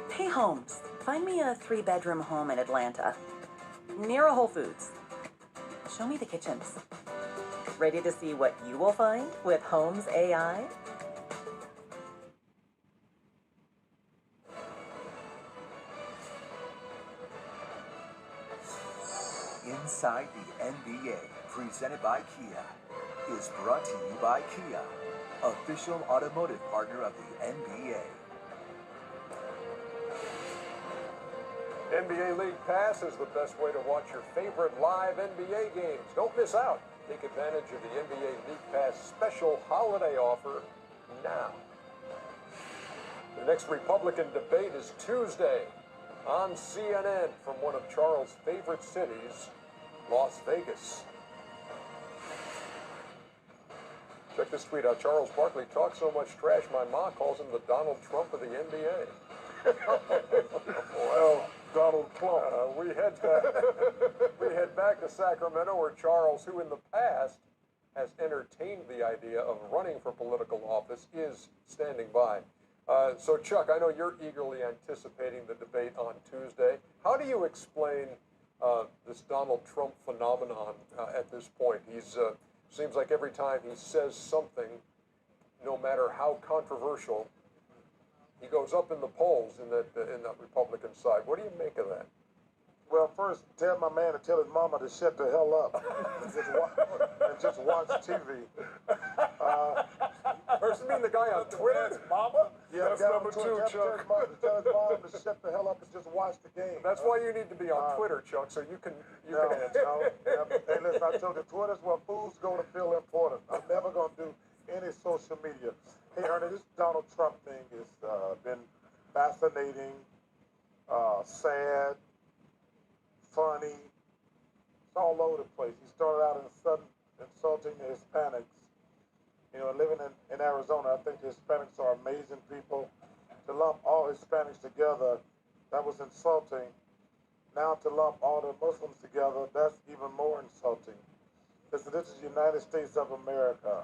for. Hey Holmes, find me a 3-bedroom home in Atlanta, near a Whole Foods. Show me the kitchens. Ready to see what you will find with Holmes AI? Inside the NBA, presented by Kia, is brought to you by Kia, official automotive partner of the NBA. NBA League Pass is the best way to watch your favorite live NBA games. Don't miss out. Take advantage of the NBA League Pass special holiday offer now. The next Republican debate is Tuesday on CNN from one of Charles' favorite cities, Las Vegas. Check this tweet out. Charles Barkley talks so much trash, my mom calls him the Donald Trump of the NBA. Well, Donald Trump. We head back to Sacramento, where Charles, who in the past has entertained the idea of running for political office, is standing by. So, Chuck, I know you're eagerly anticipating the debate on Tuesday. How do you explain this Donald Trump phenomenon at this point? He's seems like every time he says something, no matter how controversial, he goes up in the polls in that Republican side. What do you make of that? Well, first, tell my man to tell his mama to shut the hell up and just watch TV. First, you mean the guy on Twitter? Mama? Yeah, That's the guy number on Twitter. two, Chuck. Tell his mom to shut the hell up and just watch the game. That's why you need to be on Twitter, Chuck, so you can answer. Hey, listen, I told you, Twitter's where fools go to feel important. I'm never going to do any social media. Hey, Ernie, this Donald Trump thing has been fascinating, sad, funny. It's all over the place. He started out insulting the Hispanics. You know, living in Arizona, I think the Hispanics are amazing people. To lump all Hispanics together, that was insulting. Now to lump all the Muslims together, that's even more insulting. Listen, this is the United States of America.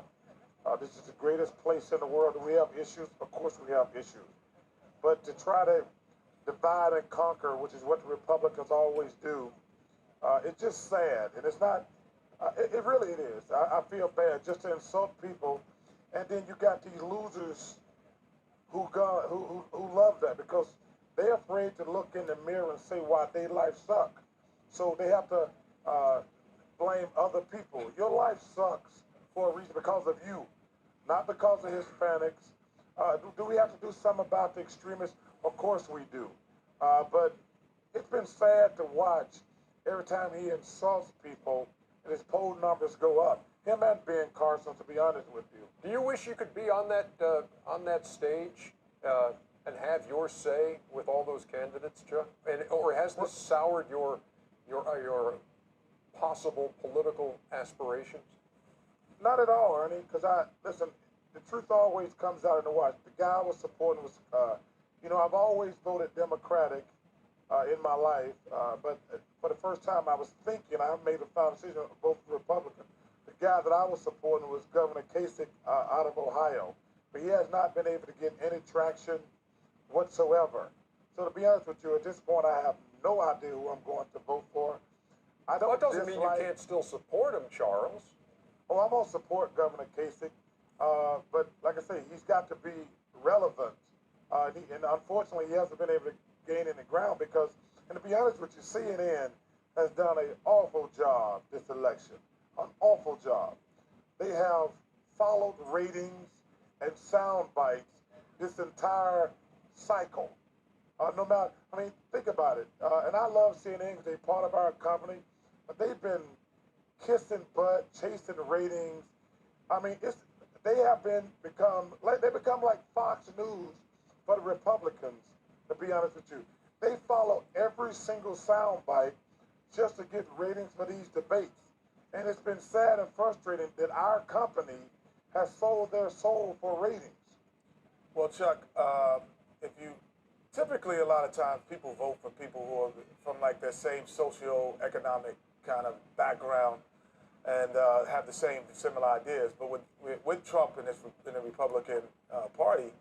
This is the greatest place in the world. Do we have issues? Of course we have issues. But to try to divide and conquer, which is what the Republicans always do, it's just sad. And it's not, it really is. I feel bad just to insult people. And then you got these losers who love that because they're afraid to look in the mirror and say why their life suck. So they have to blame other people. Your life sucks for a reason because of you, not because of Hispanics. Do we have to do something about the extremists? Of course we do. But it's been sad to watch every time he insults people and his poll numbers go up. Him and Ben Carson, to be honest with you. Do you wish you could be on that stage and have your say with all those candidates, Chuck? Or has this soured your possible political aspirations? Not at all, Ernie, because listen, the truth always comes out in the wash. The guy I was supporting was, I've always voted Democratic in my life, but for the first time I was thinking, I made a final decision to vote Republican. The guy that I was supporting was Governor Kasich out of Ohio, but he has not been able to get any traction whatsoever. So to be honest with you, at this point I have no idea who I'm going to vote for. I don't. That doesn't mean you can't still support him, Charles. Oh, I'm going to support Governor Kasich, but like I say, he's got to be relevant. And unfortunately, he hasn't been able to gain any ground because, and to be honest with you, CNN has done an awful job this election, an awful job. They have followed ratings and sound bites this entire cycle. No matter, think about it. And I love CNN because they're part of our company, but they've been kissing butt, chasing ratings. They have become like Fox News for the Republicans, to be honest with you. They follow every single soundbite just to get ratings for these debates. And it's been sad and frustrating that our company has sold their soul for ratings. Well, Chuck, if you typically a lot of times people vote for people who are from like their same socio-economic kind of background and have the same similar ideas. But with Trump and the Republican Party,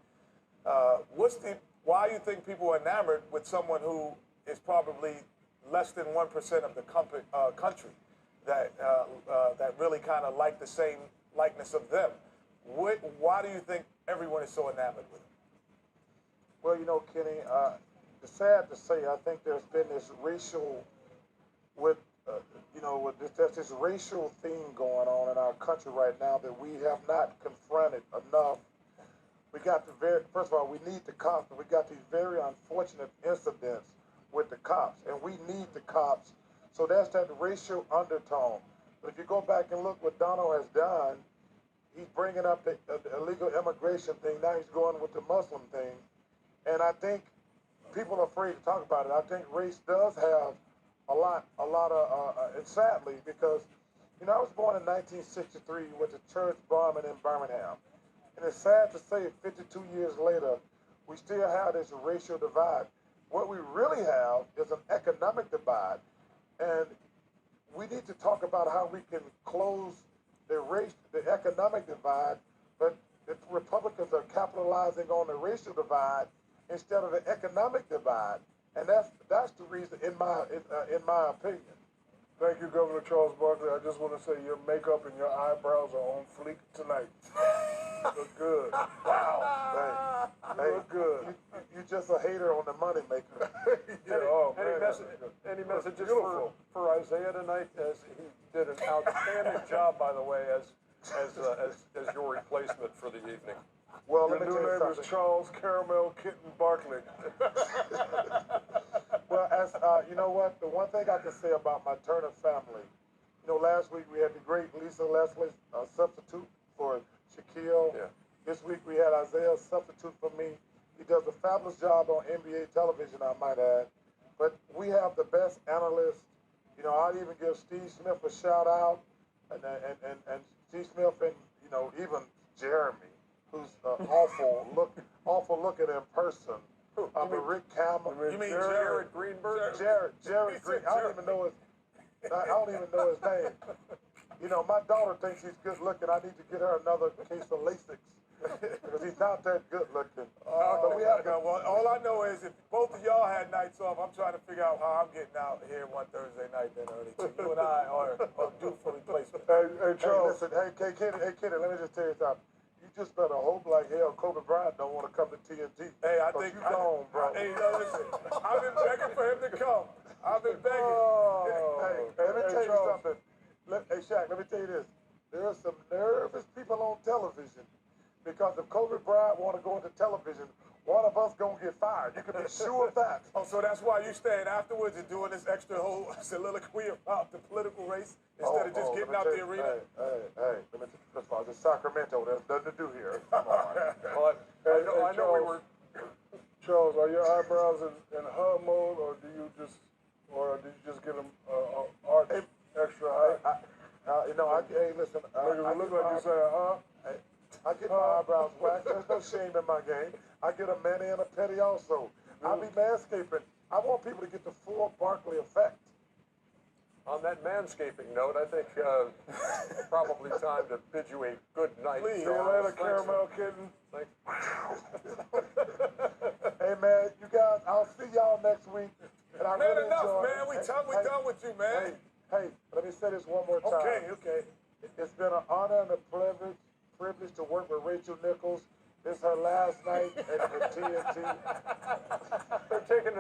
why do you think people are enamored with someone who is probably less than 1% of the country that really kind of like the same likeness of them? Why do you think everyone is so enamored with him? Well, you know, Kenny, it's sad to say, I think there's been this racial, there's this racial theme going on in our country right now that we have not confronted enough. We got first of all, we need the cops, but we got these very unfortunate incidents with the cops, and we need the cops. So that's that racial undertone. But if you go back and look what Donald has done, he's bringing up the illegal immigration thing. Now he's going with the Muslim thing. And I think people are afraid to talk about it. I think race does have a lot of, and sadly, because, you know, I was born in 1963 with the church bombing in Birmingham. And it's sad to say 52 years later, we still have this racial divide. What we really have is an economic divide. And we need to talk about how we can close the economic divide, but the Republicans are capitalizing on the racial divide instead of the economic divide, and that's the reason, in my opinion. Thank you, Governor Charles Barkley. I just want to say your makeup and your eyebrows are on fleek tonight. You look good. Wow. Hey, look good. You just a hater on the money maker. Any messages for Isaiah tonight? As he did an outstanding job, by the way, as your replacement for the evening. Well, your let me new tell you name is Charles Caramel Kitten Barkley. Well, as you know what, the one thing I can say about my Turner family, you know, last week we had the great Lisa Leslie substitute for Shaquille. Yeah. This week we had Isaiah substitute for me. He does a fabulous job on NBA television, I might add. But we have the best analysts. You know, I'd even give Steve Smith a shout out, and Steve Smith and, you know, even Jeremy, who's awful looking in person. Rick Campbell. You mean Jared Greenberg? Jared Green. I don't even know his name. You know, my daughter thinks he's good looking. I need to get her another case of Lasix because he's not that good looking. But we have. Well, all I know is if both of y'all had nights off, I'm trying to figure out how I'm getting out here one Thursday night then early. So you and I are due for replacement. Hey, Charles. Hey, Kenny, let me just tell you something. You just better hope like hell Kobe Bryant don't want to come to TNT. Hey, I think you gone, bro. Hey, listen, I've been begging for him to come. I've been begging. Hey, let me tell you something. Hey, Shaq, let me tell you this. There are some nervous people on television because if Kobe Bryant want to go into television, one of us gonna get fired. You can be sure of that. Oh, so that's why you staying afterwards and doing this extra whole soliloquy about the political race instead of just getting out the arena? Hey, let me first of all, it's Sacramento. There's nothing to do here. Come on. Well, I know we were. Charles, are your eyebrows in hub mode, or did you just get them arch extra high? Hey, listen. It look like you saying, huh? I get my eyebrows waxed. There's no shame in my game. I get a mani and a pedi also. I'll be manscaping. I want people to get the full Barkley effect. On that manscaping note, I think probably time to bid you a good night. Please, see you later, Caramel Kitten. Thanks. Hey, man, you guys, I'll see y'all next week. And I really enough, enjoyed man. it. We done with you, man. Hey, let me say this one more time. Okay. It's been an honor and a privilege to work with Rachel Nichols. It's her last night at TNT. They're taking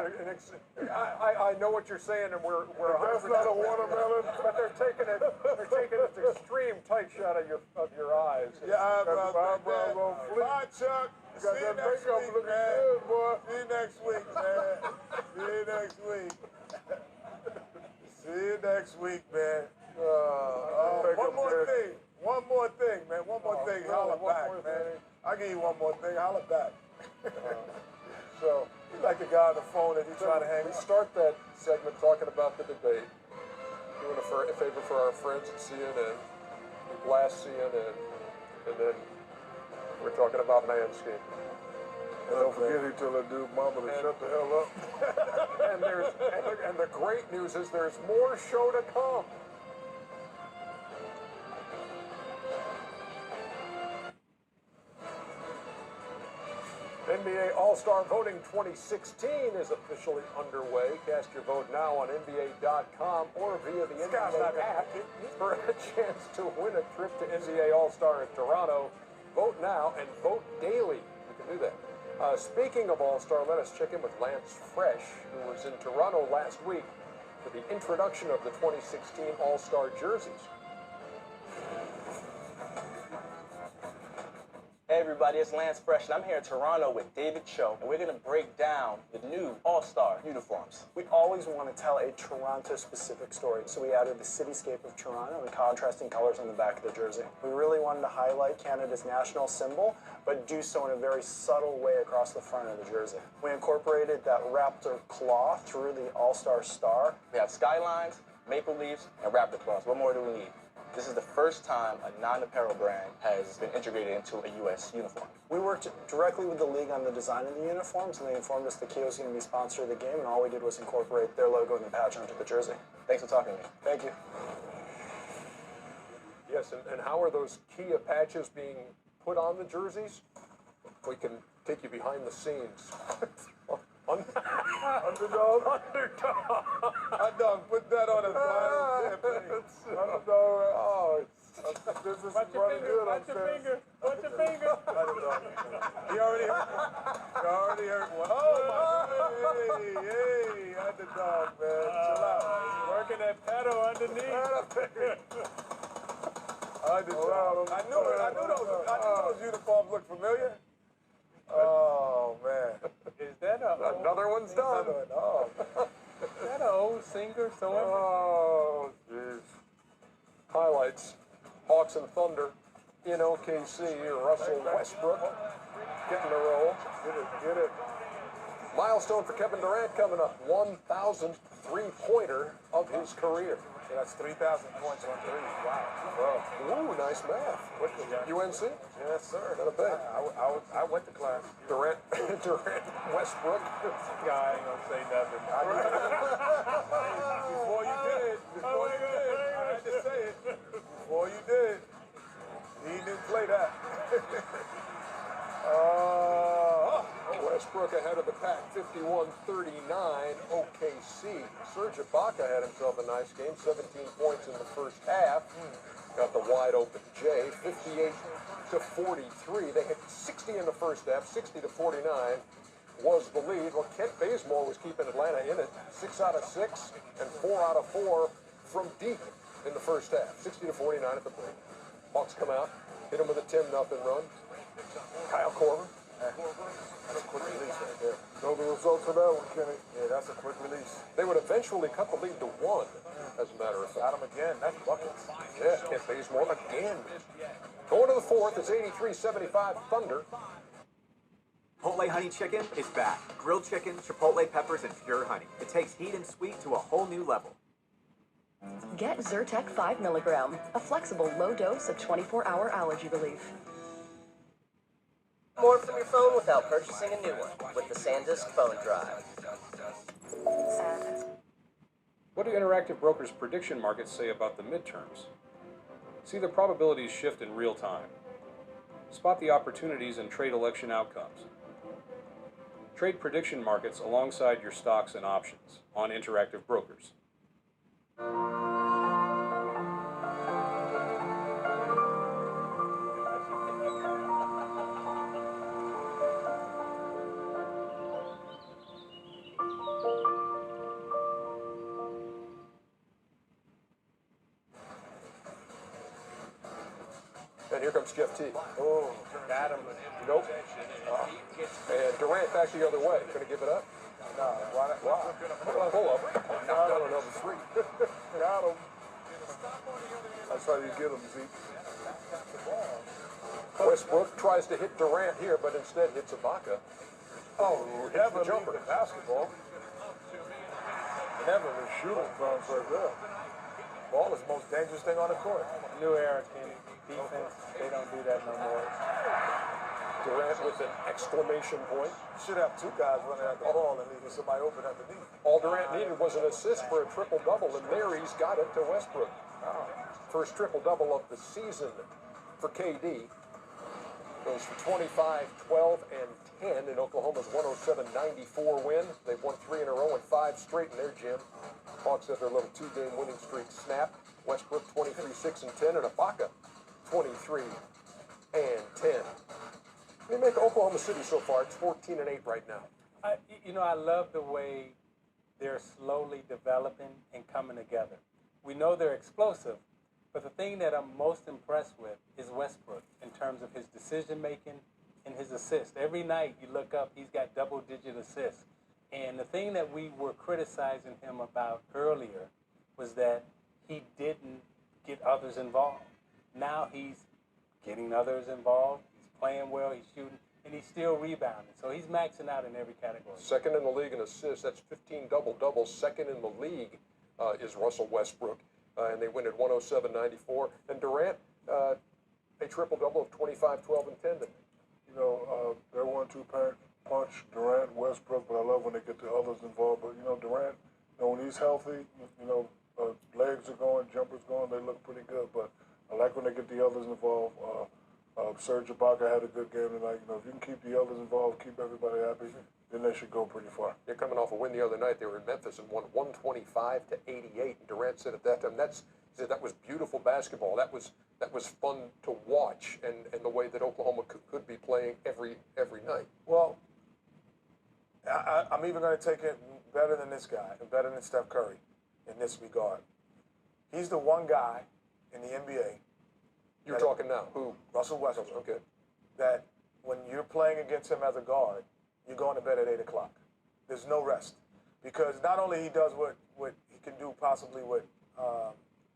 I know what you're saying, and we're That's not a watermelon. But they're taking it to extreme tight shot of your eyes. Yeah, eyebrows on fleek. Bye, Chuck. You got that makeup looking good, boy. See you next week, man. See you next week. See you next week, man. One more thing, man. One more thing. Holla back, man. I'll give you one more thing. Holla back. So, you like the guy on the phone that you trying to hang. We start that segment talking about the debate. doing a favor for our friends at CNN. We blast CNN, and then we're talking about Manscaped. And don't forget he told that dude mama to shut the hell up. and the great news is there's more show to come. NBA All-Star Voting 2016 is officially underway. Cast your vote now on NBA.com or via the NBA app for a chance to win a trip to NBA All-Star in Toronto. Vote now and vote daily. You can do that. Speaking of All-Star, let us check in with Lance Fresh, who was in Toronto last week for the introduction of the 2016 All-Star jerseys. Hey everybody, it's Lance Fresh, and I'm here in Toronto with David Cho, and we're going to break down the new All-Star uniforms. We always want to tell a Toronto-specific story, so we added the cityscape of Toronto and contrasting colors on the back of the jersey. We really wanted to highlight Canada's national symbol, but do so in a very subtle way across the front of the jersey. We incorporated that raptor claw through the All-Star star. We have skylines, maple leaves, and raptor claws. What more do we need? This is the first time a non-apparel brand has been integrated into a U.S. uniform. We worked directly with the league on the design of the uniforms, and they informed us the Keo was going to be sponsor of the game, and all we did was incorporate their logo and the patch onto the jersey. Thanks for talking to me. Thank you. Yes, and how are those Kia patches being put on the jerseys? We can take you behind the scenes. Underdog? Underdog. Underdog, put that on his Underdog. Oh, this is running good. Watch your finger. Watch your finger. Underdog. He already hurt one. He already hurt one. Oh, my God. Hey, underdog, man. Chill out. Working that pedal underneath. Underdog. I knew those uniforms looked familiar. Oh, man. Is that another one's done? Oh. Is that an old singer? Oh, jeez. Highlights. Hawks and Thunder in OKC. Russell Westbrook getting the roll. Get it. Milestone for Kevin Durant coming up. 1,000th three-pointer of his career. Yeah, that's 3,000 points on threes. Wow. Ooh, nice math. UNC? Yes, sir. Not a bit. I went to class. Durant, Westbrook. I ain't gonna say nothing. Before you did, I had to say it. Before you did, he didn't play that. Westbrook ahead of the pack, 51-39, OKC. Serge Ibaka had himself a nice game, 17 points in the first half. Got the wide open Jay, 58-43. They hit 60 in the first half, 60-49 was the lead. Well, Kent Bazemore was keeping Atlanta in it, 6 out of 6 and 4 out of 4 from deep in the first half, 60-49 at the break. Hawks come out, hit him with a 10-0 run. Kyle Korver. That's a quick release right there. Know the results of that one, Kenny? Yeah, that's a quick release. They would eventually cut the lead to 1, as a matter of fact. Got him again. That's buckets. Yeah, Kent Bazemore again. Going to the fourth, it's 83-75 Thunder. Chipotle honey chicken is back. Grilled chicken, chipotle peppers, and pure honey. It takes heat and sweet to a whole new level. Get Zyrtec 5 milligram, a flexible low dose of 24-hour allergy relief. More from your phone without purchasing a new one with the SanDisk Phone Drive. What do interactive brokers' prediction markets say about the midterms? See the probabilities shift in real time. Spot the opportunities and trade election outcomes. Trade prediction markets alongside your stocks and options on Interactive Brokers. And here comes Jeff T. Oh, got him. Nope. And Durant back the other way. Gonna give it up? No, why? Pull up. Knocked down another three. Got him. That's how you get him, Zeke. Westbrook tries to hit Durant here, but instead hits Ibaka. Oh, Never jumper. Basketball. Never was shooting from right there. Ball is the most dangerous thing on the court. New era, Kenny. Defense, they don't do that no more. Durant with an exclamation point. You should have two guys running at the ball and leaving somebody open underneath. All Durant needed was an assist for a triple-double, and there he's got it to Westbrook. First triple-double of the season for KD. Goes for 25, 12, and 10 in Oklahoma's 107-94 win. They've won 3 in a row and 5 straight in their gym. Hawks have their little 2-game winning streak snapped. Westbrook 23, 6, and 10, and Ibaka 23 and 10. What do you make of Oklahoma City so far? It's 14 and 8 right now. I love the way they're slowly developing and coming together. We know they're explosive, but the thing that I'm most impressed with is Westbrook in terms of his decision making and his assists. Every night you look up, he's got double-digit assists. And the thing that we were criticizing him about earlier was that he didn't get others involved. Now he's getting others involved. He's playing well. He's shooting. And he's still rebounding. So he's maxing out in every category. Second in the league in assists. That's 15 double-doubles. Second in the league is Russell Westbrook. And they win at 107-94. And Durant, a triple-double of 25, 12, and 10 today. You know, they're 1-2 punch, Durant, Westbrook, but I love when they get the others involved. But, you know, Durant, you know, when he's healthy, you know, legs are going, jumpers going, they look pretty good. But I like when they get the others involved. Serge Ibaka had a good game tonight. You know, if you can keep the others involved, keep everybody happy, then they should go pretty far. They're coming off a win the other night. They were in Memphis and won 125-88. And Durant said at that time, that was beautiful basketball. That was fun to watch, and the way that Oklahoma could be playing every night. Well, I'm even going to take it better than this guy and better than Steph Curry in this regard. He's the one guy in the NBA. You're talking now. Who? Russell Westbrook. Okay. That when you're playing against him as a guard, you're going to bed at 8 o'clock. There's no rest. Because not only he does what he can do, possibly what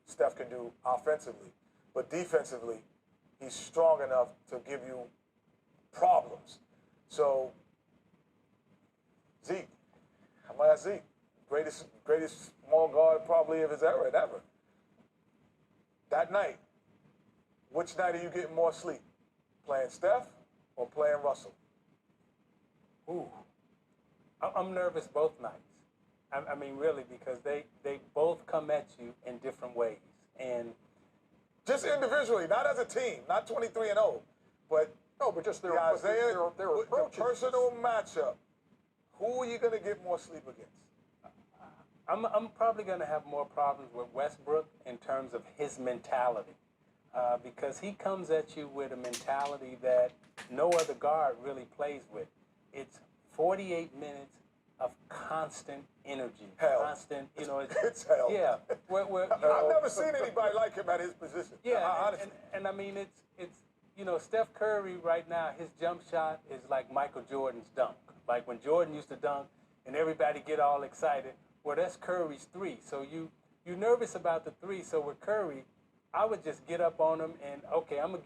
Steph can do offensively, but defensively, he's strong enough to give you problems. So, Zeke, I'm going to ask Zeke, greatest small guard probably of his era ever. That night, which night are you getting more sleep? Playing Steph or playing Russell? Ooh, I'm nervous both nights. I mean, really, because they both come at you in different ways. And just individually, not as a team, not 23-0, but just their the personal matchup. Who are you going to get more sleep against? I'm probably going to have more problems with Westbrook in terms of his mentality. Because he comes at you with a mentality that no other guard really plays with. It's 48 minutes of constant energy. Hell. Constant, you know. It's hell. Yeah. I've never seen anybody like him at his position. Yeah, and I mean, it's you know, Steph Curry right now, his jump shot is like Michael Jordan's dunk. Like when Jordan used to dunk and everybody get all excited, well, that's Curry's three. So you're nervous about the three. So with Curry, I would just get up on him and, okay, I'm gonna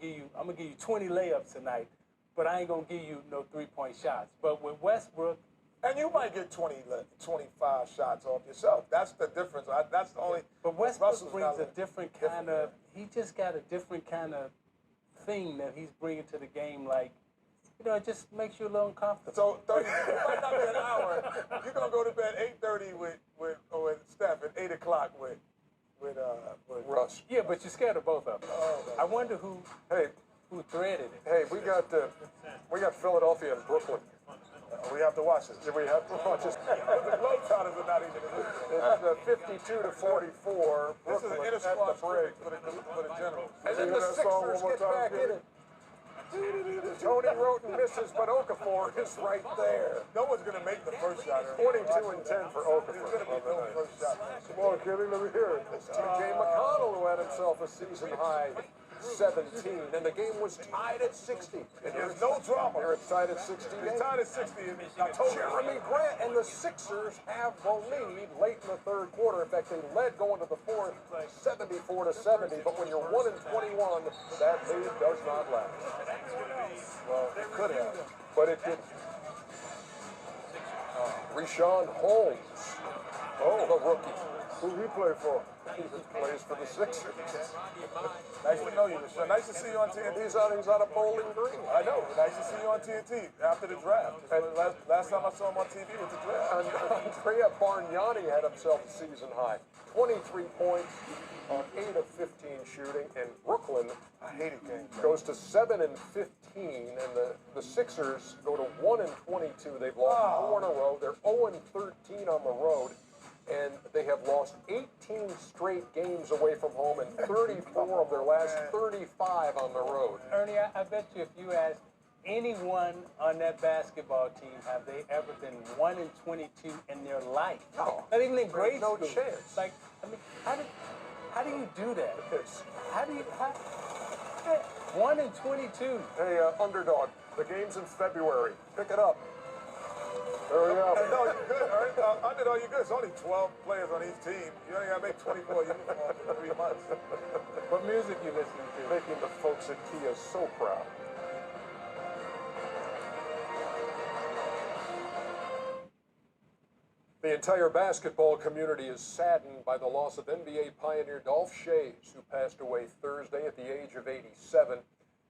give you 20 layups tonight, but I ain't gonna give you no 3-point shots. But with Westbrook, and you might get 25 shots off yourself. That's the difference. That's the only. But Westbrook brings a different kind of. He just got a different kind of thing that he's bringing to the game. Like, you know, it just makes you a little uncomfortable. So 30, it might not be an hour. You're gonna go to bed 8:30 with Steph and 8 o'clock with Russ. Yeah, but you're scared of both of them. I wonder who threaded it. Hey, we got Philadelphia and Brooklyn. We have to watch this. Yeah, we have to watch this. The Globetrotters are not even. It's 52-44. This is an inter-squad break for the Generals. And then the Sixers get back in it. Tony Roten misses, but Okafor is right there. No one's going to make the first shot. 22 and 10 for Okafor. There's going to be no first shot. Come on, Kenny, let me hear it. It's TJ McConnell who had himself a season-high 17, and the game was tied at 60. And there's no drama. Here it's tied at 60. It's tied at 60. Jeremy Grant and the Sixers have the lead late in the third quarter. In fact, they led going to the fourth, 74-70. But when you're 1-21, that lead does not last. Well, it could have, but it didn't. Richaun Holmes, the rookie. Who he play for? He plays for the Sixers. Nice to know you, Michelle. Nice to see you on TNT. He's out of Bowling Green. I know. Nice to see you on TNT after the draft. And last time I saw him on TV was the draft. And Andrea Bargnani had himself a season high. 23 points on 8 of 15 shooting. And Brooklyn, I hated games. goes to 7 and 15. And the Sixers go to 1 and 22. They've lost 4 in a row. They're 0 and 13 on the road. And they have lost 18 straight games away from home and 34 of their last 35 on the road. Ernie, I bet you if you ask anyone on that basketball team, have they ever been 1 and 22 in their life? No. Not even in grade No school. chance. Like, I mean, how do you do that? How 1 and 22? Hey, underdog, the game's in February. Pick it up. There we go. No, you're good. All right. Underdog, you're good. It's only 12 players on each team. You only got to make 24 uniforms in 3 months. What music you listening to? Making the folks at Kia so proud. The entire basketball community is saddened by the loss of NBA pioneer Dolph Schayes, who passed away Thursday at the age of 87.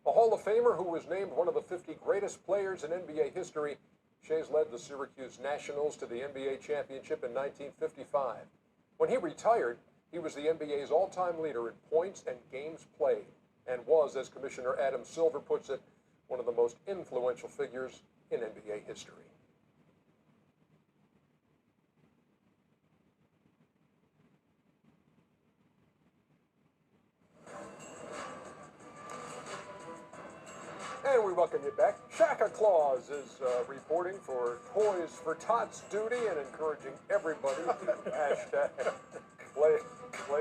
A Hall of Famer who was named one of the 50 greatest players in NBA history, Schayes led the Syracuse Nationals to the NBA championship in 1955. When he retired, he was the NBA's all-time leader in points and games played, and was, as Commissioner Adam Silver puts it, one of the most influential figures in NBA history. And we welcome you back. Shaka Claus is reporting for Toys for Tots duty and encouraging everybody to hashtag play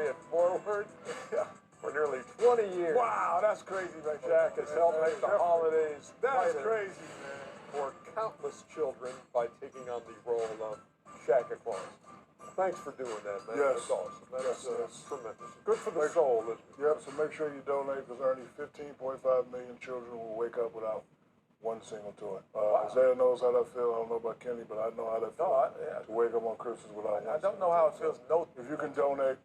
it forward. For nearly 20 years. Wow, that's crazy, man. Shaq has helped make the holidays That's brighter crazy, man. for countless children by taking on the role of Shaka Claus. Thanks for doing that, man. Yes. That's awesome. That's Yes. tremendous. Good for the soul, isn't it? Yep, so make sure you donate because only 15.5 million children will wake up without one single toy. Isaiah knows how that feels. I don't know about Kenny, but I know how that feels to wake up on Christmas without one. I don't know how it feels. No. If you can donate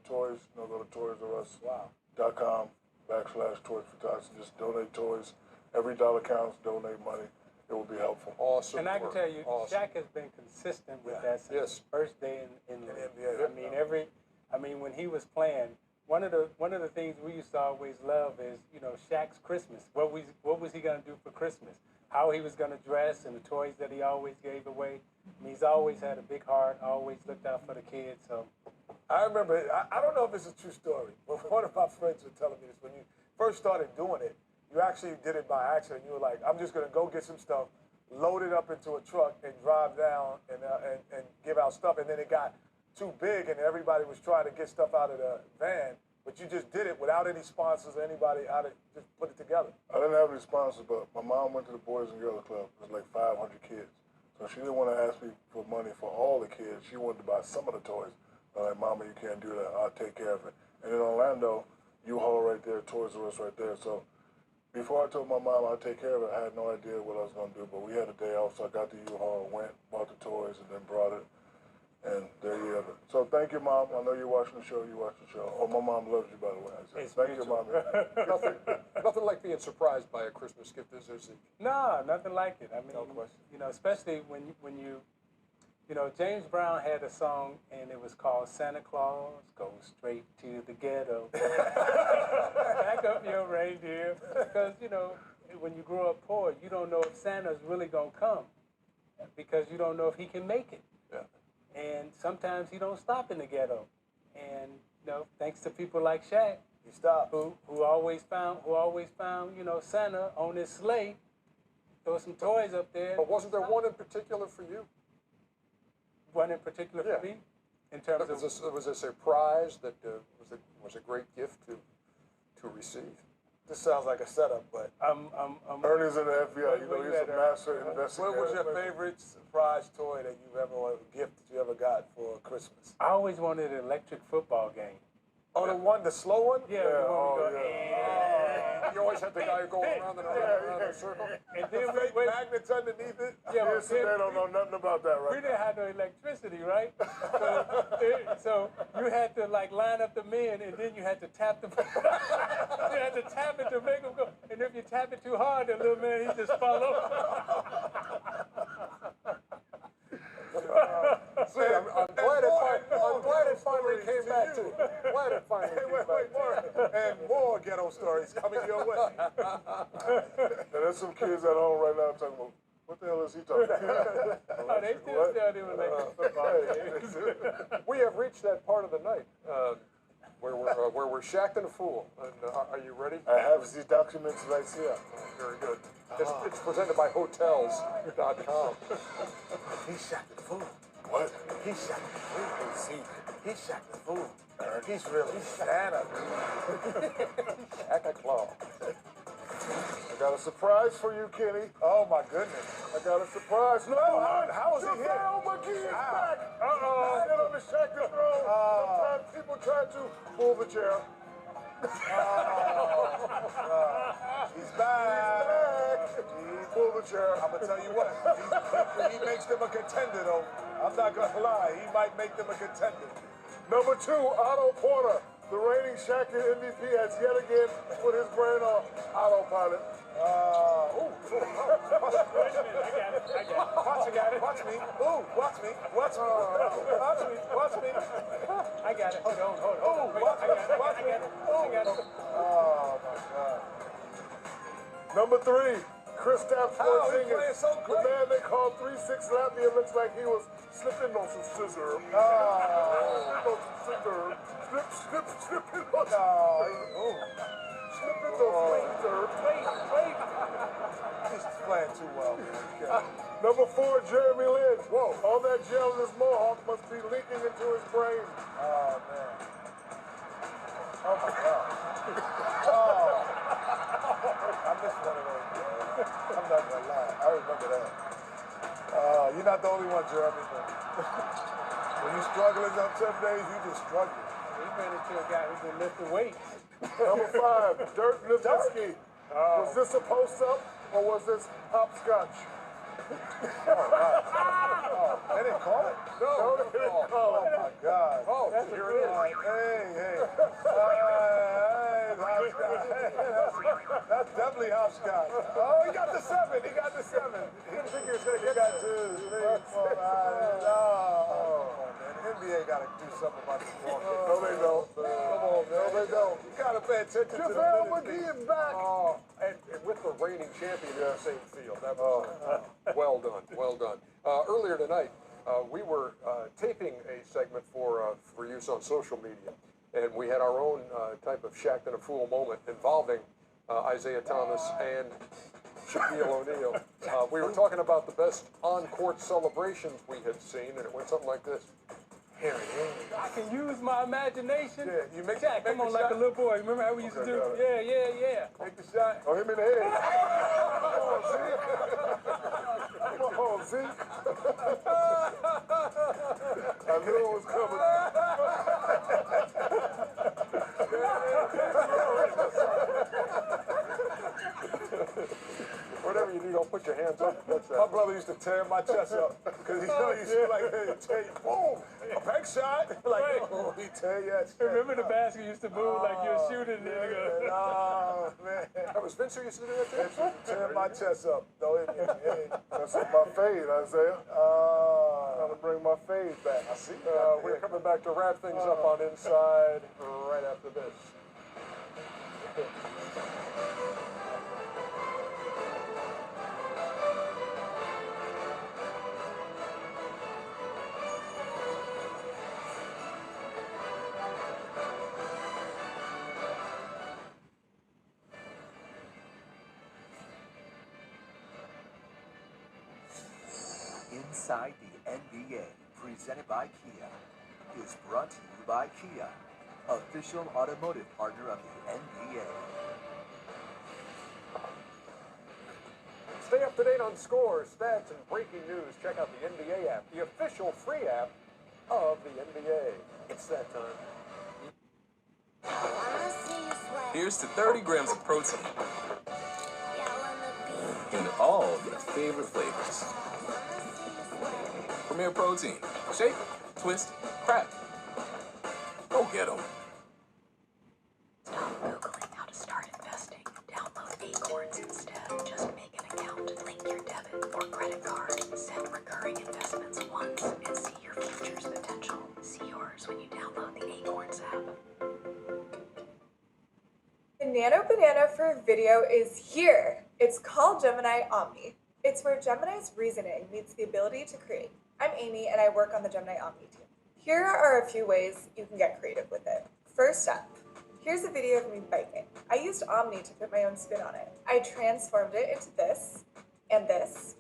toys, go to ToysRUs.com/Toys for Tots and just donate toys. Every dollar counts. Donate money. It will be helpful. Awesome. And I can tell you, Shaq has been consistent with that since the first day in the NBA. I mean, when he was playing, one of the things we used to always love is, Shaq's Christmas. What was he gonna do for Christmas? How he was gonna dress and the toys that he always gave away. I mean, he's always had a big heart. Always looked out for the kids. So I remember, I don't know if it's a true story, but one of my friends was telling me this. When you first started doing it, you actually did it by accident. You were like, I'm just going to go get some stuff, load it up into a truck, and drive down and give out stuff. And then it got too big, and everybody was trying to get stuff out of the van. But you just did it without any sponsors or anybody just put it together. I didn't have any sponsors, but my mom went to the Boys and Girls Club. It was like 500 kids. So she didn't want to ask me for money for all the kids. She wanted to buy some of the toys. I'm like, Mama, you can't do that. I'll take care of it. And in Orlando, U-Haul right there, Toys R Us right there. So before I told my mom I'd take care of it, I had no idea what I was going to do. But we had a day off, so I got the U-Haul, went, bought the toys, and then brought it. And there you have it. So thank you, Mom. I know you're watching the show. You watch the show. Oh, my mom loves you, by the way. Thank you, Mom. nothing like being surprised by a Christmas gift, is there, Zeke? no, nothing like it. I mean, especially when you James Brown had a song and it was called Santa Claus Goes Straight to the Ghetto. Back up your reindeer. Because, when you grow up poor, you don't know if Santa's really going to come because you don't know if he can make it. Yeah. And sometimes he don't stop in the ghetto. And, thanks to people like Shaq, he stopped. Who always found, Santa on his sleigh, throw some toys up there. But wasn't there one in particular for you? One in particular for me, in terms of it was a surprise that was a great gift to receive. This sounds like a setup, but Ernie's in the FBI. He's a master investigator. What was your favorite surprise toy that you've ever gift that you ever got for Christmas? I always wanted an electric football game. Oh, the slow one? Yeah. The one we go, You always had the guy who go around and around in a circle. And then Fake magnets underneath it. Yeah, Yes, they don't know nothing about that we right didn't have no electricity, right? So you had to like line up the men, and then you had to tap them. You had to tap it to make them go. And if you tap it too hard, the little man he just fall over. See, I'm glad it finally came back to you. Glad it finally came back. And more ghetto stories coming your way. And there's some kids at home right now talking about, what the hell is he talking about? Oh, they still doing like We have reached that part of the night where we're shacked and a fool. And are you ready? I have these documents right here. Very good. It's presented by Hotels.com. He's shacked the fool. What? He's shacked the fool. See, he's shacked the fool. He's really Santa. Shack a claw. I got a surprise for you, Kenny. Oh my goodness. I got a surprise. No, How is he here? JaVale McGee is back. Uh-oh. Get on the shack the throne. Sometimes people try to pull the chair. He's back. He pulled the chair. I'm gonna tell you what. He makes them a contender, though. I'm not gonna lie. He might make them a contender. Number 2, Otto Porter. The reigning Shaq and MVP has yet again put his brain on autopilot. Wait a minute, I got it. Watch me. Ooh, watch me. Watch me. Watch me. I got it. Hold on. Ooh, Wait, watch I got it. Oh, my God. Number 3, Kristaps He's Porzingis. playing so The great. man they called 3-6 Latvia looks like he was slipping on some scissor. Slipping on some slipping on scissor. Wait. He's playing too well. Number 4, Jeremy Lin. Whoa. All that gel in his mohawk must be leaking into his brain. Oh, man. Oh, my God. Oh. I missed one of those. I'm not gonna lie. I remember that. You're not the only one, Jeremy. When you're struggling on some days, you just struggle. We ran into a guy who's been lifting weights. Number 5, Dirk Nowitzki. Was this a post-up or was this hopscotch? They didn't call it? No, they didn't call it. Oh, my God. Oh, here it is. Hey. That's definitely hopscotch. Oh, he got the 7. He got the 7. He didn't think he was going to get that 2, 3, 4, 5. Oh, man. The NBA got to do something about this ball. No, they don't. Come on, man. No, they don't. You got to pay attention to the JaVale minutes. McGee is back. Oh, and with the reigning champion in the same field. That was well done. Well done. Earlier tonight, we were taping a segment for use on social media, and we had our own type of shacked and a fool moment involving Isaiah Thomas and Shaquille O'Neal. We were talking about the best on-court celebrations we had seen, and it went something like this. I can use my imagination. Yeah, you make Jack, come on, like a little boy. Remember how we used to do? Yeah. Take the shot. Oh, him in the head. Come on, Zeke. I knew it was coming. Whatever you do, don't put your hands up. That's My brother used to tear my chest up because he used to like, hey, tear you, boom, a back shot. Like, oh, he tear your chest. Remember the basket used to move like you were shooting nigga. Oh, man. That was Vince who used to do that too? He used to tear my chest up. No, That's my fade, Isaiah. Trying to bring my fade back. I see. We're coming back to wrap things up on Inside right after this. Inside the NBA, presented by Kia, is brought to you by Kia, official automotive partner of the NBA. Stay up to date on scores, stats, and breaking news. Check out the NBA app, the official free app of the NBA. It's that time. I wanna see you sweat. Here's to 30 grams of protein in all your favorite flavors. Premier Protein. Shake, twist, crack. Go get 'em. Stop Googling how to start investing. Download Acorns instead. Just make an account, link your debit or credit card, set recurring investments once, and see your future's potential. See yours when you download the Acorns app. The Nano Banana for video is here. It's called Gemini Omni. It's where Gemini's reasoning meets the ability to create. I'm Amy and I work on the Gemini Omni team. Here are a few ways you can get creative with it. First up, here's a video of me biking. I used Omni to put my own spin on it. I transformed it into this, and this,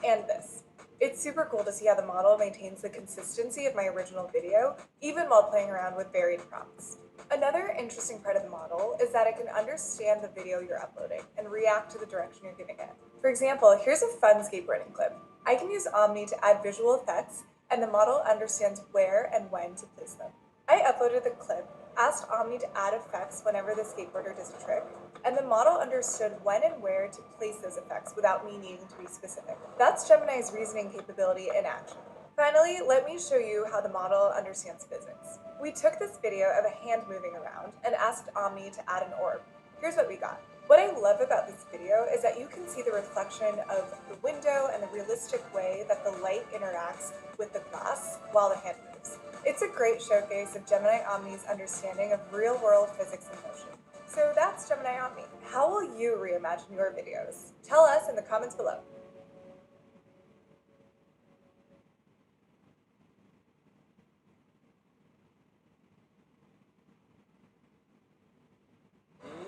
and this. It's super cool to see how the model maintains the consistency of my original video, even while playing around with varied prompts. Another interesting part of the model is that it can understand the video you're uploading and react to the direction you're giving it. For example, here's a fun skateboarding clip. I can use Omni to add visual effects, and the model understands where and when to place them. I uploaded the clip, asked Omni to add effects whenever the skateboarder does a trick, and the model understood when and where to place those effects without me needing to be specific. That's Gemini's reasoning capability in action. Finally, let me show you how the model understands physics. We took this video of a hand moving around and asked Omni to add an orb. Here's what we got. What I love about this video is that you can see the reflection of the window and the realistic way that the light interacts with the glass while the hand moves. It's a great showcase of Gemini Omni's understanding of real-world physics and motion. So that's Gemini Omni. How will you reimagine your videos? Tell us in the comments below.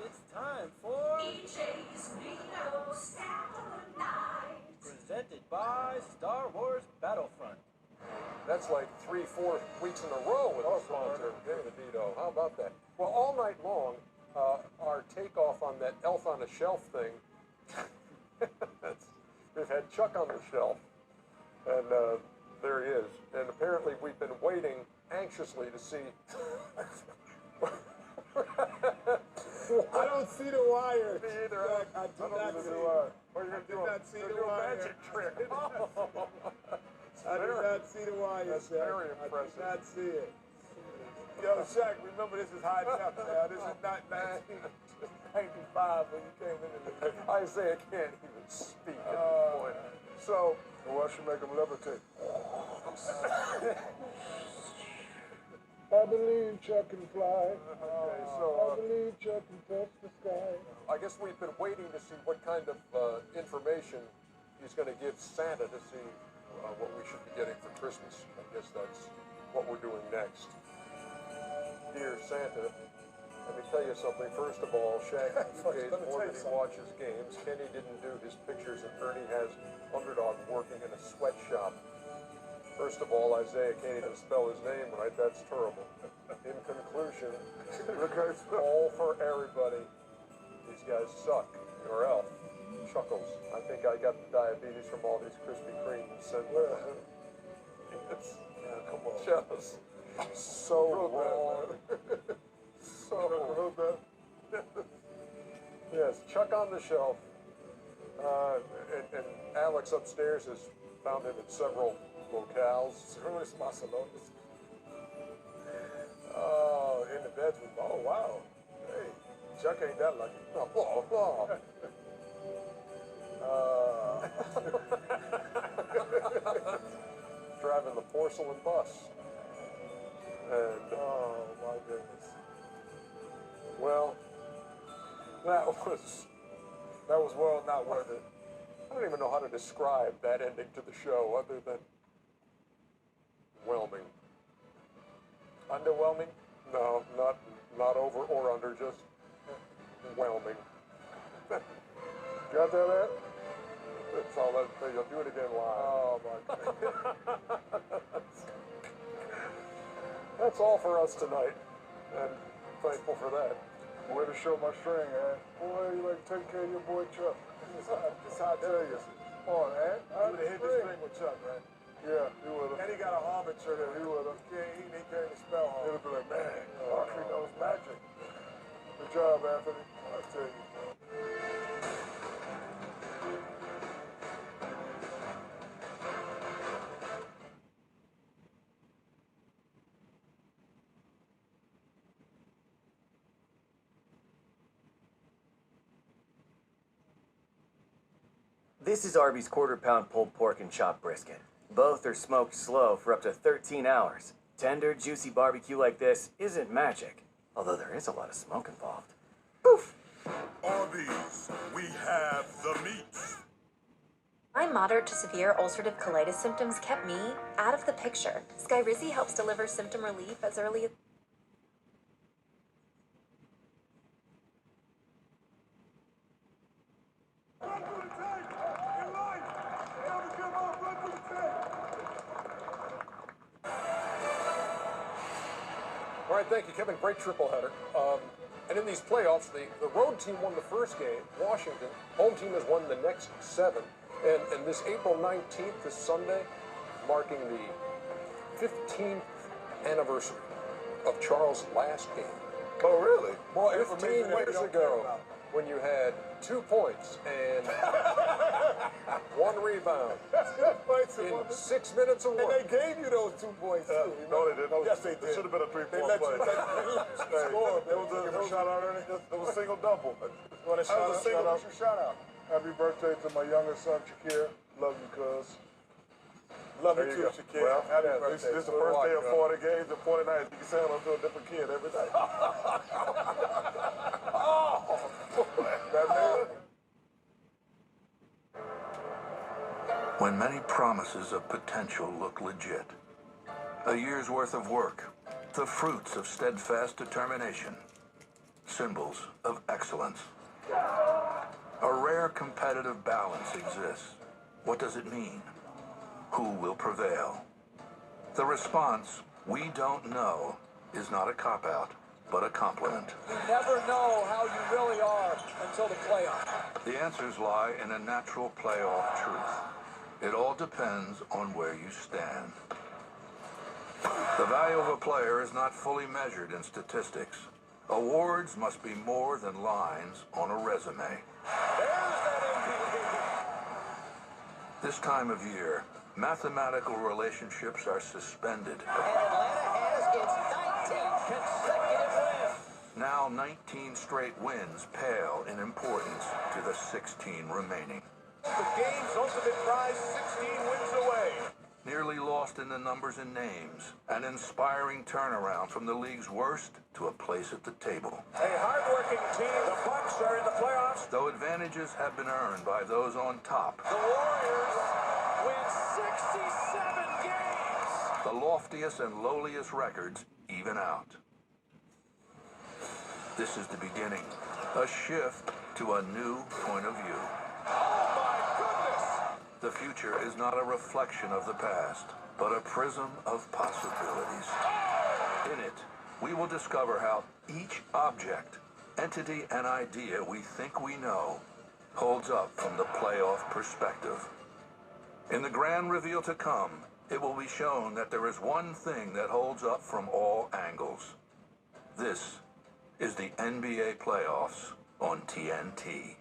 It's time for EJ's Nino Saturday Night, presented by Star Wars Battlefront. That's like 3-4 weeks in a row with a sponsor, David Dito. How about that? Well, all night long, our takeoff on that Elf on a Shelf thing, we've had Chuck on the shelf, and there he is. And apparently we've been waiting anxiously to see. I don't see the wire. Me either. I do not see the wire. What are you going to do? Not see the wire. Magic trick. I did not see the wire. That's very impressive. I did not see it. Yo, Shaq, remember this is high def now. This is not 1995 when you came into the Isaiah can't even speak at this point. So, well, I should make him levitate. I believe Chuck can fly. Okay, so I believe Chuck can touch the sky. I guess we've been waiting to see what kind of information he's going to give Santa to see what we should be getting for Christmas. I guess that's what we're doing next. Dear Santa, let me tell you something. First of all, Shaq pays more than he watches games. Kenny didn't do his pictures, and Ernie has Underdog working in a sweatshop. First of all, Isaiah can't even spell his name right. That's terrible. In conclusion, all for everybody. These guys suck. Or Elf. Chuckles. I think I got the diabetes from all these Krispy Kremes. It's, come on. Just so wrong. So yes, Chuck on the shelf. And Alex upstairs has found him at several locales. Cerulus Marcelonis. Oh, in the bedroom. Oh, wow. Hey, Chuck ain't that lucky. Driving the porcelain bus. And, oh, my goodness. Well, that was well not worth it. I don't even know how to describe that ending to the show other than whelming. Underwhelming? No, not over or under, just whelming. Got that, Ed? That's all I'll tell you. I'll do it again live. Oh, my goodness. That's all for us tonight, and thankful for that. Way to show my string, man. Boy, you like take care of your boy Chuck. This how I tell you. Come on, man. You would have hit the string with Chuck, man. Yeah, he would have. And he got a Harvard shirt. He would have. He carried the spell home. He'd be like, man, Archery knows magic. Good job, Anthony. I tell you. This is Arby's quarter-pound pulled pork and chopped brisket. Both are smoked slow for up to 13 hours. Tender, juicy barbecue like this isn't magic, although there is a lot of smoke involved. Poof! Arby's, we have the meat. My moderate to severe ulcerative colitis symptoms kept me out of the picture. Skyrizi helps deliver symptom relief as early as... All right, thank you, Kevin. Great triple header. And in these playoffs, the road team won the first game, Washington. Home team has won the next 7. And this April 19th, this Sunday, marking the 15th anniversary of Charles' last game. Oh, really? Well, 15 years ago, when you had 2 points and 1 rebound in 6 minutes of work. And they gave you those 2 points, too. No, they didn't. Yes, they did. It should have been a 3-point They let play. you score. There was a shout out earlier. It was a single double. Want to shout out? Shout out. Happy birthday to my youngest son, Shakir. Love you, cuz. Love There you you too, go. Shakir. Well, Happy yeah, birthday. this is the first day of 40 games and 40 nights. You can say hello to a different kid every day. When many promises of potential look legit, a year's worth of work, the fruits of steadfast determination, symbols of excellence. A rare competitive balance exists. What does it mean? Who will prevail? The response, we don't know, is not a cop-out, but a compliment. You never know how you really are until the playoffs. The answers lie in a natural playoff truth. It all depends on where you stand. The value of a player is not fully measured in statistics. Awards must be more than lines on a resume. This time of year, mathematical relationships are suspended. Now 19 straight wins pale in importance to the 16 remaining. The game's ultimate prize, 16 wins away. Nearly lost in the numbers and names, an inspiring turnaround from the league's worst to a place at the table. A hard-working team, the Bucks are in the playoffs. Though advantages have been earned by those on top, The Warriors win 67 games. the loftiest and lowliest records even out. This is the beginning, a shift to a new point of view. The future is not a reflection of the past, but a prism of possibilities. In it, we will discover how each object, entity, and idea we think we know holds up from the playoff perspective. In the grand reveal to come, it will be shown that there is one thing that holds up from all angles. This is the NBA playoffs on TNT.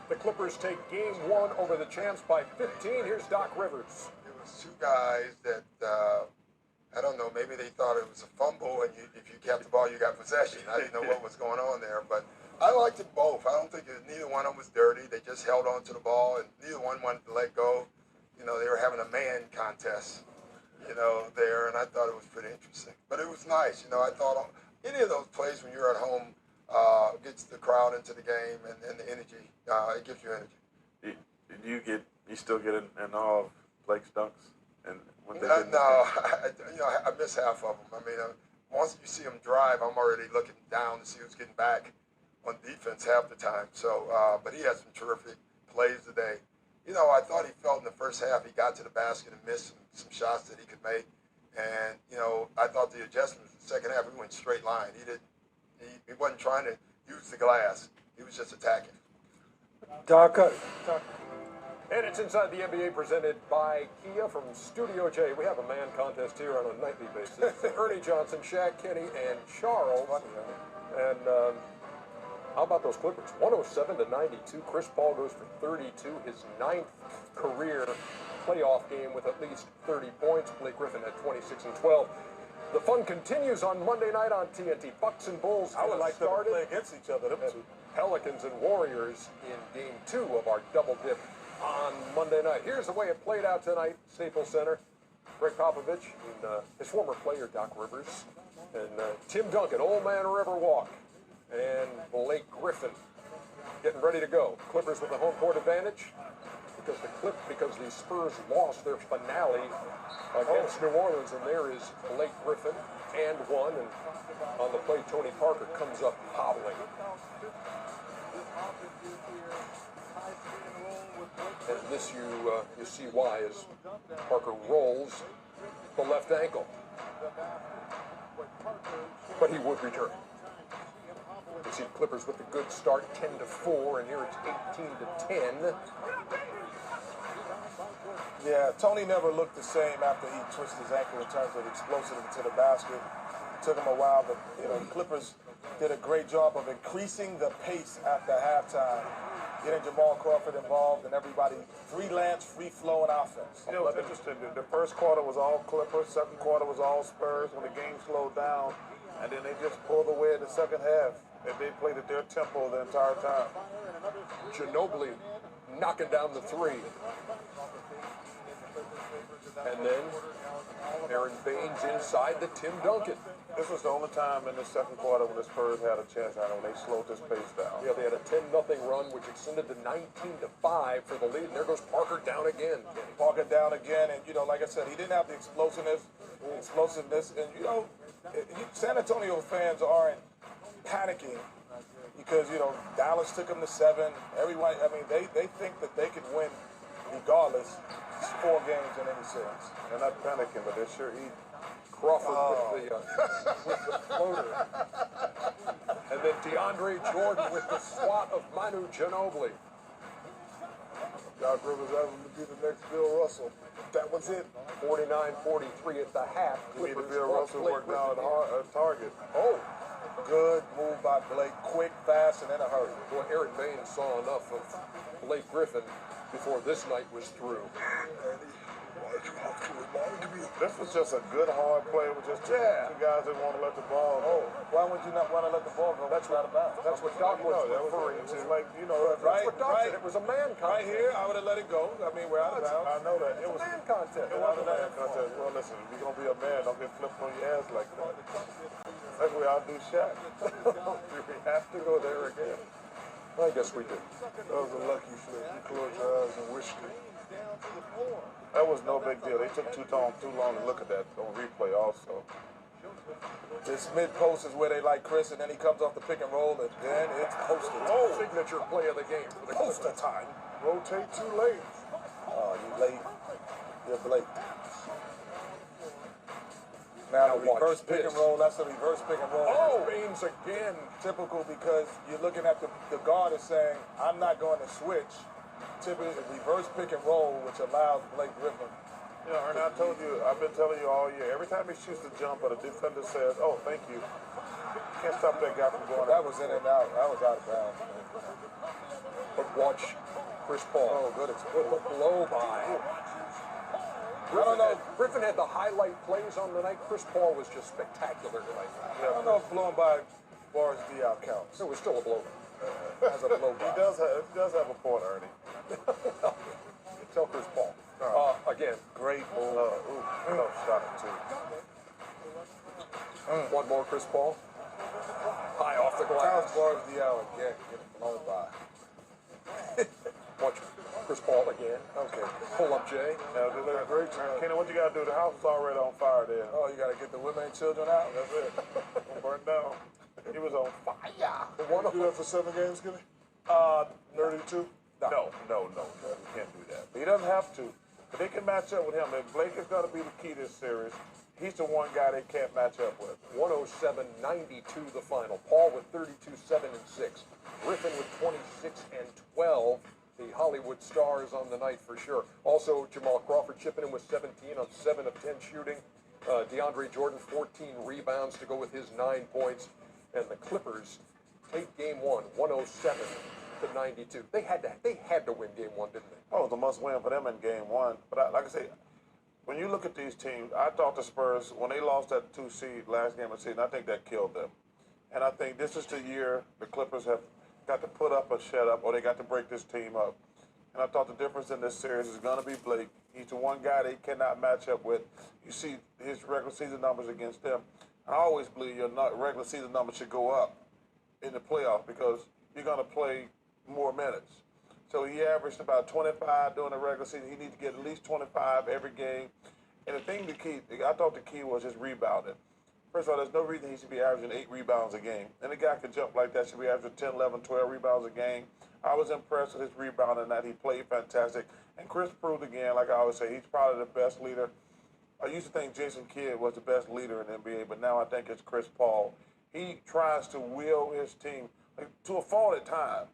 The Clippers take game 1 over the champs by 15. Here's Doc Rivers. It was 2 guys that, I don't know, maybe they thought it was a fumble, and if you kept the ball, you got possession. I didn't know what was going on there, but I liked it both. I don't think neither one of them was dirty. They just held on to the ball, and neither one wanted to let go. You know, they were having a man contest, you know, there, and I thought it was pretty interesting. But it was nice. You know, I thought any of those plays when you're at home gets the crowd into the game and the energy. It gives you energy. You still get in awe of Blake's dunks? And what they did? No, I miss half of them. I mean, once you see them drive, I'm already looking down to see who's getting back on defense half the time. So, but he had some terrific plays today. You know, I thought he felt in the first half he got to the basket and missed some shots that he could make. And, you know, I thought the adjustments in the second half, he went straight line. He wasn't trying to use the glass. He was just attacking. And it's Inside the NBA presented by Kia from Studio J. We have a man contest here on a nightly basis. Ernie Johnson, Shaq, Kenny, and Charles. And how about those Clippers? 107-92. Chris Paul goes for 32, his 9th career playoff game with at least 30 points. Blake Griffin had 26 and 12. The fun continues on Monday night on TNT. Bucks and Bulls. I would like them to play against each other. Pelicans and Warriors in Game 2 of our double dip on Monday night. Here's the way it played out tonight, Staples Center. Greg Popovich and his former player, Doc Rivers, and Tim Duncan, Old Man Riverwalk, and Blake Griffin getting ready to go. Clippers with the home court advantage because the Spurs lost their finale against New Orleans, and there is Blake Griffin and one, and on the play, Tony Parker comes up hobbling. And this you see why as Parker rolls the left ankle. But he would return. You see Clippers with a good start, 10-4, and here it's 18-10. Yeah, Tony never looked the same after he twisted his ankle in terms of explosive into the basket. It took him a while, but the Clippers did a great job of increasing the pace after halftime, getting Jamal Crawford involved and everybody freelance, free-flowing offense. You know, it's interesting. The first quarter was all Clippers. Second quarter was all Spurs when the game slowed down. And then they just pulled away in the second half. And they played at their tempo the entire time. Ginobili knocking down the three. And then Aaron Baines inside the Tim Duncan. This was the only time in the second quarter when the Spurs had a chance. I know they slowed this pace down. Yeah, they had a 10-0 run, which extended to 19-5 for the lead. And there goes Parker down again. Parker down again, and like I said, he didn't have the explosiveness, and San Antonio fans aren't panicking because Dallas took them to 7. Everyone, they think that they can win regardless. It's 4 games in any series. They're not panicking, but they sure eat. Crawford with the floater. And then DeAndre Jordan with the swat of Manu Ginobili. Doc Rivers having to be the next Bill Russell. That was it. 49-43 at the half. You need to Bill Russell work down at target. Oh. Good move by Blake. Quick, fast, and in a hurry. Well, Aaron Baines saw enough of Blake Griffin before this night was through. This was just a good hard play with just two guys that want to let the ball go. Why would you not want to let the ball go? That's what Doc was referring to. Like, that's what Doc said. It was a man contest. Right here, I would have let it go. We're out of bounds. I know that. It was a man contest. It was a man contest. Well, listen, if you're going to be a man, don't get flipped on your ass like that. That's where I'll do Shaq. We have to go there again. I guess we did. That was a lucky flip. You closed your eyes and wished it. That was no big deal. They took too long to look at that on replay also. This mid-post is where they like Chris, and then he comes off the pick and roll, and then it's poster time. Signature play of the game for the poster time. Rotate too late. Oh, you late. You're Blake. Now the reverse pick and roll, that's a reverse pick and roll. Oh, Baines again. Typical because you're looking at the guard is saying, I'm not going to switch. Typically, reverse pick and roll, which allows Blake Griffin. Yeah, and I've been telling you all year, every time he shoots the jumper, the defender says, oh, thank you. Can't stop that guy from going That was in and out. That was out of bounds. But watch Chris Paul. Oh, good. With the blow by. Griffin had the highlight plays on the night. Chris Paul was just spectacular tonight. I don't know if blowing by Boris Diaw counts. It was still a blow. As a blow by. He does have a point, Ernie. Tell Chris Paul. Again. Great move. Tough shot, too. One more, Chris Paul. High off the glass. How's Boris Diaw again getting blown by? Watch Chris Paul again. Okay. Pull up, Jay. Now, they did a great job. Kenny, what you got to do? The house is already on fire there. Oh, you got to get the women and children out? That's it. Don't burn down. He was on fire. Want to do that for 7 games, Kenny? 32? No. He can't do that. But he doesn't have to. But they can match up with him. If Blake is going to be the key this series, he's the one guy they can't match up with. 107-92 the final. Paul with 32, 7, and 6. Griffin with 26 and 12. The Hollywood stars on the night for sure. Also, Jamal Crawford chipping in with 17 on 7 of 10 shooting. DeAndre Jordan, 14 rebounds to go with his 9 points. And the Clippers take game one, 107-92. They had to win game one, didn't they? Oh, it was a must-win for them in game one. But like I say, when you look at these teams, I thought the Spurs, when they lost that 2 seed last game of the season, I think that killed them. And I think this is the year the Clippers have got to put up or shut up, or they got to break this team up. And I thought the difference in this series is going to be Blake. He's the one guy they cannot match up with. You see his regular season numbers against them. I always believe your regular season numbers should go up in the playoffs because you're going to play more minutes. So he averaged about 25 during the regular season. He needs to get at least 25 every game. And the thing, I thought the key was his rebounding. First of all, there's no reason he should be averaging 8 rebounds a game. And a guy can jump like that should be averaging 10, 11, 12 rebounds a game. I was impressed with his rebounding that he played fantastic. And Chris proved again, like I always say, he's probably the best leader. I used to think Jason Kidd was the best leader in the NBA, but now I think it's Chris Paul. He tries to will his team to a fault at times,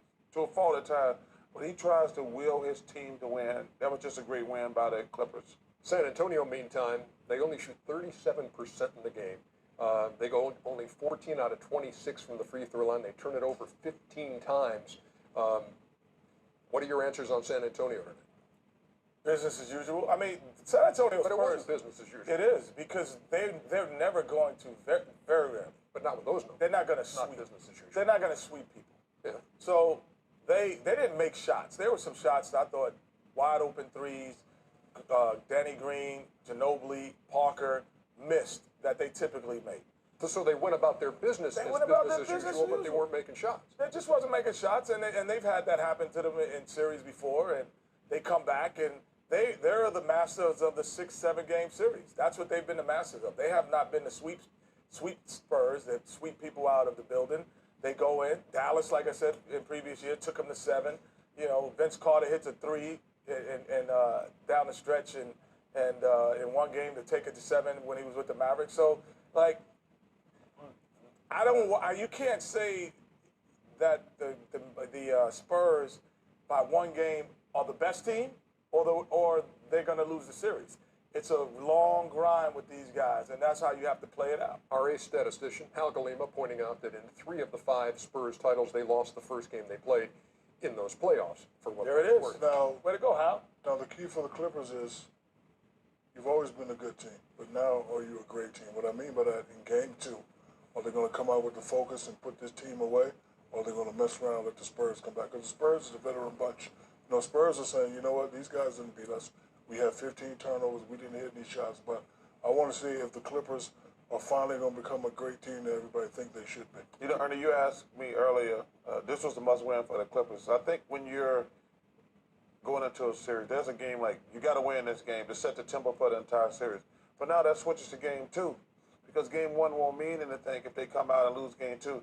but he tries to will his team to win. That was just a great win by the Clippers. San Antonio, meantime, they only shoot 37% in the game. They go only 14 out of 26 from the free throw line. They turn it over 15 times. What are your answers on San Antonio tonight? Business as usual. I mean, San Antonio But it wasn't business as usual. It is, because they're never going to, very rarely. But not with those numbers. They're not going to sweep. Not business as usual. They're not going to sweep people. Yeah. So they didn't make shots. There were some shots that I thought wide open threes. Danny Green, Ginobili, Parker missed that they typically make. So they went about their business as business as usual, but they weren't making shots. They just wasn't making shots, and they've had that happen to them in series before, and they come back, and they're the masters of the 6-7 game series. That's what they've been the masters of. They have not been the sweep Spurs that sweep people out of the building. They go in. Dallas, like I said in previous year, took them to 7. You know, Vince Carter hits a 3 and down the stretch, and in one game to take it to 7 when he was with the Mavericks. So, like, you can't say that the Spurs by one game are the best team, or they're going to lose the series. It's a long grind with these guys, and that's how you have to play it out. Our ace statistician, Hal Galima, pointing out that in 3 of the 5 Spurs titles, they lost the first game they played in those playoffs. For what there it is. Worth. Now, way to go, Hal. Now, the key for the Clippers is you've always been a good team, but now are you a great team? What I mean by that, in game 2, are they going to come out with the focus and put this team away, or are they going to mess around and let the Spurs come back? Because the Spurs is a veteran bunch. You know, Spurs are saying, you know what, these guys didn't beat us. We had 15 turnovers. We didn't hit any shots. But I want to see if the Clippers are finally going to become a great team that everybody thinks they should be. You know, Ernie, you asked me earlier, this was the must-win for the Clippers. I think when you're going into a series, there's a game like, you got to win this game to set the tempo for the entire series. But now that switches to game 2, because game 1 won't mean anything if they come out and lose game 2.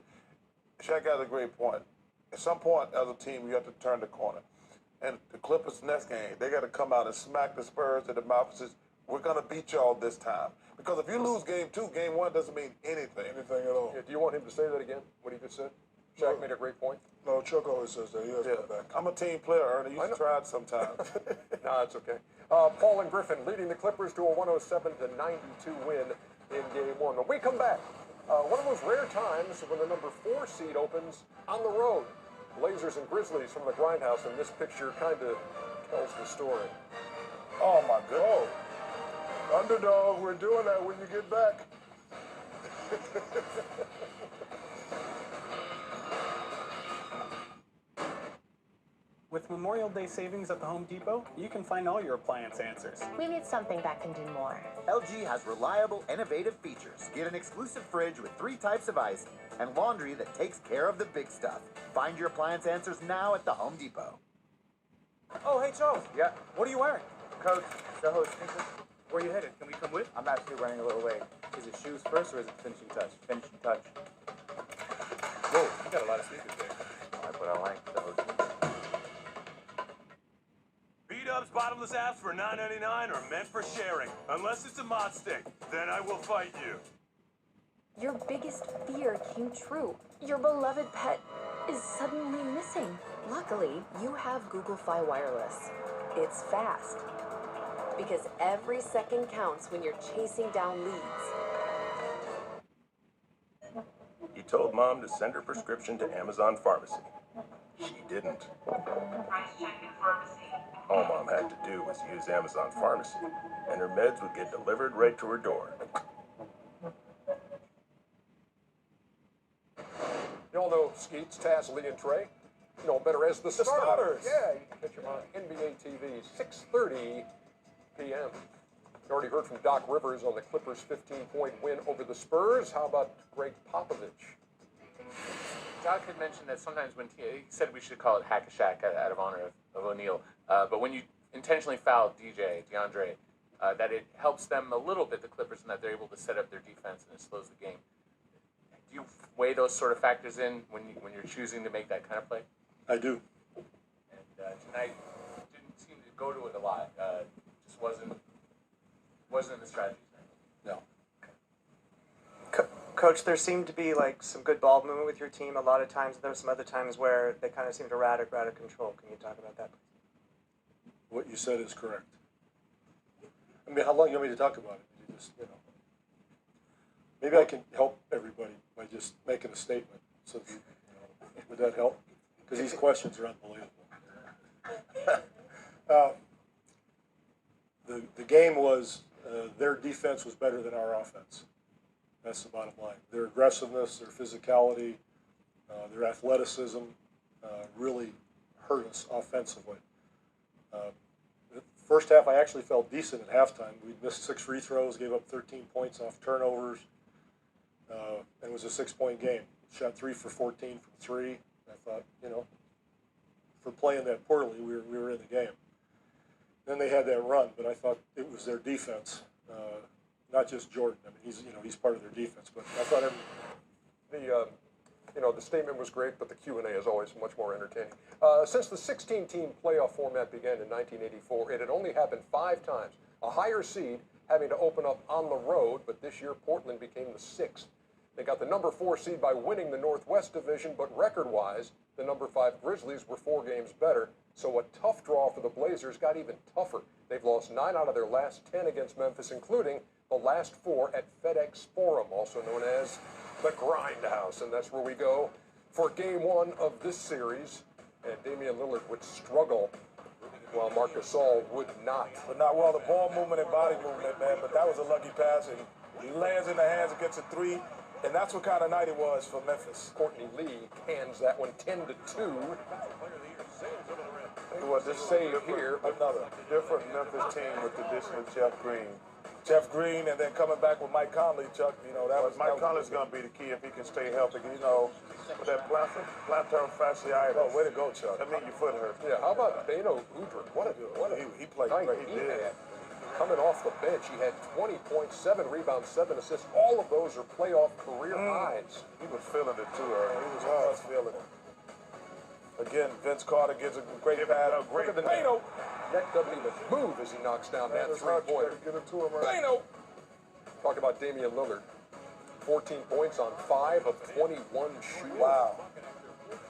Shaq has a great point. At some point, as a team, you have to turn the corner. And the Clippers next game, they got to come out and smack the Spurs in the mouth and say, we're going to beat y'all this time. Because if you lose game 2, game 1 doesn't mean anything. Anything at all. Yeah, do you want him to say that again, what he just said? Shaq made a great point. No, Chuck always says that. He has my back. I'm a team player, Ernie. You should try it sometime. No, it's okay. Paul and Griffin leading the Clippers to a 107-92 win in game 1. When we come back, one of those rare times when the number 4 seed opens on the road. Blazers and Grizzlies from the Grindhouse, and this picture kind of tells the story. Oh, my goodness. Oh. Underdog, we're doing that when you get back. With Memorial Day savings at the Home Depot, you can find all your appliance answers. We need something that can do more. LG has reliable, innovative features. Get an exclusive fridge with 3 types of ice and laundry that takes care of the big stuff. Find your appliance answers now at the Home Depot. Oh, hey, Charles. Yeah. What are you wearing? Coach, Soho sneakers. Where are you headed? Can we come with? I'm actually running a little late. Is it shoes first or is it finishing touch? Finishing touch. Whoa, you got a lot of sneakers there. All right, but I like Soho sneakers. Beat-ups by bottomless apps for $9.99 are meant for sharing. Unless it's a mod stick, then I will fight you. Your biggest fear came true. Your beloved pet is suddenly missing. Luckily, you have Google Fi Wireless. It's fast. Because every second counts when you're chasing down leads. He told Mom to send her prescription to Amazon Pharmacy. She didn't. All Mom had to do was use Amazon Pharmacy, and her meds would get delivered right to her door. You all know Skeets, Taz, Lee, and Trey. You know better as the starters. Yeah, you can catch them on NBA TV, 6:30 p.m. You already heard from Doc Rivers on the Clippers' 15-point win over the Spurs. How about Greg Popovich? Doc had mentioned that sometimes when he said we should call it hack-a-shack out of honor of O'Neal, but when you intentionally foul DeAndre, that it helps them a little bit, the Clippers, in that they're able to set up their defense and it slows the game. Do you weigh those sort of factors in when you're choosing to make that kind of play? I do. And tonight didn't seem to go to it a lot. Just wasn't in the strategy. No. Coach, there seemed to be like some good ball movement with your team a lot of times. There were some other times where they kind of seemed to rat out of control. Can you talk about that, please? What you said is correct. I mean, how long do you want me to talk about it? You just, maybe I can help everybody by just making a statement. So, would that help? Because these questions are unbelievable. The game was, their defense was better than our offense. That's the bottom line. Their aggressiveness, their physicality, their athleticism really hurt us offensively. The first half, I actually felt decent at halftime. We missed 6 free throws, gave up 13 points off turnovers, and it was a 6-point game. Shot 3 for 14 from 3. I thought, for playing that poorly, we were in the game. Then they had that run, but I thought it was their defense, not just Jordan. I mean, he's part of their defense, but I thought the statement was great, but the Q&A is always much more entertaining. Since the 16-team playoff format began in 1984, it had only happened 5 times. A higher seed having to open up on the road, but this year Portland became the 6th. They got the number 4 seed by winning the Northwest Division, but record-wise, the number 5 Grizzlies were 4 games better, so a tough draw for the Blazers got even tougher. They've lost 9 out of their last 10 against Memphis, including the last 4 at FedEx Forum, also known as the Grindhouse, and that's where we go for Game 1 of this series. And Damian Lillard would struggle while Marc Gasol would not. But not well, the ball movement and body movement, man, but that was a lucky pass, and he lands in the hands and gets a 3. And that's what kind of night it was for Memphis. Courtney Lee cans that one 10-2. Well, this save here, another different Memphis team with the addition of Jeff Green. Jeff Green, and then coming back with Mike Conley, Chuck. Mike Conley's going to be the key if he can stay healthy. With that plantar fasciitis. Oh, way to go, Chuck. That means your foot hurt. Yeah, how about Beno Udrih? He played night great. He had. Coming off the bench, he had 20 points, 7 rebounds, 7 assists. All of those are playoff career highs. He was feeling it too, He was feeling it. Again, Vince Carter gives a great pass. Look at the Beno. Neck doesn't even move as he knocks down that 3-pointer. Beno. Talk about Damian Lillard. 14 points on 5 of 21 shooting. Wow.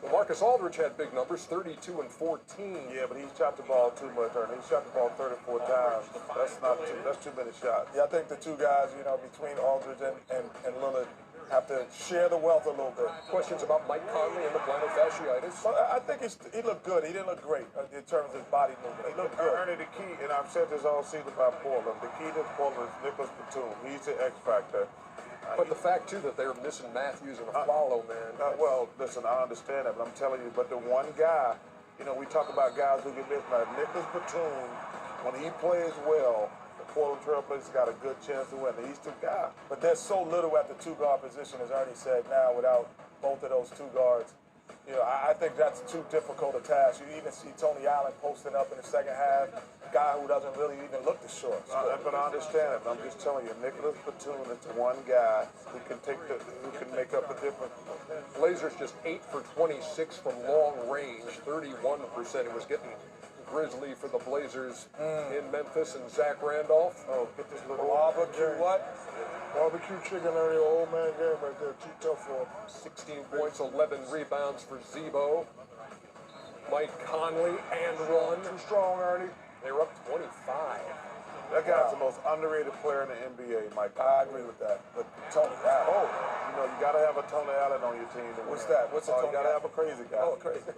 Well, Marcus Aldridge had big numbers, 32 and 14. Yeah, but he shot the ball too much. He shot the ball 34 times. That's too many shots. Yeah, I think the two guys, between Aldridge and Lillard, have to share the wealth a little bit. Questions about Mike Conley and the plantar fasciitis? Well, I think he looked good. He didn't look great in terms of his body movement. He looked good. Ernie, the key, and I've said this all season about Portland, the key to Portland is Nicholas Batum. He's the X factor. But the fact, too, that they're missing Matthews and Aflalo, man. Well, listen, I understand that, but I'm telling you, but the one guy, we talk about guys who get missed. Now, Nicholas Batum, when he plays well, the Portland Trailblazers got a good chance to win. He's the guy. But there's so little at the 2-guard position, as Ernie said, now without both of those 2 guards. I think that's too difficult a task. You even see Tony Allen posting up in the second half, a guy who doesn't really even look the short. But I understand it. I'm just telling you, Nicholas Batum is the one guy who can make up the difference. Blazers just 8 for 26 from long range, 31%. It was getting Grizzly for the Blazers in Memphis, and Zach Randolph. Oh, get this little Barbecue what? Barbecue chicken early, old man game right there. Too tough for him. 16 points, 11 rebounds for Zebo. Mike Conley and one. Too strong, Ernie. They were up 25. That guy's the most underrated player in the NBA, Mike. I agree with that. But Tony Allen. Oh, you know, you got to have a Tony Allen on your team. What's that? What's a Tony You got to Allen? have a crazy guy. Oh, crazy.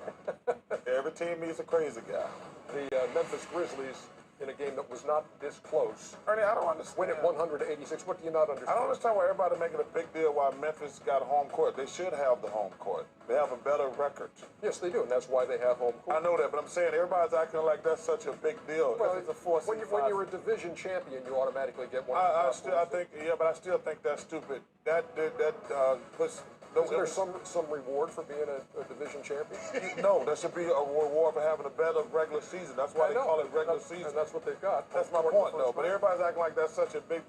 Every team needs a crazy guy. The Memphis Grizzlies, in a game that was not this close, Ernie, I don't understand. win at 186. What do you not understand? I don't understand why everybody making a big deal why Memphis got home court. They should have the home court. They have a better record. Yes, they do, and that's why they have home court. I know that, but I'm saying everybody's acting like that's such a big deal. Well, it's a four when you're a division champion, you automatically get one. I still think that's stupid. That puts. Isn't there some reward for being a division champion? No, there should be a reward for having a better regular season. That's why they call it regular season. And that's what they've got. That's my point, though. But everybody's acting like that's such a bad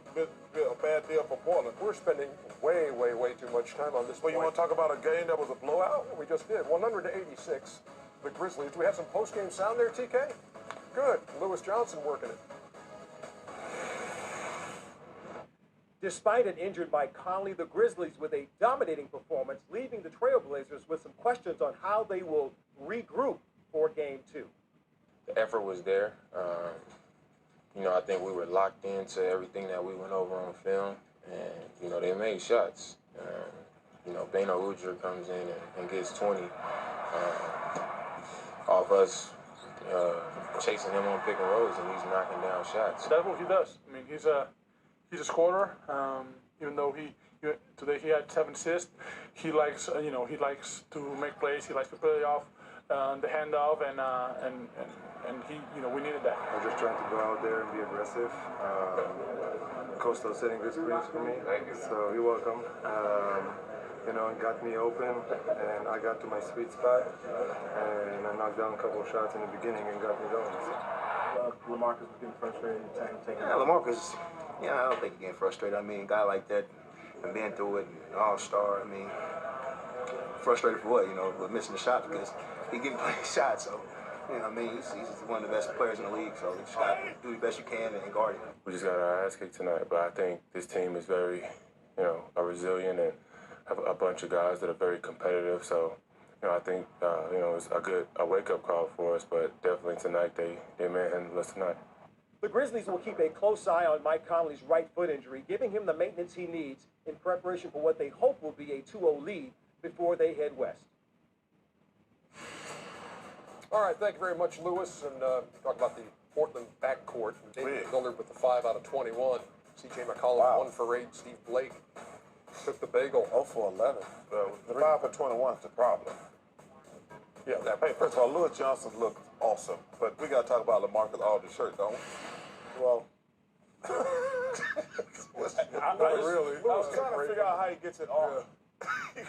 deal for Portland. We're spending way too much time on this. But you want to talk about a game that was a blowout? We just did. 186. The Grizzlies. Do we have some post-game sound there, TK? Good. Lewis Johnson working it. Despite an injured Mike Conley, the Grizzlies with a dominating performance, leaving the Trailblazers with some questions on how they will regroup for Game 2. The effort was there. I think we were locked into everything that we went over on film, and, they made shots. Beno Udrih comes in and gets 20 off us chasing him on pick and rolls, and he's knocking down shots. That's what he does. I mean, he's a scorer. Even though today he had 7 assists, he likes he likes to make plays. He likes to play off the handoff, and he we needed that. I'm just trying to go out there and be aggressive. Coach was setting good screens for me, so you're welcome. It got me open, and I got to my sweet spot, and I knocked down a couple of shots in the beginning and got me going. LaMarcus was getting frustrated. Yeah, LaMarcus, I don't think he's getting frustrated. I mean, a guy like that, and being through it, all-star, frustrated for what, with missing the shot because he getting plenty of shots. So, he's one of the best players in the league, so you just got to do the best you can and guard him. We just got our ass kicked tonight, but I think this team is very, resilient and have a bunch of guys that are very competitive. So, I think, it's a wake-up call for us, but definitely tonight they manhandled us tonight. The Grizzlies will keep a close eye on Mike Conley's right foot injury, giving him the maintenance he needs in preparation for what they hope will be a 2-0 lead before they head west. All right, thank you very much, Lewis. And talk about the Portland backcourt. David Lillard with the 5 out of 21. C.J. McCollum 1 for 8. Steve Blake took the bagel. 0 for 11. The 5 for 21 is the problem. Yeah. Hey, first of all, Lewis Johnson looked awesome, but we got to talk about LaMarcus Aldridge's shirt, don't we? Well, I was trying to figure out how he gets it off.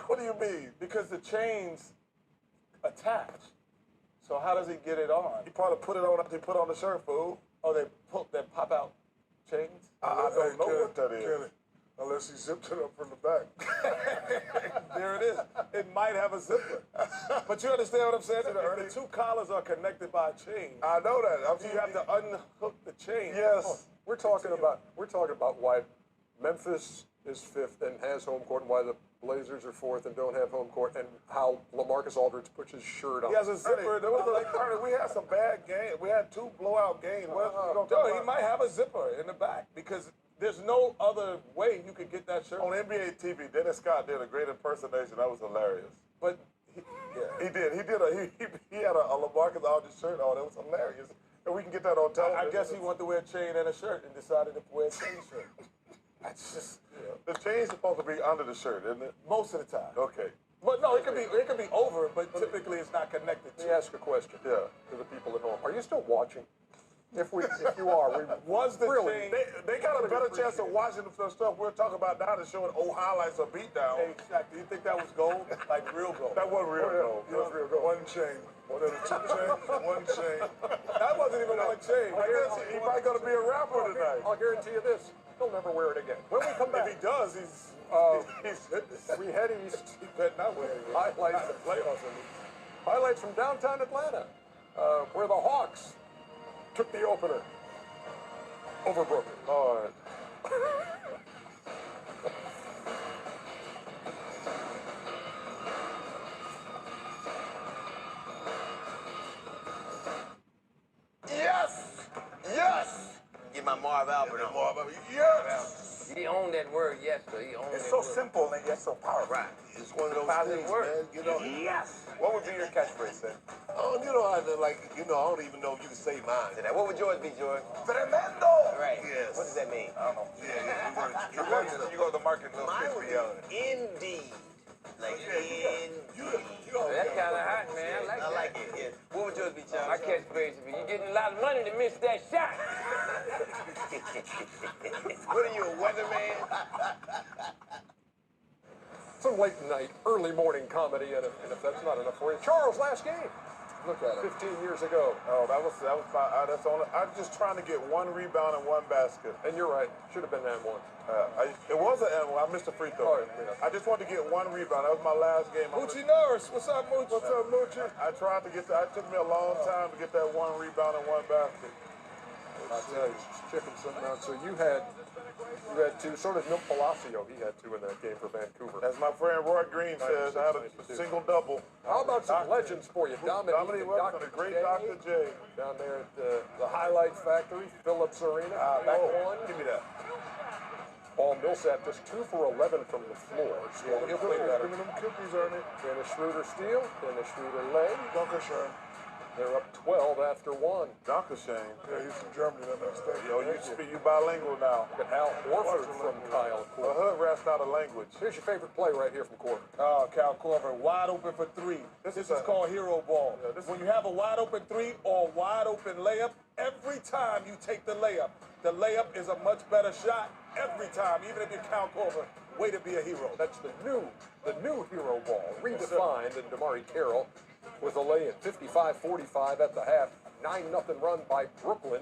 what do you mean? Because the chains attach. So how does he get it on? He probably put it on after he put on the shirt, fool. Oh, they pop out chains? I don't know what that is. Kenny, unless he zipped it up from the back. There it is. It might have a zipper. But you understand what I'm saying? The 2 collars are connected by a chain. I know that. So you have to unhook the chain. Yes. We're talking about why Memphis is 5th and has home court, and why the Blazers are 4th and don't have home court, and how LaMarcus Aldridge puts his shirt on. He has a zipper. We had some bad games. We had 2 blowout games. He might have a zipper in the back because there's no other way you could get that shirt. On NBA TV, Dennis Scott did a great impersonation. That was hilarious. But he did. He had a LaMarcus Aldridge shirt on. It was hilarious. And we can get that on television. I guess he wanted to wear a chain and a shirt and decided to wear a chain shirt. That's just the chain's supposed to be under the shirt, isn't it? Most of the time. Okay. But no, it could be over, but typically it's not connected to. Let me ask a question to the people at home. Are you still watching? If you are, they got a better chance of watching the stuff we're talking about now than showing highlights or beatdown. Exactly. You think that was gold? Like real gold? That wasn't real gold. That was real gold. One chain. One of the 2 chains, 1 chain. That wasn't even one chain. I guess he might going to be a rapper tonight. I'll guarantee you this. He'll never wear it again. When we come back. If he does, we head east. He better not wear it again. Highlights from downtown Atlanta, where the Hawks took the opener over Brooklyn. Lord. Yes! Yes! Get my Marv Albert on. Marv Albert. Yes! He owned that word, yes, sir. He owned It's that so word. simple and yet so powerful. Right. It's one of those Positive things, word. man. You know. Yes! What would be your catchphrase, sir? Oh, you know, I don't even know if you can say mine. What would yours be, George? Tremendo! Right. Yes. What does that mean? I don't know. Yeah. You go to the market and mine would be indeed. Like, indeed. That's kind of hot, man. I like it. Yeah. What would yours be, Charles? My catchphrase would be, you're getting a lot of money to miss that shot. What are you, a weatherman? Some late night, early morning comedy, and if that's not enough for you, Charles, last game. Look at it. 15 years ago. Oh, that's only. I'm just trying to get one rebound and one basket. And you're right. Should have been that one. It was an animal. I missed a free throw. I just wanted to get one rebound. That was my last game. Moochie Norris, what's up, Moochie? What's up, Moochie? I tried to get that. It took me a long time to get that one rebound and one basket. I tell you, checking something out. So you had two. So did Milt Palacio. He had two in that game for Vancouver. As my friend Roy Green says, I had a single double. How about some legends for you? Dominique Wilson, the great Dr. J. Down there at the Highlight Factory, Phillips Arena. Back one. Give me that. Paul Millsap just 2 for 11 from the floor. Yeah, he'll play better. Give me them cookies, Ernie. Dennis Schroeder steal. Dennis Schroeder leg. Dankeschön. They're up 12 after one. Dankeschön. Yeah, he's from Germany. That makes sense. Yo, you bilingual now. Look at Al Horford from Kyle A Korver. hood rat's not a language. Here's your favorite play right here from Korver. Oh, Cal Korver, wide open for three. This is called hero ball. Yeah, when you have a wide open three or a wide open layup, every time you take the layup is a much better shot every time, even if you're Cal Korver. Way to be a hero. That's the new hero ball, redefined, and DeMarre Carroll with a lay at 55-45 at the half. 9-0 run by Brooklyn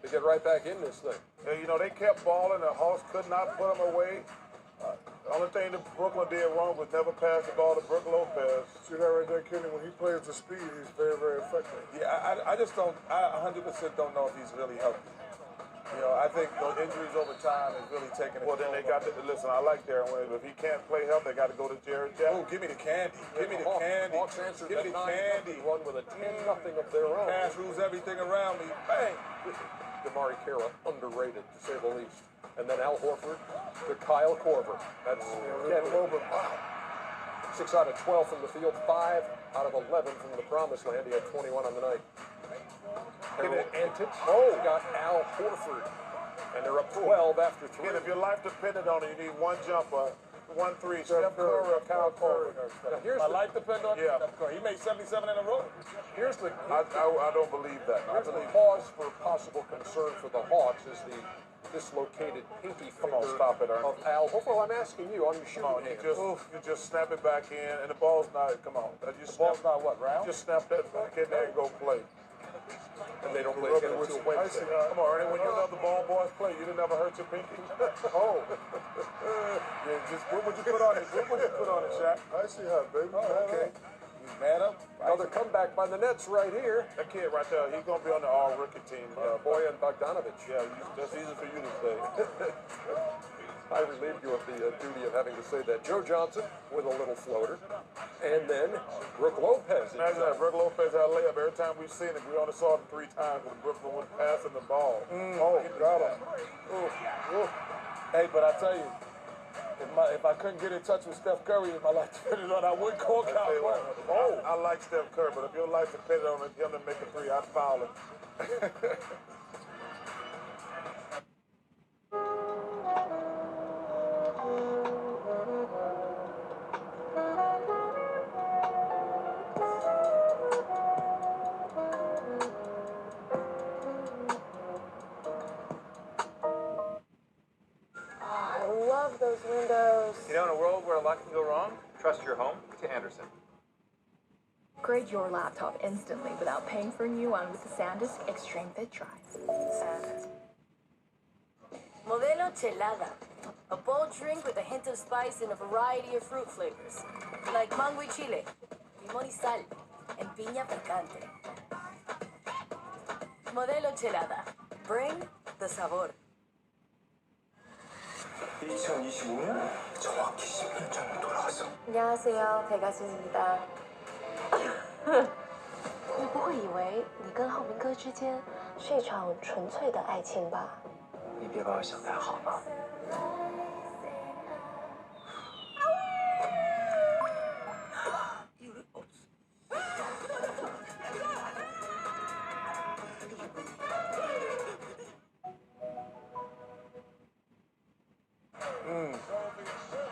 to get right back in this thing. Yeah, you know, they kept balling. The Hawks could not put them away. The only thing that Brooklyn did wrong was never pass the ball to Brook Lopez. See that right there, Kenny? When he plays the speed, he's very, very effective. Yeah, I just don't, I 100% don't know if he's really healthy. You know, I think those injuries over time is really taking it. Well, then they got to, listen, I like Darren Williams. If he can't play health, they got to go to Jared Jackson. Oh, give me the candy. Give me the candy. Hawks answered Give me that the candy. run with a 10-0 of their own. Pass rules everything around me. Bang. DeMarre Carroll, underrated to say the least. And then Al Horford to Kyle Korver. That's Kevin. Wow. 6 out of 12 from the field, 5 out of 11 from the promised land. He had 21 on the night. Harold Antich got Al Horford. And they're up 12 after 3. Again, if your life depended on it, you need one jumper, 1-3. Steph Curry or Kyle Curry. My life depends on Steph Curry. He made 77 in a row. Here's the. I don't believe that. Here's the cause for possible concern for the Hawks is the dislocated pinky finger stop it, Ernie. of Al Horford. I'm asking you on your shooting hand. You just snap it back in, and the ball's not. Come on, The ball's not what, round? Just snap that back in there and go play. And they don't play again until Wednesday. Come on, Ernie. When you let the ball boys play, you didn't ever hurt your pinky. Oh. Yeah, just what would you put on it? What would you put on it, Shaq? Icy hot, baby. Oh, okay. He's mad up. Another comeback by the Nets right here. That kid right there, he's gonna be on the all-rookie team. Boyan Bogdanovic. Yeah, that's easy for you to say. I relieved you of the duty of having to say that. Joe Johnson with a little floater. And then Brook Lopez. Imagine that. Brook Lopez had a layup. Every time we've seen it, we only saw it 3 times when Brooklyn was passing the ball. Got him. Hey, but I tell you, if I couldn't get in touch with Steph Curry in my life depended on, I would call Kyle Korver. I like Steph Curry, but if your life depended on him to make a 3, I'd foul him. I love those windows. You know, in a world where a lot can go wrong, trust your home to Anderson. Upgrade your laptop instantly without paying for a new one with the SanDisk Extreme Fit Drive. Modelo Chelada. A bold drink with a hint of spice and a variety of fruit flavors. Like mango y chile, limón y sal, and piña picante. Modelo Chelada. Bring the sabor. 2025년? 정확히 10년 전으로 돌아왔어. 안녕하세요, 베가스입니다. 你不会以为你跟浩明哥之间是一场纯粹的爱情吧？你别把我想太好了。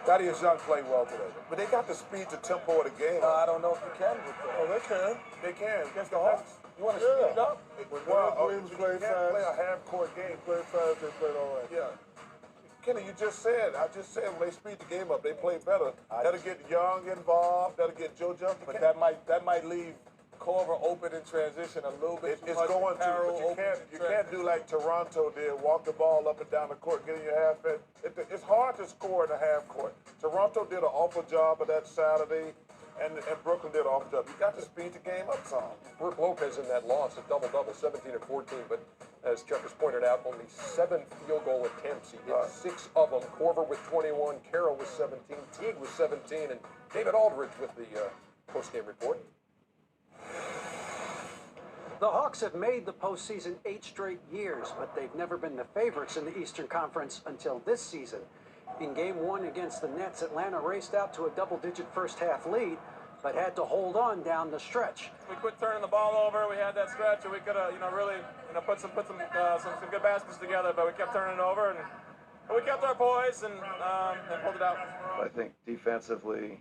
Thaddeus Young played well today. But they got the speed to tempo of the game. I don't know if you can with that. Oh, they can. They can. Against the Hawks. You want to speed it up? When Williams you played can't fast. play a half-court game. Played fast, they played all right. Yeah. Kenny, I just said when they speed the game up, they play better. That'll get Young involved. That'll get Joe Johnson. But that might leave Corver open in transition a little bit. It's going to, but you can't do like Toronto did, walk the ball up and down the court, get in your half court. It's hard to score in a half court. Toronto did an awful job of that Saturday, and Brooklyn did an awful job. You got to speed the game up some. Brooke Lopez in that loss, a double-double, 17 and 14, but as Chuck has pointed out, only 7 field goal attempts. He hit 6 of them. Corver with 21, Carroll with 17, Teague with 17, and David Aldridge with the post-game report. The Hawks have made the postseason 8 straight years, but they've never been the favorites in the Eastern Conference until this season. In Game 1 against the Nets, Atlanta raced out to a double-digit first-half lead, but had to hold on down the stretch. We quit turning the ball over. We had that stretch, and we could have, really, put some good baskets together. But we kept turning it over, and we kept our poise and pulled it out. I think defensively,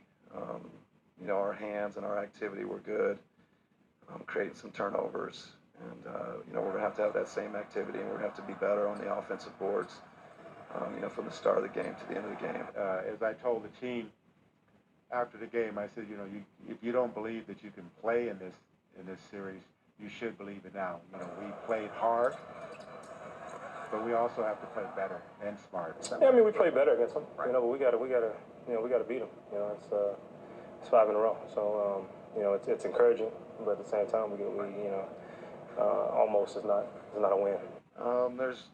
our hands and our activity were good. Creating some turnovers, and we're going to have that same activity, and we're going to have to be better on the offensive boards, from the start of the game to the end of the game. As I told the team after the game, I said, if you don't believe that you can play in this series, you should believe it now. We played hard, but we also have to play better and smart. Yeah, we played better against them, but we got to beat them. It's 5 in a row, so it's encouraging. But at the same time, we almost is not a win. There's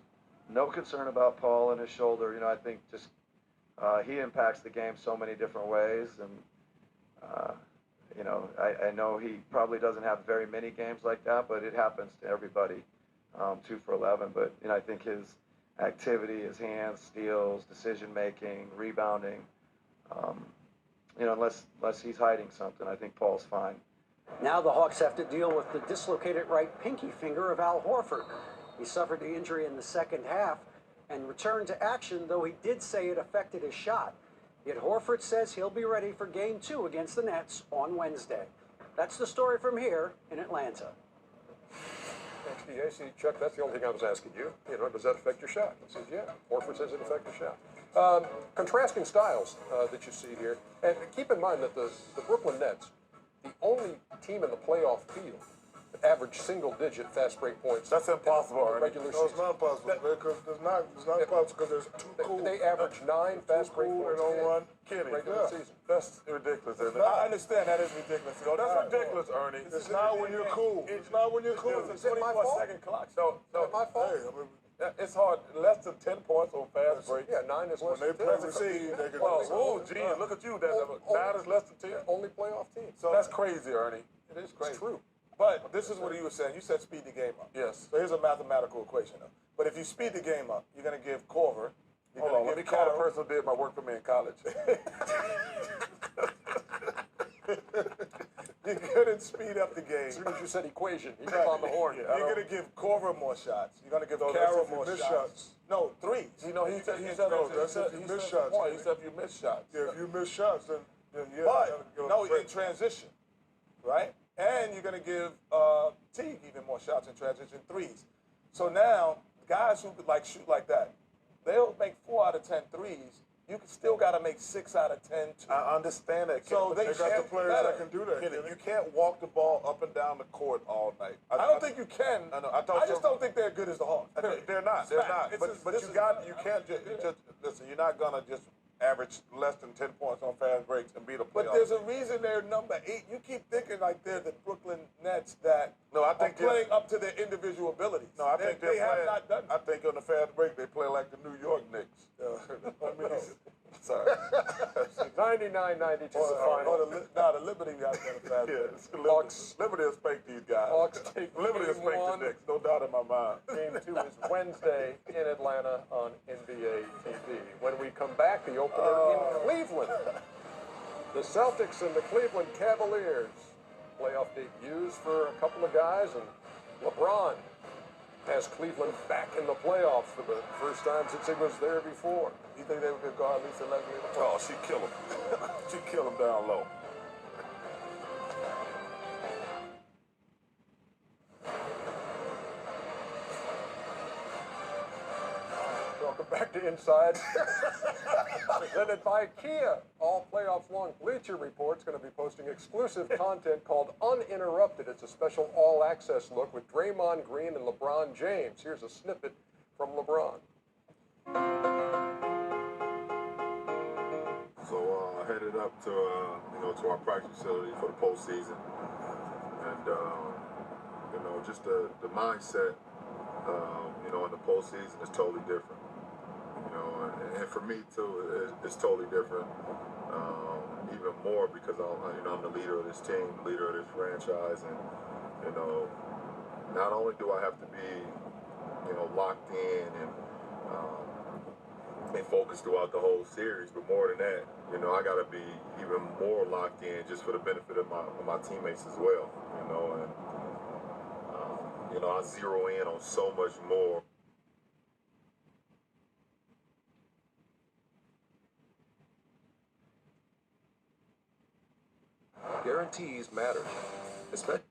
no concern about Paul and his shoulder. I think just he impacts the game so many different ways, and I know he probably doesn't have very many games like that, but it happens to everybody. 2 for 11, but I think his activity, his hands, steals, decision making, rebounding. Unless he's hiding something, I think Paul's fine. Now the Hawks have to deal with the dislocated right pinky finger of Al Horford. He suffered the injury in the second half and returned to action, though he did say it affected his shot. Yet Horford says he'll be ready for Game 2 against the Nets on Wednesday. That's the story from here in Atlanta. Thanks, DA. See, Chuck, that's the only thing I was asking you. Does that affect your shot? He says, yeah. Horford says it affects your shot. Contrasting styles that you see here. And keep in mind that the Brooklyn Nets, the only team in the playoff field that averaged single-digit fast break points. That's impossible. Regular season. It's not possible because it's not impossible because there's too cool. They averaged 9 fast break points in regular season. That's ridiculous. I understand that is ridiculous. That's ridiculous, Ernie. It's not when you're cool. It's not when you're cool. It's a 24-second clock. No, my fault. It's hard. Less than 10 points on fast break. Yeah, 9 is less when than 10. When they play they can look at you. 9 is less than 10. Only playoff team. So that's crazy, Ernie. It is crazy. It's true. But this is what you were saying. You said speed the game up. Yes. So here's a mathematical equation. But if you speed the game up, you're going to give Corver. Hold on. Let me call the person who did my work for me in college. You couldn't speed up the game. As soon as you said equation, he was on the horn. You're going to give Corver more shots. You're going to give Carroll more shots. No, threes. He said if you miss shots. He said if you miss shots. Yeah, if you miss shots, then yeah. But, no, in transition, right? And you're going to give Teague even more shots in transition threes. So now, guys who could shoot like that, they'll make 4 out of 10 threes. You still got to make 6 out of 10. I understand that. So they got the players that can do that. You can't walk the ball up and down the court all night. I don't think you can. I just don't think they're good as the Hawks. They're not. They're not. But you can't just listen. You're not gonna just average less than 10 points on fast breaks and beat a playoff. But there's a reason they're number 8. You keep thinking like they're the Brooklyn Nets that No, I think playing up to their individual abilities. No, I think they have not done I think on the fast break they play like the New York Knicks. I mean, sorry. 99-92 the final. The Liberty got done a fast break. Liberty will spank these guys. Hawks take Liberty will game spank one. the Knicks, no doubt in my mind. Game 2 is Wednesday in Atlanta on NBA TV. When we come back, the opener in Cleveland. The Celtics and the Cleveland Cavaliers. Playoff debuts for a couple of guys, and LeBron has Cleveland back in the playoffs for the first time since he was there before. You think they could go at least 11 in the Oh, she kill him. She kill him down low. Welcome back to Inside. Presented by Kia. All playoffs long Bleacher Report's going to be posting exclusive content called Uninterrupted. It's a special all-access look with Draymond Green and LeBron James. Here's a snippet from LeBron. So headed up to to our practice facility for the postseason, and just the mindset in the postseason is totally different. And for me too, it's totally different. Even more because I'm the leader of this team, the leader of this franchise, and not only do I have to be locked in and focused throughout the whole series, but more than that, I got to be even more locked in just for the benefit of my teammates as well. I zero in on so much more. Guarantees matter, especially